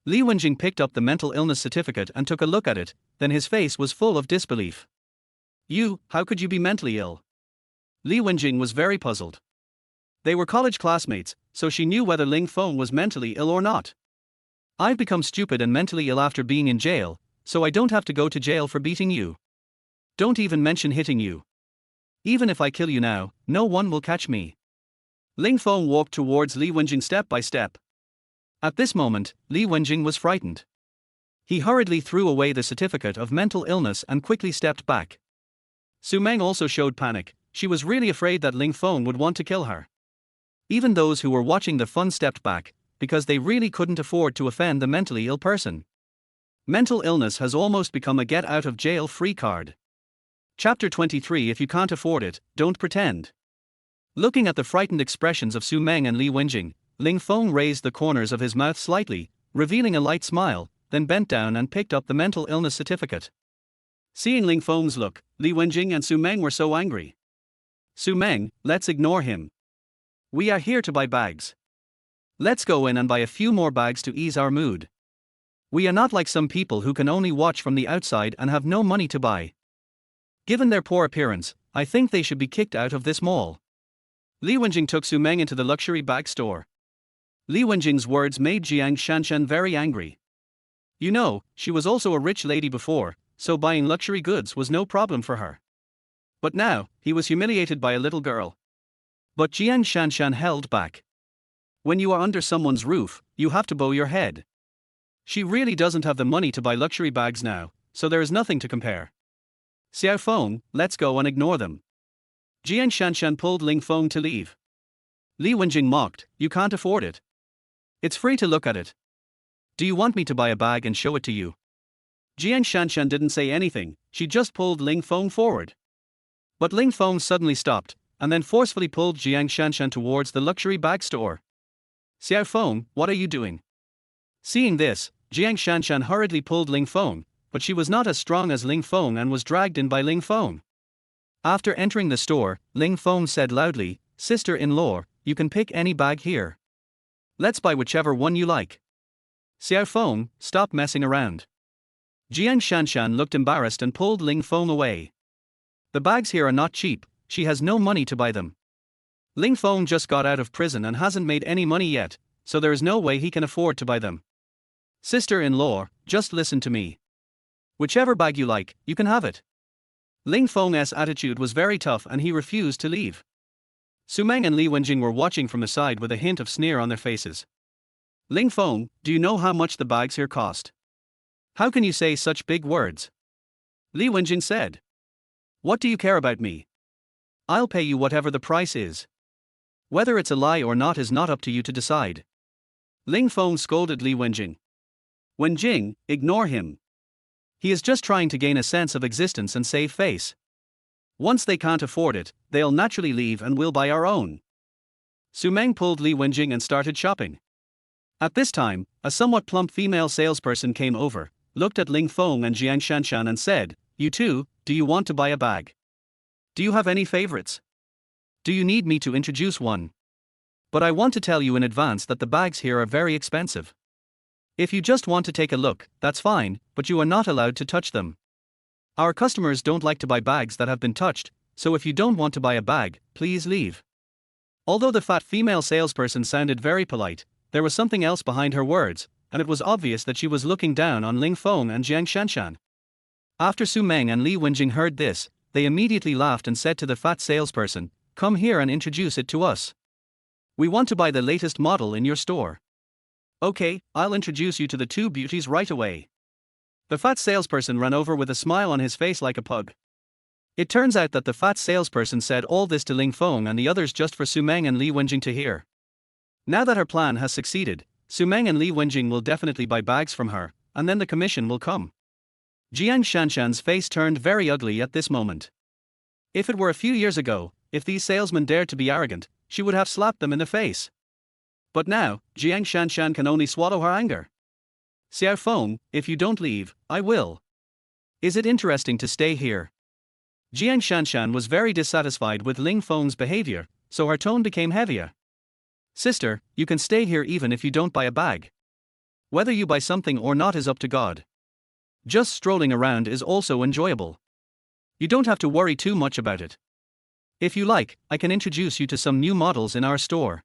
Li Wenjing picked up the mental illness certificate and took a look at it, then his face was full of disbelief. "You, how could you be mentally ill?" Li Wenjing was very puzzled. They were college classmates, so she knew whether Ling Feng was mentally ill or not. "I've become stupid and mentally ill after being in jail, so I don't have to go to jail for beating you. Don't even mention hitting you. Even if I kill you now, no one will catch me." Ling Feng walked towards Li Wenjing step by step. At this moment, Li Wenjing was frightened. He hurriedly threw away the certificate of mental illness and quickly stepped back. Su Meng also showed panic. She was really afraid that Ling Feng would want to kill her. Even those who were watching the fun stepped back, because they really couldn't afford to offend the mentally ill person. Mental illness has almost become a get-out-of-jail-free card. Chapter 23. If you can't afford it, don't pretend. Looking at the frightened expressions of Su Meng and Li Wenjing, Ling Feng raised the corners of his mouth slightly, revealing a light smile, then bent down and picked up the mental illness certificate. Seeing Ling Feng's look, Li Wenjing and Su Meng were so angry. "Su Meng, let's ignore him. We are here to buy bags. Let's go in and buy a few more bags to ease our mood. We are not like some people who can only watch from the outside and have no money to buy. Given their poor appearance, I think they should be kicked out of this mall." Li Wenjing took Su Meng into the luxury bag store. Li Wenjing's words made Jiang Shanshan very angry. You know, she was also a rich lady before, so buying luxury goods was no problem for her. But now, he was humiliated by a little girl. But Jiang Shanshan held back. When you are under someone's roof, you have to bow your head. She really doesn't have the money to buy luxury bags now, so there is nothing to compare. Xiao Feng, let's go and ignore them. Jiang Shanshan pulled Ling Feng to leave. Li Wenjing mocked, you can't afford it. It's free to look at it. Do you want me to buy a bag and show it to you? Jiang Shanshan didn't say anything, she just pulled Ling Feng forward. But Ling Feng suddenly stopped, and then forcefully pulled Jiang Shanshan towards the luxury bag store. Xiao Feng, what are you doing? Seeing this, Jiang Shanshan hurriedly pulled Ling Feng, but she was not as strong as Ling Feng and was dragged in by Ling Feng. After entering the store, Ling Feng said loudly, Sister-in-law, you can pick any bag here. Let's buy whichever one you like. Xiao Feng, stop messing around. Jiang Shanshan looked embarrassed and pulled Ling Feng away. The bags here are not cheap, she has no money to buy them. Ling Feng just got out of prison and hasn't made any money yet, so there is no way he can afford to buy them. Sister-in-law, just listen to me. Whichever bag you like, you can have it. Ling Feng's attitude was very tough and he refused to leave. Su Meng and Li Wenjing were watching from the side with a hint of sneer on their faces. Ling Feng, do you know how much the bags here cost? How can you say such big words? Li Wenjing said. What do you care about me? I'll pay you whatever the price is. Whether it's a lie or not is not up to you to decide. Ling Feng scolded Li Wenjing. Wenjing, ignore him. He is just trying to gain a sense of existence and save face. Once they can't afford it, they'll naturally leave and we'll buy our own. Su Meng pulled Li Wenjing and started shopping. At this time, a somewhat plump female salesperson came over, looked at Ling Feng and Jiang Shanshan and said, You two, do you want to buy a bag? Do you have any favorites? Do you need me to introduce one? But I want to tell you in advance that the bags here are very expensive. If you just want to take a look, that's fine, but you are not allowed to touch them. Our customers don't like to buy bags that have been touched, so if you don't want to buy a bag, please leave. Although the fat female salesperson sounded very polite, there was something else behind her words, and it was obvious that she was looking down on Ling Feng and Jiang Shanshan. After Su Meng and Li Wenjing heard this, they immediately laughed and said to the fat salesperson, Come here and introduce it to us. We want to buy the latest model in your store. Okay, I'll introduce you to the two beauties right away. The fat salesperson ran over with a smile on his face like a pug. It turns out that the fat salesperson said all this to Ling Feng and the others just for Su Meng and Li Wenjing to hear. Now that her plan has succeeded, Su Meng and Li Wenjing will definitely buy bags from her, and then the commission will come. Jiang Shanshan's face turned very ugly at this moment. If it were a few years ago, if these salesmen dared to be arrogant, she would have slapped them in the face. But now, Jiang Shanshan can only swallow her anger. Xiao Feng, if you don't leave, I will. Is it interesting to stay here? Jiang Shanshan was very dissatisfied with Ling Feng's behavior, so her tone became heavier. Sister, you can stay here even if you don't buy a bag. Whether you buy something or not is up to God. Just strolling around is also enjoyable. You don't have to worry too much about it. If you like, I can introduce you to some new models in our store.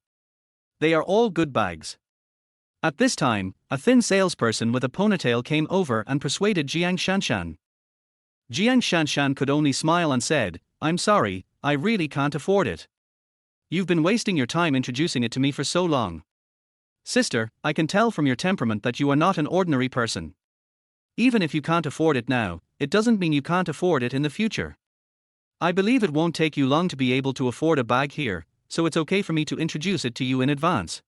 They are all good bags. At this time, a thin salesperson with a ponytail came over and persuaded Jiang Shanshan. Jiang Shanshan could only smile and said, I'm sorry, I really can't afford it. You've been wasting your time introducing it to me for so long. Sister, I can tell from your temperament that you are not an ordinary person. Even if you can't afford it now, it doesn't mean you can't afford it in the future. I believe it won't take you long to be able to afford a bag here, so it's okay for me to introduce it to you in advance.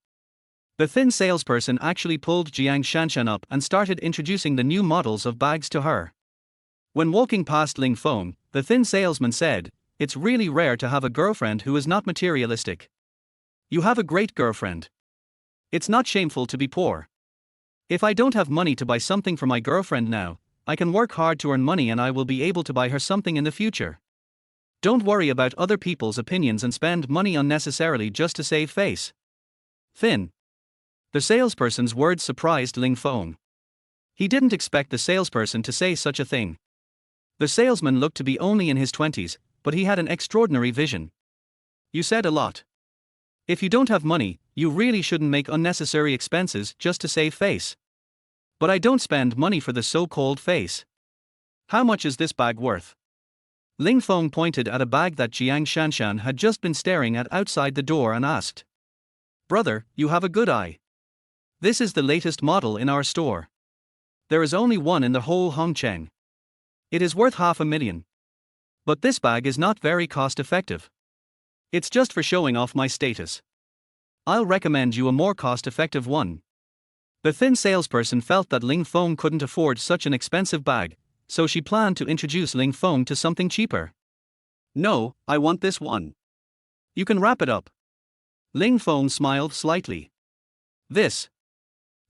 The thin salesperson actually pulled Jiang Shanshan up and started introducing the new models of bags to her. When walking past Ling Feng, the thin salesman said, It's really rare to have a girlfriend who is not materialistic. You have a great girlfriend. It's not shameful to be poor. If I don't have money to buy something for my girlfriend now, I can work hard to earn money and I will be able to buy her something in the future. Don't worry about other people's opinions and spend money unnecessarily just to save face. Thin. The salesperson's words surprised Ling Feng. He didn't expect the salesperson to say such a thing. The salesman looked to be only in his 20s, but he had an extraordinary vision. You said a lot. If you don't have money, you really shouldn't make unnecessary expenses just to save face. But I don't spend money for the so-called face. How much is this bag worth? Ling Feng pointed at a bag that Jiang Shanshan had just been staring at outside the door and asked. Brother, you have a good eye. This is the latest model in our store. There is only one in the whole Hongcheng. It is worth 500,000. But this bag is not very cost-effective. It's just for showing off my status. I'll recommend you a more cost-effective one. The thin salesperson felt that Ling Feng couldn't afford such an expensive bag, so she planned to introduce Ling Feng to something cheaper. No, I want this one. You can wrap it up. Ling Feng smiled slightly. This.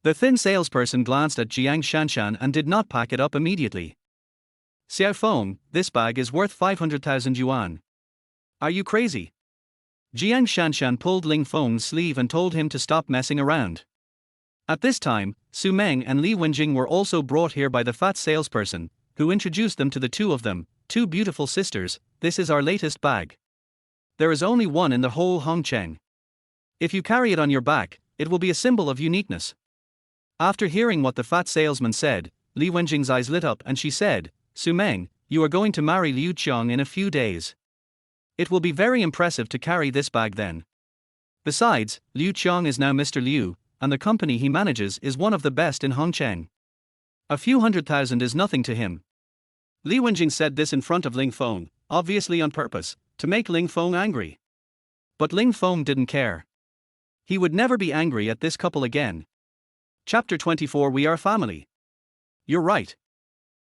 The thin salesperson glanced at Jiang Shanshan and did not pack it up immediately. Xiao Feng, this bag is worth 500,000 yuan. Are you crazy? Jiang Shanshan pulled Ling Feng's sleeve and told him to stop messing around. At this time, Su Meng and Li Wenjing were also brought here by the fat salesperson, who introduced them to the two of them. Two beautiful sisters, this is our latest bag. There is only one in the whole Hongcheng. If you carry it on your back, it will be a symbol of uniqueness. After hearing what the fat salesman said, Li Wenjing's eyes lit up and she said, Su Meng, you are going to marry Liu Qiang in a few days. It will be very impressive to carry this bag then. Besides, Liu Qiang is now Mr. Liu, and the company he manages is one of the best in Hongcheng. A few 100,000 is nothing to him. Li Wenjing said this in front of Ling Feng, obviously on purpose, to make Ling Feng angry. But Ling Feng didn't care. He would never be angry at this couple again. Chapter 24 We are family. You're right.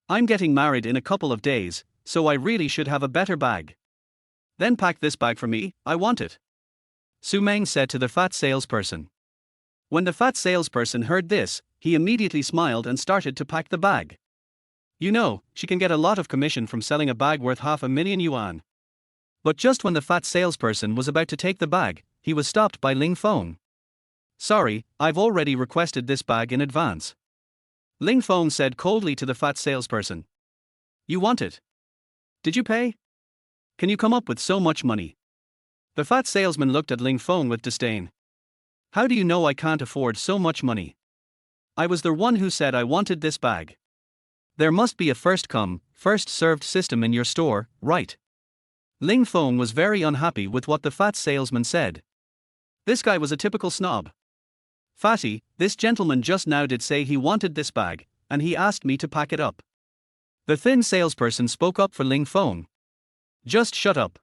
I'm getting married in a couple of days, so I really should have a better bag. Then pack this bag for me, I want it. Su Meng said to the fat salesperson. When the fat salesperson heard this, he immediately smiled and started to pack the bag. You know, she can get a lot of commission from selling a bag worth 500,000 yuan. But just when the fat salesperson was about to take the bag, he was stopped by Ling Feng. Sorry, I've already requested this bag in advance. Ling Feng said coldly to the fat salesperson. You want it? Did you pay? Can you come up with so much money? The fat salesman looked at Ling Feng with disdain. How do you know I can't afford so much money? I was the one who said I wanted this bag. There must be a first come, first served system in your store, right? Ling Feng was very unhappy with what the fat salesman said. This guy was a typical snob. Fatty, this gentleman just now did say he wanted this bag, and he asked me to pack it up. The thin salesperson spoke up for Ling Feng. Just shut up.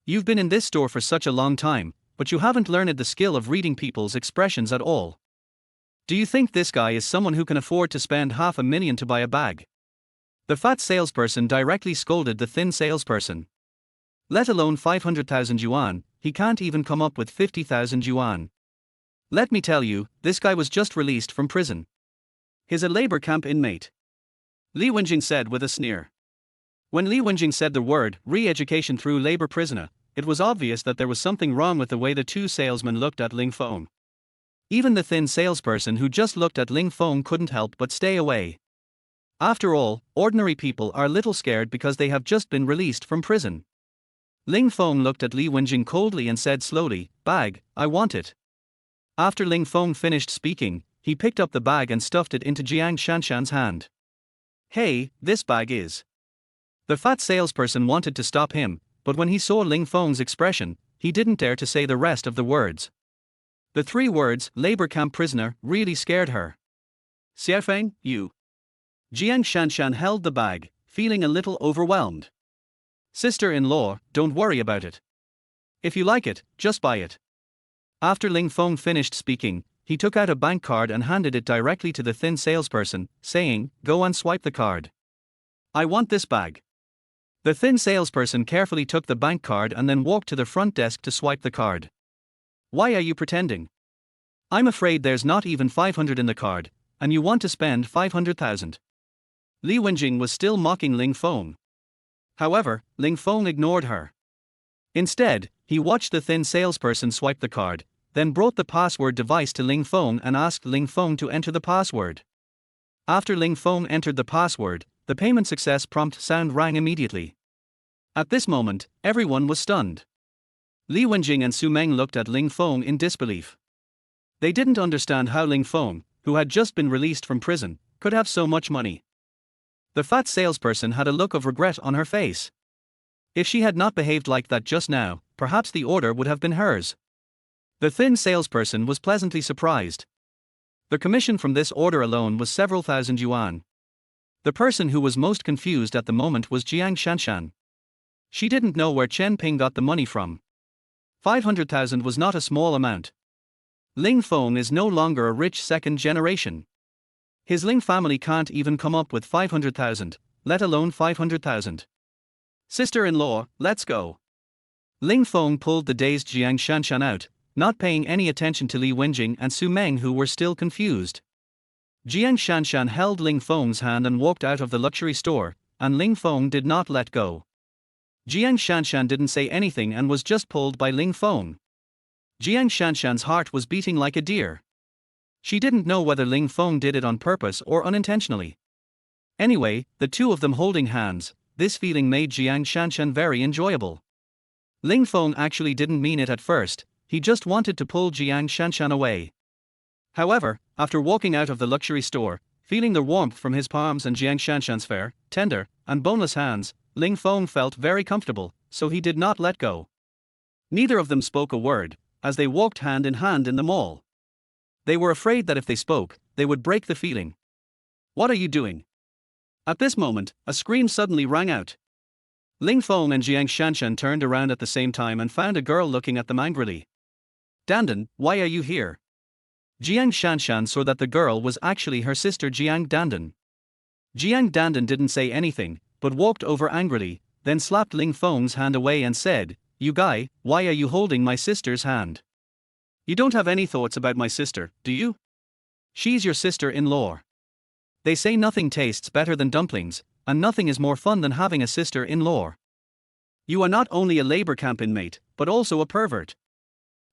You've been in this store for such a long time, but you haven't learned the skill of reading people's expressions at all. Do you think this guy is someone who can afford to spend 500,000 to buy a bag? The fat salesperson directly scolded the thin salesperson. Let alone 500,000 yuan, he can't even come up with 50,000 yuan. Let me tell you, this guy was just released from prison. He's a labor camp inmate. Li Wenjing said with a sneer. When Li Wenjing said the word re-education through labor prisoner, it was obvious that there was something wrong with the way the two salesmen looked at Ling Feng. Even the thin salesperson who just looked at Ling Feng couldn't help but stay away. After all, ordinary people are little scared because they have just been released from prison. Ling Feng looked at Li Wenjing coldly and said slowly, Bag, I want it. After Ling Feng finished speaking, he picked up the bag and stuffed it into Jiang Shanshan's hand. Hey, this bag is. The fat salesperson wanted to stop him, but when he saw Ling Feng's expression, he didn't dare to say the rest of the words. The three words, labor camp prisoner, really scared her. Xiaofeng, you. Jiang Shanshan held the bag, feeling a little overwhelmed. Sister-in-law, don't worry about it. If you like it, just buy it. After Ling Feng finished speaking, he took out a bank card and handed it directly to the thin salesperson, saying, Go and swipe the card. I want this bag. The thin salesperson carefully took the bank card and then walked to the front desk to swipe the card. Why are you pretending? I'm afraid there's not even 500 in the card, and you want to spend 500,000. Li Wenjing was still mocking Ling Feng. However, Ling Feng ignored her. Instead, he watched the thin salesperson swipe the card, then brought the password device to Ling Feng and asked Ling Feng to enter the password. After Ling Feng entered the password, the payment success prompt sound rang immediately. At this moment, everyone was stunned. Li Wenjing and Su Meng looked at Ling Feng in disbelief. They didn't understand how Ling Feng, who had just been released from prison, could have so much money. The fat salesperson had a look of regret on her face. If she had not behaved like that just now, perhaps the order would have been hers. The thin salesperson was pleasantly surprised. The commission from this order alone was several thousand yuan. The person who was most confused at the moment was Jiang Shanshan. She didn't know where Chen Ping got the money from. 500,000 was not a small amount. Ling Feng is no longer a rich second generation. His Ling family can't even come up with 500,000, let alone 500,000. Sister-in-law, let's go. Ling Feng pulled the dazed Jiang Shanshan out, not paying any attention to Li Wenjing and Su Meng, who were still confused. Jiang Shanshan held Ling Feng's hand and walked out of the luxury store, and Ling Feng did not let go. Jiang Shanshan didn't say anything and was just pulled by Ling Feng. Jiang Shanshan's heart was beating like a deer. She didn't know whether Ling Feng did it on purpose or unintentionally. Anyway, the two of them holding hands, this feeling made Jiang Shanshan very enjoyable. Ling Feng actually didn't mean it at first, he just wanted to pull Jiang Shanshan away. However, after walking out of the luxury store, feeling the warmth from his palms and Jiang Shanshan's fair, tender, and boneless hands, Ling Feng felt very comfortable, so he did not let go. Neither of them spoke a word, as they walked hand in hand in the mall. They were afraid that if they spoke, they would break the feeling. What are you doing? At this moment, a scream suddenly rang out. Ling Feng and Jiang Shanshan turned around at the same time and found a girl looking at them angrily. Dandan, why are you here? Jiang Shanshan saw that the girl was actually her sister Jiang Dandan. Jiang Dandan didn't say anything, but walked over angrily, then slapped Ling Feng's hand away and said, "You guy, why are you holding my sister's hand? You don't have any thoughts about my sister, do you? She's your sister-in-law. They say nothing tastes better than dumplings, and nothing is more fun than having a sister-in-law. You are not only a labor camp inmate, but also a pervert.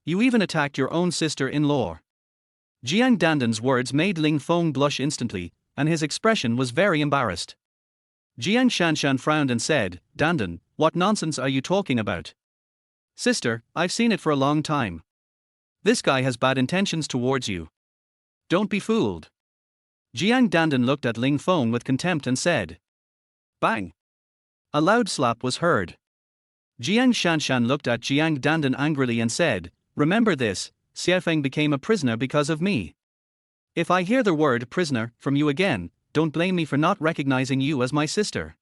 You even attacked your own sister-in-law." Jiang Dandan's words made Ling Feng blush instantly, and his expression was very embarrassed. Jiang Shanshan frowned and said, "Dandan, what nonsense are you talking about? Sister, I've seen it for a long time. This guy has bad intentions towards you. Don't be fooled." Jiang Dandan looked at Ling Feng with contempt and said, "Bang!" A loud slap was heard. Jiang Shanshan looked at Jiang Dandan angrily and said, "Remember this, Xiaofeng became a prisoner because of me. If I hear the word prisoner from you again, don't blame me for not recognizing you as my sister."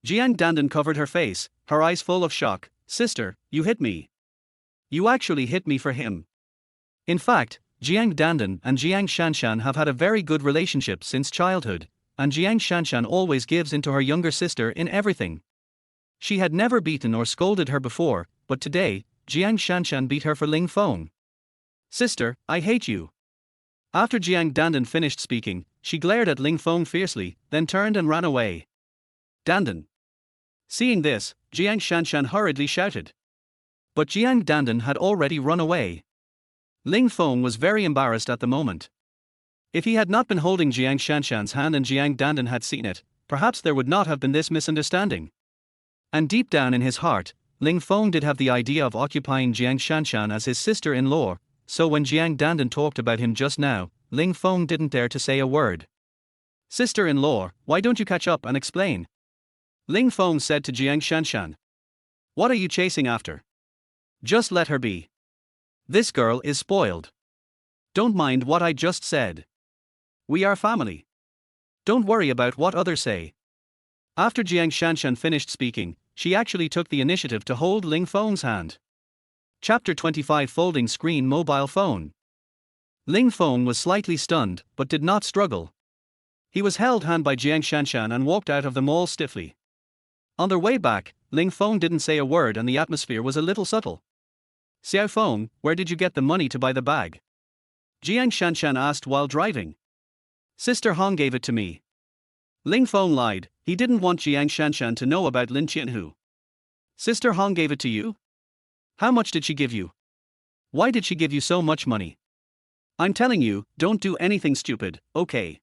Jiang Dandan covered her face, her eyes full of shock. "Sister, you hit me. You actually hit me for him." In fact, Jiang Dandan and Jiang Shanshan have had a very good relationship since childhood, and Jiang Shanshan always gives in to her younger sister in everything. She had never beaten or scolded her before, but today, Jiang Shanshan beat her for Ling Feng. "Sister, I hate you." After Jiang Dandan finished speaking, she glared at Ling Feng fiercely, then turned and ran away. "Dandan." Seeing this, Jiang Shanshan hurriedly shouted. But Jiang Dandan had already run away. Ling Feng was very embarrassed at the moment. If he had not been holding Jiang Shanshan's hand and Jiang Dandan had seen it, perhaps there would not have been this misunderstanding. And deep down in his heart, Ling Feng did have the idea of occupying Jiang Shanshan as his sister-in-law, so when Jiang Dandan talked about him just now, Ling Feng didn't dare to say a word. "Sister-in-law, why don't you catch up and explain?" Ling Feng said to Jiang Shanshan. "What are you chasing after? Just let her be. This girl is spoiled. Don't mind what I just said. We are family. Don't worry about what others say." After Jiang Shanshan finished speaking, she actually took the initiative to hold Ling Feng's hand. Chapter 25 Folding Screen Mobile Phone. Ling Feng was slightly stunned, but did not struggle. He was held hand by Jiang Shanshan and walked out of the mall stiffly. On their way back, Ling Feng didn't say a word and the atmosphere was a little subtle. "Xiao Feng, where did you get the money to buy the bag?" Jiang Shanshan asked while driving. "Sister Hong gave it to me." Ling Feng lied, he didn't want Jiang Shanshan to know about Lin Qianhu. "Sister Hong gave it to you? How much did she give you? Why did she give you so much money? I'm telling you, don't do anything stupid, okay?"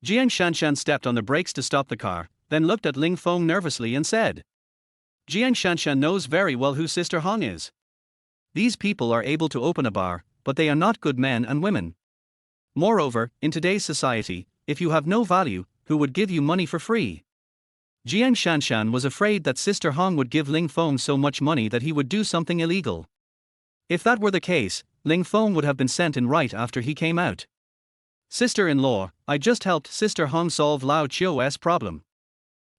Jiang Shanshan stepped on the brakes to stop the car, then looked at Ling Feng nervously and said, "Jiang Shanshan knows very well who Sister Hong is. These people are able to open a bar, but they are not good men and women. Moreover, in today's society, if you have no value, who would give you money for free?" Jiang Shanshan was afraid that Sister Hong would give Ling Feng so much money that he would do something illegal. If that were the case, Ling Feng would have been sent in right after he came out. Sister-in-law, I just helped Sister Hong solve Lao Chio's problem.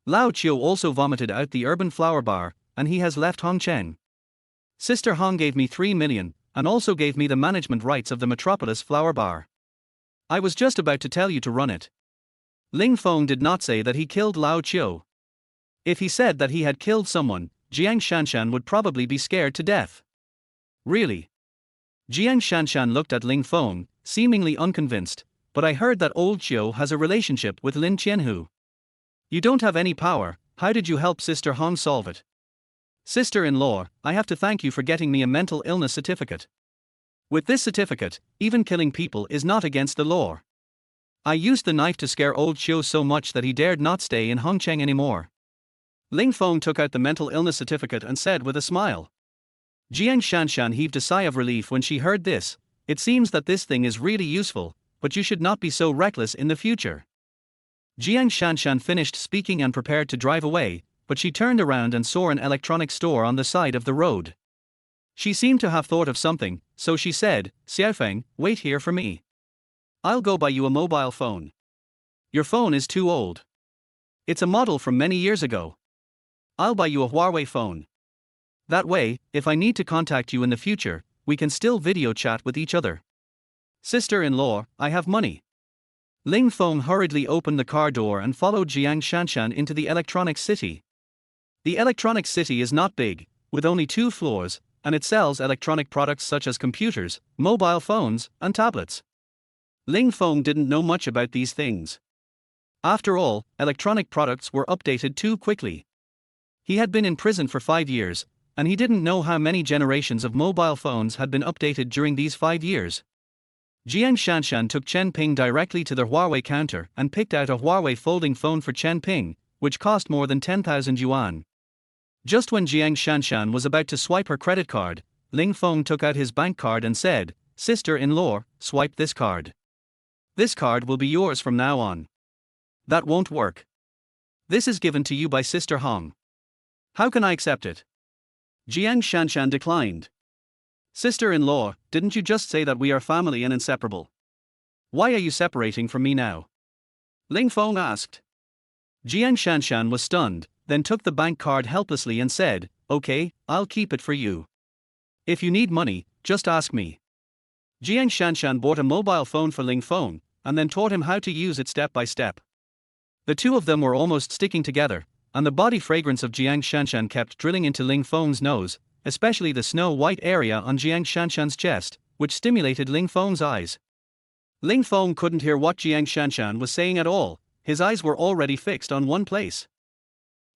Lao Chio also vomited out the urban flower bar, and he has left Hong Cheng. Sister Hong gave me 3 million, and also gave me the management rights of the Metropolis flower bar. I was just about to tell you to run it. Ling Feng did not say that he killed Lao Chio. If he said that he had killed someone, Jiang Shanshan would probably be scared to death. Really? Jiang Shanshan looked at Ling Feng, seemingly unconvinced, but I heard that old Chio has a relationship with Lin Qianhu. You don't have any power, how did you help Sister Hong solve it? Sister-in-law, I have to thank you for getting me a mental illness certificate. With this certificate, even killing people is not against the law. I used the knife to scare old Chio so much that he dared not stay in Hongcheng anymore. Ling Feng took out the mental illness certificate and said with a smile. Jiang Shanshan heaved a sigh of relief when she heard this. It seems that this thing is really useful, but you should not be so reckless in the future. Jiang Shanshan finished speaking and prepared to drive away, but she turned around and saw an electronics store on the side of the road. She seemed to have thought of something, so she said, Xiaofeng, wait here for me. I'll go buy you a mobile phone. Your phone is too old. It's a model from many years ago. I'll buy you a Huawei phone. That way, if I need to contact you in the future, we can still video chat with each other. Sister-in-law, I have money. Ling Feng hurriedly opened the car door and followed Jiang Shanshan into the electronics city. The electronics city is not big, with only 2 floors, and it sells electronic products such as computers, mobile phones, and tablets. Ling Feng didn't know much about these things. After all, electronic products were updated too quickly. He had been in prison for 5 years, and he didn't know how many generations of mobile phones had been updated during these 5 years. Jiang Shanshan took Chen Ping directly to the Huawei counter and picked out a Huawei folding phone for Chen Ping, which cost more than 10,000 yuan. Just when Jiang Shanshan was about to swipe her credit card, Ling Feng took out his bank card and said, Sister-in-law, swipe this card. This card will be yours from now on. That won't work. This is given to you by Sister Hong. How can I accept it? Jiang Shanshan declined. Sister-in-law, didn't you just say that we are family and inseparable? Why are you separating from me now? Ling Feng asked. Jiang Shanshan was stunned, then took the bank card helplessly and said, Okay, I'll keep it for you. If you need money, just ask me. Jiang Shanshan bought a mobile phone for Ling Feng, and then taught him how to use it step by step. The two of them were almost sticking together, and the body fragrance of Jiang Shanshan kept drilling into Ling Feng's nose, especially the snow-white area on Jiang Shanshan's chest, which stimulated Ling Feng's eyes. Ling Feng couldn't hear what Jiang Shanshan was saying at all, his eyes were already fixed on one place.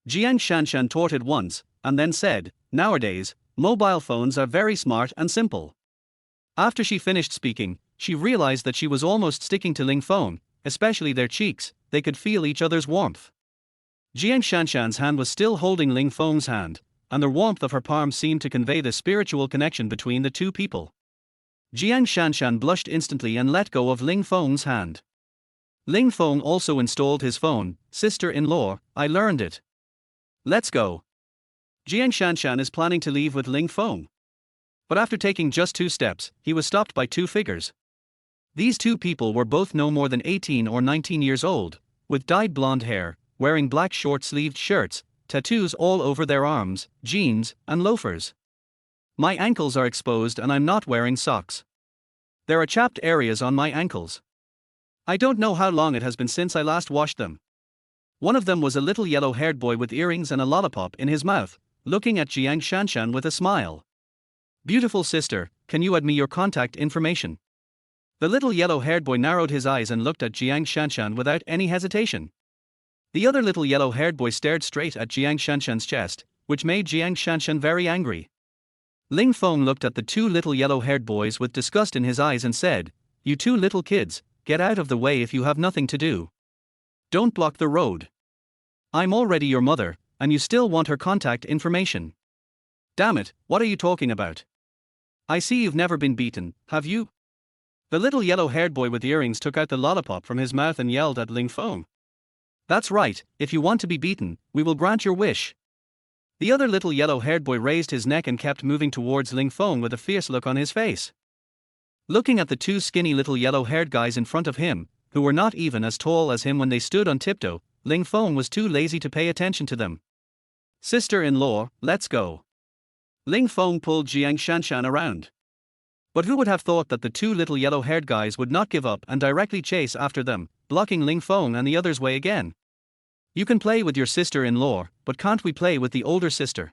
Jiang Shanshan torted once, and then said, Nowadays, mobile phones are very smart and simple. After she finished speaking, she realized that she was almost sticking to Ling Feng, especially their cheeks, they could feel each other's warmth. Jiang Shanshan's hand was still holding Ling Feng's hand, and the warmth of her palm seemed to convey the spiritual connection between the two people. Jiang Shanshan blushed instantly and let go of Ling Feng's hand. Ling Feng also installed his phone. Sister-in-law, I learned it. Let's go. Jiang Shanshan is planning to leave with Ling Feng. But after taking just 2 steps, he was stopped by 2 figures. These 2 people were both no more than 18 or 19 years old, with dyed blonde hair, wearing black short-sleeved shirts, tattoos all over their arms, jeans, and loafers. My ankles are exposed and I'm not wearing socks. There are chapped areas on my ankles. I don't know how long it has been since I last washed them. One of them was a little yellow-haired boy with earrings and a lollipop in his mouth, looking at Jiang Shanshan with a smile. Beautiful sister, can you add me your contact information? The little yellow-haired boy narrowed his eyes and looked at Jiang Shanshan without any hesitation. The other little yellow-haired boy stared straight at Jiang Shanshan's chest, which made Jiang Shanshan very angry. Ling Feng looked at the 2 little yellow-haired boys with disgust in his eyes and said, You 2 little kids, get out of the way if you have nothing to do. Don't block the road. I'm already your mother, and you still want her contact information. Damn it, what are you talking about? I see you've never been beaten, have you? The little yellow-haired boy with earrings took out the lollipop from his mouth and yelled at Ling Feng. That's right, if you want to be beaten, we will grant your wish. The other little yellow-haired boy raised his neck and kept moving towards Ling Feng with a fierce look on his face. Looking at the two skinny little yellow-haired guys in front of him, who were not even as tall as him when they stood on tiptoe, Ling Feng was too lazy to pay attention to them. Sister-in-law, let's go. Ling Feng pulled Jiang Shanshan around. But who would have thought that the two little yellow-haired guys would not give up and directly chase after them, blocking Ling Feng and the others' way again? You can play with your sister-in-law, but can't we play with the older sister?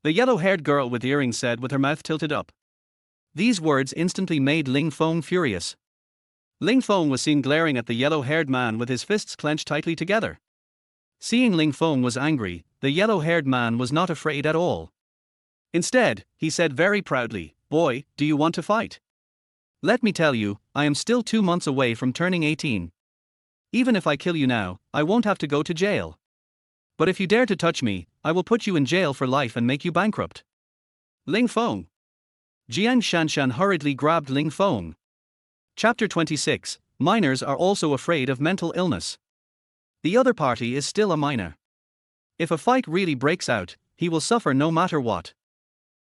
The yellow-haired girl with earrings said with her mouth tilted up. These words instantly made Ling Feng furious. Ling Feng was seen glaring at the yellow-haired man with his fists clenched tightly together. Seeing Ling Feng was angry, the yellow-haired man was not afraid at all. Instead, he said very proudly, "Boy, do you want to fight? Let me tell you, I am still 2 months away from turning 18. Even if I kill you now, I won't have to go to jail. But if you dare to touch me, I will put you in jail for life and make you bankrupt." Ling Feng. Jiang Shanshan hurriedly grabbed Ling Feng. Chapter 26. Minors are also afraid of mental illness. The other party is still a minor. If a fight really breaks out, he will suffer no matter what.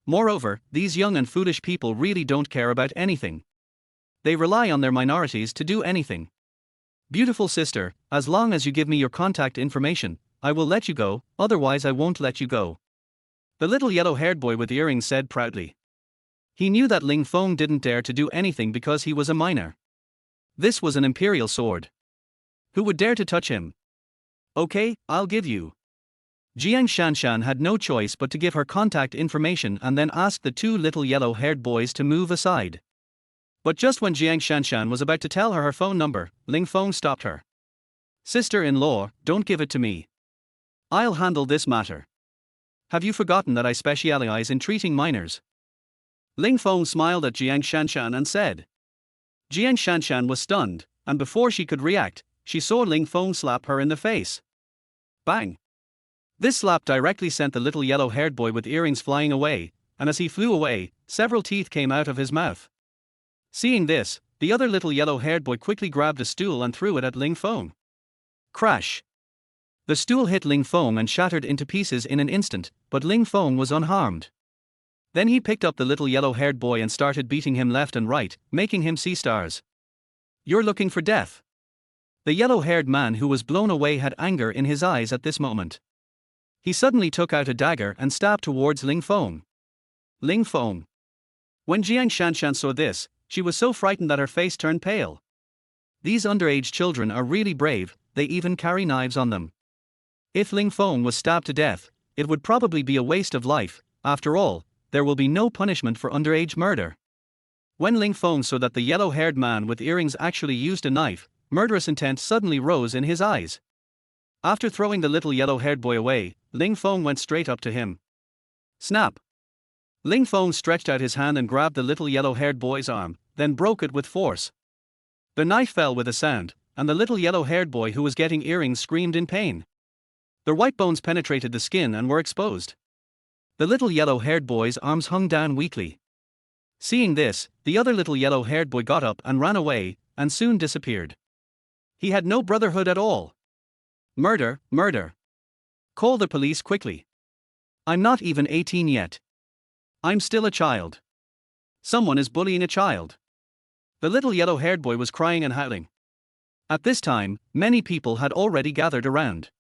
Moreover, these young and foolish people really don't care about anything. They rely on their minorities to do anything. Beautiful sister, as long as you give me your contact information, I will let you go, otherwise I won't let you go. The little yellow-haired boy with earrings said proudly. He knew that Ling Feng didn't dare to do anything because he was a minor. This was an imperial sword. Who would dare to touch him? Okay, I'll give you. Jiang Shanshan had no choice but to give her contact information and then ask the two little yellow-haired boys to move aside. But just when Jiang Shanshan was about to tell her phone number, Ling Feng stopped her. Sister-in-law, don't give it to me. I'll handle this matter. Have you forgotten that I specialize in treating minors? Ling Feng smiled at Jiang Shanshan and said. Jiang Shanshan was stunned, and before she could react, she saw Ling Feng slap her in the face. Bang! This slap directly sent the little yellow-haired boy with earrings flying away, and as he flew away, several teeth came out of his mouth. Seeing this, the other little yellow-haired boy quickly grabbed a stool and threw it at Ling Feng. Crash! The stool hit Ling Feng and shattered into pieces in an instant, but Ling Feng was unharmed. Then he picked up the little yellow-haired boy and started beating him left and right, making him see stars. You're looking for death. The yellow-haired man who was blown away had anger in his eyes at this moment. He suddenly took out a dagger and stabbed towards Ling Feng. Ling Feng. When Jiang Shanshan saw this, she was so frightened that her face turned pale. These underage children are really brave, they even carry knives on them. If Ling Feng was stabbed to death, it would probably be a waste of life. After all, there will be no punishment for underage murder. When Ling Feng saw that the yellow-haired man with earrings actually used a knife, murderous intent suddenly rose in his eyes. After throwing the little yellow-haired boy away, Ling Feng went straight up to him. Snap! Ling Feng stretched out his hand and grabbed the little yellow-haired boy's arm, then broke it with force. The knife fell with a sound, and the little yellow-haired boy who was getting earrings screamed in pain. Their white bones penetrated the skin and were exposed. The little yellow-haired boy's arms hung down weakly. Seeing this, the other little yellow-haired boy got up and ran away, and soon disappeared. He had no brotherhood at all. Murder, murder. Call the police quickly. I'm not even 18 yet. I'm still a child. Someone is bullying a child. The little yellow-haired boy was crying and howling. At this time, many people had already gathered around.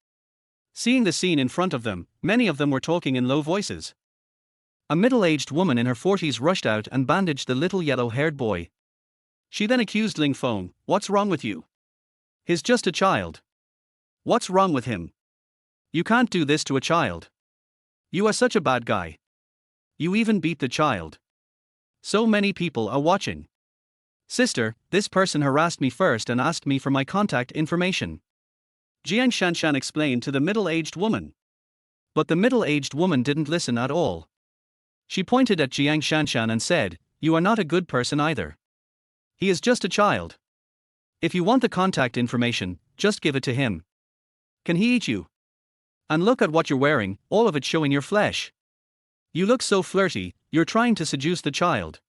Seeing the scene in front of them, many of them were talking in low voices. A middle-aged woman in her 40s rushed out and bandaged the little yellow-haired boy. She then accused Ling Feng, "What's wrong with you? He's just a child. What's wrong with him? You can't do this to a child. You are such a bad guy. You even beat the child. So many people are watching. Sister, this person harassed me first and asked me for my contact information." Jiang Shanshan explained to the middle-aged woman. But the middle-aged woman didn't listen at all. She pointed at Jiang Shanshan and said, "You are not a good person either. He is just a child. If you want the contact information, just give it to him. Can he eat you? And look at what you're wearing, all of it showing your flesh. You look so flirty, you're trying to seduce the child.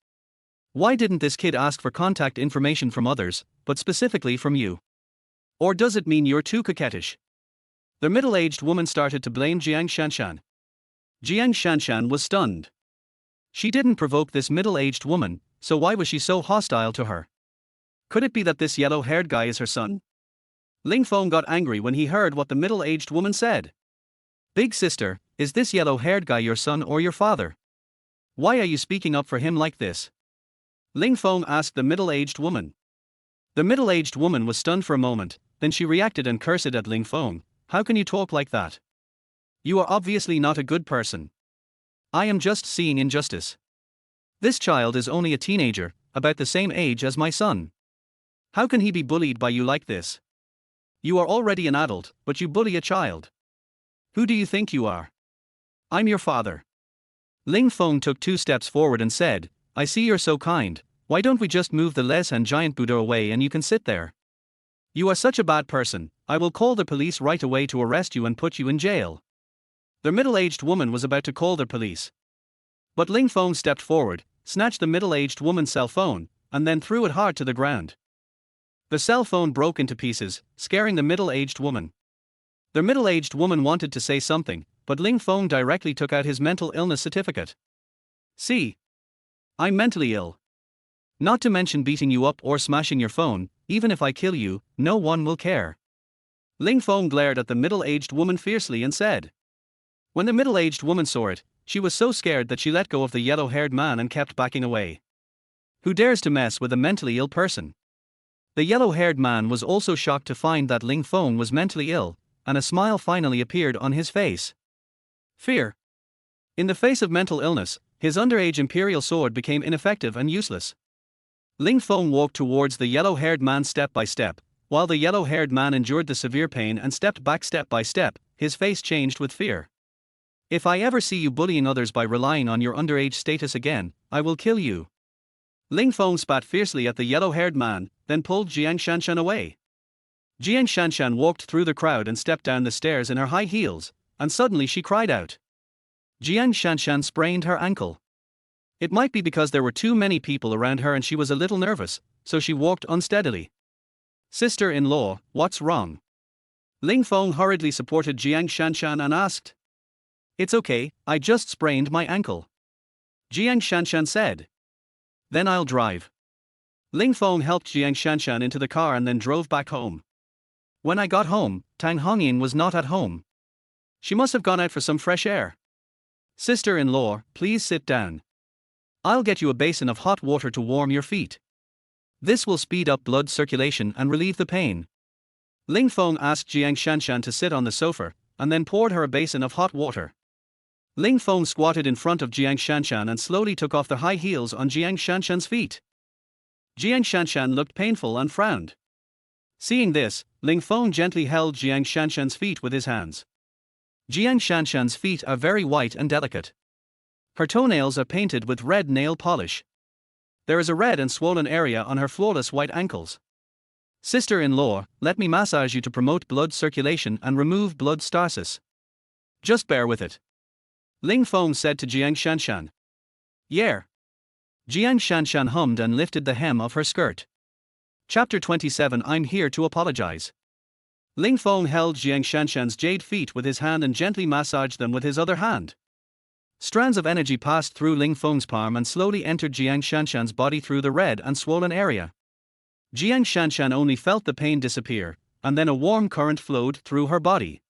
Why didn't this kid ask for contact information from others, but specifically from you? Or does it mean you're too coquettish?" The middle-aged woman started to blame Jiang Shanshan. Jiang Shanshan was stunned. She didn't provoke this middle-aged woman, so why was she so hostile to her? Could it be that this yellow-haired guy is her son? Ling Feng got angry when he heard what the middle-aged woman said. Big sister, is this yellow-haired guy your son or your father? Why are you speaking up for him like this? Ling Feng asked the middle-aged woman. The middle-aged woman was stunned for a moment, then she reacted and cursed at Ling Feng. How can you talk like that? You are obviously not a good person. I am just seeing injustice. This child is only a teenager, about the same age as my son. How can he be bullied by you like this? You are already an adult, but you bully a child. Who do you think you are? I'm your father. Ling Feng took 2 steps forward and said, I see you're so kind, why don't we just move the Les and giant Buddha away and you can sit there? You are such a bad person, I will call the police right away to arrest you and put you in jail. The middle-aged woman was about to call the police. But Ling Feng stepped forward, snatched the middle-aged woman's cell phone, and then threw it hard to the ground. The cell phone broke into pieces, scaring the middle-aged woman. The middle-aged woman wanted to say something, but Ling Feng directly took out his mental illness certificate. See? I'm mentally ill. Not to mention beating you up or smashing your phone, even if I kill you, no one will care. Ling Feng glared at the middle-aged woman fiercely and said. When the middle-aged woman saw it, she was so scared that she let go of the yellow-haired man and kept backing away. Who dares to mess with a mentally ill person? The yellow-haired man was also shocked to find that Ling Feng was mentally ill, and a smile finally appeared on his face. Fear. In the face of mental illness, his underage imperial sword became ineffective and useless. Ling Feng walked towards the yellow-haired man step by step, while the yellow-haired man endured the severe pain and stepped back step by step, his face changed with fear. If I ever see you bullying others by relying on your underage status again, I will kill you. Ling Feng spat fiercely at the yellow-haired man, then pulled Jiang Shanshan away. Jiang Shanshan walked through the crowd and stepped down the stairs in her high heels, and suddenly she cried out. Jiang Shanshan sprained her ankle. It might be because there were too many people around her and she was a little nervous, so she walked unsteadily. Sister-in-law, what's wrong? Ling Feng hurriedly supported Jiang Shanshan and asked. It's okay, I just sprained my ankle. Jiang Shanshan said. Then I'll drive. Ling Feng helped Jiang Shanshan into the car and then drove back home. When I got home, Tang Hongyin was not at home. She must have gone out for some fresh air. Sister-in-law, please sit down. I'll get you a basin of hot water to warm your feet. This will speed up blood circulation and relieve the pain. Ling Feng asked Jiang Shanshan to sit on the sofa, and then poured her a basin of hot water. Ling Feng squatted in front of Jiang Shanshan and slowly took off the high heels on Jiang Shanshan's feet. Jiang Shanshan looked painful and frowned. Seeing this, Ling Feng gently held Jiang Shanshan's feet with his hands. Jiang Shanshan's feet are very white and delicate. Her toenails are painted with red nail polish. There is a red and swollen area on her flawless white ankles. Sister-in-law, let me massage you to promote blood circulation and remove blood stasis. Just bear with it. Ling Feng said to Jiang Shanshan. Yeah. Jiang Shanshan hummed and lifted the hem of her skirt. Chapter 27 I'm here to apologize. Ling Feng held Jiang Shanshan's jade feet with his hand and gently massaged them with his other hand. Strands of energy passed through Ling Feng's palm and slowly entered Jiang Shanshan's body through the red and swollen area. Jiang Shanshan only felt the pain disappear, and then a warm current flowed through her body.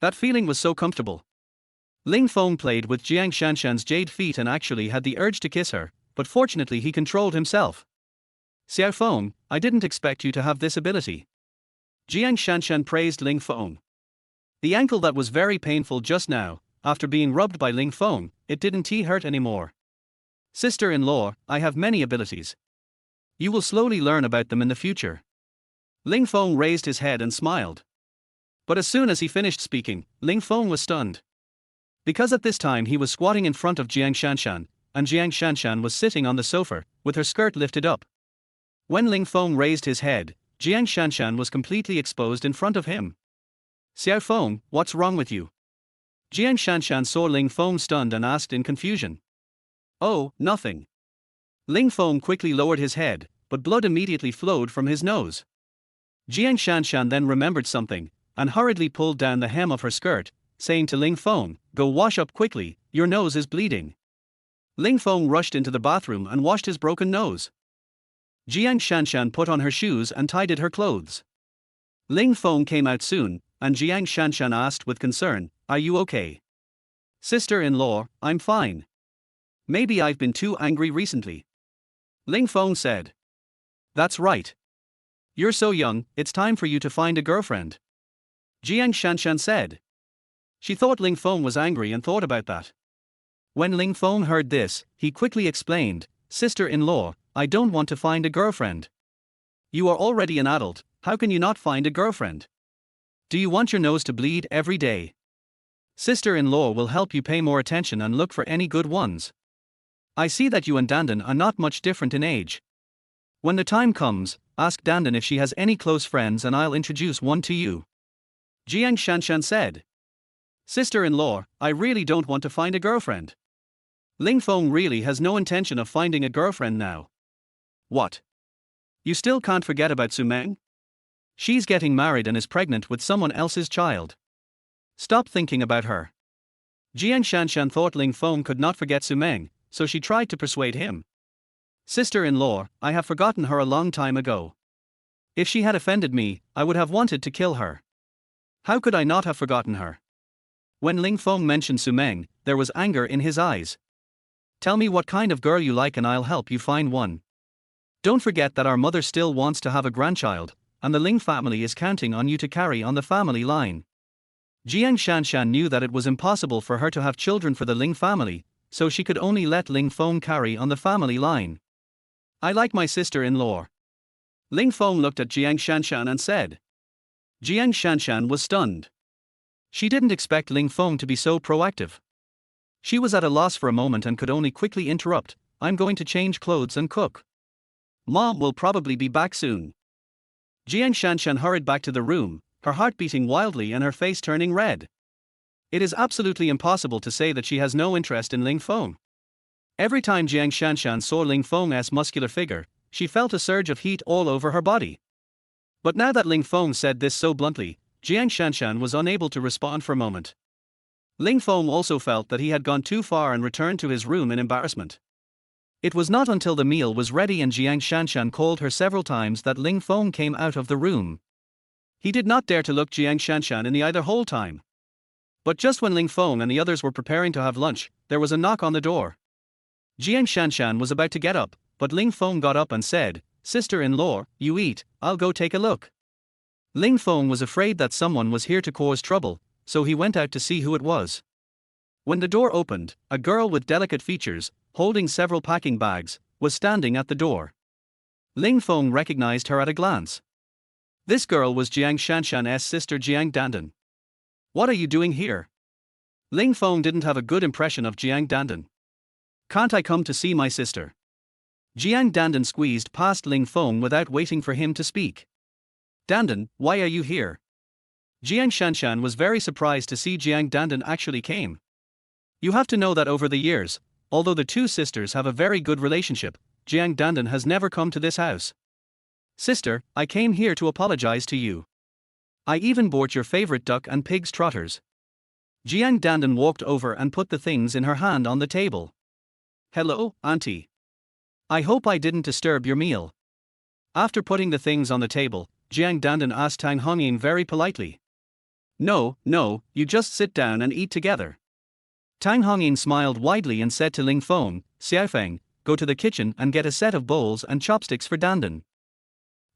That feeling was so comfortable. Ling Feng played with Jiang Shanshan's jade feet and actually had the urge to kiss her, but fortunately he controlled himself. Xiao Feng, I didn't expect you to have this ability. Jiang Shanshan praised Ling Feng. The ankle that was very painful just now, after being rubbed by Ling Feng, it didn't hurt anymore. Sister-in-law, I have many abilities. You will slowly learn about them in the future. Ling Feng raised his head and smiled. But as soon as he finished speaking, Ling Feng was stunned. Because at this time he was squatting in front of Jiang Shanshan, and Jiang Shanshan was sitting on the sofa, with her skirt lifted up. When Ling Feng raised his head, Jiang Shanshan was completely exposed in front of him. Xiao Feng, what's wrong with you? Jiang Shanshan saw Ling Feng stunned and asked in confusion. Oh, nothing. Ling Feng quickly lowered his head, but blood immediately flowed from his nose. Jiang Shanshan then remembered something, and hurriedly pulled down the hem of her skirt, saying to Ling Feng, go wash up quickly, your nose is bleeding. Ling Feng rushed into the bathroom and washed his broken nose. Jiang Shanshan put on her shoes and tidied her clothes. Ling Feng came out soon, and Jiang Shanshan asked with concern, "Are you okay?" "Sister-in-law, I'm fine. Maybe I've been too angry recently." Ling Feng said. "That's right. You're so young, it's time for you to find a girlfriend," Jiang Shanshan said. She thought Ling Feng was angry and thought about that. When Ling Feng heard this, he quickly explained, "Sister-in-law, I don't want to find a girlfriend. You are already an adult, how can you not find a girlfriend? Do you want your nose to bleed every day? Sister-in-law will help you pay more attention and look for any good ones. I see that you and Dandan are not much different in age. When the time comes, ask Dandan if she has any close friends and I'll introduce one to you," Jiang Shanshan said. "Sister-in-law, I really don't want to find a girlfriend. Ling Feng really has no intention of finding a girlfriend now." "What? You still can't forget about Su Meng? She's getting married and is pregnant with someone else's child. Stop thinking about her." Jiang Shanshan thought Ling Feng could not forget Su Meng, so she tried to persuade him. "Sister-in-law, I have forgotten her a long time ago. If she had offended me, I would have wanted to kill her. How could I not have forgotten her?" When Ling Feng mentioned Su Meng, there was anger in his eyes. "Tell me what kind of girl you like and I'll help you find one. Don't forget that our mother still wants to have a grandchild, and the Ling family is counting on you to carry on the family line." Jiang Shanshan knew that it was impossible for her to have children for the Ling family, so she could only let Ling Feng carry on the family line. "I like my sister-in-law." Ling Feng looked at Jiang Shanshan and said. Jiang Shanshan was stunned. She didn't expect Ling Feng to be so proactive. She was at a loss for a moment and could only quickly interrupt, "I'm going to change clothes and cook. Mom will probably be back soon." Jiang Shanshan hurried back to the room, her heart beating wildly and her face turning red. It is absolutely impossible to say that she has no interest in Ling Feng. Every time Jiang Shanshan saw Ling Feng's muscular figure, she felt a surge of heat all over her body. But now that Ling Feng said this so bluntly, Jiang Shanshan was unable to respond for a moment. Ling Feng also felt that he had gone too far and returned to his room in embarrassment. It was not until the meal was ready and Jiang Shanshan called her several times that Ling Feng came out of the room. He did not dare to look Jiang Shanshan in the eye the whole time. But just when Ling Feng and the others were preparing to have lunch, there was a knock on the door. Jiang Shanshan was about to get up, but Ling Feng got up and said, "Sister-in-law, you eat, I'll go take a look." Ling Feng was afraid that someone was here to cause trouble, so he went out to see who it was. When the door opened, a girl with delicate features, holding several packing bags, was standing at the door. Ling Feng recognized her at a glance. This girl was Jiang Shanshan's sister Jiang Dandan. "What are you doing here?" Ling Feng didn't have a good impression of Jiang Dandan. "Can't I come to see my sister?" Jiang Dandan squeezed past Ling Feng without waiting for him to speak. "Dandan, why are you here?" Jiang Shanshan was very surprised to see Jiang Dandan actually came. You have to know that over the years, although the two sisters have a very good relationship, Jiang Dandan has never come to this house. "Sister, I came here to apologize to you. I even bought your favorite duck and pig's trotters." Jiang Dandan walked over and put the things in her hand on the table. "Hello, auntie. I hope I didn't disturb your meal." After putting the things on the table, Jiang Dandan asked Tang Hongying very politely. No, you just sit down and eat together." Tang Hongying smiled widely and said to Ling Feng, "Xiaofeng, go to the kitchen and get a set of bowls and chopsticks for Dandan."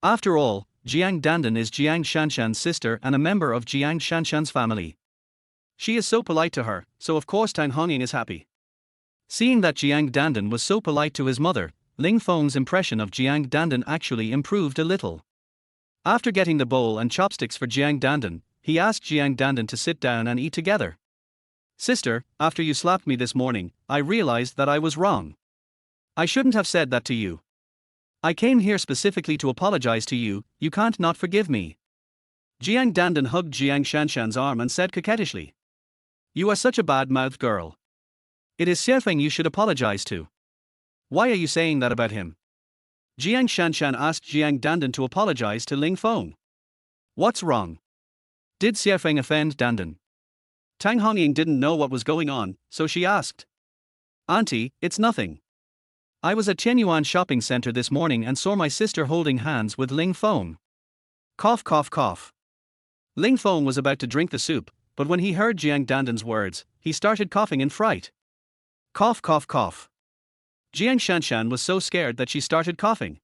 After all, Jiang Dandan is Jiang Shanshan's sister and a member of Jiang Shanshan's family. She is so polite to her, so of course Tang Hongying is happy. Seeing that Jiang Dandan was so polite to his mother, Ling Feng's impression of Jiang Dandan actually improved a little. After getting the bowl and chopsticks for Jiang Dandan, he asked Jiang Dandan to sit down and eat together. "Sister, after you slapped me this morning, I realized that I was wrong. I shouldn't have said that to you. I came here specifically to apologize to you, you can't not forgive me." Jiang Dandan hugged Jiang Shanshan's arm and said coquettishly, "You are such a bad-mouthed girl. It is Xiaofeng you should apologize to. Why are you saying that about him?" Jiang Shanshan asked Jiang Dandan to apologize to Ling Feng. "What's wrong? Did Xiaofeng offend Dandan?" Tang Hongying didn't know what was going on, so she asked. Auntie, it's nothing. I was at Qianyuan shopping center this morning and saw my sister holding hands with Ling Feng. Cough cough cough. Ling Feng was about to drink the soup, but when he heard Jiang Dandan's words, he started coughing in fright. Cough cough cough. Jiang Shanshan was so scared that she started coughing.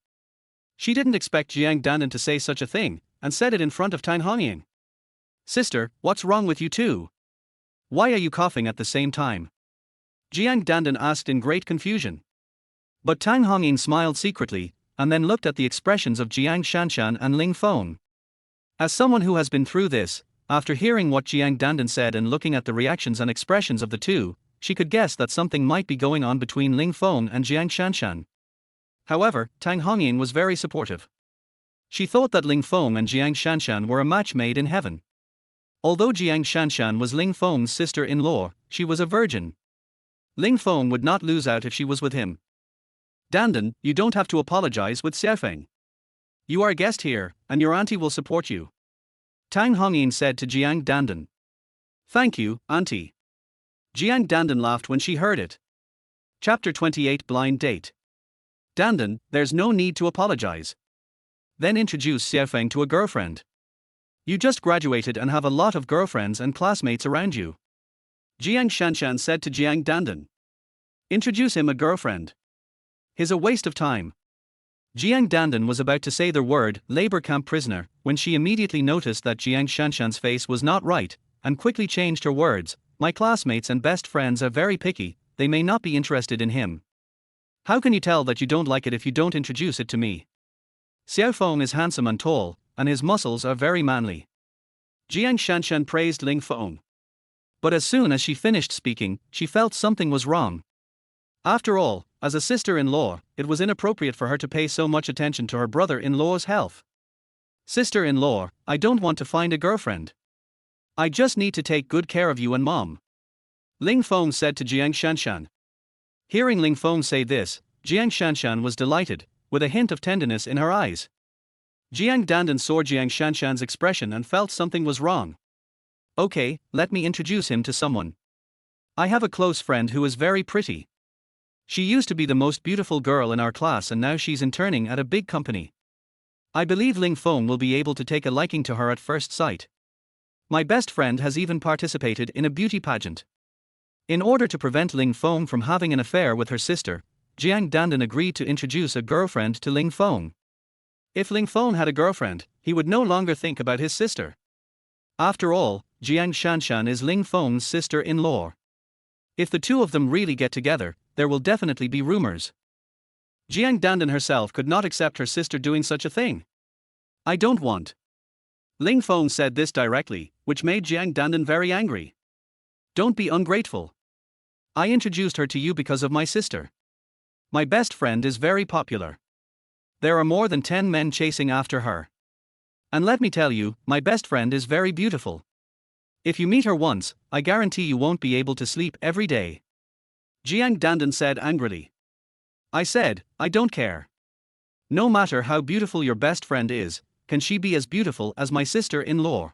She didn't expect Jiang Dandan to say such a thing, and said it in front of Tang Hongying. Sister, what's wrong with you too? Why are you coughing at the same time? Jiang Dandan asked in great confusion. But Tang Hongying smiled secretly, and then looked at the expressions of Jiang Shanshan and Ling Feng. As someone who has been through this, after hearing what Jiang Dandan said and looking at the reactions and expressions of the two, she could guess that something might be going on between Ling Feng and Jiang Shanshan. However, Tang Hongying was very supportive. She thought that Ling Feng and Jiang Shanshan were a match made in heaven. Although Jiang Shanshan was Ling Feng's sister-in-law, she was a virgin. Ling Feng would not lose out if she was with him. Dandan, you don't have to apologize with Xiaofeng. You are a guest here, and your auntie will support you. Tang Hongying said to Jiang Dandan. Thank you, auntie. Jiang Dandan laughed when she heard it. Chapter 28 Blind Date. Dandan, there's no need to apologize. Then introduce Xiaofeng to a girlfriend. You just graduated and have a lot of girlfriends and classmates around you. Jiang Shanshan said to Jiang Dandan. Introduce him a girlfriend. He's a waste of time. Jiang Dandan was about to say the word labor camp prisoner when she immediately noticed that Jiang Shanshan's face was not right, and quickly changed her words. My classmates and best friends are very picky, they may not be interested in him. How can you tell that you don't like it if you don't introduce it to me? Xiaofeng is handsome and tall, and his muscles are very manly. Jiang Shanshan praised Ling Feng. But as soon as she finished speaking, she felt something was wrong. After all, as a sister-in-law, it was inappropriate for her to pay so much attention to her brother-in-law's health. Sister-in-law, I don't want to find a girlfriend. I just need to take good care of you and mom. Ling Feng said to Jiang Shanshan. Hearing Ling Feng say this, Jiang Shanshan was delighted, with a hint of tenderness in her eyes. Jiang Dandan saw Jiang Shanshan's expression and felt something was wrong. Okay, let me introduce him to someone. I have a close friend who is very pretty. She used to be the most beautiful girl in our class and now she's interning at a big company. I believe Ling Feng will be able to take a liking to her at first sight. My best friend has even participated in a beauty pageant. In order to prevent Ling Feng from having an affair with her sister, Jiang Dandan agreed to introduce a girlfriend to Ling Feng. If Ling Feng had a girlfriend, he would no longer think about his sister. After all, Jiang Shanshan is Ling Feng's sister-in-law. If the two of them really get together, there will definitely be rumors. Jiang Dandan herself could not accept her sister doing such a thing. I don't want. Ling Feng said this directly, which made Jiang Dandan very angry. Don't be ungrateful. I introduced her to you because of my sister. My best friend is very popular. There are more than 10 men chasing after her. And let me tell you, my best friend is very beautiful. If you meet her once, I guarantee you won't be able to sleep every day. Jiang Dandan said angrily. I said, I don't care. No matter how beautiful your best friend is, can she be as beautiful as my sister-in-law?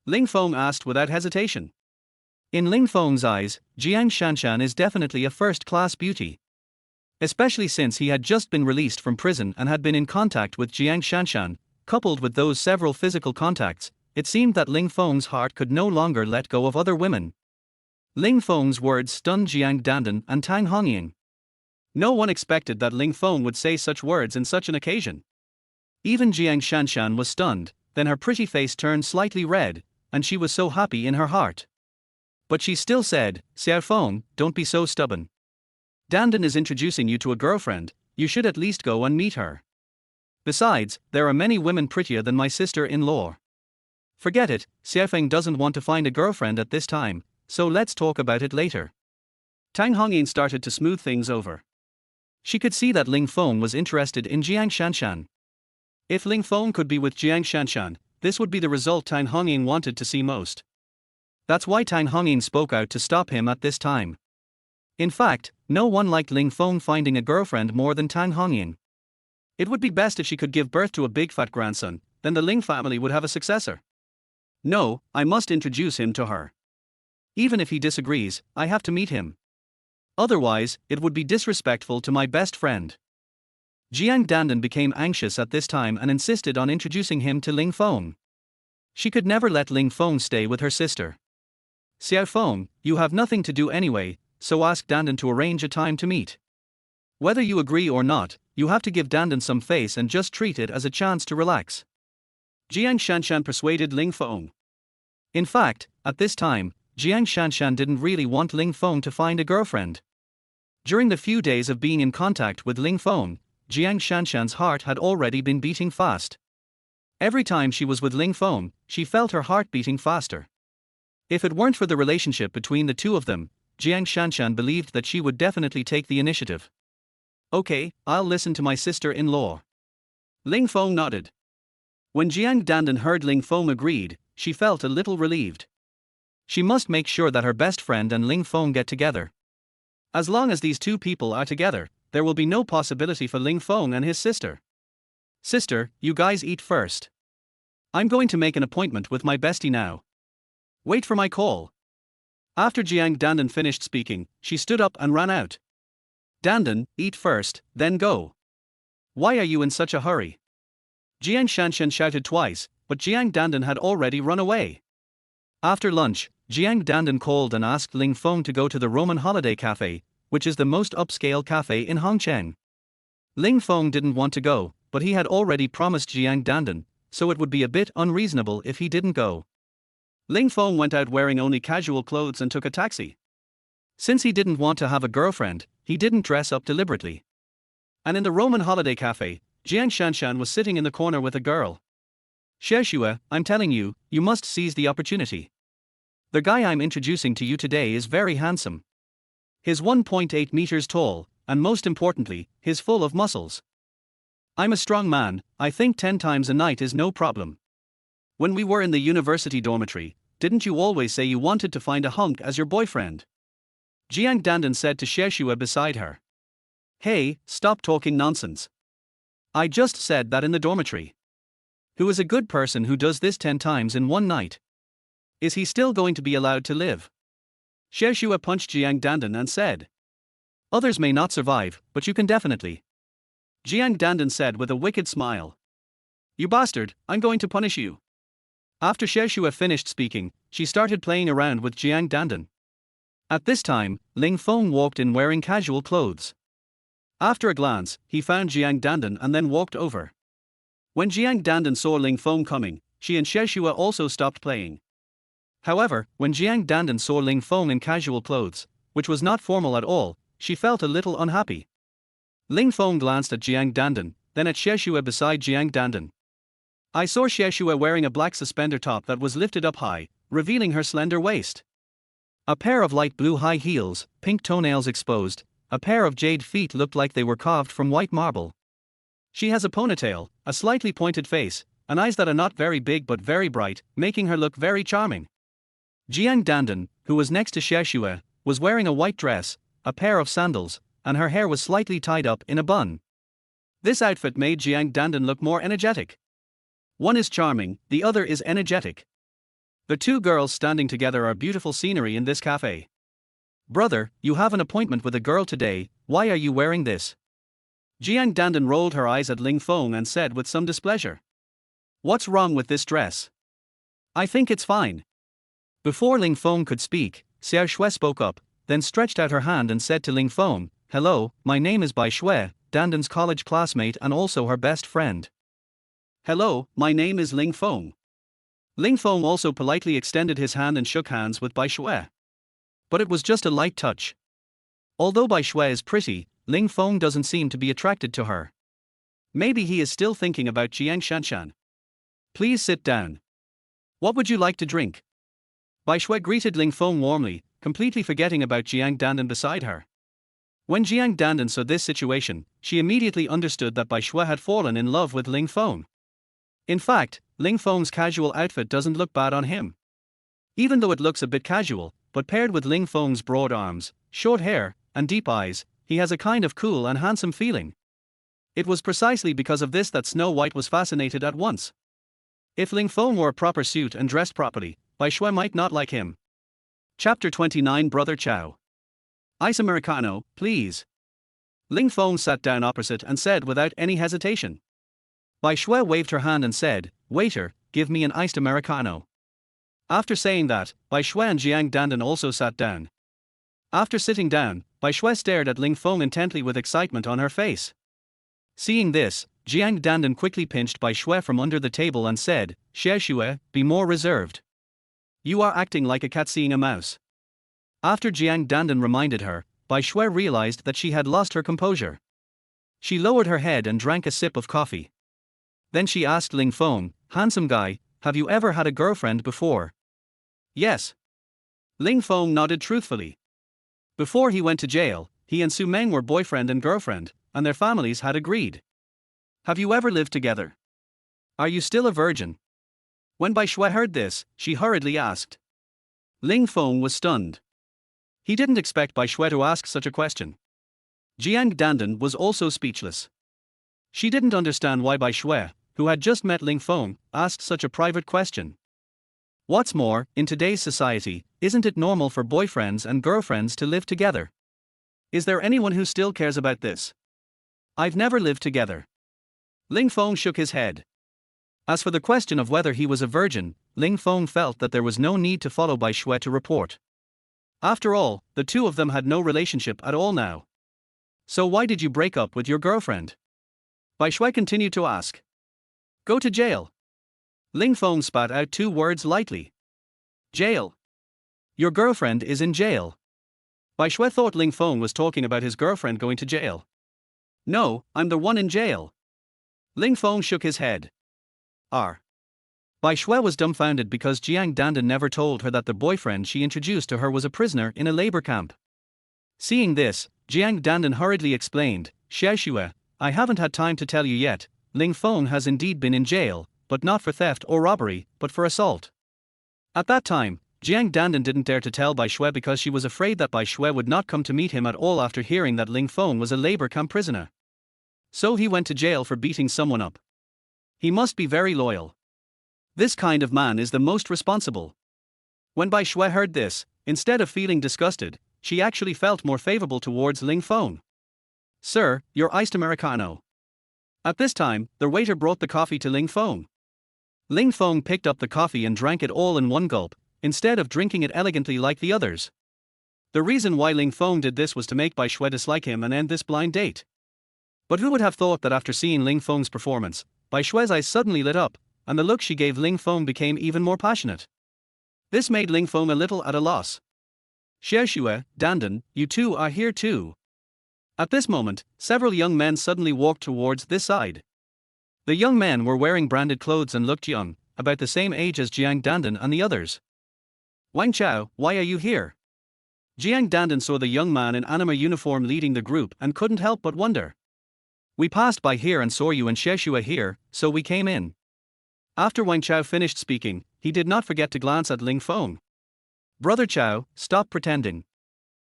Ling Feng asked without hesitation. In Ling Feng's eyes, Jiang Shanshan is definitely a first-class beauty. Especially since he had just been released from prison and had been in contact with Jiang Shanshan, coupled with those several physical contacts, it seemed that Ling Feng's heart could no longer let go of other women. Ling Feng's words stunned Jiang Dandan and Tang Hongying. No one expected that Ling Feng would say such words in such an occasion. Even Jiang Shanshan was stunned, then her pretty face turned slightly red, and she was so happy in her heart. But she still said, Xiaofeng, don't be so stubborn. Dandan is introducing you to a girlfriend, you should at least go and meet her. Besides, there are many women prettier than my sister-in-law. Forget it, Xiaofeng doesn't want to find a girlfriend at this time, so let's talk about it later. Tang Hongying started to smooth things over. She could see that Ling Feng was interested in Jiang Shanshan. If Ling Feng could be with Jiang Shanshan, this would be the result Tang Hongying wanted to see most. That's why Tang Hongying spoke out to stop him at this time. In fact, no one liked Ling Feng finding a girlfriend more than Tang Hongying. It would be best if she could give birth to a big fat grandson, then the Ling family would have a successor. No, I must introduce him to her. Even if he disagrees, I have to meet him. Otherwise, it would be disrespectful to my best friend. Jiang Dandan became anxious at this time and insisted on introducing him to Ling Feng. She could never let Ling Feng stay with her sister. Xiao Feng, you have nothing to do anyway, so ask Dandan to arrange a time to meet. Whether you agree or not, you have to give Dandan some face and just treat it as a chance to relax. Jiang Shanshan persuaded Ling Feng. In fact, at this time, Jiang Shanshan didn't really want Ling Feng to find a girlfriend. During the few days of being in contact with Ling Feng, Jiang Shanshan's heart had already been beating fast. Every time she was with Ling Feng, she felt her heart beating faster. If it weren't for the relationship between the two of them, Jiang Shanshan believed that she would definitely take the initiative. Okay, I'll listen to my sister-in-law. Ling Feng nodded. When Jiang Dandan heard Ling Feng agreed, she felt a little relieved. She must make sure that her best friend and Ling Feng get together. As long as these two people are together, there will be no possibility for Ling Feng and his sister. Sister, you guys eat first. I'm going to make an appointment with my bestie now. Wait for my call. After Jiang Dandan finished speaking, she stood up and ran out. Dandan, eat first, then go. Why are you in such a hurry? Jiang Shanshan shouted twice, but Jiang Dandan had already run away. After lunch, Jiang Dandan called and asked Ling Feng to go to the Roman Holiday Cafe, which is the most upscale cafe in Hongcheng. Ling Feng didn't want to go, but he had already promised Jiang Dandan, so it would be a bit unreasonable if he didn't go. Ling Feng went out wearing only casual clothes and took a taxi. Since he didn't want to have a girlfriend, he didn't dress up deliberately. And in the Roman Holiday Cafe, Jiang Shanshan was sitting in the corner with a girl. Xiaoxue, I'm telling you, you must seize the opportunity. The guy I'm introducing to you today is very handsome. He's 1.8 meters tall, and most importantly, he's full of muscles. I'm a strong man, I think 10 times a night is no problem. When we were in the university dormitory, didn't you always say you wanted to find a hunk as your boyfriend? Jiang Dandan said to Xiaoxue beside her. Hey, stop talking nonsense. I just said that in the dormitory. Who is a good person who does this 10 times in one night? Is he still going to be allowed to live? Xiaoxue punched Jiang Dandan and said. Others may not survive, but you can definitely. Jiang Dandan said with a wicked smile. You bastard, I'm going to punish you. After Xiaoxue finished speaking, she started playing around with Jiang Dandan. At this time, Ling Feng walked in wearing casual clothes. After a glance, he found Jiang Dandan and then walked over. When Jiang Dandan saw Ling Feng coming, she and Xiaoxue also stopped playing. However, when Jiang Dandan saw Ling Feng in casual clothes, which was not formal at all, she felt a little unhappy. Ling Feng glanced at Jiang Dandan, then at Xiaoxue beside Jiang Dandan. I saw Xiaoxue wearing a black suspender top that was lifted up high, revealing her slender waist. A pair of light blue high heels, pink toenails exposed, a pair of jade feet looked like they were carved from white marble. She has a ponytail, a slightly pointed face, and eyes that are not very big but very bright, making her look very charming. Jiang Dandan, who was next to Xiaoxue, was wearing a white dress, a pair of sandals, and her hair was slightly tied up in a bun. This outfit made Jiang Dandan look more energetic. One is charming, the other is energetic. The two girls standing together are beautiful scenery in this cafe. Brother, you have an appointment with a girl today, why are you wearing this? Jiang Dandan rolled her eyes at Ling Feng and said with some displeasure. What's wrong with this dress? I think it's fine. Before Ling Feng could speak, Xiaoxue spoke up, then stretched out her hand and said to Ling Feng, Hello, my name is Bai Xue, Dandan's college classmate and also her best friend. Hello, my name is Ling Feng. Ling Feng also politely extended his hand and shook hands with Bai Xue. But it was just a light touch. Although Bai Xue is pretty, Ling Feng doesn't seem to be attracted to her. Maybe he is still thinking about Jiang Shanshan. Please sit down. What would you like to drink? Bai Xue greeted Ling Feng warmly, completely forgetting about Jiang Dandan beside her. When Jiang Dandan saw this situation, she immediately understood that Bai Xue had fallen in love with Ling Feng. In fact, Ling Feng's casual outfit doesn't look bad on him. Even though it looks a bit casual, but paired with Ling Feng's broad arms, short hair, and deep eyes, he has a kind of cool and handsome feeling. It was precisely because of this that Snow White was fascinated at once. If Ling Feng wore a proper suit and dressed properly, Bai Xue might not like him. Chapter 29 Brother Chow. Ice Americano, please. Ling Feng sat down opposite and said without any hesitation. Bai Shui waved her hand and said, Waiter, give me an iced Americano. After saying that, Bai Shui and Jiang Dandan also sat down. After sitting down, Bai Shui stared at Ling Feng intently with excitement on her face. Seeing this, Jiang Dandan quickly pinched Bai Shui from under the table and said, Xie Shui, be more reserved. You are acting like a cat seeing a mouse. After Jiang Dandan reminded her, Bai Shui realized that she had lost her composure. She lowered her head and drank a sip of coffee. Then she asked Ling Feng, handsome guy, have you ever had a girlfriend before? Yes. Ling Feng nodded truthfully. Before he went to jail, he and Su Meng were boyfriend and girlfriend, and their families had agreed. Have you ever lived together? Are you still a virgin? When Bai Shui heard this, she hurriedly asked. Ling Feng was stunned. He didn't expect Bai Shui to ask such a question. Jiang Dandan was also speechless. She didn't understand why Bai Shui, who had just met Ling Feng, asked such a private question. What's more, in today's society, isn't it normal for boyfriends and girlfriends to live together? Is there anyone who still cares about this? I've never lived together. Ling Feng shook his head. As for the question of whether he was a virgin, Ling Feng felt that there was no need to follow Bai Shui to report. After all, the two of them had no relationship at all now. So why did you break up with your girlfriend? Bai Shui continued to ask. Go to jail. Ling Feng spat out two words lightly. Jail. Your girlfriend is in jail. Bai Shui thought Ling Feng was talking about his girlfriend going to jail. No, I'm the one in jail. Ling Feng shook his head. Bai Shui was dumbfounded because Jiang Dandan never told her that the boyfriend she introduced to her was a prisoner in a labor camp. Seeing this, Jiang Dandan hurriedly explained, Xie Shui, I haven't had time to tell you yet, Ling Feng has indeed been in jail, but not for theft or robbery, but for assault. At that time, Jiang Dandan didn't dare to tell Bai Shui because she was afraid that Bai Shui would not come to meet him at all after hearing that Ling Feng was a labor camp prisoner. So he went to jail for beating someone up. He must be very loyal. This kind of man is the most responsible. When Bai Shui heard this, instead of feeling disgusted, she actually felt more favorable towards Ling Feng. Sir, your iced Americano. At this time, the waiter brought the coffee to Ling Feng. Ling Feng picked up the coffee and drank it all in one gulp, instead of drinking it elegantly like the others. The reason why Ling Feng did this was to make Bai Shui dislike him and end this blind date. But who would have thought that after seeing Ling Feng's performance, Bai Shui's eyes suddenly lit up, and the look she gave Ling Feng became even more passionate. This made Ling Feng a little at a loss. Xie Shui, Dandan, you two are here too. At this moment, several young men suddenly walked towards this side. The young men were wearing branded clothes and looked young, about the same age as Jiang Dandan and the others. Wang Chao, why are you here? Jiang Dandan saw the young man in anime uniform leading the group and couldn't help but wonder. We passed by here and saw you and Xie Shui here, so we came in. After Wang Chao finished speaking, he did not forget to glance at Ling Feng. Brother Chao, stop pretending.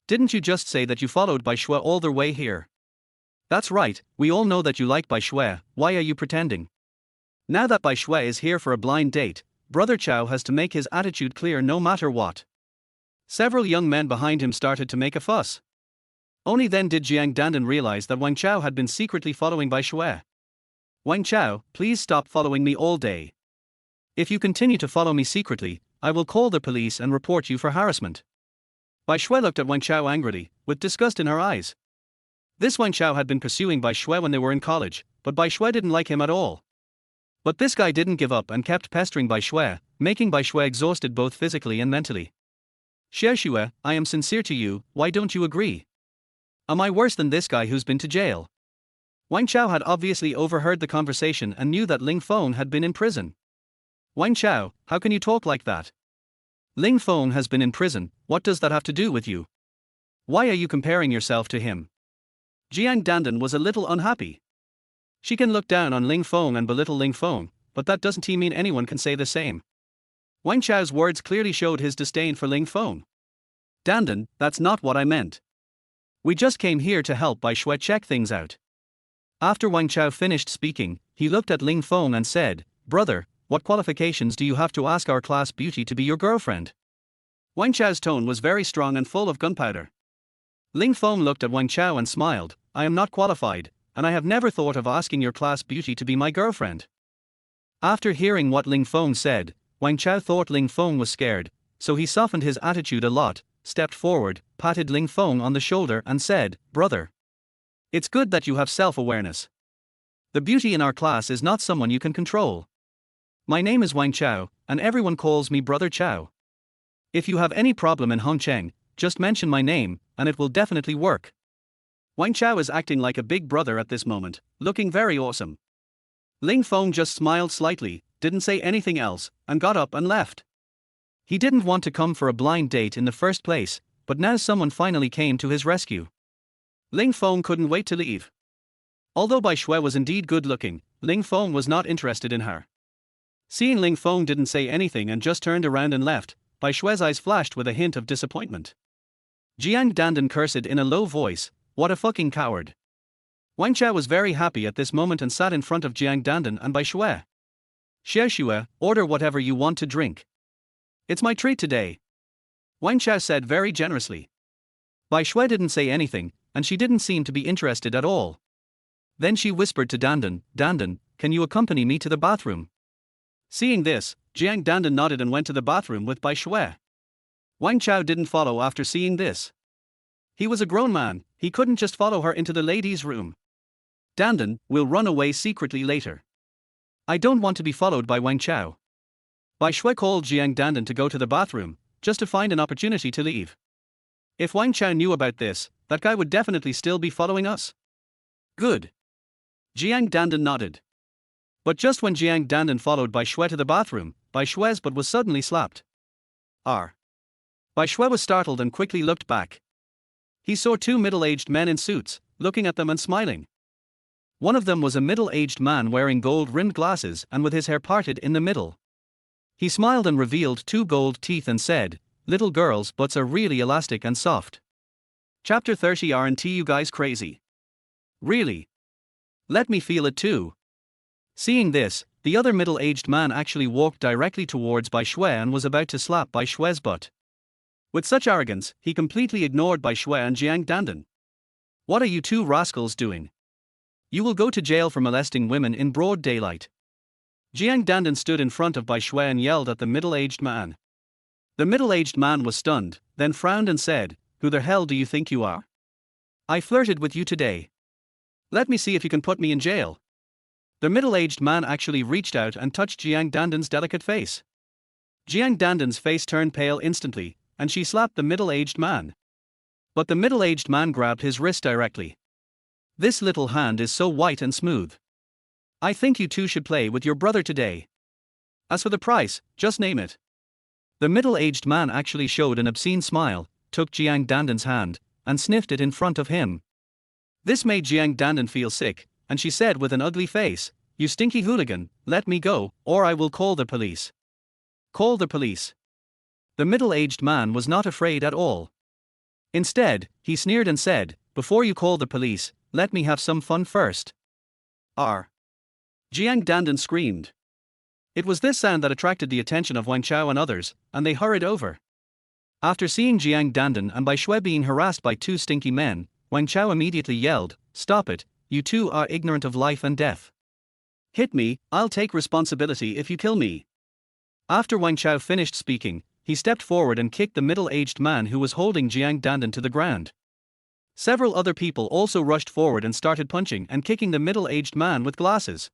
Didn't you just say that you followed Bai Shui all the way here? That's right, we all know that you like Bai Shui, why are you pretending? Now that Bai Shui is here for a blind date, Brother Chao has to make his attitude clear no matter what. Several young men behind him started to make a fuss. Only then did Jiang Dandan realize that Wang Chao had been secretly following Bai Shui. Wang Chao, please stop following me all day. If you continue to follow me secretly, I will call the police and report you for harassment. Bai Shui looked at Wang Chao angrily, with disgust in her eyes. This Wang Chao had been pursuing Bai Shui when they were in college, but Bai Shui didn't like him at all. But this guy didn't give up and kept pestering Bai Shui, making Bai Shui exhausted both physically and mentally. Xie Shui, I am sincere to you, why don't you agree? Am I worse than this guy who's been to jail? Wang Chao had obviously overheard the conversation and knew that Ling Feng had been in prison. Wang Chao, how can you talk like that? Ling Feng has been in prison, what does that have to do with you? Why are you comparing yourself to him? Jiang Dandan was a little unhappy. She can look down on Ling Feng and belittle Ling Feng, but that doesn't mean anyone can say the same. Wang Chao's words clearly showed his disdain for Ling Feng. Dandan, that's not what I meant. We just came here to help Bai Shui check things out. After Wang Chao finished speaking, he looked at Ling Feng and said, Brother, what qualifications do you have to ask our class beauty to be your girlfriend? Wang Chao's tone was very strong and full of gunpowder. Ling Feng looked at Wang Chao and smiled. I am not qualified, and I have never thought of asking your class beauty to be my girlfriend. After hearing what Ling Feng said, Wang Chao thought Ling Feng was scared, so he softened his attitude a lot, stepped forward, patted Ling Feng on the shoulder and said, Brother, it's good that you have self-awareness. The beauty in our class is not someone you can control. My name is Wang Chao, and everyone calls me Brother Chao. If you have any problem in Hongcheng, just mention my name, and it will definitely work. Wang Chao is acting like a big brother at this moment, looking very awesome. Ling Feng just smiled slightly, didn't say anything else, and got up and left. He didn't want to come for a blind date in the first place, but now someone finally came to his rescue. Ling Feng couldn't wait to leave. Although Bai Shui was indeed good looking, Ling Feng was not interested in her. Seeing Ling Feng didn't say anything and just turned around and left, Bai Shui's eyes flashed with a hint of disappointment. Jiang Dandan cursed in a low voice, what a fucking coward. Wang Chao was very happy at this moment and sat in front of Jiang Dandan and Bai Shui. Xie Xue, order whatever you want to drink. It's my treat today. Wang Chao said very generously. Bai Shui didn't say anything, and she didn't seem to be interested at all. Then she whispered to Dandan, Dandan, can you accompany me to the bathroom? Seeing this, Jiang Dandan nodded and went to the bathroom with Bai Shui. Wang Chao didn't follow after seeing this. He was a grown man, he couldn't just follow her into the ladies' room. Dandan, will run away secretly later. I don't want to be followed by Wang Chao. Bai Shui called Jiang Dandan to go to the bathroom, just to find an opportunity to leave. If Wang Chao knew about this, that guy would definitely still be following us. Good. Jiang Dandan nodded. But just when Jiang Dandan followed Bai Shui to the bathroom, Bai Shui's butt was suddenly slapped. Bai Shui was startled and quickly looked back. He saw two middle-aged men in suits, looking at them and smiling. One of them was a middle-aged man wearing gold-rimmed glasses and with his hair parted in the middle. He smiled and revealed two gold teeth and said, little girls' butts are really elastic and soft. Chapter 30. Aren't you guys crazy? Really? Let me feel it too. Seeing this, the other middle-aged man actually walked directly towards Bai Shui and was about to slap Bai Shui's butt. With such arrogance, he completely ignored Bai Shui and Jiang Dandan. What are you two rascals doing? You will go to jail for molesting women in broad daylight. Jiang Dandan stood in front of Bai Shui and yelled at the middle-aged man. The middle-aged man was stunned, then frowned and said, who the hell do you think you are? I flirted with you today. Let me see if you can put me in jail. The middle-aged man actually reached out and touched Jiang Dandan's delicate face. Jiang Dandan's face turned pale instantly, and she slapped the middle-aged man. But the middle-aged man grabbed his wrist directly. This little hand is so white and smooth. I think you two should play with your brother today. As for the price, just name it. The middle-aged man actually showed an obscene smile, took Jiang Dandan's hand, and sniffed it in front of him. This made Jiang Dandan feel sick, and she said with an ugly face, you stinky hooligan, let me go, or I will call the police. Call the police. The middle-aged man was not afraid at all. Instead, he sneered and said, before you call the police, let me have some fun first. Jiang Dandan screamed. It was this sound that attracted the attention of Wang Chao and others, and they hurried over. After seeing Jiang Dandan and Bai Shui being harassed by two stinky men, Wang Chao immediately yelled, stop it, you two are ignorant of life and death. Hit me, I'll take responsibility if you kill me. After Wang Chao finished speaking, he stepped forward and kicked the middle-aged man who was holding Jiang Dandan to the ground. Several other people also rushed forward and started punching and kicking the middle-aged man with glasses.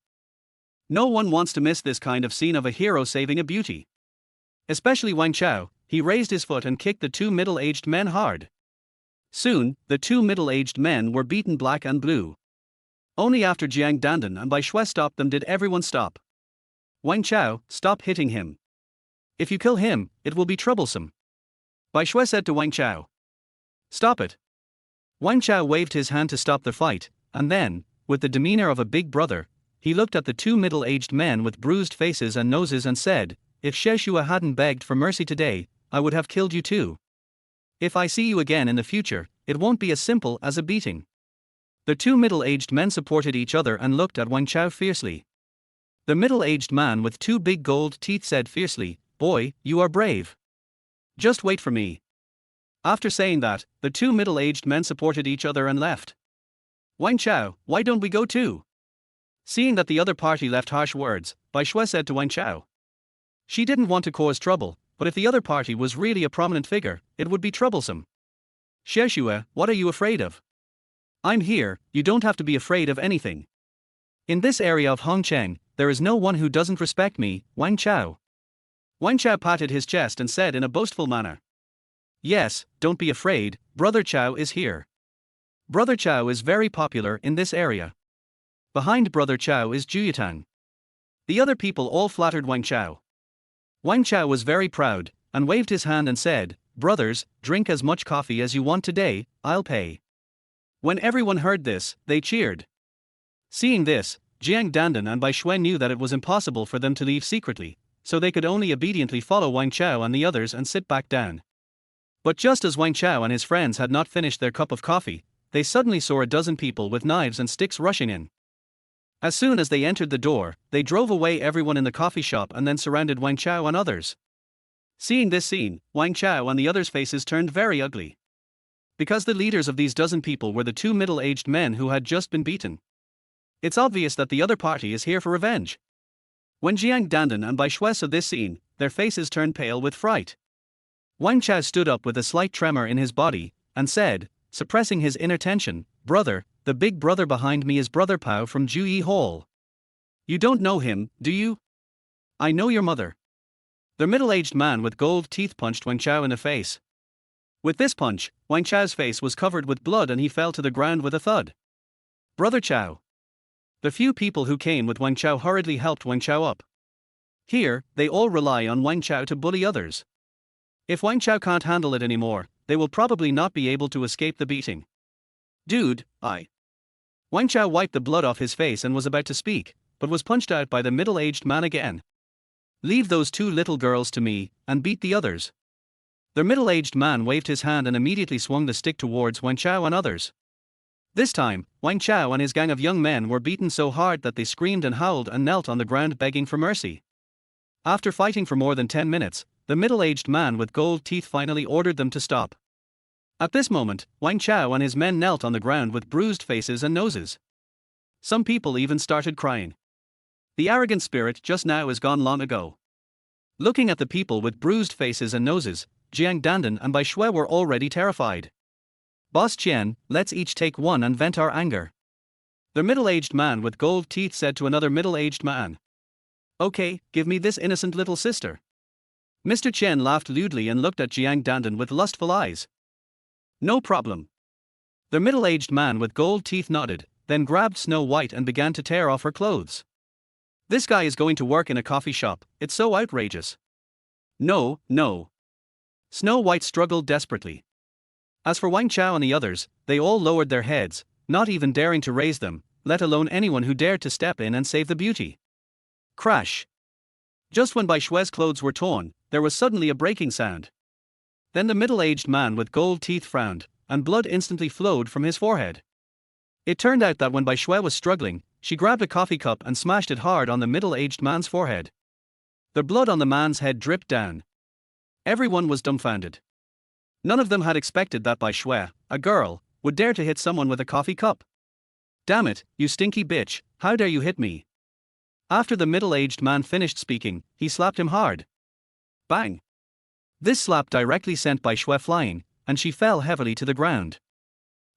No one wants to miss this kind of scene of a hero saving a beauty. Especially Wang Chao, he raised his foot and kicked the two middle-aged men hard. Soon, the two middle-aged men were beaten black and blue. Only after Jiang Dandan and Bai Shui stopped them did everyone stop. Wang Chao, stop hitting him. If you kill him, it will be troublesome. Bai Shui said to Wang Chao. Stop it. Wang Chao waved his hand to stop the fight, and then, with the demeanor of a big brother, he looked at the two middle-aged men with bruised faces and noses and said, if Xie Xue hadn't begged for mercy today, I would have killed you too. If I see you again in the future, it won't be as simple as a beating. The two middle-aged men supported each other and looked at Wang Chao fiercely. The middle-aged man with two big gold teeth said fiercely, boy, you are brave. Just wait for me. After saying that, the two middle-aged men supported each other and left. Wang Chao, why don't we go too? Seeing that the other party left harsh words, Bai Shui said to Wang Chao. She didn't want to cause trouble, but if the other party was really a prominent figure, it would be troublesome. Xiaoxue, what are you afraid of? I'm here, you don't have to be afraid of anything. In this area of Hongcheng, there is no one who doesn't respect me, Wang Chao. Wang Chao patted his chest and said in a boastful manner. Yes, don't be afraid, Brother Chao is here. Brother Chao is very popular in this area. Behind Brother Chao is Juyatang. The other people all flattered Wang Chao. Wang Chao was very proud, and waved his hand and said, Brothers, drink as much coffee as you want today, I'll pay. When everyone heard this, they cheered. Seeing this, Jiang Dandan and Bai Shui knew that it was impossible for them to leave secretly, so they could only obediently follow Wang Chao and the others and sit back down. But just as Wang Chao and his friends had not finished their cup of coffee, they suddenly saw a dozen people with knives and sticks rushing in. As soon as they entered the door, they drove away everyone in the coffee shop and then surrounded Wang Chao and others. Seeing this scene, Wang Chao and the others' faces turned very ugly. Because the leaders of these dozen people were the two middle-aged men who had just been beaten. It's obvious that the other party is here for revenge. When Jiang Dandan and Bai Shui saw this scene, their faces turned pale with fright. Wang Chao stood up with a slight tremor in his body, and said, suppressing his inner tension, Brother, the big brother behind me is Brother Pao from Juyi Hall. You don't know him, do you? I know your mother. The middle-aged man with gold teeth punched Wang Chao in the face. With this punch, Wang Chao's face was covered with blood and he fell to the ground with a thud. Brother Chao. The few people who came with Wang Chao hurriedly helped Wang Chao up. Here, they all rely on Wang Chao to bully others. If Wang Chao can't handle it anymore, they will probably not be able to escape the beating. Dude, Wang Chao wiped the blood off his face and was about to speak, but was punched out by the middle-aged man again. Leave those two little girls to me, and beat the others. The middle-aged man waved his hand and immediately swung the stick towards Wang Chao and others. This time, Wang Chao and his gang of young men were beaten so hard that they screamed and howled and knelt on the ground begging for mercy. After fighting for more than 10 minutes, the middle-aged man with gold teeth finally ordered them to stop. At this moment, Wang Chao and his men knelt on the ground with bruised faces and noses. Some people even started crying. The arrogant spirit just now is gone long ago. Looking at the people with bruised faces and noses, Jiang Dandan and Bai Shui were already terrified. Boss Qian, let's each take one and vent our anger. The middle-aged man with gold teeth said to another middle-aged man. Okay, give me this innocent little sister. Mr. Chen laughed lewdly and looked at Jiang Dandan with lustful eyes. No problem. The middle-aged man with gold teeth nodded, then grabbed Snow White and began to tear off her clothes. This guy is going to work in a coffee shop, it's so outrageous. No. Snow White struggled desperately. As for Wang Chao and the others, they all lowered their heads, not even daring to raise them, let alone anyone who dared to step in and save the beauty. Crash. Just when Bai Shui's clothes were torn, there was suddenly a breaking sound. Then the middle-aged man with gold teeth frowned, and blood instantly flowed from his forehead. It turned out that when Bai Shui was struggling, she grabbed a coffee cup and smashed it hard on the middle-aged man's forehead. The blood on the man's head dripped down. Everyone was dumbfounded. None of them had expected that Bai Shui, a girl, would dare to hit someone with a coffee cup. Damn it, you stinky bitch, how dare you hit me? After the middle-aged man finished speaking, he slapped him hard. Bang! This slap directly sent Bai Shui flying, and she fell heavily to the ground.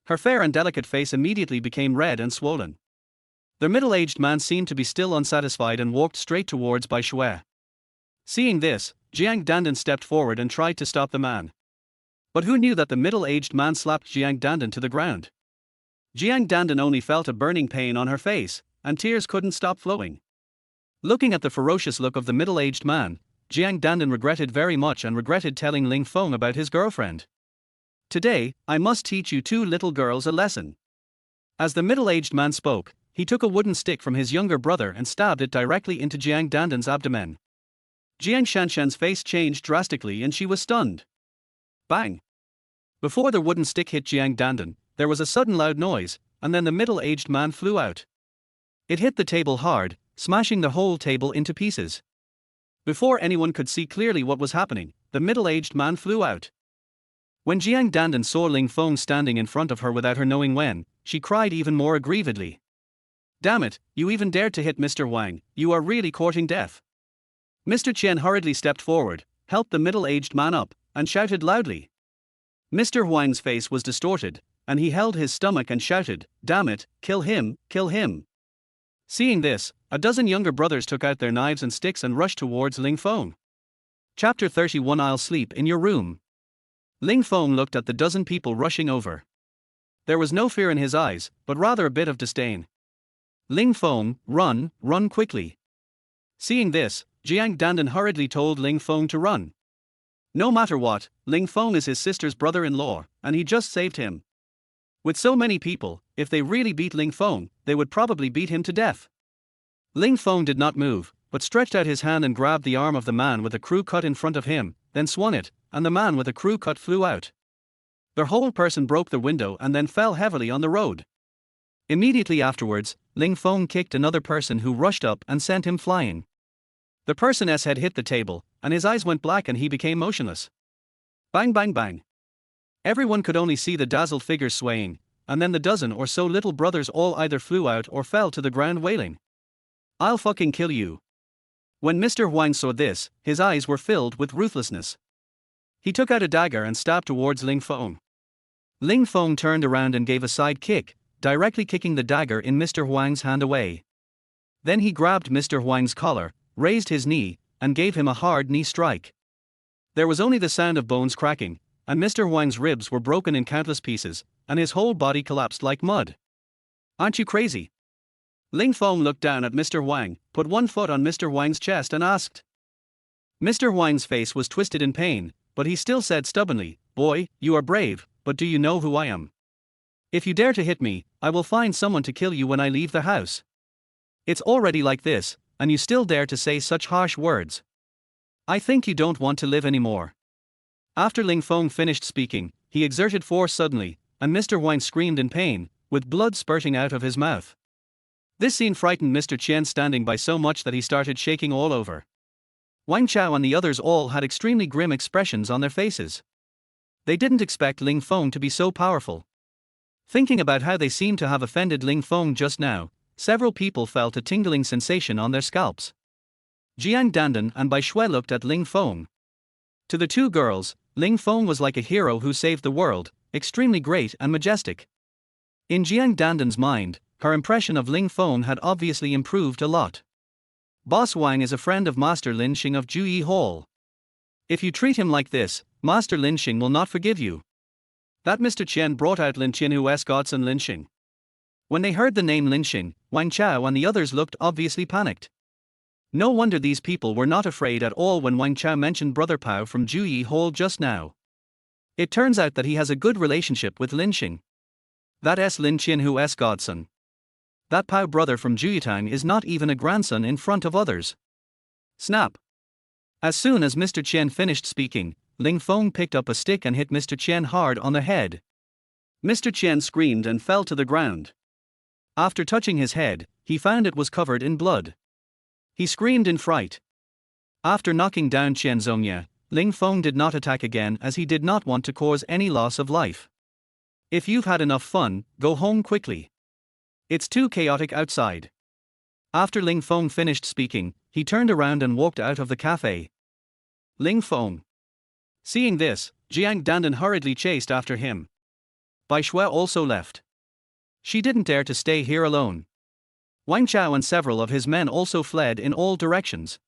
Her fair and delicate face immediately became red and swollen. The middle-aged man seemed to be still unsatisfied and walked straight towards Bai Shui. Seeing this, Jiang Dandan stepped forward and tried to stop the man. But who knew that the middle-aged man slapped Jiang Dandan to the ground? Jiang Dandan only felt a burning pain on her face, and tears couldn't stop flowing. Looking at the ferocious look of the middle-aged man, Jiang Dandan regretted very much and regretted telling Ling Feng about his girlfriend. Today, I must teach you two little girls a lesson. As the middle-aged man spoke, he took a wooden stick from his younger brother and stabbed it directly into Jiang Dandan's abdomen. Jiang Shanshan's face changed drastically and she was stunned. Bang! Before the wooden stick hit Jiang Dandan, there was a sudden loud noise, and then the middle-aged man flew out. It hit the table hard, smashing the whole table into pieces. Before anyone could see clearly what was happening, the middle-aged man flew out. When Jiang Dandan saw Ling Feng standing in front of her without her knowing when, she cried even more aggrievedly. Damn it, you even dared to hit Mr. Wang, you are really courting death. Mr. Chen hurriedly stepped forward, helped the middle-aged man up, and shouted loudly. Mr. Wang's face was distorted, and he held his stomach and shouted, damn it, kill him, kill him. Seeing this, a dozen younger brothers took out their knives and sticks and rushed towards Ling Feng. Chapter 31. I'll sleep in your room. Ling Feng looked at the dozen people rushing over. There was no fear in his eyes, but rather a bit of disdain. Ling Feng, run, run quickly. Seeing this, Jiang Dandan hurriedly told Ling Feng to run. No matter what, Ling Feng is his sister's brother-in-law, and he just saved him. With so many people, if they really beat Ling Feng, they would probably beat him to death. Ling Feng did not move, but stretched out his hand and grabbed the arm of the man with a crew cut in front of him, then swung it, and the man with a crew cut flew out. The whole person broke the window and then fell heavily on the road. Immediately afterwards, Ling Feng kicked another person who rushed up and sent him flying. The person's head hit the table, and his eyes went black and he became motionless. Bang bang bang. Everyone could only see the dazzled figures swaying, and then the dozen or so little brothers all either flew out or fell to the ground wailing. I'll fucking kill you. When Mr. Huang saw this, his eyes were filled with ruthlessness. He took out a dagger and stabbed towards Ling Feng. Ling Feng turned around and gave a side kick, directly kicking the dagger in Mr. Huang's hand away. Then he grabbed Mr. Huang's collar, raised his knee, and gave him a hard knee strike. There was only the sound of bones cracking, and Mr. Huang's ribs were broken in countless pieces, and his whole body collapsed like mud. Aren't you crazy? Ling Feng looked down at Mr. Huang, put one foot on Mr. Huang's chest and asked. Mr. Huang's face was twisted in pain, but he still said stubbornly, boy, you are brave, but do you know who I am? If you dare to hit me, I will find someone to kill you when I leave the house. It's already like this, and you still dare to say such harsh words. I think you don't want to live anymore. After Ling Feng finished speaking, he exerted force suddenly, and Mr. Huang screamed in pain, with blood spurting out of his mouth. This scene frightened Mr. Chen standing by so much that he started shaking all over. Wang Chao and the others all had extremely grim expressions on their faces. They didn't expect Ling Feng to be so powerful. Thinking about how they seemed to have offended Ling Feng just now, several people felt a tingling sensation on their scalps. Jiang Dandan and Bai Shui looked at Ling Feng. To the two girls, Ling Feng was like a hero who saved the world, extremely great and majestic. In Jiang Dandan's mind, her impression of Ling Feng had obviously improved a lot. Boss Wang is a friend of Master Lin Xing of Juyi Hall. If you treat him like this, Master Lin Xing will not forgive you. That Mr. Chen brought out Lin Qianhu's godson Lin Xing. When they heard the name Lin Xing, Wang Chao and the others looked obviously panicked. No wonder these people were not afraid at all when Wang Chao mentioned Brother Pao from Juyi Hall just now. It turns out that he has a good relationship with Lin Xing. That's Lin Qianhu's godson. That Pao brother from Juyitang is not even a grandson in front of others. Snap! As soon as Mr. Chen finished speaking, Ling Feng picked up a stick and hit Mr. Chen hard on the head. Mr. Chen screamed and fell to the ground. After touching his head, he found it was covered in blood. He screamed in fright. After knocking down Chen Zongya, Ling Feng did not attack again as he did not want to cause any loss of life. If you've had enough fun, go home quickly. It's too chaotic outside. After Ling Feng finished speaking, he turned around and walked out of the cafe. Ling Feng. Seeing this, Jiang Dandan hurriedly chased after him. Bai Shui also left. She didn't dare to stay here alone. Wang Chao and several of his men also fled in all directions.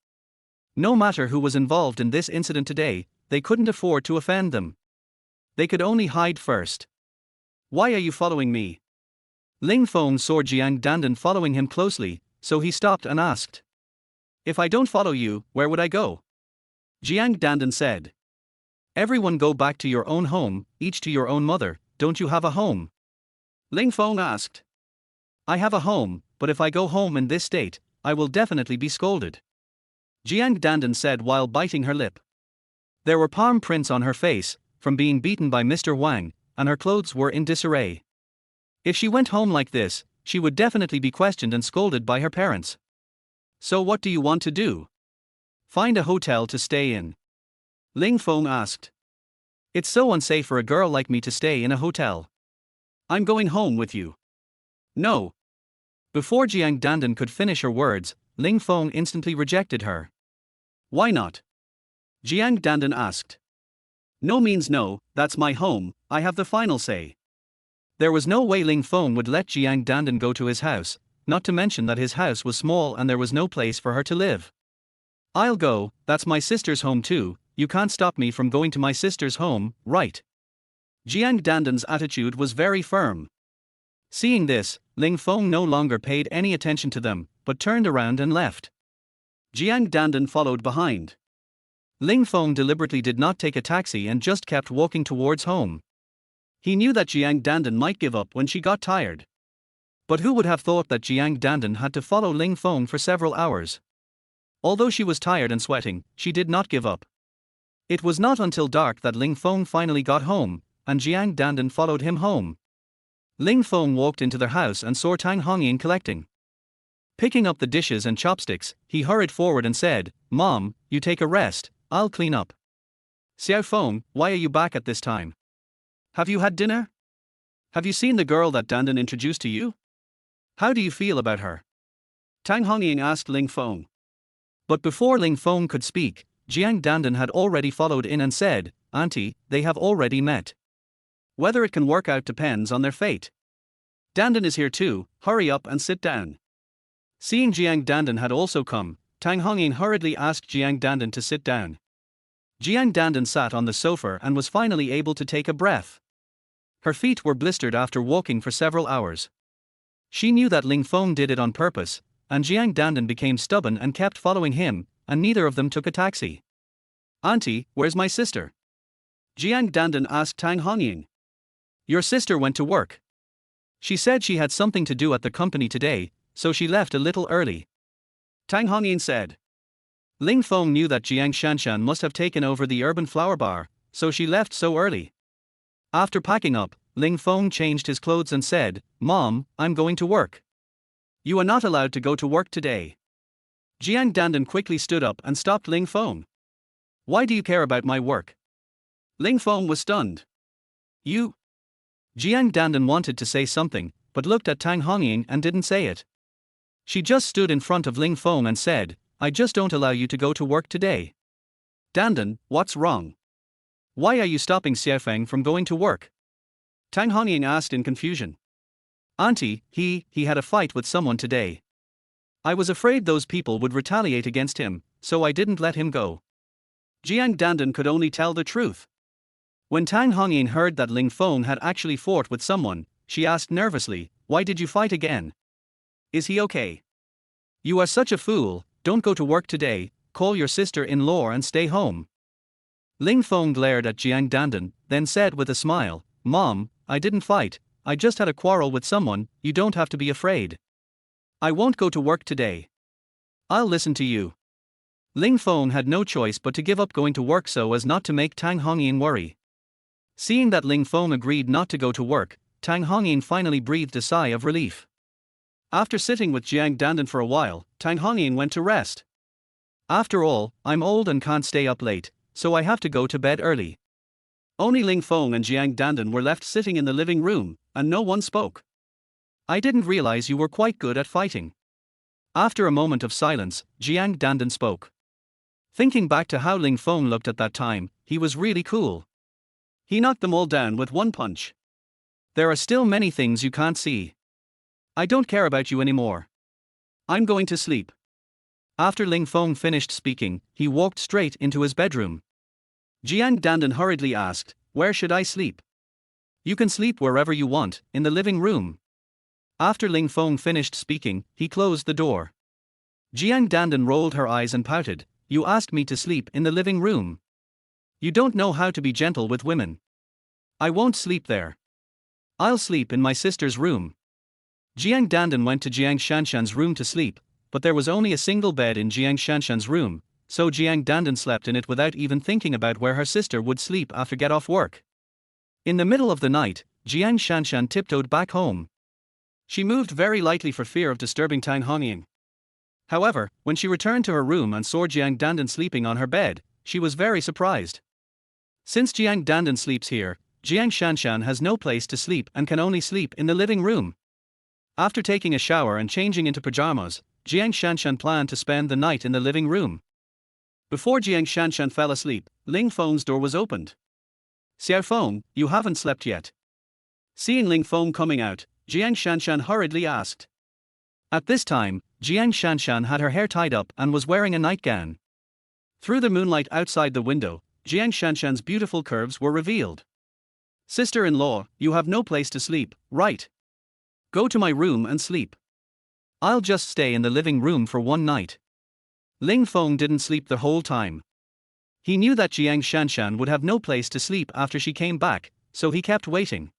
No matter who was involved in this incident today, they couldn't afford to offend them. They could only hide first. Why are you following me? Ling Feng saw Jiang Dandan following him closely, so he stopped and asked. If I don't follow you, where would I go? Jiang Dandan said. Everyone go back to your own home, each to your own mother, don't you have a home? Ling Feng asked. I have a home, but if I go home in this state, I will definitely be scolded. Jiang Dandan said while biting her lip. There were palm prints on her face, from being beaten by Mr. Wang, and her clothes were in disarray. If she went home like this, she would definitely be questioned and scolded by her parents. So what do you want to do? Find a hotel to stay in. Ling Feng asked. It's so unsafe for a girl like me to stay in a hotel. I'm going home with you. No. Before Jiang Dandan could finish her words, Ling Feng instantly rejected her. Why not? Jiang Dandan asked. No means no, that's my home, I have the final say. There was no way Ling Feng would let Jiang Dandan go to his house, not to mention that his house was small and there was no place for her to live. I'll go, that's my sister's home too, you can't stop me from going to my sister's home, right? Jiang Dandan's attitude was very firm. Seeing this, Ling Feng no longer paid any attention to them, but turned around and left. Jiang Dandan followed behind. Ling Feng deliberately did not take a taxi and just kept walking towards home. He knew that Jiang Dandan might give up when she got tired. But who would have thought that Jiang Dandan had to follow Ling Feng for several hours? Although she was tired and sweating, she did not give up. It was not until dark that Ling Feng finally got home, and Jiang Dandan followed him home. Ling Feng walked into their house and saw Tang Hongyin collecting. Picking up the dishes and chopsticks, he hurried forward and said, Mom, you take a rest, I'll clean up. Xiao Feng, why are you back at this time? Have you had dinner? Have you seen the girl that Dandan introduced to you? How do you feel about her? Tang Hongyin asked Ling Feng. But before Ling Feng could speak, Jiang Dandan had already followed in and said, Auntie, they have already met. Whether it can work out depends on their fate. Dandan is here too, hurry up and sit down. Seeing Jiang Dandan had also come, Tang Hongyin hurriedly asked Jiang Dandan to sit down. Jiang Dandan sat on the sofa and was finally able to take a breath. Her feet were blistered after walking for several hours. She knew that Ling Feng did it on purpose, and Jiang Dandan became stubborn and kept following him, and neither of them took a taxi. Auntie, where's my sister? Jiang Dandan asked Tang Hongyin. Your sister went to work. She said she had something to do at the company today, so she left a little early. Tang Hongyin said. Ling Feng knew that Jiang Shanshan must have taken over the urban flower bar, so she left so early. After packing up, Ling Feng changed his clothes and said, Mom, I'm going to work. You are not allowed to go to work today. Jiang Dandan quickly stood up and stopped Ling Feng. Why do you care about my work? Ling Feng was stunned. You? Jiang Dandan wanted to say something, but looked at Tang Hongyin and didn't say it. She just stood in front of Ling Feng and said, I just don't allow you to go to work today. Dandan, what's wrong? Why are you stopping Xiaofeng from going to work? Tang Hongyin asked in confusion. Auntie, he had a fight with someone today. I was afraid those people would retaliate against him, so I didn't let him go. Jiang Dandan could only tell the truth. When Tang Hongyin heard that Ling Feng had actually fought with someone, she asked nervously, why did you fight again? Is he okay? You are such a fool, don't go to work today, call your sister-in-law and stay home. Ling Feng glared at Jiang Dandan, then said with a smile, Mom, I didn't fight, I just had a quarrel with someone, you don't have to be afraid. I won't go to work today. I'll listen to you. Ling Feng had no choice but to give up going to work so as not to make Tang Hongyin worry. Seeing that Ling Feng agreed not to go to work, Tang Hongyin finally breathed a sigh of relief. After sitting with Jiang Dandan for a while, Tang Hongyin went to rest. After all, I'm old and can't stay up late, so I have to go to bed early. Only Ling Feng and Jiang Dandan were left sitting in the living room, and no one spoke. I didn't realize you were quite good at fighting. After a moment of silence, Jiang Dandan spoke. Thinking back to how Ling Feng looked at that time, he was really cool. He knocked them all down with one punch. There are still many things you can't see. I don't care about you anymore. I'm going to sleep. After Ling Feng finished speaking, he walked straight into his bedroom. Jiang Dandan hurriedly asked, where should I sleep? You can sleep wherever you want, in the living room. After Ling Feng finished speaking, he closed the door. Jiang Dandan rolled her eyes and pouted, you asked me to sleep in the living room. You don't know how to be gentle with women. I won't sleep there. I'll sleep in my sister's room. Jiang Dandan went to Jiang Shanshan's room to sleep, but there was only a single bed in Jiang Shanshan's room, so Jiang Dandan slept in it without even thinking about where her sister would sleep after get off work. In the middle of the night, Jiang Shanshan tiptoed back home. She moved very lightly for fear of disturbing Tang Hongyin. However, when she returned to her room and saw Jiang Dandan sleeping on her bed, she was very surprised. Since Jiang Dandan sleeps here, Jiang Shanshan has no place to sleep and can only sleep in the living room. After taking a shower and changing into pajamas, Jiang Shanshan planned to spend the night in the living room. Before Jiang Shanshan fell asleep, Ling Feng's door was opened. "Xiao Feng, you haven't slept yet." Seeing Ling Feng coming out, Jiang Shanshan hurriedly asked. At this time, Jiang Shanshan had her hair tied up and was wearing a nightgown. Through the moonlight outside the window, Jiang Shanshan's beautiful curves were revealed. "Sister-in-law, you have no place to sleep, right? Go to my room and sleep. I'll just stay in the living room for one night." Ling Feng didn't sleep the whole time. He knew that Jiang Shanshan would have no place to sleep after she came back, so he kept waiting.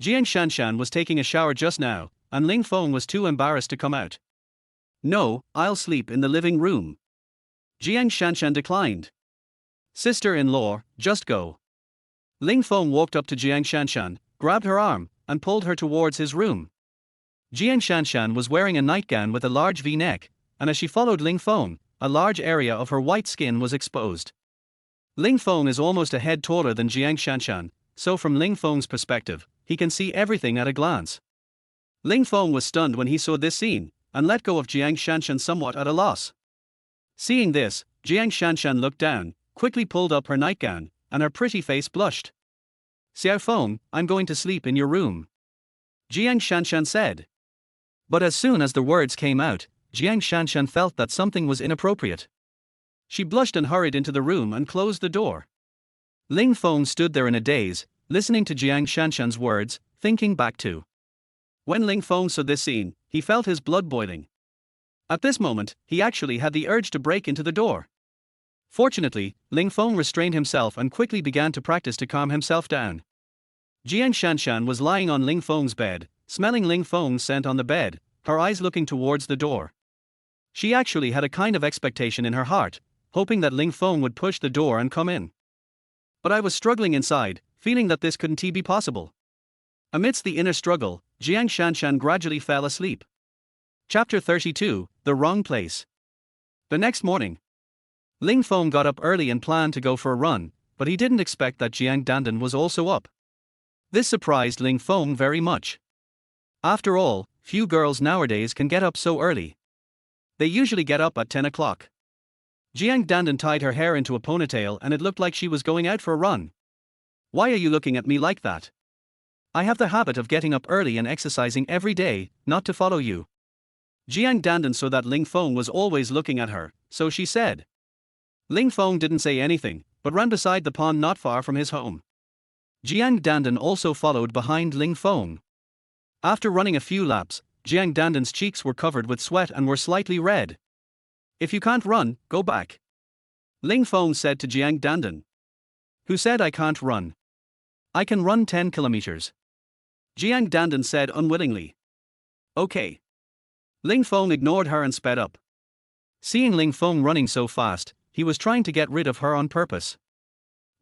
Jiang Shanshan was taking a shower just now, and Ling Feng was too embarrassed to come out. "No, I'll sleep in the living room." Jiang Shanshan declined. "Sister-in-law, just go." Ling Feng walked up to Jiang Shanshan, grabbed her arm, and pulled her towards his room. Jiang Shanshan was wearing a nightgown with a large V-neck, and as she followed Ling Feng, a large area of her white skin was exposed. Ling Feng is almost a head taller than Jiang Shanshan, so from Ling Feng's perspective, he can see everything at a glance. Ling Feng was stunned when he saw this scene, and let go of Jiang Shanshan somewhat at a loss. Seeing this, Jiang Shanshan looked down, quickly pulled up her nightgown, and her pretty face blushed. "Xiao Feng, I'm going to sleep in your room," Jiang Shanshan said. But as soon as the words came out, Jiang Shanshan felt that something was inappropriate. She blushed and hurried into the room and closed the door. Ling Feng stood there in a daze, listening to Jiang Shanshan's words, thinking back to when Ling Feng saw this scene, he felt his blood boiling. At this moment, he actually had the urge to break into the door. Fortunately, Ling Feng restrained himself and quickly began to practice to calm himself down. Jiang Shanshan was lying on Ling Feng's bed, smelling Ling Feng's scent on the bed, her eyes looking towards the door. She actually had a kind of expectation in her heart, hoping that Ling Feng would push the door and come in. But I was struggling inside, feeling that this couldn't be possible. Amidst the inner struggle, Jiang Shanshan gradually fell asleep. Chapter 32, The Wrong Place. The next morning, Ling Feng got up early and planned to go for a run, but he didn't expect that Jiang Dandan was also up. This surprised Ling Feng very much. After all, few girls nowadays can get up so early. They usually get up at 10 o'clock. Jiang Dandan tied her hair into a ponytail and it looked like she was going out for a run. "Why are you looking at me like that? I have the habit of getting up early and exercising every day, not to follow you." Jiang Dandan saw that Ling Feng was always looking at her, so she said. Ling Feng didn't say anything, but ran beside the pond not far from his home. Jiang Dandan also followed behind Ling Feng. After running a few laps, Jiang Dandan's cheeks were covered with sweat and were slightly red. "If you can't run, go back," Ling Feng said to Jiang Dandan. "Who said I can't run? I can run 10 kilometers. Jiang Dandan said unwillingly. "Okay." Ling Feng ignored her and sped up. Seeing Ling Feng running so fast, he was trying to get rid of her on purpose.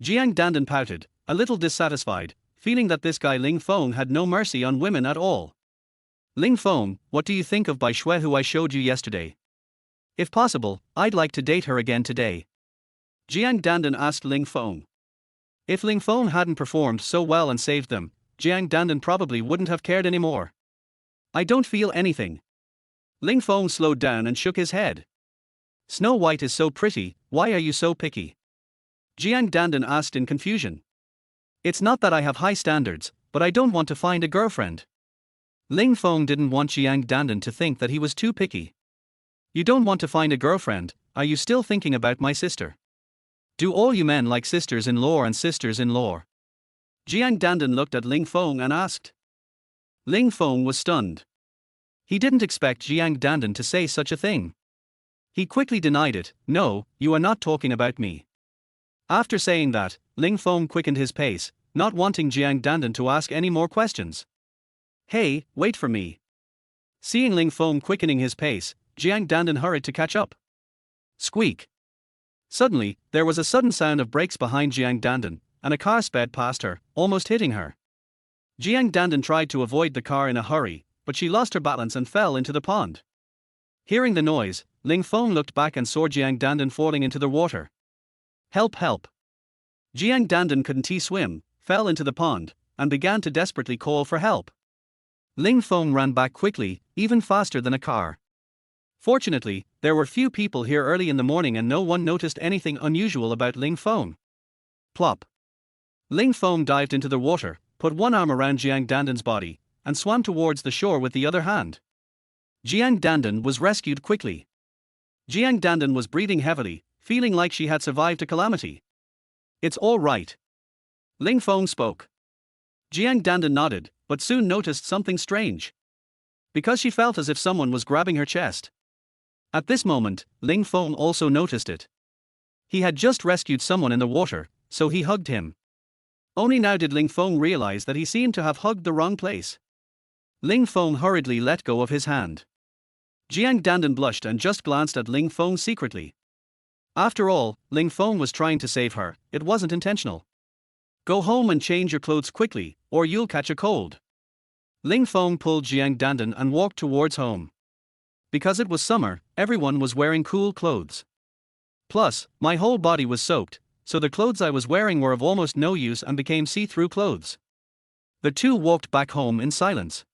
Jiang Dandan pouted, a little dissatisfied, feeling that this guy Ling Feng had no mercy on women at all. "Ling Feng, what do you think of Bai Shui who I showed you yesterday? If possible, I'd like to date her again today," Jiang Dandan asked Ling Feng. If Ling Feng hadn't performed so well and saved them, Jiang Dandan probably wouldn't have cared anymore. "I don't feel anything." Ling Feng slowed down and shook his head. "Snow White is so pretty, why are you so picky?" Jiang Dandan asked in confusion. "It's not that I have high standards, but I don't want to find a girlfriend." Ling Feng didn't want Jiang Dandan to think that he was too picky. "You don't want to find a girlfriend, are you still thinking about my sister? Do all you men like sisters-in-law and sisters-in-law?" Jiang Dandan looked at Ling Feng and asked. Ling Feng was stunned. He didn't expect Jiang Dandan to say such a thing. He quickly denied it. "No, you are not talking about me." After saying that, Ling Feng quickened his pace, not wanting Jiang Dandan to ask any more questions. "Hey, wait for me." Seeing Ling Feng quickening his pace, Jiang Dandan hurried to catch up. Squeak. Suddenly, there was a sudden sound of brakes behind Jiang Dandan, and a car sped past her, almost hitting her. Jiang Dandan tried to avoid the car in a hurry, but she lost her balance and fell into the pond. Hearing the noise, Ling Feng looked back and saw Jiang Dandan falling into the water. "Help, help. Jiang Dandan couldn't swim, fell into the pond, and began to desperately call for help. Ling Feng ran back quickly, even faster than a car. Fortunately, there were few people here early in the morning and no one noticed anything unusual about Ling Feng. Plop. Ling Feng dived into the water, put one arm around Jiang Dandan's body, and swam towards the shore with the other hand. Jiang Dandan was rescued quickly. Jiang Dandan was breathing heavily, feeling like she had survived a calamity. It's all right. Ling Feng spoke. Jiang Dandan nodded, but soon noticed something strange. Because she felt as if someone was grabbing her chest. At this moment, Ling Feng also noticed it. He had just rescued someone in the water, so he hugged him. Only now did Ling Feng realize that he seemed to have hugged the wrong place. Ling Feng hurriedly let go of his hand. Jiang Dandan blushed and just glanced at Ling Feng secretly. After all, Ling Feng was trying to save her, it wasn't intentional. Go home and change your clothes quickly, or you'll catch a cold. Ling Feng pulled Jiang Dandan and walked towards home. Because it was summer, everyone was wearing cool clothes. Plus, my whole body was soaked, so the clothes I was wearing were of almost no use and became see-through clothes. The two walked back home in silence.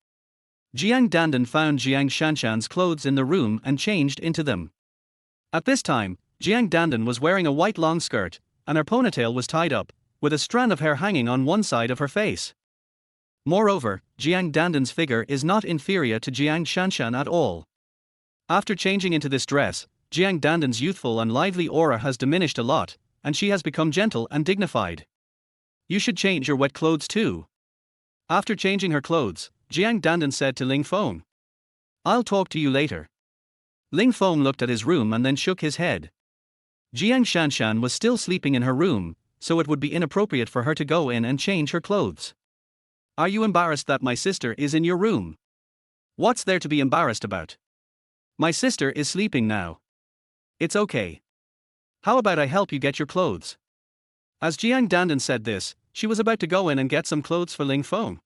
Jiang Dandan found Jiang Shanshan's clothes in the room and changed into them. At this time, Jiang Dandan was wearing a white long skirt, and her ponytail was tied up, with a strand of hair hanging on one side of her face. Moreover, Jiang Dandan's figure is not inferior to Jiang Shanshan at all. After changing into this dress, Jiang Dandan's youthful and lively aura has diminished a lot, and she has become gentle and dignified. You should change your wet clothes too. After changing her clothes, Jiang Dandan said to Ling Feng. I'll talk to you later. Ling Feng looked at his room and then shook his head. Jiang Shanshan was still sleeping in her room, so it would be inappropriate for her to go in and change her clothes. Are you embarrassed that my sister is in your room? What's there to be embarrassed about? My sister is sleeping now. It's okay. How about I help you get your clothes? As Jiang Dandan said this, she was about to go in and get some clothes for Ling Feng.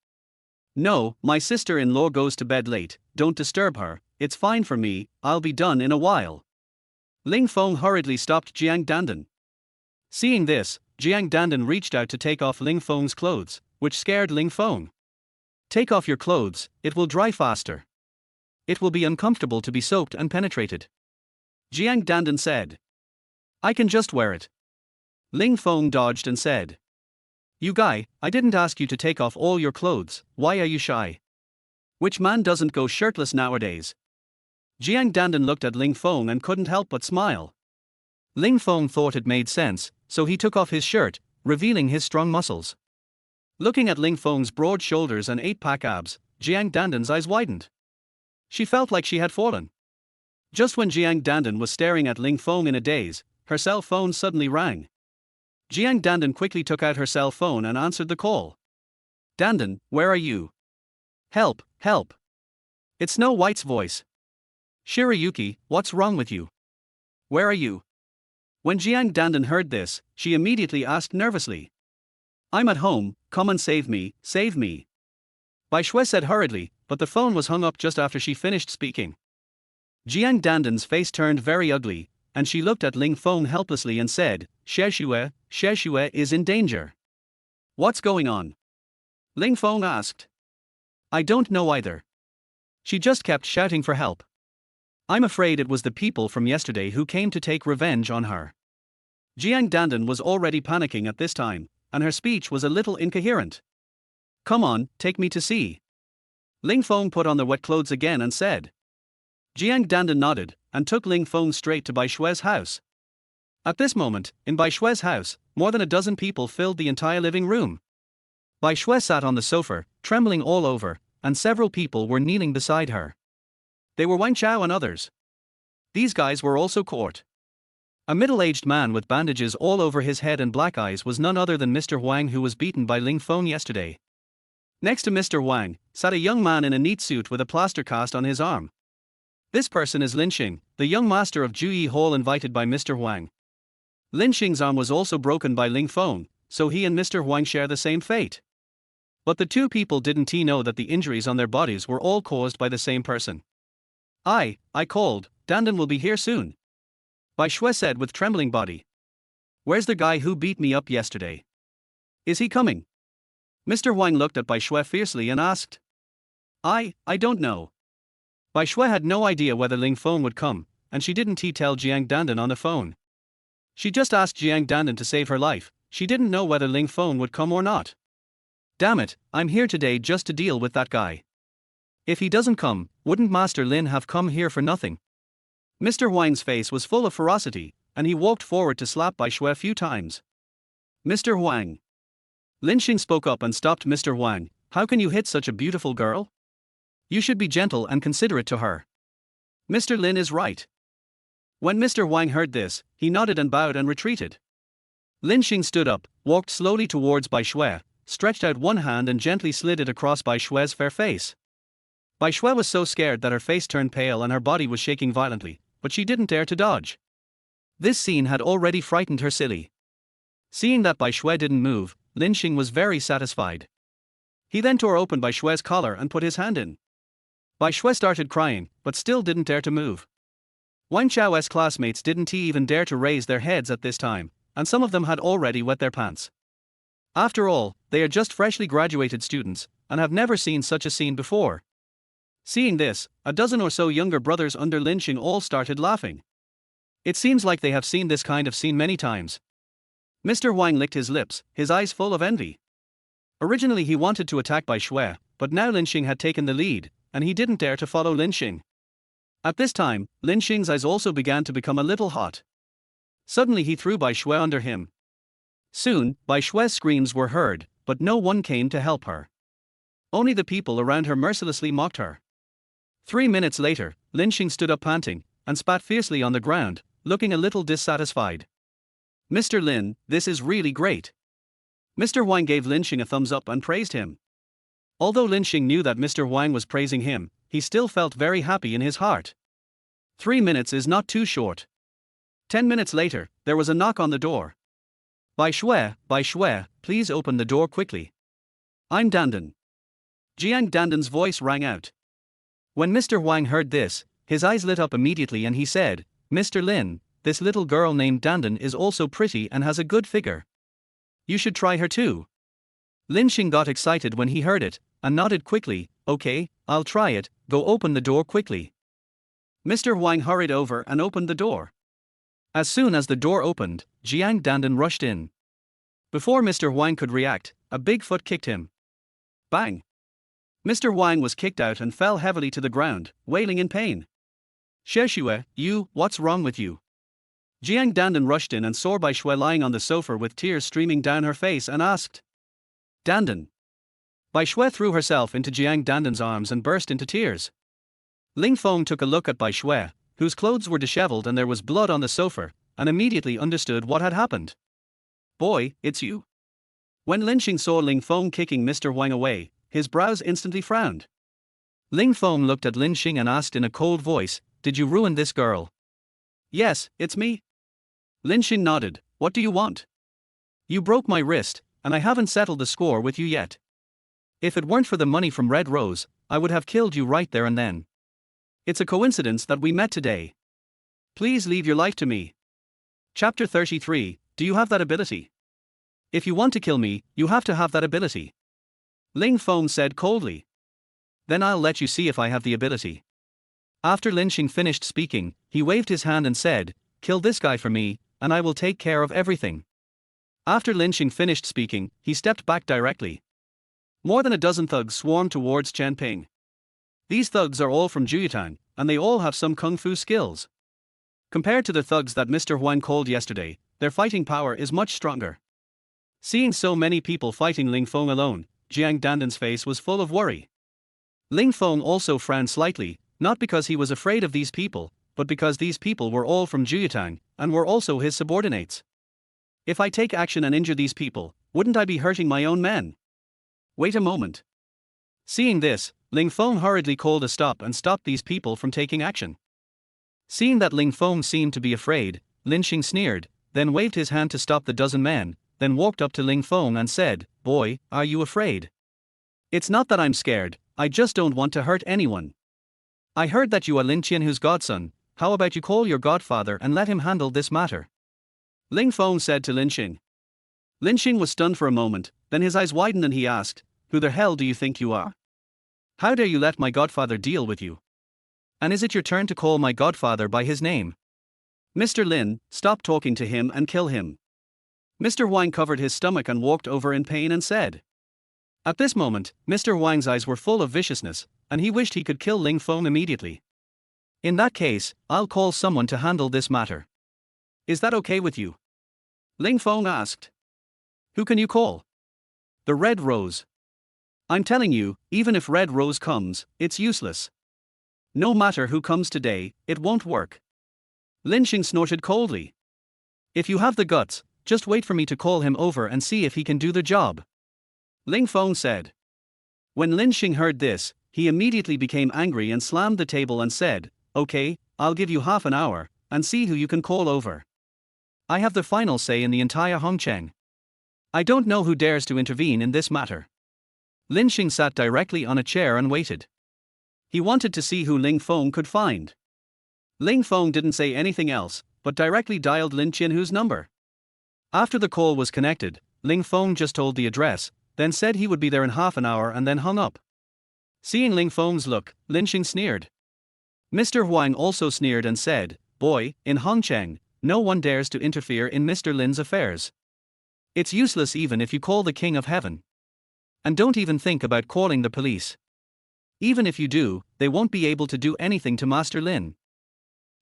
No, my sister-in-law goes to bed late, don't disturb her, it's fine for me, I'll be done in a while. Ling Feng hurriedly stopped Jiang Dandan. Seeing this, Jiang Dandan reached out to take off Ling Feng's clothes, which scared Ling Feng. Take off your clothes, it will dry faster. It will be uncomfortable to be soaked and penetrated. Jiang Dandan said. I can just wear it. Ling Feng dodged and said. You guy, I didn't ask you to take off all your clothes, why are you shy? Which man doesn't go shirtless nowadays? Jiang Dandan looked at Ling Feng and couldn't help but smile. Ling Feng thought it made sense, so he took off his shirt, revealing his strong muscles. Looking at Ling Feng's broad shoulders and 8-pack abs, Jiang Dandan's eyes widened. She felt like she had fallen. Just when Jiang Dandan was staring at Ling Feng in a daze, her cell phone suddenly rang. Jiang Dandan quickly took out her cell phone and answered the call. Dandan, where are you? Help, help. It's Snow White's voice. Shirayuki, what's wrong with you? Where are you? When Jiang Dandan heard this, she immediately asked nervously. I'm at home, come and save me, save me. Bai Shui said hurriedly, but the phone was hung up just after she finished speaking. Jiang Dandan's face turned very ugly, and she looked at Ling Feng helplessly and said, Sheshue is in danger. What's going on? Ling Feng asked. I don't know either. She just kept shouting for help. I'm afraid it was the people from yesterday who came to take revenge on her. Jiang Dandan was already panicking at this time, and her speech was a little incoherent. Come on, take me to see. Ling Feng put on the wet clothes again and said. Jiang Dandan nodded, and took Ling Feng straight to Bai Shui's house. At this moment, in Bai Shui's house, more than a dozen people filled the entire living room. Bai Shui sat on the sofa, trembling all over, and several people were kneeling beside her. They were Wang Chao and others. These guys were also caught. A middle-aged man with bandages all over his head and black eyes was none other than Mr. Huang, who was beaten by Ling Feng yesterday. Next to Mr. Huang, sat a young man in a neat suit with a plaster cast on his arm. This person is Lin Xing, the young master of Juyi Hall invited by Mr. Huang. Lin Xing's arm was also broken by Ling Feng, so he and Mr. Huang share the same fate. But the two people didn't know that the injuries on their bodies were all caused by the same person. I called, Dandan will be here soon. Bai Shui said with trembling body. Where's the guy who beat me up yesterday? Is he coming? Mr. Huang looked at Bai Shui fiercely and asked. I don't know. Bai Shui had no idea whether Ling Feng would come, and she didn't tell Jiang Dandan on the phone. She just asked Jiang Dandan to save her life. She didn't know whether Ling Feng would come or not. Damn it, I'm here today just to deal with that guy. If he doesn't come, wouldn't Master Lin have come here for nothing? Mr. Huang's face was full of ferocity, and he walked forward to slap Bai Shui a few times. Mr. Huang. Lin Xing spoke up and stopped Mr. Huang. How can you hit such a beautiful girl? You should be gentle and considerate to her. Mr. Lin is right. When Mr. Huang heard this, he nodded and bowed and retreated. Lin Xing stood up, walked slowly towards Bai Shui, stretched out one hand and gently slid it across Bai Shui's fair face. Bai Shui was so scared that her face turned pale and her body was shaking violently, but she didn't dare to dodge. This scene had already frightened her silly. Seeing that Bai Shui didn't move, Lin Xing was very satisfied. He then tore open Bai Shui's collar and put his hand in. Bai Shui started crying, but still didn't dare to move. Wang Chao's classmates didn't even dare to raise their heads at this time, and some of them had already wet their pants. After all, they are just freshly graduated students, and have never seen such a scene before. Seeing this, a dozen or so younger brothers under Lin Xing all started laughing. It seems like they have seen this kind of scene many times. Mr. Huang licked his lips, his eyes full of envy. Originally he wanted to attack Bai Shui, but now Lin Xing had taken the lead, and he didn't dare to follow Lin Xing. At this time, Lin Xing's eyes also began to become a little hot. Suddenly he threw Bai Shui under him. Soon, Bai Shui's screams were heard, but no one came to help her. Only the people around her mercilessly mocked her. 3 minutes later, Lin Xing stood up panting, and spat fiercely on the ground, looking a little dissatisfied. Mr. Lin, this is really great. Mr. Huang gave Lin Xing a thumbs up and praised him. Although Lin Xing knew that Mr. Huang was praising him, he still felt very happy in his heart. 3 minutes is not too short. 10 minutes later, there was a knock on the door. Bai Shui, please open the door quickly. I'm Dandan. Jiang Dandan's voice rang out. When Mr. Huang heard this, his eyes lit up immediately and he said, Mr. Lin, this little girl named Dandan is also pretty and has a good figure. You should try her too. Lin Xing got excited when he heard it, and nodded quickly. Okay, I'll try it, go open the door quickly. Mr. Huang hurried over and opened the door. As soon as the door opened, Jiang Dandan rushed in. Before Mr. Huang could react, a big foot kicked him. Bang! Mr. Huang was kicked out and fell heavily to the ground, wailing in pain. Shue, what's wrong with you? Jiang Dandan rushed in and saw Bai Shui lying on the sofa with tears streaming down her face and asked. Dandan. Bai Shui threw herself into Jiang Dandan's arms and burst into tears. Ling Feng took a look at Bai Shui, whose clothes were disheveled and there was blood on the sofa, and immediately understood what had happened. Boy, it's you. When Lin Xing saw Ling Feng kicking Mr. Huang away, his brows instantly frowned. Ling Feng looked at Lin Xing and asked in a cold voice, Did you ruin this girl? Yes, it's me. Lin Xing nodded. What do you want? You broke my wrist, and I haven't settled the score with you yet. If it weren't for the money from Red Rose, I would have killed you right there and then. It's a coincidence that we met today. Please leave your life to me. Chapter 33, Do you have that ability? If you want to kill me, you have to have that ability. Ling Feng said coldly. Then I'll let you see if I have the ability. After Lin Xing finished speaking, he waved his hand and said, Kill this guy for me, and I will take care of everything. After Lin Xing finished speaking, he stepped back directly. More than a dozen thugs swarmed towards Chen Ping. These thugs are all from Juyutang, and they all have some kung fu skills. Compared to the thugs that Mr. Huang called yesterday, their fighting power is much stronger. Seeing so many people fighting Ling Feng alone, Jiang Dandan's face was full of worry. Ling Feng also frowned slightly, not because he was afraid of these people, but because these people were all from Juyutang, and were also his subordinates. If I take action and injure these people, wouldn't I be hurting my own men? Wait a moment. Seeing this, Ling Feng hurriedly called a stop and stopped these people from taking action. Seeing that Ling Feng seemed to be afraid, Lin Xing sneered, then waved his hand to stop the dozen men, then walked up to Ling Feng and said, Boy, are you afraid? It's not that I'm scared, I just don't want to hurt anyone. I heard that you are Lin Qianhu's godson, how about you call your godfather and let him handle this matter? Ling Feng said to Lin Xing. Lin Xing was stunned for a moment, then his eyes widened and he asked, "Who the hell do you think you are? How dare you let my godfather deal with you? And is it your turn to call my godfather by his name? Mr. Lin, stop talking to him and kill him." Mr. Huang covered his stomach and walked over in pain and said. At this moment, Mr. Huang's eyes were full of viciousness, and he wished he could kill Ling Feng immediately. In that case, I'll call someone to handle this matter. Is that okay with you? Ling Feng asked. Who can you call? The Red Rose. I'm telling you, even if Red Rose comes, it's useless. No matter who comes today, it won't work. Lin Xing snorted coldly. If you have the guts, just wait for me to call him over and see if he can do the job. Ling Feng said. When Lin Xing heard this, he immediately became angry and slammed the table and said, "Okay, I'll give you half an hour, and see who you can call over. I have the final say in the entire Hongcheng. I don't know who dares to intervene in this matter." Lin Xing sat directly on a chair and waited. He wanted to see who Ling Feng could find. Ling Feng didn't say anything else, but directly dialed Lin Qianhu's number. After the call was connected, Ling Feng just told the address, then said he would be there in half an hour and then hung up. Seeing Ling Feng's look, Lin Xing sneered. Mr. Huang also sneered and said, "Boy, in Hongcheng, no one dares to interfere in Mr. Lin's affairs. It's useless even if you call the King of Heaven. And don't even think about calling the police. Even if you do, they won't be able to do anything to Master Lin."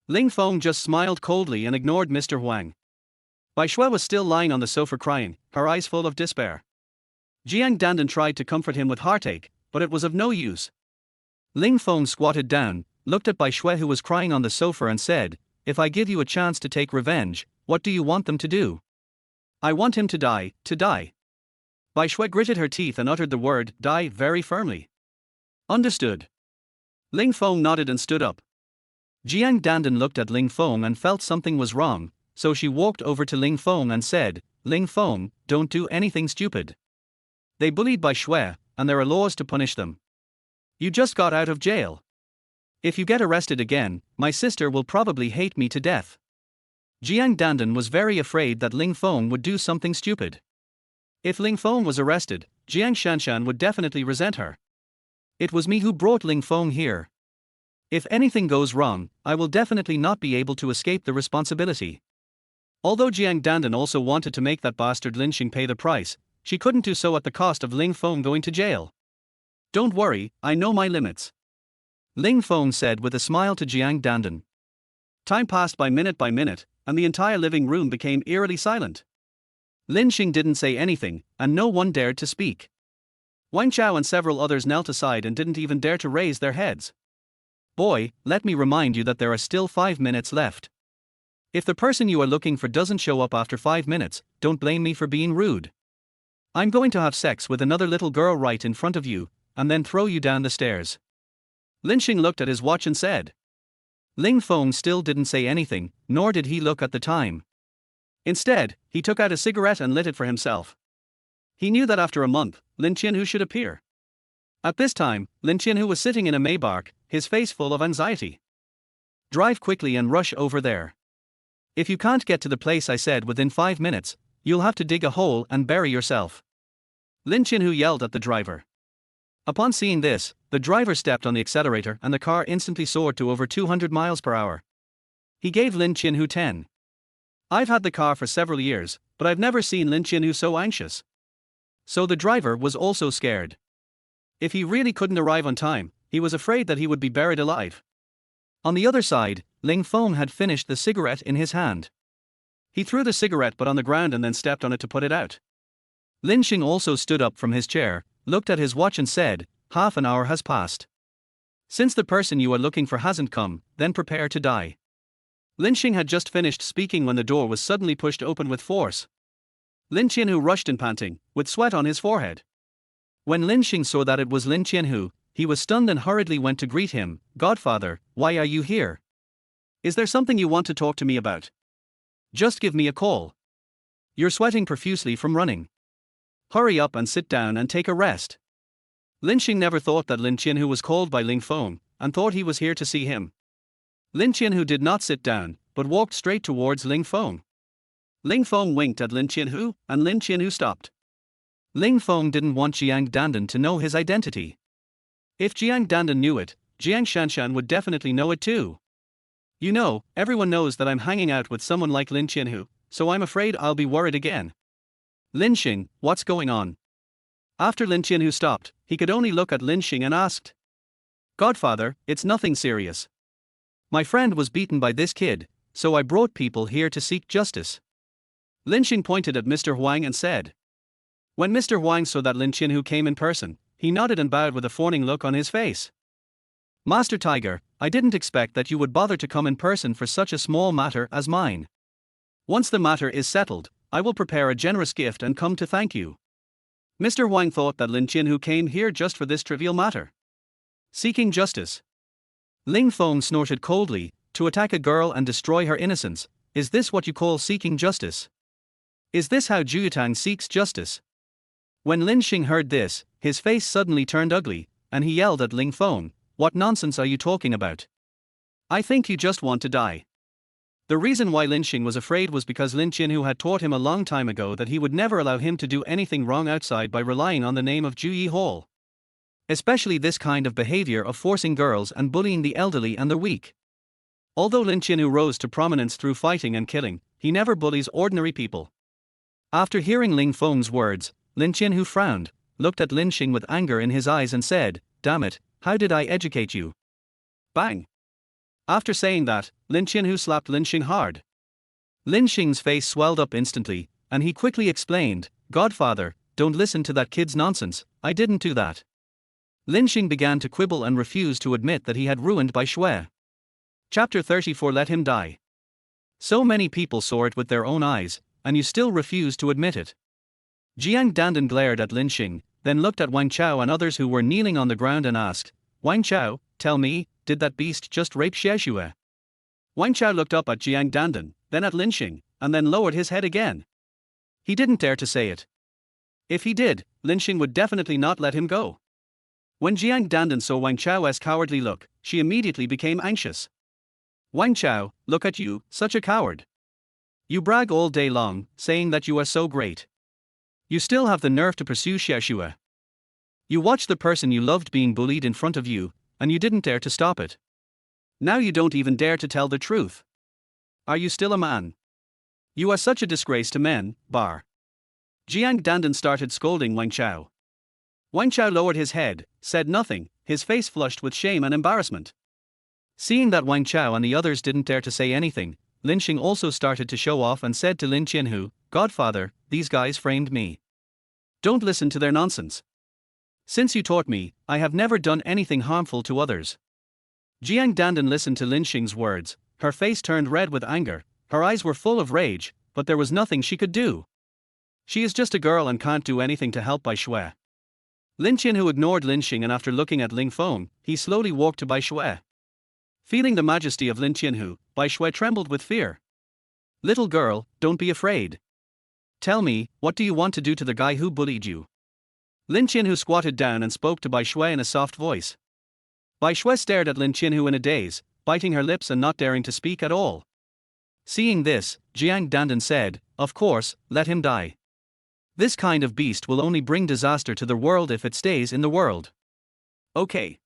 Ling Feng just smiled coldly and ignored Mr. Huang. Bai Shui was still lying on the sofa crying, her eyes full of despair. Jiang Dandan tried to comfort him with heartache, but it was of no use. Ling Feng squatted down, looked at Bai Shui who was crying on the sofa and said, "If I give you a chance to take revenge, what do you want them to do?" "I want him to die, to die." Bai Shui gritted her teeth and uttered the word, "die," very firmly. Understood. Ling Feng nodded and stood up. Jiang Dandan looked at Ling Feng and felt something was wrong, so she walked over to Ling Feng and said, "Ling Feng, don't do anything stupid. They bullied Bai Shui, and there are laws to punish them. You just got out of jail. If you get arrested again, my sister will probably hate me to death." Jiang Dandan was very afraid that Ling Feng would do something stupid. If Ling Feng was arrested, Jiang Shanshan would definitely resent her. "It was me who brought Ling Feng here. If anything goes wrong, I will definitely not be able to escape the responsibility." Although Jiang Dandan also wanted to make that bastard Lin Xing pay the price, she couldn't do so at the cost of Ling Feng going to jail. "Don't worry, I know my limits," Ling Feng said with a smile to Jiang Dandan. Time passed by minute, and the entire living room became eerily silent. Lin Xing didn't say anything, and no one dared to speak. Wang Chao and several others knelt aside and didn't even dare to raise their heads. "Boy, let me remind you that there are still 5 minutes left. If the person you are looking for doesn't show up after 5 minutes, don't blame me for being rude. I'm going to have sex with another little girl right in front of you, and then throw you down the stairs." Lin Xing looked at his watch and said. Ling Feng still didn't say anything, nor did he look at the time. Instead, he took out a cigarette and lit it for himself. He knew that after a month, Lin Qianhu should appear. At this time, Lin Qianhu was sitting in a Maybach, his face full of anxiety. "Drive quickly and rush over there. If you can't get to the place I said within 5 minutes, you'll have to dig a hole and bury yourself," Lin Qianhu yelled at the driver. Upon seeing this, the driver stepped on the accelerator and the car instantly soared to over 200 miles per hour. He gave Lin Qianhu 10. "I've had the car for several years, but I've never seen Lin Qianhu so anxious." So the driver was also scared. If he really couldn't arrive on time, he was afraid that he would be buried alive. On the other side, Ling Feng had finished the cigarette in his hand. He threw the cigarette butt on the ground and then stepped on it to put it out. Lin Xing also stood up from his chair, looked at his watch and said, "Half an hour has passed. Since the person you are looking for hasn't come, then prepare to die." Lin Xing had just finished speaking when the door was suddenly pushed open with force. Lin Qianhu rushed in panting, with sweat on his forehead. When Lin Xing saw that it was Lin Qianhu, he was stunned and hurriedly went to greet him. "Godfather, why are you here? Is there something you want to talk to me about? Just give me a call. You're sweating profusely from running. Hurry up and sit down and take a rest." Lin Xing never thought that Lin Qianhu was called by Ling Feng, and thought he was here to see him. Lin Qianhu did not sit down, but walked straight towards Ling Feng. Ling Feng winked at Lin Qianhu, and Lin Qianhu stopped. Ling Feng didn't want Jiang Dandan to know his identity. If Jiang Dandan knew it, Jiang Shanshan would definitely know it too. You know, everyone knows that I'm hanging out with someone like Lin Qianhu, so I'm afraid I'll be worried again. Lin Xing, what's going on? After Lin Qianhu stopped, he could only look at Lin Xing and asked. Godfather, it's nothing serious. My friend was beaten by this kid, so I brought people here to seek justice. Lin Xing pointed at Mr. Huang and said. When Mr. Huang saw that Lin Qianhu came in person, he nodded and bowed with a fawning look on his face. Master Tiger, I didn't expect that you would bother to come in person for such a small matter as mine. Once the matter is settled, I will prepare a generous gift and come to thank you. Mr. Huang thought that Lin Qianhu came here just for this trivial matter. Seeking justice. Ling Feng snorted coldly, to attack a girl and destroy her innocence, is this what you call seeking justice? Is this how Juyutang seeks justice? When Lin Xing heard this, his face suddenly turned ugly, and he yelled at Ling Feng, what nonsense are you talking about? I think you just want to die. The reason why Lin Xing was afraid was because Lin Qianhu had taught him a long time ago that he would never allow him to do anything wrong outside by relying on the name of Juyi Hall. Especially this kind of behavior of forcing girls and bullying the elderly and the weak. Although Lin Qianhu rose to prominence through fighting and killing, he never bullies ordinary people. After hearing Ling Feng's words, Lin Qianhu frowned, looked at Lin Xing with anger in his eyes and said, damn it, how did I educate you? Bang! After saying that, Lin Qianhu slapped Lin Xing hard. Lin Xing's face swelled up instantly, and he quickly explained, Godfather, don't listen to that kid's nonsense, I didn't do that. Lin Xing began to quibble and refused to admit that he had ruined Bai Shui. Chapter 34 Let him die. So many people saw it with their own eyes, and you still refuse to admit it. Jiang Dandan glared at Lin Xing, then looked at Wang Chao and others who were kneeling on the ground and asked, Wang Chao, tell me, did that beast just rape Xiexue? Wang Chao looked up at Jiang Dandan, then at Lin Xing, and then lowered his head again. He didn't dare to say it. If he did, Lin Xing would definitely not let him go. When Jiang Dandan saw Wang Chao's cowardly look, she immediately became anxious. Wang Chao, look at you, such a coward. You brag all day long, saying that you are so great. You still have the nerve to pursue Xiexue. You watched the person you loved being bullied in front of you, and you didn't dare to stop it. Now you don't even dare to tell the truth. Are you still a man? You are such a disgrace to men, bar. Jiang Dandan started scolding Wang Chao. Wang Chao lowered his head, said nothing, his face flushed with shame and embarrassment. Seeing that Wang Chao and the others didn't dare to say anything, Lin Xing also started to show off and said to Lin Qianhu, Godfather, these guys framed me. Don't listen to their nonsense. Since you taught me, I have never done anything harmful to others. Jiang Dandan listened to Lin Xing's words, her face turned red with anger, her eyes were full of rage, but there was nothing she could do. She is just a girl and can't do anything to help Bai Shui. Lin Qianhu ignored Lin Xing and after looking at Ling Feng, he slowly walked to Bai Shui. Feeling the majesty of Lin Qianhu, Bai Shui trembled with fear. Little girl, don't be afraid. Tell me, what do you want to do to the guy who bullied you? Lin Qianhu squatted down and spoke to Bai Shui in a soft voice. Bai Shui stared at Lin Qianhu in a daze, biting her lips and not daring to speak at all. Seeing this, Jiang Dandan said, of course, let him die. This kind of beast will only bring disaster to the world if it stays in the world. Okay.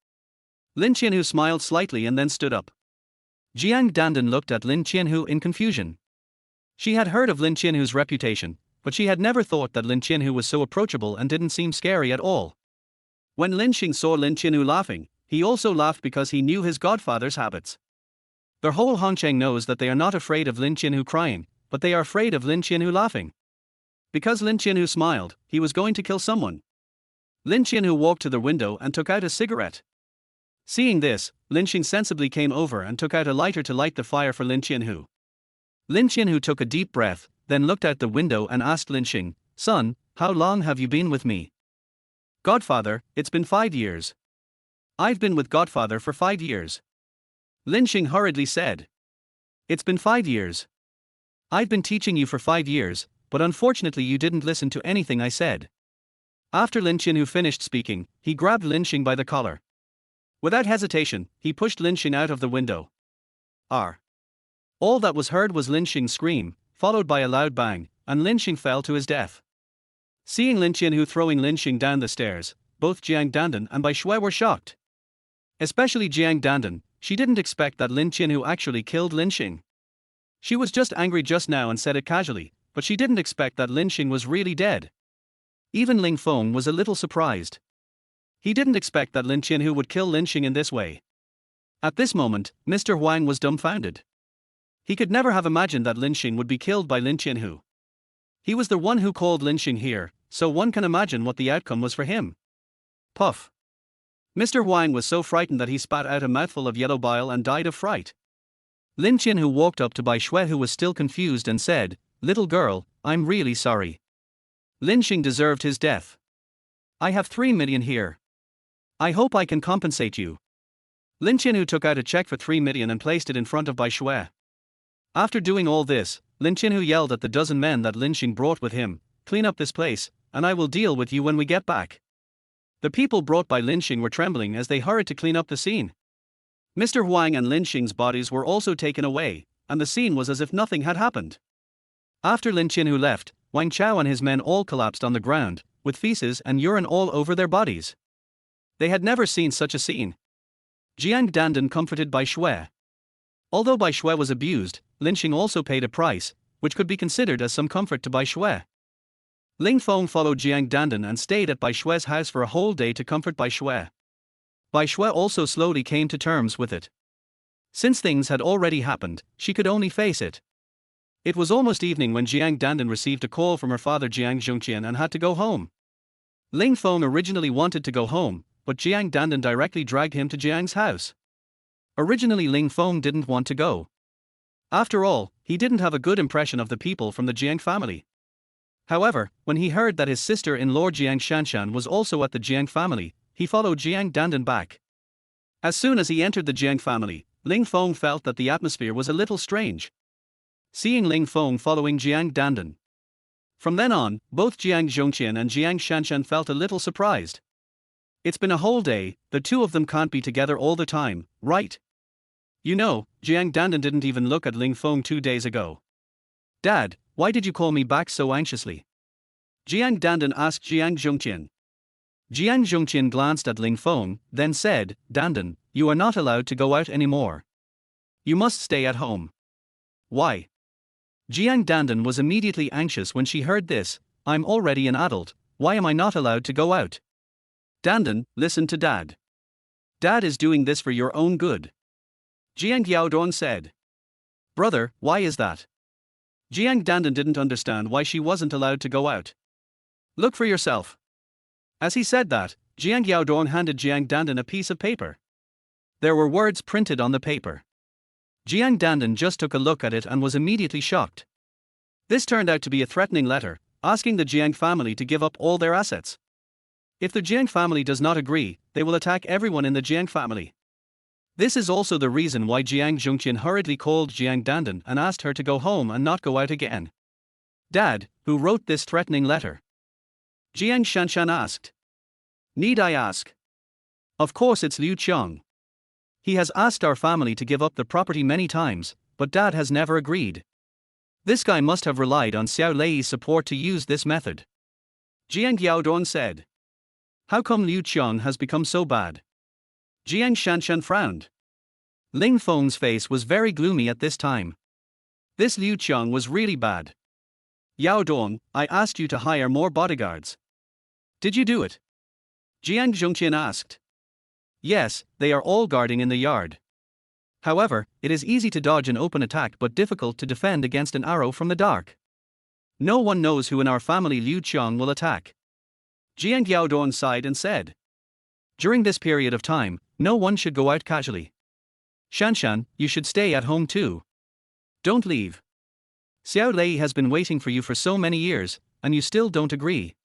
Lin Qianhu smiled slightly and then stood up. Jiang Dandan looked at Lin Qianhu in confusion. She had heard of Lin Qianhu's reputation, but she had never thought that Lin Qianhu was so approachable and didn't seem scary at all. When Lin Xing saw Lin Qianhu laughing, he also laughed because he knew his godfather's habits. The whole Hongcheng knows that they are not afraid of Lin Qianhu crying, but they are afraid of Lin Qianhu laughing. Because Lin Qianhu smiled, he was going to kill someone. Lin Qianhu walked to the window and took out a cigarette. Seeing this, Lin Xing sensibly came over and took out a lighter to light the fire for Lin Qianhu. Lin Qianhu took a deep breath, then looked out the window and asked Lin Xing, Son, how long have you been with me? Godfather, it's been 5 years. I've been with Godfather for 5 years. Lin Xing hurriedly said. It's been 5 years. I've been teaching you for 5 years, but unfortunately you didn't listen to anything I said. After Lin Qianhu finished speaking, he grabbed Lin Xing by the collar. Without hesitation, he pushed Lin Xing out of the window. All that was heard was Lin Xing scream, followed by a loud bang, and Ling Feng fell to his death. Seeing Lin Qianhu throwing Ling Feng down the stairs, both Jiang Dandan and Bai Shui were shocked. Especially Jiang Dandan, she didn't expect that Lin Qianhu actually killed Ling Feng. She was just angry just now and said it casually, but she didn't expect that Ling Feng was really dead. Even Ling Feng was a little surprised. He didn't expect that Lin Qianhu would kill Ling Feng in this way. At this moment, Mr. Huang was dumbfounded. He could never have imagined that Ling Feng would be killed by Lin Qianhu. He was the one who called Ling Feng here, so one can imagine what the outcome was for him. Puff. Mr. Huang was so frightened that he spat out a mouthful of yellow bile and died of fright. Lin Qianhu walked up to Bai Shui, who was still confused, and said, "Little girl, I'm really sorry. Ling Feng deserved his death. I have 3 million here. I hope I can compensate you." Lin Qianhu took out a check for 3 million and placed it in front of Bai Shui. After doing all this, Lin Qianhu yelled at the dozen men that Ling Feng brought with him, "Clean up this place, and I will deal with you when we get back." The people brought by Ling Feng were trembling as they hurried to clean up the scene. Mr. Huang and Ling Feng's bodies were also taken away, and the scene was as if nothing had happened. After Lin Qianhu left, Wang Chao and his men all collapsed on the ground, with feces and urine all over their bodies. They had never seen such a scene. Jiang Dandan comforted Bai Shui. Although Bai Shui was abused, Ling Feng also paid a price, which could be considered as some comfort to Bai Shui. Ling Feng followed Jiang Dandan and stayed at Bai Shui's house for a whole day to comfort Bai Shui. Bai Shui also slowly came to terms with it. Since things had already happened, she could only face it. It was almost evening when Jiang Dandan received a call from her father Jiang Zhongqian and had to go home. Ling Feng originally wanted to go home, but Jiang Dandan directly dragged him to Jiang's house. Originally Ling Feng didn't want to go. After all, he didn't have a good impression of the people from the Jiang family. However, when he heard that his sister-in-law Jiang Shanshan was also at the Jiang family, he followed Jiang Dandan back. As soon as he entered the Jiang family, Ling Feng felt that the atmosphere was a little strange. Seeing Ling Feng following Jiang Dandan. From then on, both Jiang Zhongqian and Jiang Shanshan felt a little surprised. It's been a whole day, the two of them can't be together all the time, right? You know, Jiang Dandan didn't even look at Ling Feng 2 days ago. "Dad, why did you call me back so anxiously?" Jiang Dandan asked Jiang Zhongqian. Jiang Zhongqian glanced at Ling Feng, then said, "Dandan, you are not allowed to go out anymore. You must stay at home." "Why?" Jiang Dandan was immediately anxious when she heard this. "I'm already an adult, why am I not allowed to go out?" "Dandan, listen to Dad. Dad is doing this for your own good." Jiang Yaodong said. "Brother, why is that?" Jiang Dandan didn't understand why she wasn't allowed to go out. "Look for yourself." As he said that, Jiang Yaodong handed Jiang Dandan a piece of paper. There were words printed on the paper. Jiang Dandan just took a look at it and was immediately shocked. This turned out to be a threatening letter, asking the Jiang family to give up all their assets. If the Jiang family does not agree, they will attack everyone in the Jiang family. This is also the reason why Jiang Zhongqian hurriedly called Jiang Dandan and asked her to go home and not go out again. "Dad, who wrote this threatening letter?" Jiang Shanshan asked. "Need I ask?" "Of course it's Liu Qiang. He has asked our family to give up the property many times, but Dad has never agreed. This guy must have relied on Xiao Lei's support to use this method." Jiang Yaodong said. "How come Liu Qiang has become so bad?" Jiang Shanshan frowned. Ling Feng's face was very gloomy at this time. This Liu Qiang was really bad. "Yaodong, I asked you to hire more bodyguards. Did you do it?" Jiang Zhongqian asked. "Yes, they are all guarding in the yard. However, it is easy to dodge an open attack but difficult to defend against an arrow from the dark. No one knows who in our family Liu Qiang will attack." Jiang Yaodong sighed and said. "During this period of time, no one should go out casually. Shanshan, you should stay at home too. Don't leave. Xiao Lei has been waiting for you for so many years, and you still don't agree.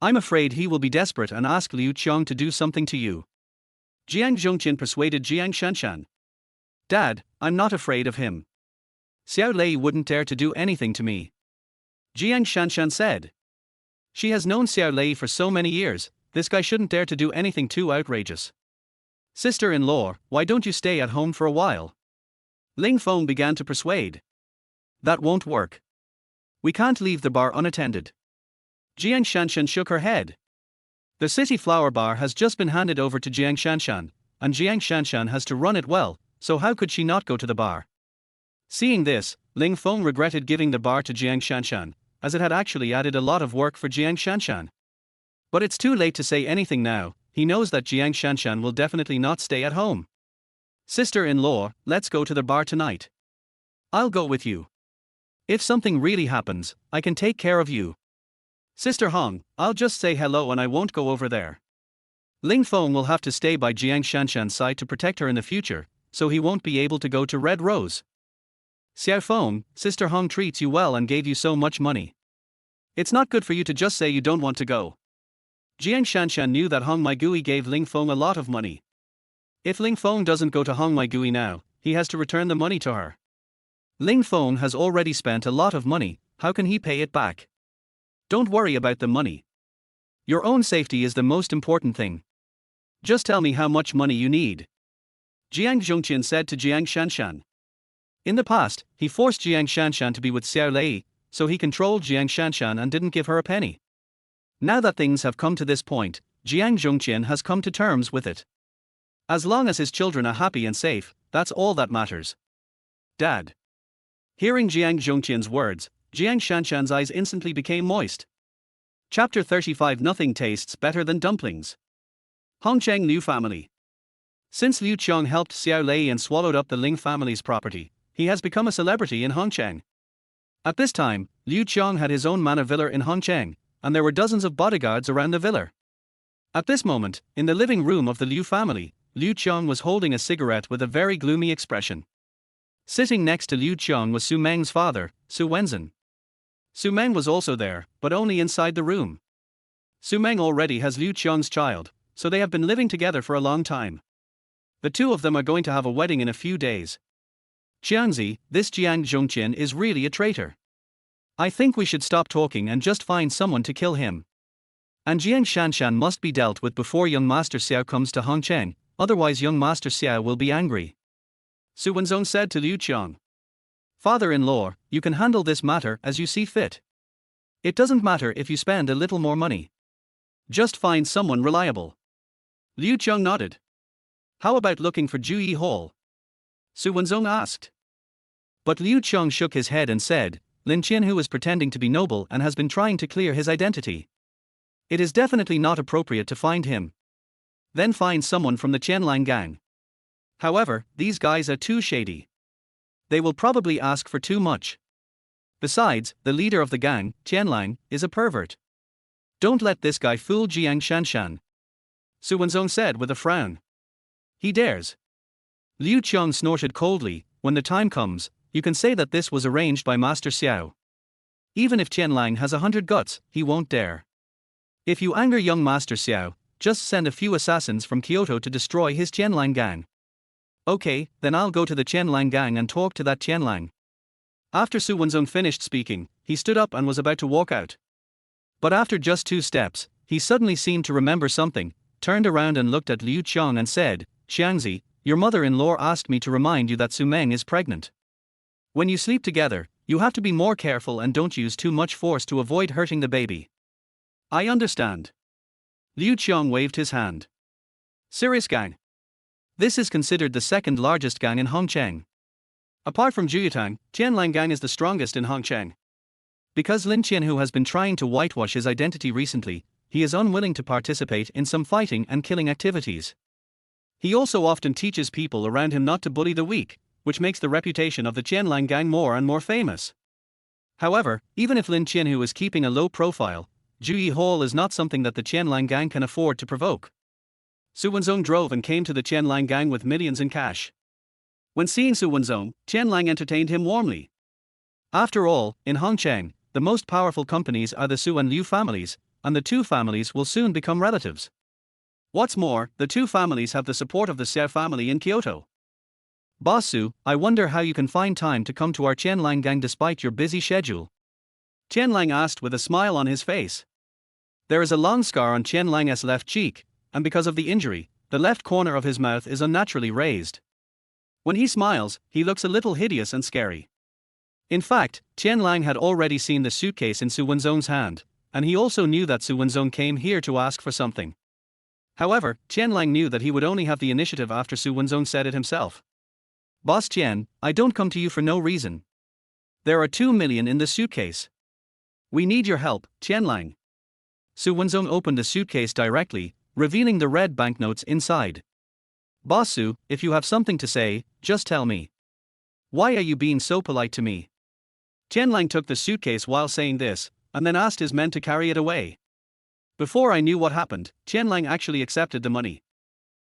I'm afraid he will be desperate and ask Liu Qiang to do something to you." Jiang Zhongqian persuaded Jiang Shanshan. "Dad, I'm not afraid of him. Xiao Lei wouldn't dare to do anything to me." Jiang Shanshan said. "She has known Xiao Lei for so many years, this guy shouldn't dare to do anything too outrageous. Sister-in-law, why don't you stay at home for a while?" Ling Feng began to persuade. "That won't work. We can't leave the bar unattended. Jiang Shanshan shook her head. The city flower bar has just been handed over to Jiang Shanshan, and Jiang Shanshan has to run it well, so how could she not go to the bar? Seeing this, Ling Feng regretted giving the bar to Jiang Shanshan, as it had actually added a lot of work for Jiang Shanshan. But it's too late to say anything now. He knows that Jiang Shanshan will definitely not stay at home. Sister-in-law, let's go to the bar tonight. I'll go with you. If something really happens, I can take care of you. Sister Hong, I'll just say hello and I won't go over there. Ling Feng will have to stay by Jiang Shanshan's side to protect her in the future, so he won't be able to go to Red Rose. Xiao Feng, Sister Hong treats you well and gave you so much money. It's not good for you to just say you don't want to go. Jiang Shanshan knew that Hong Maigui gave Ling Feng a lot of money. If Ling Feng doesn't go to Hong Maigui now, he has to return the money to her. Ling Feng has already spent a lot of money, how can he pay it back? Don't worry about the money. Your own safety is the most important thing. Just tell me how much money you need. Jiang Zhongqian said to Jiang Shanshan. In the past, he forced Jiang Shanshan to be with Xiao Lei, so he controlled Jiang Shanshan and didn't give her a penny. Now that things have come to this point, Jiang Zhongqian has come to terms with it. As long as his children are happy and safe, that's all that matters. Dad. Hearing Jiang Zhongqian's words, Jiang Shanshan's eyes instantly became moist. Chapter 35. Nothing tastes better than dumplings. Hongcheng Liu family. Since Liu Qiang helped Xiao Lei and swallowed up the Ling family's property, he has become a celebrity in Hongcheng. At this time, Liu Qiang had his own manor villa in Hongcheng, and there were dozens of bodyguards around the villa. At this moment, in the living room of the Liu family, Liu Qiang was holding a cigarette with a very gloomy expression. Sitting next to Liu Qiang was Su Meng's father, Su Wenzhen. Su Meng was also there, but only inside the room. Su Meng already has Liu Qiang's child, so they have been living together for a long time. The two of them are going to have a wedding in a few days. Jiangzi, this Jiang Zhongqian is really a traitor. I think we should stop talking and just find someone to kill him. And Jiang Shanshan must be dealt with before young Master Xiao comes to Hongcheng, otherwise young Master Xiao will be angry. Su Wenzong said to Liu Qiang. Father-in-law, you can handle this matter as you see fit. It doesn't matter if you spend a little more money. Just find someone reliable. Liu Qiang nodded. How about looking for Ju Yi Hall? Su Wenzong asked. But Liu Qiang shook his head and said, Lin Qianhu is pretending to be noble and has been trying to clear his identity. It is definitely not appropriate to find him. Then find someone from the Qianlang gang. However, these guys are too shady. They will probably ask for too much. Besides, the leader of the gang, Qianlang, is a pervert. Don't let this guy fool Jiang Shanshan. Su Wenzong said with a frown. He dares. Liu Qiang snorted coldly. When the time comes, you can say that this was arranged by Master Xiao. Even if Qianlang has 100 guts, he won't dare. If you anger young Master Xiao, just send a few assassins from Kyoto to destroy his Qianlang gang. Okay, then I'll go to the Qianlang gang and talk to that Qianlang. After Su Wenzong finished speaking, he stood up and was about to walk out. But after just 2 steps, he suddenly seemed to remember something, turned around and looked at Liu Qiang and said, Xiangzi, your mother-in-law asked me to remind you that Su Meng is pregnant. When you sleep together, you have to be more careful and don't use too much force to avoid hurting the baby. I understand. Liu Qiang waved his hand. Serious gang. This is considered the second largest gang in Hongcheng. Apart from Juyutang, Qianlang gang is the strongest in Hongcheng. Because Lin Qianhu has been trying to whitewash his identity recently, he is unwilling to participate in some fighting and killing activities. He also often teaches people around him not to bully the weak, which makes the reputation of the Qianlang gang more and more famous. However, even if Lin Qianhu is keeping a low profile, Ju Yi Hall is not something that the Qianlang gang can afford to provoke. Su Wenzong drove and came to the Qianlang gang with millions in cash. When seeing Su Wenzong, Qianlang entertained him warmly. After all, in Hongcheng, the most powerful companies are the Su and Liu families, and the two families will soon become relatives. What's more, the two families have the support of the Xiao family in Kyoto. Boss Su, I wonder how you can find time to come to our Qianlang gang despite your busy schedule. Qianlang asked with a smile on his face. There is a long scar on Qianlang's left cheek, and because of the injury, the left corner of his mouth is unnaturally raised. When he smiles, he looks a little hideous and scary. In fact, Qian Lang had already seen the suitcase in Su Wenzong's hand, and he also knew that Su Wenzong came here to ask for something. However, Qian Lang knew that he would only have the initiative after Su Wenzong said it himself. Boss Qian, I don't come to you for no reason. There are 2 million in the suitcase. We need your help, Qian Lang. Su Wenzong opened the suitcase directly, revealing the red banknotes inside. Boss Su, if you have something to say, just tell me. Why are you being so polite to me? Qian Lang took the suitcase while saying this, and then asked his men to carry it away. Before I knew what happened, Qian Lang actually accepted the money.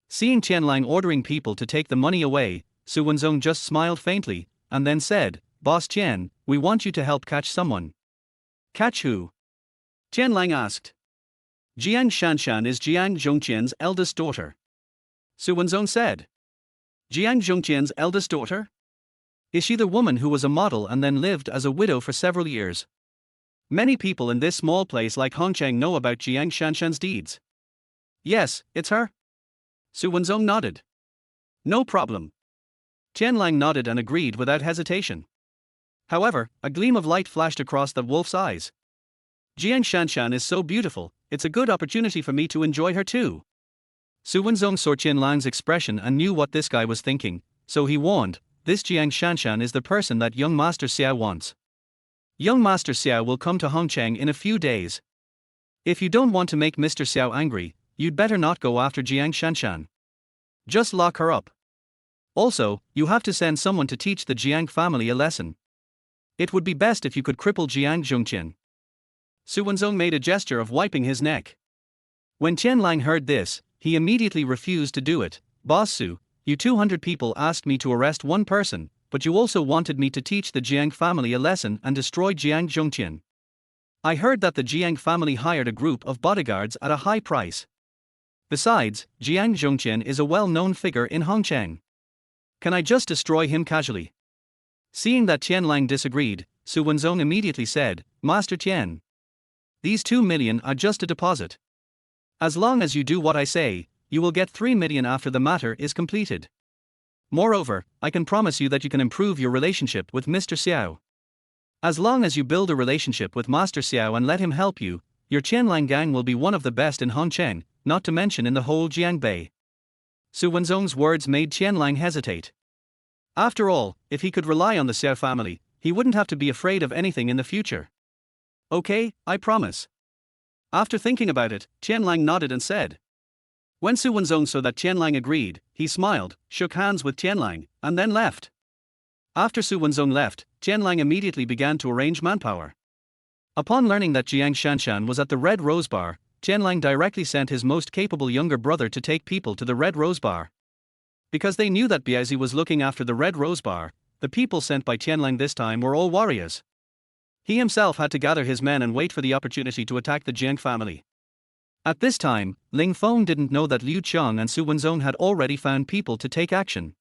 Seeing Qian Lang ordering people to take the money away, Su Wenzong just smiled faintly, and then said, Boss Qian, we want you to help catch someone. Catch who? Qian Lang asked. Jiang Shanshan is Jiang Zhongqian's eldest daughter. Su Wenzong said. Jiang Zhongqian's eldest daughter? Is she the woman who was a model and then lived as a widow for several years? Many people in this small place like Hongcheng know about Jiang Shanshan's deeds. Yes, it's her. Su Wenzong nodded. No problem. Qian Lang nodded and agreed without hesitation. However, a gleam of light flashed across the wolf's eyes. Jiang Shanshan is so beautiful, it's a good opportunity for me to enjoy her too. Su Wenzong saw Qian Lang's expression and knew what this guy was thinking, so he warned, this Jiang Shanshan is the person that young Master Xiao wants. Young Master Xiao will come to Hongcheng in a few days. If you don't want to make Mr. Xiao angry, you'd better not go after Jiang Shanshan. Just lock her up. Also, you have to send someone to teach the Jiang family a lesson. It would be best if you could cripple Jiang Zhongqian. Su Wenzong made a gesture of wiping his neck. When Qian Lang heard this, he immediately refused to do it. Boss Su, you 200 people asked me to arrest one person, but you also wanted me to teach the Jiang family a lesson and destroy Jiang Zhongqian. I heard that the Jiang family hired a group of bodyguards at a high price. Besides, Jiang Zhongqian is a well-known figure in Hongcheng. Can I just destroy him casually? Seeing that Qian Lang disagreed, Su Wenzong immediately said, Master Qian, these 2 million are just a deposit. As long as you do what I say, you will get 3 million after the matter is completed. Moreover, I can promise you that you can improve your relationship with Mr. Xiao. As long as you build a relationship with Master Xiao and let him help you, your Qianlang gang will be one of the best in Hongcheng, not to mention in the whole Jiangbei. Su Wenzong's words made Qianlang hesitate. After all, if he could rely on the Xiao family, he wouldn't have to be afraid of anything in the future. Okay, I promise. After thinking about it, Qianlang nodded and said. When Su Wenzong saw that Qianlang agreed, he smiled, shook hands with Qianlang, and then left. After Su Wenzong left, Qianlang immediately began to arrange manpower. Upon learning that Jiang Shanshan was at the Red Rose Bar, Qianlang directly sent his most capable younger brother to take people to the Red Rose Bar. Because they knew that Biazi was looking after the Red Rose Bar, the people sent by Qianlang this time were all warriors. He himself had to gather his men and wait for the opportunity to attack the Jiang family. At this time, Ling Feng didn't know that Liu Qiang and Su Wenzong had already found people to take action.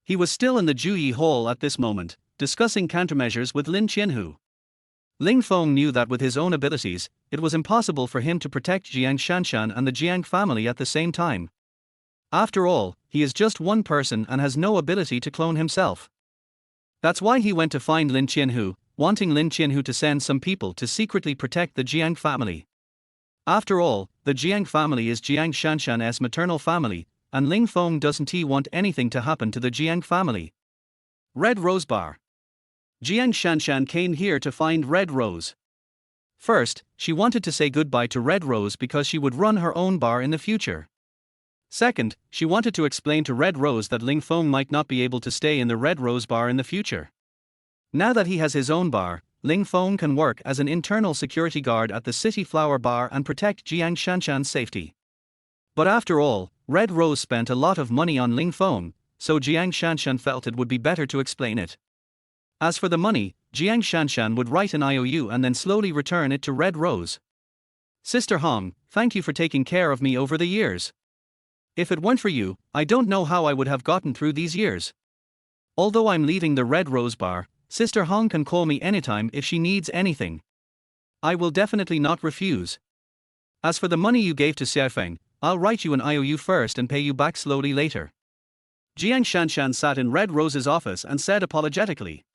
He was still in the Juyi Hall at this moment, discussing countermeasures with Lin Qianhu. Ling Feng knew that with his own abilities, it was impossible for him to protect Jiang Shanshan and the Jiang family at the same time. After all, he is just one person and has no ability to clone himself. That's why he went to find Lin Qianhu, wanting Lin Qianhu to send some people to secretly protect the Jiang family. After all, the Jiang family is Jiang Shanshan's maternal family, and Ling Feng doesn't want anything to happen to the Jiang family. Red Rose Bar. Jiang Shanshan came here to find Red Rose. First, she wanted to say goodbye to Red Rose because she would run her own bar in the future. Second, she wanted to explain to Red Rose that Ling Feng might not be able to stay in the Red Rose Bar in the future. Now that he has his own bar, Ling Feng can work as an internal security guard at the City Flower Bar and protect Jiang Shanshan's safety. But after all, Red Rose spent a lot of money on Ling Feng, so Jiang Shanshan felt it would be better to explain it. As for the money, Jiang Shanshan would write an IOU and then slowly return it to Red Rose. Sister Hong, thank you for taking care of me over the years. If it weren't for you, I don't know how I would have gotten through these years. Although I'm leaving the Red Rose Bar, Sister Hong can call me anytime if she needs anything. I will definitely not refuse. As for the money you gave to Xiaofeng, I'll write you an IOU first and pay you back slowly later. Jiang Shanshan sat in Red Rose's office and said apologetically.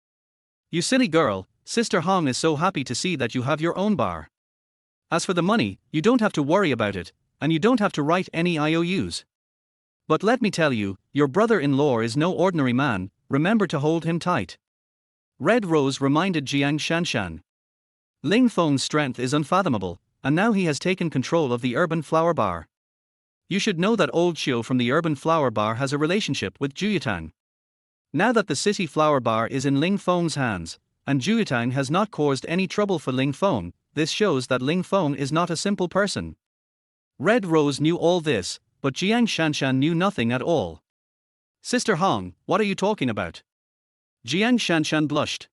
You silly girl, Sister Hong is so happy to see that you have your own bar. As for the money, you don't have to worry about it, and you don't have to write any IOUs. But let me tell you, your brother-in-law is no ordinary man, remember to hold him tight. Red Rose reminded Jiang Shanshan. Ling Feng's strength is unfathomable, and now he has taken control of the urban flower bar. You should know that old Xiu from the urban flower bar has a relationship with Juyatang. Now that the city flower bar is in Ling Feng's hands, and Juyatang has not caused any trouble for Ling Feng, this shows that Ling Feng is not a simple person. Red Rose knew all this, but Jiang Shanshan knew nothing at all. Sister Hong, what are you talking about? Jiang Shanshan blushed.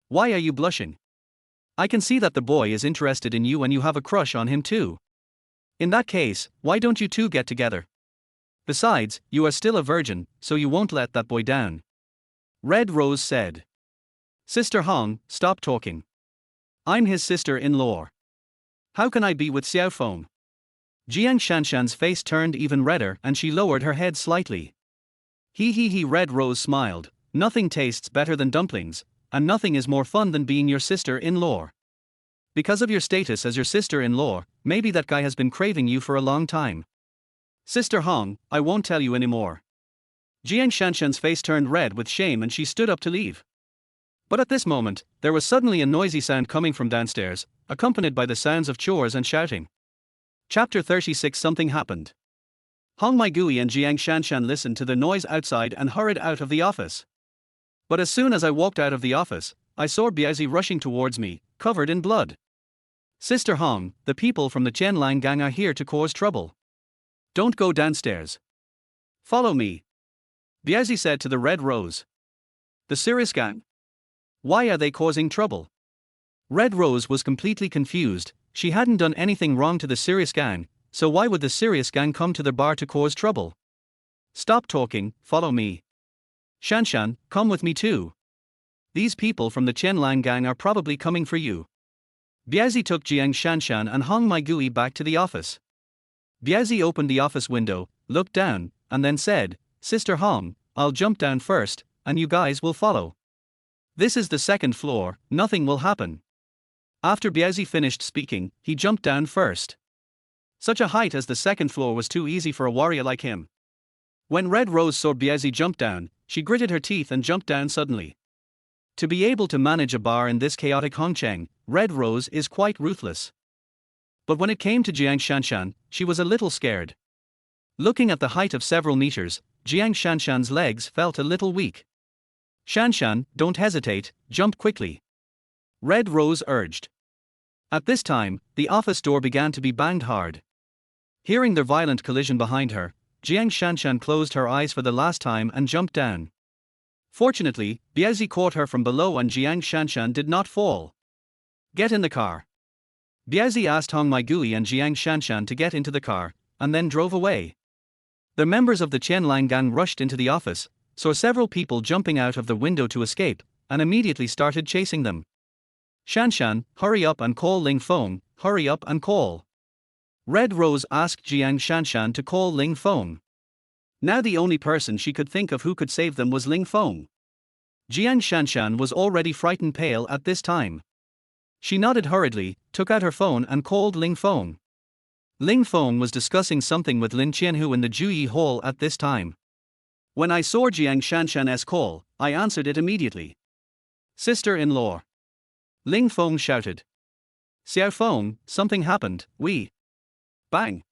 Why are you blushing? I can see that the boy is interested in you and you have a crush on him too. In that case, why don't you two get together? Besides, you are still a virgin, so you won't let that boy down. Red Rose said. Sister Hong, stop talking. I'm his sister-in-law. How can I be with Xiao Feng? Jiang Shanshan's face turned even redder and she lowered her head slightly. He, Red Rose smiled. Nothing tastes better than dumplings, and nothing is more fun than being your sister-in-law. Because of your status as your sister-in-law, maybe that guy has been craving you for a long time. Sister Hong, I won't tell you anymore. Jiang Shanshan's face turned red with shame and she stood up to leave. But at this moment, there was suddenly a noisy sound coming from downstairs, accompanied by the sounds of chores and shouting. Chapter 36. Something happened. Hong Maigui and Jiang Shanshan listened to the noise outside and hurried out of the office. But as soon as I walked out of the office, I saw Biazi rushing towards me, covered in blood. Sister Hong, the people from the Qianlang gang are here to cause trouble. Don't go downstairs. Follow me. Biazi said to the Red Rose. The Sirius gang? Why are they causing trouble? Red Rose was completely confused. She hadn't done anything wrong to the Sirius gang, so why would the Sirius gang come to the bar to cause trouble? Stop talking, follow me. Shanshan, come with me too. These people from the Qianlang gang are probably coming for you. Biazi took Jiang Shanshan and Hong Maigui back to the office. Biazi opened the office window, looked down, and then said, Sister Hong, I'll jump down first, and you guys will follow. This is the second floor, nothing will happen. After Biazi finished speaking, he jumped down first. Such a height as the second floor was too easy for a warrior like him. When Red Rose saw Biazi jump down, she gritted her teeth and jumped down suddenly. To be able to manage a bar in this chaotic Hongcheng, Red Rose is quite ruthless. But when it came to Jiang Shanshan, she was a little scared. Looking at the height of several meters, Jiang Shanshan's legs felt a little weak. Shanshan, don't hesitate, jump quickly. Red Rose urged. At this time, the office door began to be banged hard. Hearing the violent collision behind her, Jiang Shanshan closed her eyes for the last time and jumped down. Fortunately, Biazi caught her from below and Jiang Shanshan did not fall. Get in the car. Biazi asked Hong Maigui and Jiang Shanshan to get into the car, and then drove away. The members of the Qianlang gang rushed into the office, saw several people jumping out of the window to escape, and immediately started chasing them. Shanshan, hurry up and call Ling Feng, hurry up and call. Red Rose asked Jiang Shanshan to call Ling Feng. Now the only person she could think of who could save them was Ling Feng. Jiang Shanshan was already frightened pale at this time. She nodded hurriedly, took out her phone and called Ling Feng. Ling Feng was discussing something with Lin Qianhu in the Juyi Hall at this time. When I saw Jiang Shanshan's call, I answered it immediately. Sister-in-law. Ling Feng shouted. Xiao Feng, something happened, we. Bang.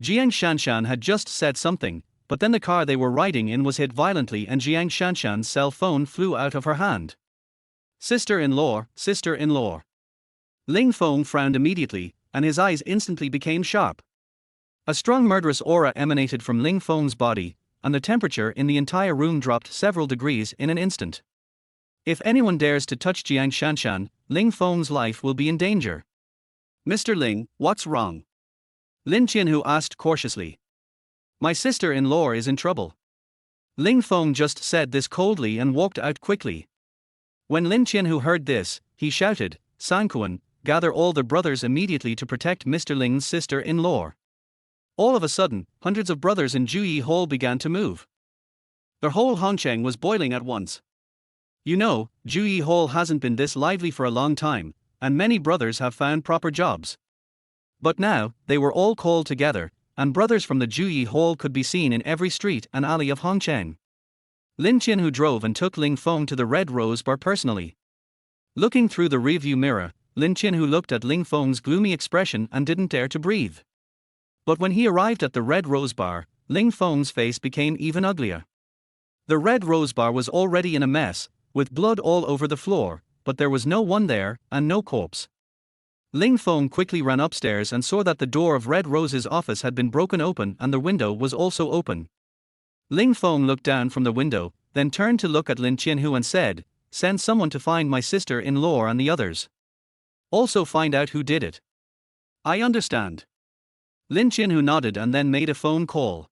Jiang Shanshan had just said something, but then the car they were riding in was hit violently and Jiang Shanshan's cell phone flew out of her hand. Sister-in-law, sister-in-law. Ling Feng frowned immediately, and his eyes instantly became sharp. A strong murderous aura emanated from Ling Feng's body, and the temperature in the entire room dropped several degrees in an instant. If anyone dares to touch Jiang Shanshan, Ling Feng's life will be in danger. Mr. Ling, what's wrong? Lin Qianhu asked cautiously. My sister-in-law is in trouble. Ling Feng just said this coldly and walked out quickly. When Lin Qianhu heard this, he shouted, Sanquan, gather all the brothers immediately to protect Mr. Ling's sister-in-law. All of a sudden, hundreds of brothers in Juyi Hall began to move. Their whole Hongcheng was boiling at once. You know, Juyi Hall hasn't been this lively for a long time, and many brothers have found proper jobs. But now, they were all called together, and brothers from the Juyi Hall could be seen in every street and alley of Hongcheng. Lin Qianhu drove and took Ling Feng to the Red Rose Bar personally. Looking through the rearview mirror, Lin Qianhu looked at Ling Feng's gloomy expression and didn't dare to breathe. But when he arrived at the Red Rose Bar, Ling Feng's face became even uglier. The Red Rose Bar was already in a mess, with blood all over the floor, but there was no one there, and no corpse. Ling Feng quickly ran upstairs and saw that the door of Red Rose's office had been broken open and the window was also open. Ling Feng looked down from the window, then turned to look at Lin Qianhu and said, "Send someone to find my sister-in-law and the others. Also find out who did it." "I understand." Lin Qianhu nodded and then made a phone call.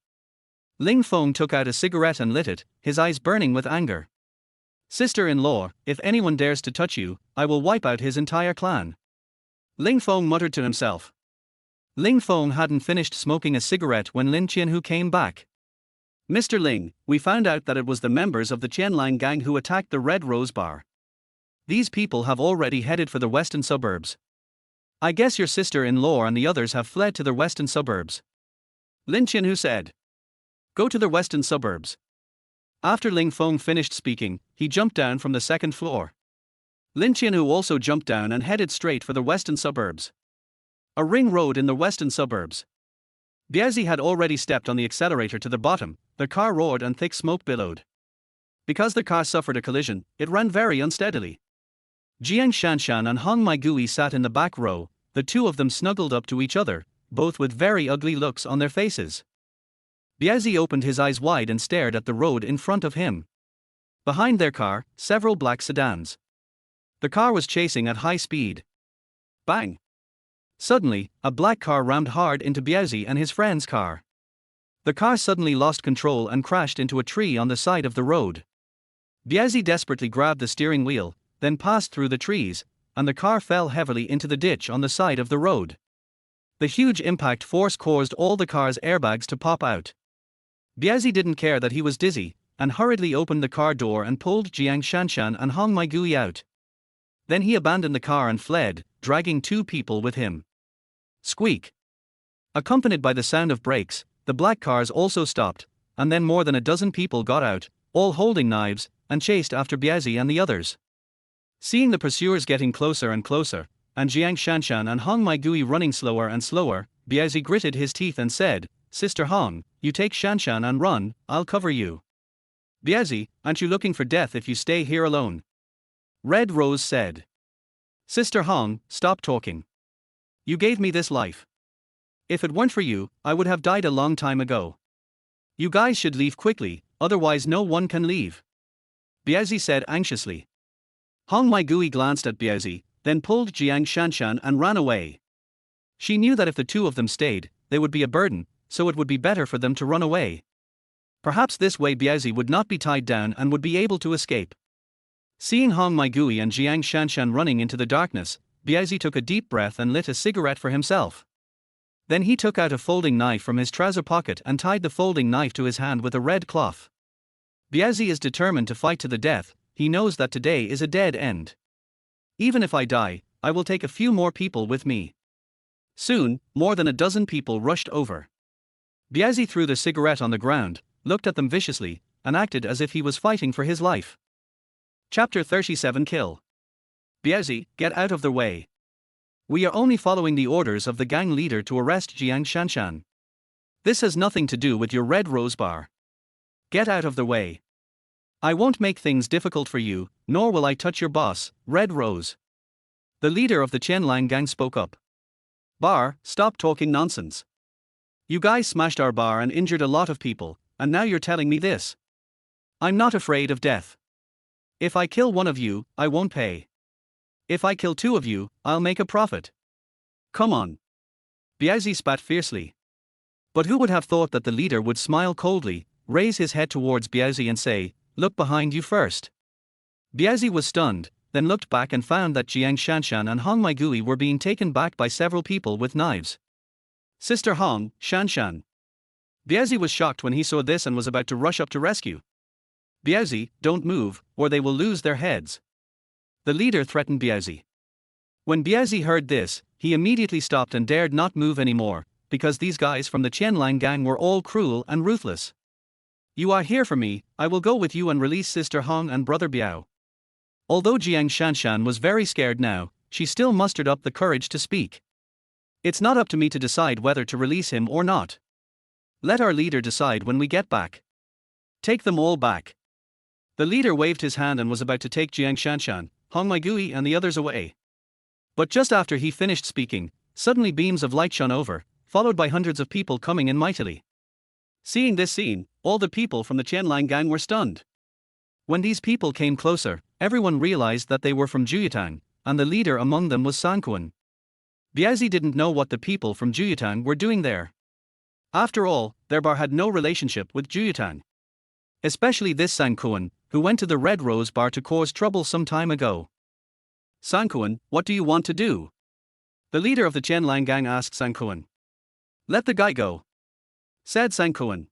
Ling Feng took out a cigarette and lit it, his eyes burning with anger. "Sister-in-law, if anyone dares to touch you, I will wipe out his entire clan." Ling Feng muttered to himself. Ling Feng hadn't finished smoking a cigarette when Lin Qianhu came back. "Mr. Ling, we found out that it was the members of the Qianlang gang who attacked the Red Rose Bar. These people have already headed for the western suburbs. I guess your sister-in-law and the others have fled to the western suburbs." Lin Qianhu said. "Go to the western suburbs." After Ling Feng finished speaking, he jumped down from the second floor. Lin Qianhu also jumped down and headed straight for the western suburbs. A ring road in the western suburbs. Biazi had already stepped on the accelerator to the bottom, the car roared and thick smoke billowed. Because the car suffered a collision, it ran very unsteadily. Jiang Shanshan and Hong Maigui sat in the back row, the two of them snuggled up to each other, both with very ugly looks on their faces. Biazi opened his eyes wide and stared at the road in front of him. Behind their car, several black sedans. The car was chasing at high speed. Bang! Suddenly, a black car rammed hard into Biazi and his friend's car. The car suddenly lost control and crashed into a tree on the side of the road. Biazi desperately grabbed the steering wheel, then passed through the trees, and the car fell heavily into the ditch on the side of the road. The huge impact force caused all the car's airbags to pop out. Biazi didn't care that he was dizzy, and hurriedly opened the car door and pulled Jiang Shanshan and Hong Maigui out. Then he abandoned the car and fled, dragging two people with him. Squeak! Accompanied by the sound of brakes, the black cars also stopped, and then more than a dozen people got out, all holding knives, and chased after Biazi and the others. Seeing the pursuers getting closer and closer, and Jiang Shanshan and Hong Maigui running slower and slower, Biazi gritted his teeth and said, "Sister Hong, you take Shanshan and run, I'll cover you." "Biazi, aren't you looking for death if you stay here alone?" Red Rose said. "Sister Hong, stop talking. You gave me this life. If it weren't for you, I would have died a long time ago. You guys should leave quickly, otherwise no one can leave," Biazi said anxiously. Hong Maigui glanced at Biazi, then pulled Jiang Shanshan and ran away. She knew that if the two of them stayed, they would be a burden, so it would be better for them to run away. Perhaps this way Biazi would not be tied down and would be able to escape. Seeing Hong Maigui and Jiang Shanshan running into the darkness, Biazi took a deep breath and lit a cigarette for himself. Then he took out a folding knife from his trouser pocket and tied the folding knife to his hand with a red cloth. Biazi is determined to fight to the death. He knows that today is a dead end. "Even if I die, I will take a few more people with me." Soon, more than a dozen people rushed over. Biazi threw the cigarette on the ground, looked at them viciously, and acted as if he was fighting for his life. Chapter 37 Kill. "Biazi, get out of the way. We are only following the orders of the gang leader to arrest Jiang Shanshan. This has nothing to do with your Red Rose Bar. Get out of the way. I won't make things difficult for you, nor will I touch your boss, Red Rose." The leader of the Qianlang gang spoke up. "Bar, stop talking nonsense. You guys smashed our bar and injured a lot of people, and now you're telling me this. I'm not afraid of death. If I kill one of you, I won't pay. If I kill two of you, I'll make a profit. Come on." Biazi spat fiercely. But who would have thought that the leader would smile coldly, raise his head towards Biazi and say, "Look behind you first." Biazi was stunned, then looked back and found that Jiang Shanshan and Hong Maigui were being taken back by several people with knives. "Sister Hong, Shanshan." Biazi was shocked when he saw this and was about to rush up to rescue. Biaozi, don't move, or they will lose their heads. The leader threatened Biaozi. When Biaozi heard this, he immediately stopped and dared not move anymore, because these guys from the Qianlang gang were all cruel and ruthless. You are here for me, I will go with you and release Sister Hong and Brother Biao. Although Jiang Shanshan was very scared now, she still mustered up the courage to speak. It's not up to me to decide whether to release him or not. Let our leader decide when we get back. Take them all back. The leader waved his hand and was about to take Jiang Shanshan, Hong Maigui and the others away. But just after he finished speaking, suddenly beams of light shone over, followed by hundreds of people coming in mightily. Seeing this scene, all the people from the Qianlang gang were stunned. When these people came closer, everyone realized that they were from Juyatang, and the leader among them was Sanquan. Biaozi didn't know what the people from Juyatang were doing there. After all, their bar had no relationship with Juyatang. Especially this Sanquan, who went to the Red Rose bar to cause trouble some time ago. Sanquan, what do you want to do? The leader of the Qianlang gang asked Sanquan. Let the guy go, said Sanquan.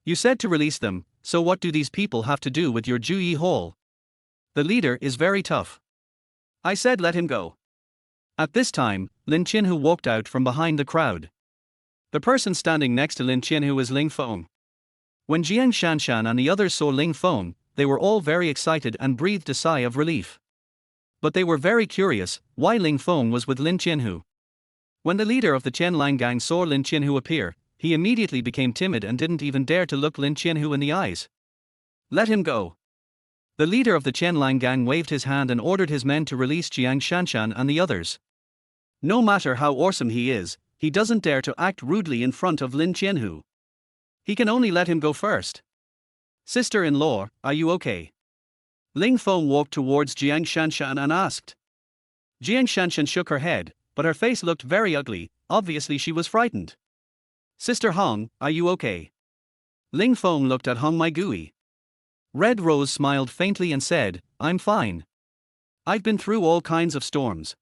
You said to release them, so what do these people have to do with your Juyi Hall? The leader is very tough. I said let him go. At this time, Lin Qinhu walked out from behind the crowd. The person standing next to Lin Qinhu is Ling Feng. When Jiang Shanshan and the others saw Ling Feng, they were all very excited and breathed a sigh of relief. But they were very curious why Ling Feng was with Lin Qinhu. When the leader of the Qianlang gang saw Lin Qinhu appear, he immediately became timid and didn't even dare to look Lin Qinhu in the eyes. Let him go. The leader of the Qianlang gang waved his hand and ordered his men to release Jiang Shanshan and the others. No matter how awesome he is, he doesn't dare to act rudely in front of Lin Qinhu. He can only let him go first. Sister-in-law, are you okay? Ling Feng walked towards Jiang Shanshan and asked. Jiang Shanshan shook her head, but her face looked very ugly, obviously she was frightened. Sister Hong, are you okay? Ling Feng looked at Hong Maigui. Red Rose smiled faintly and said, I'm fine. I've been through all kinds of storms.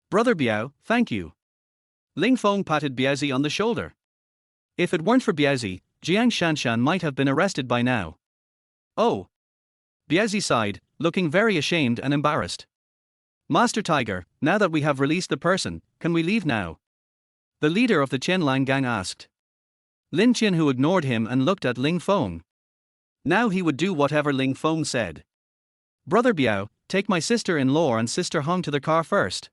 Brother Biao, thank you. Ling Feng patted Biaozi on the shoulder. If it weren't for Biaozi, Jiang Shanshan might have been arrested by now. Oh. Biaozi sighed, looking very ashamed and embarrassed. Master Tiger, now that we have released the person, can we leave now? The leader of the Qianlang gang asked. Lin Qinhu ignored him and looked at Ling Feng. Now he would do whatever Ling Feng said. Brother Biao, take my sister-in-law and Sister Hong to the car first.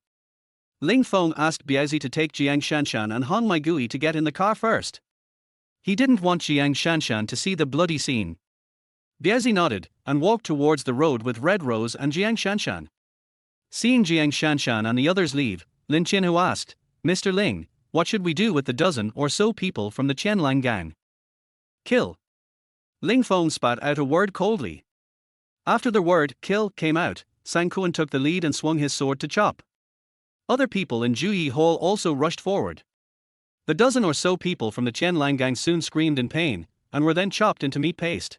Ling Feng asked Biaozi to take Jiang Shanshan and Hong Maigui to get in the car first. He didn't want Jiang Shanshan to see the bloody scene. Biaozi nodded and walked towards the road with Red Rose and Jiang Shanshan. Seeing Jiang Shanshan and the others leave, Lin Qinhu asked, Mr. Ling, what should we do with the dozen or so people from the Qianlang gang? Kill. Ling Feng spat out a word coldly. After the word kill came out, Sanquan took the lead and swung his sword to chop. Other people in Juyi Hall also rushed forward. The dozen or so people from the Qianlang gang soon screamed in pain, and were then chopped into meat paste.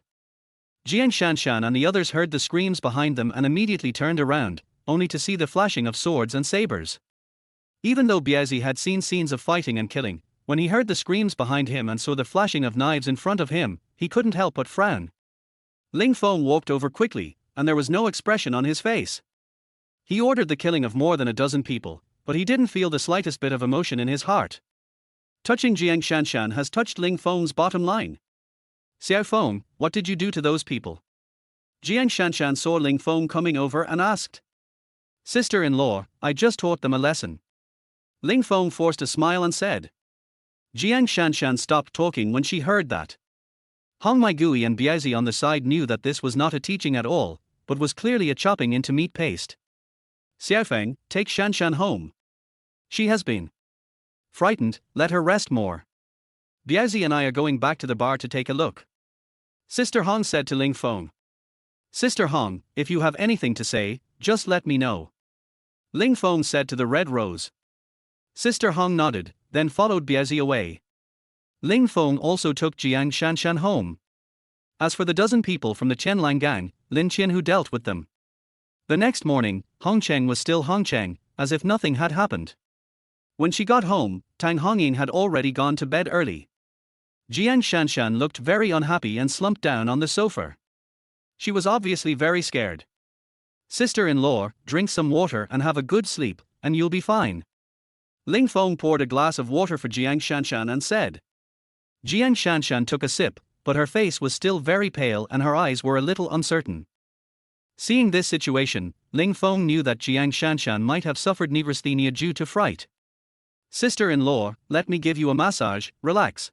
Jiang Shanshan and the others heard the screams behind them and immediately turned around, only to see the flashing of swords and sabers. Even though Biaozi had seen scenes of fighting and killing, when he heard the screams behind him and saw the flashing of knives in front of him, he couldn't help but frown. Ling Feng walked over quickly, and there was no expression on his face. He ordered the killing of more than a dozen people, but he didn't feel the slightest bit of emotion in his heart. Touching Jiang Shanshan has touched Ling Feng's bottom line. Xiao Feng, what did you do to those people? Jiang Shanshan saw Ling Feng coming over and asked. Sister-in-law, I just taught them a lesson. Ling Feng forced a smile and said. Jiang Shanshan stopped talking when she heard that. Hong Maigui and Biaozi on the side knew that this was not a teaching at all, but was clearly a chopping into meat paste. Xiaofeng, take Shanshan home. She has been frightened, let her rest more. Biaozi and I are going back to the bar to take a look. Sister Hong said to Ling Feng. Sister Hong, if you have anything to say, just let me know. Ling Feng said to the Red Rose. Sister Hong nodded, then followed Biaozi away. Ling Feng also took Jiang Shanshan home. As for the dozen people from the Qianlang gang, Lin Qinhu dealt with them. The next morning, Hongcheng was still Hongcheng, as if nothing had happened. When she got home, Tang Hongying had already gone to bed early. Jiang Shanshan looked very unhappy and slumped down on the sofa. She was obviously very scared. Sister-in-law, drink some water and have a good sleep, and you'll be fine. Ling Feng poured a glass of water for Jiang Shanshan and said. Jiang Shanshan took a sip, but her face was still very pale and her eyes were a little uncertain. Seeing this situation, Ling Feng knew that Jiang Shanshan might have suffered neurasthenia due to fright. Sister-in-law, let me give you a massage, relax.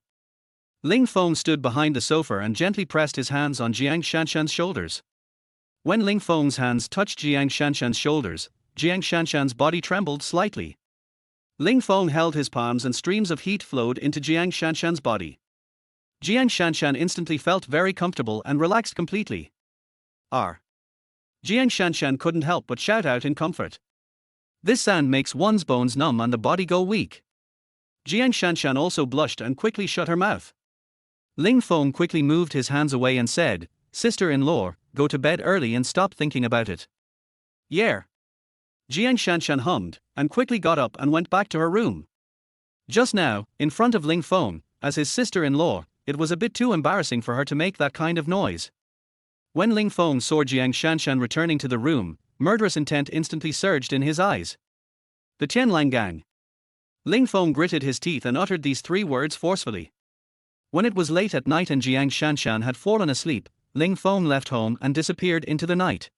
Ling Feng stood behind the sofa and gently pressed his hands on Jiang Shanshan's shoulders. When Ling Feng's hands touched Jiang Shanshan's shoulders, Jiang Shanshan's body trembled slightly. Ling Feng held his palms and streams of heat flowed into Jiang Shanshan's body. Jiang Shanshan instantly felt very comfortable and relaxed completely. R. Jiang Shanshan couldn't help but shout out in comfort. This sound makes one's bones numb and the body go weak. Jiang Shanshan also blushed and quickly shut her mouth. Ling Feng quickly moved his hands away and said, Sister-in-law, go to bed early and stop thinking about it. Yeah. Jiang Shanshan hummed, and quickly got up and went back to her room. Just now, in front of Ling Feng, as his sister-in-law, it was a bit too embarrassing for her to make that kind of noise. When Ling Feng saw Jiang Shanshan returning to the room, murderous intent instantly surged in his eyes. The Tianlang. Ling Feng gritted his teeth and uttered these 3 words forcefully. When it was late at night and Jiang Shanshan had fallen asleep, Ling Feng left home and disappeared into the night.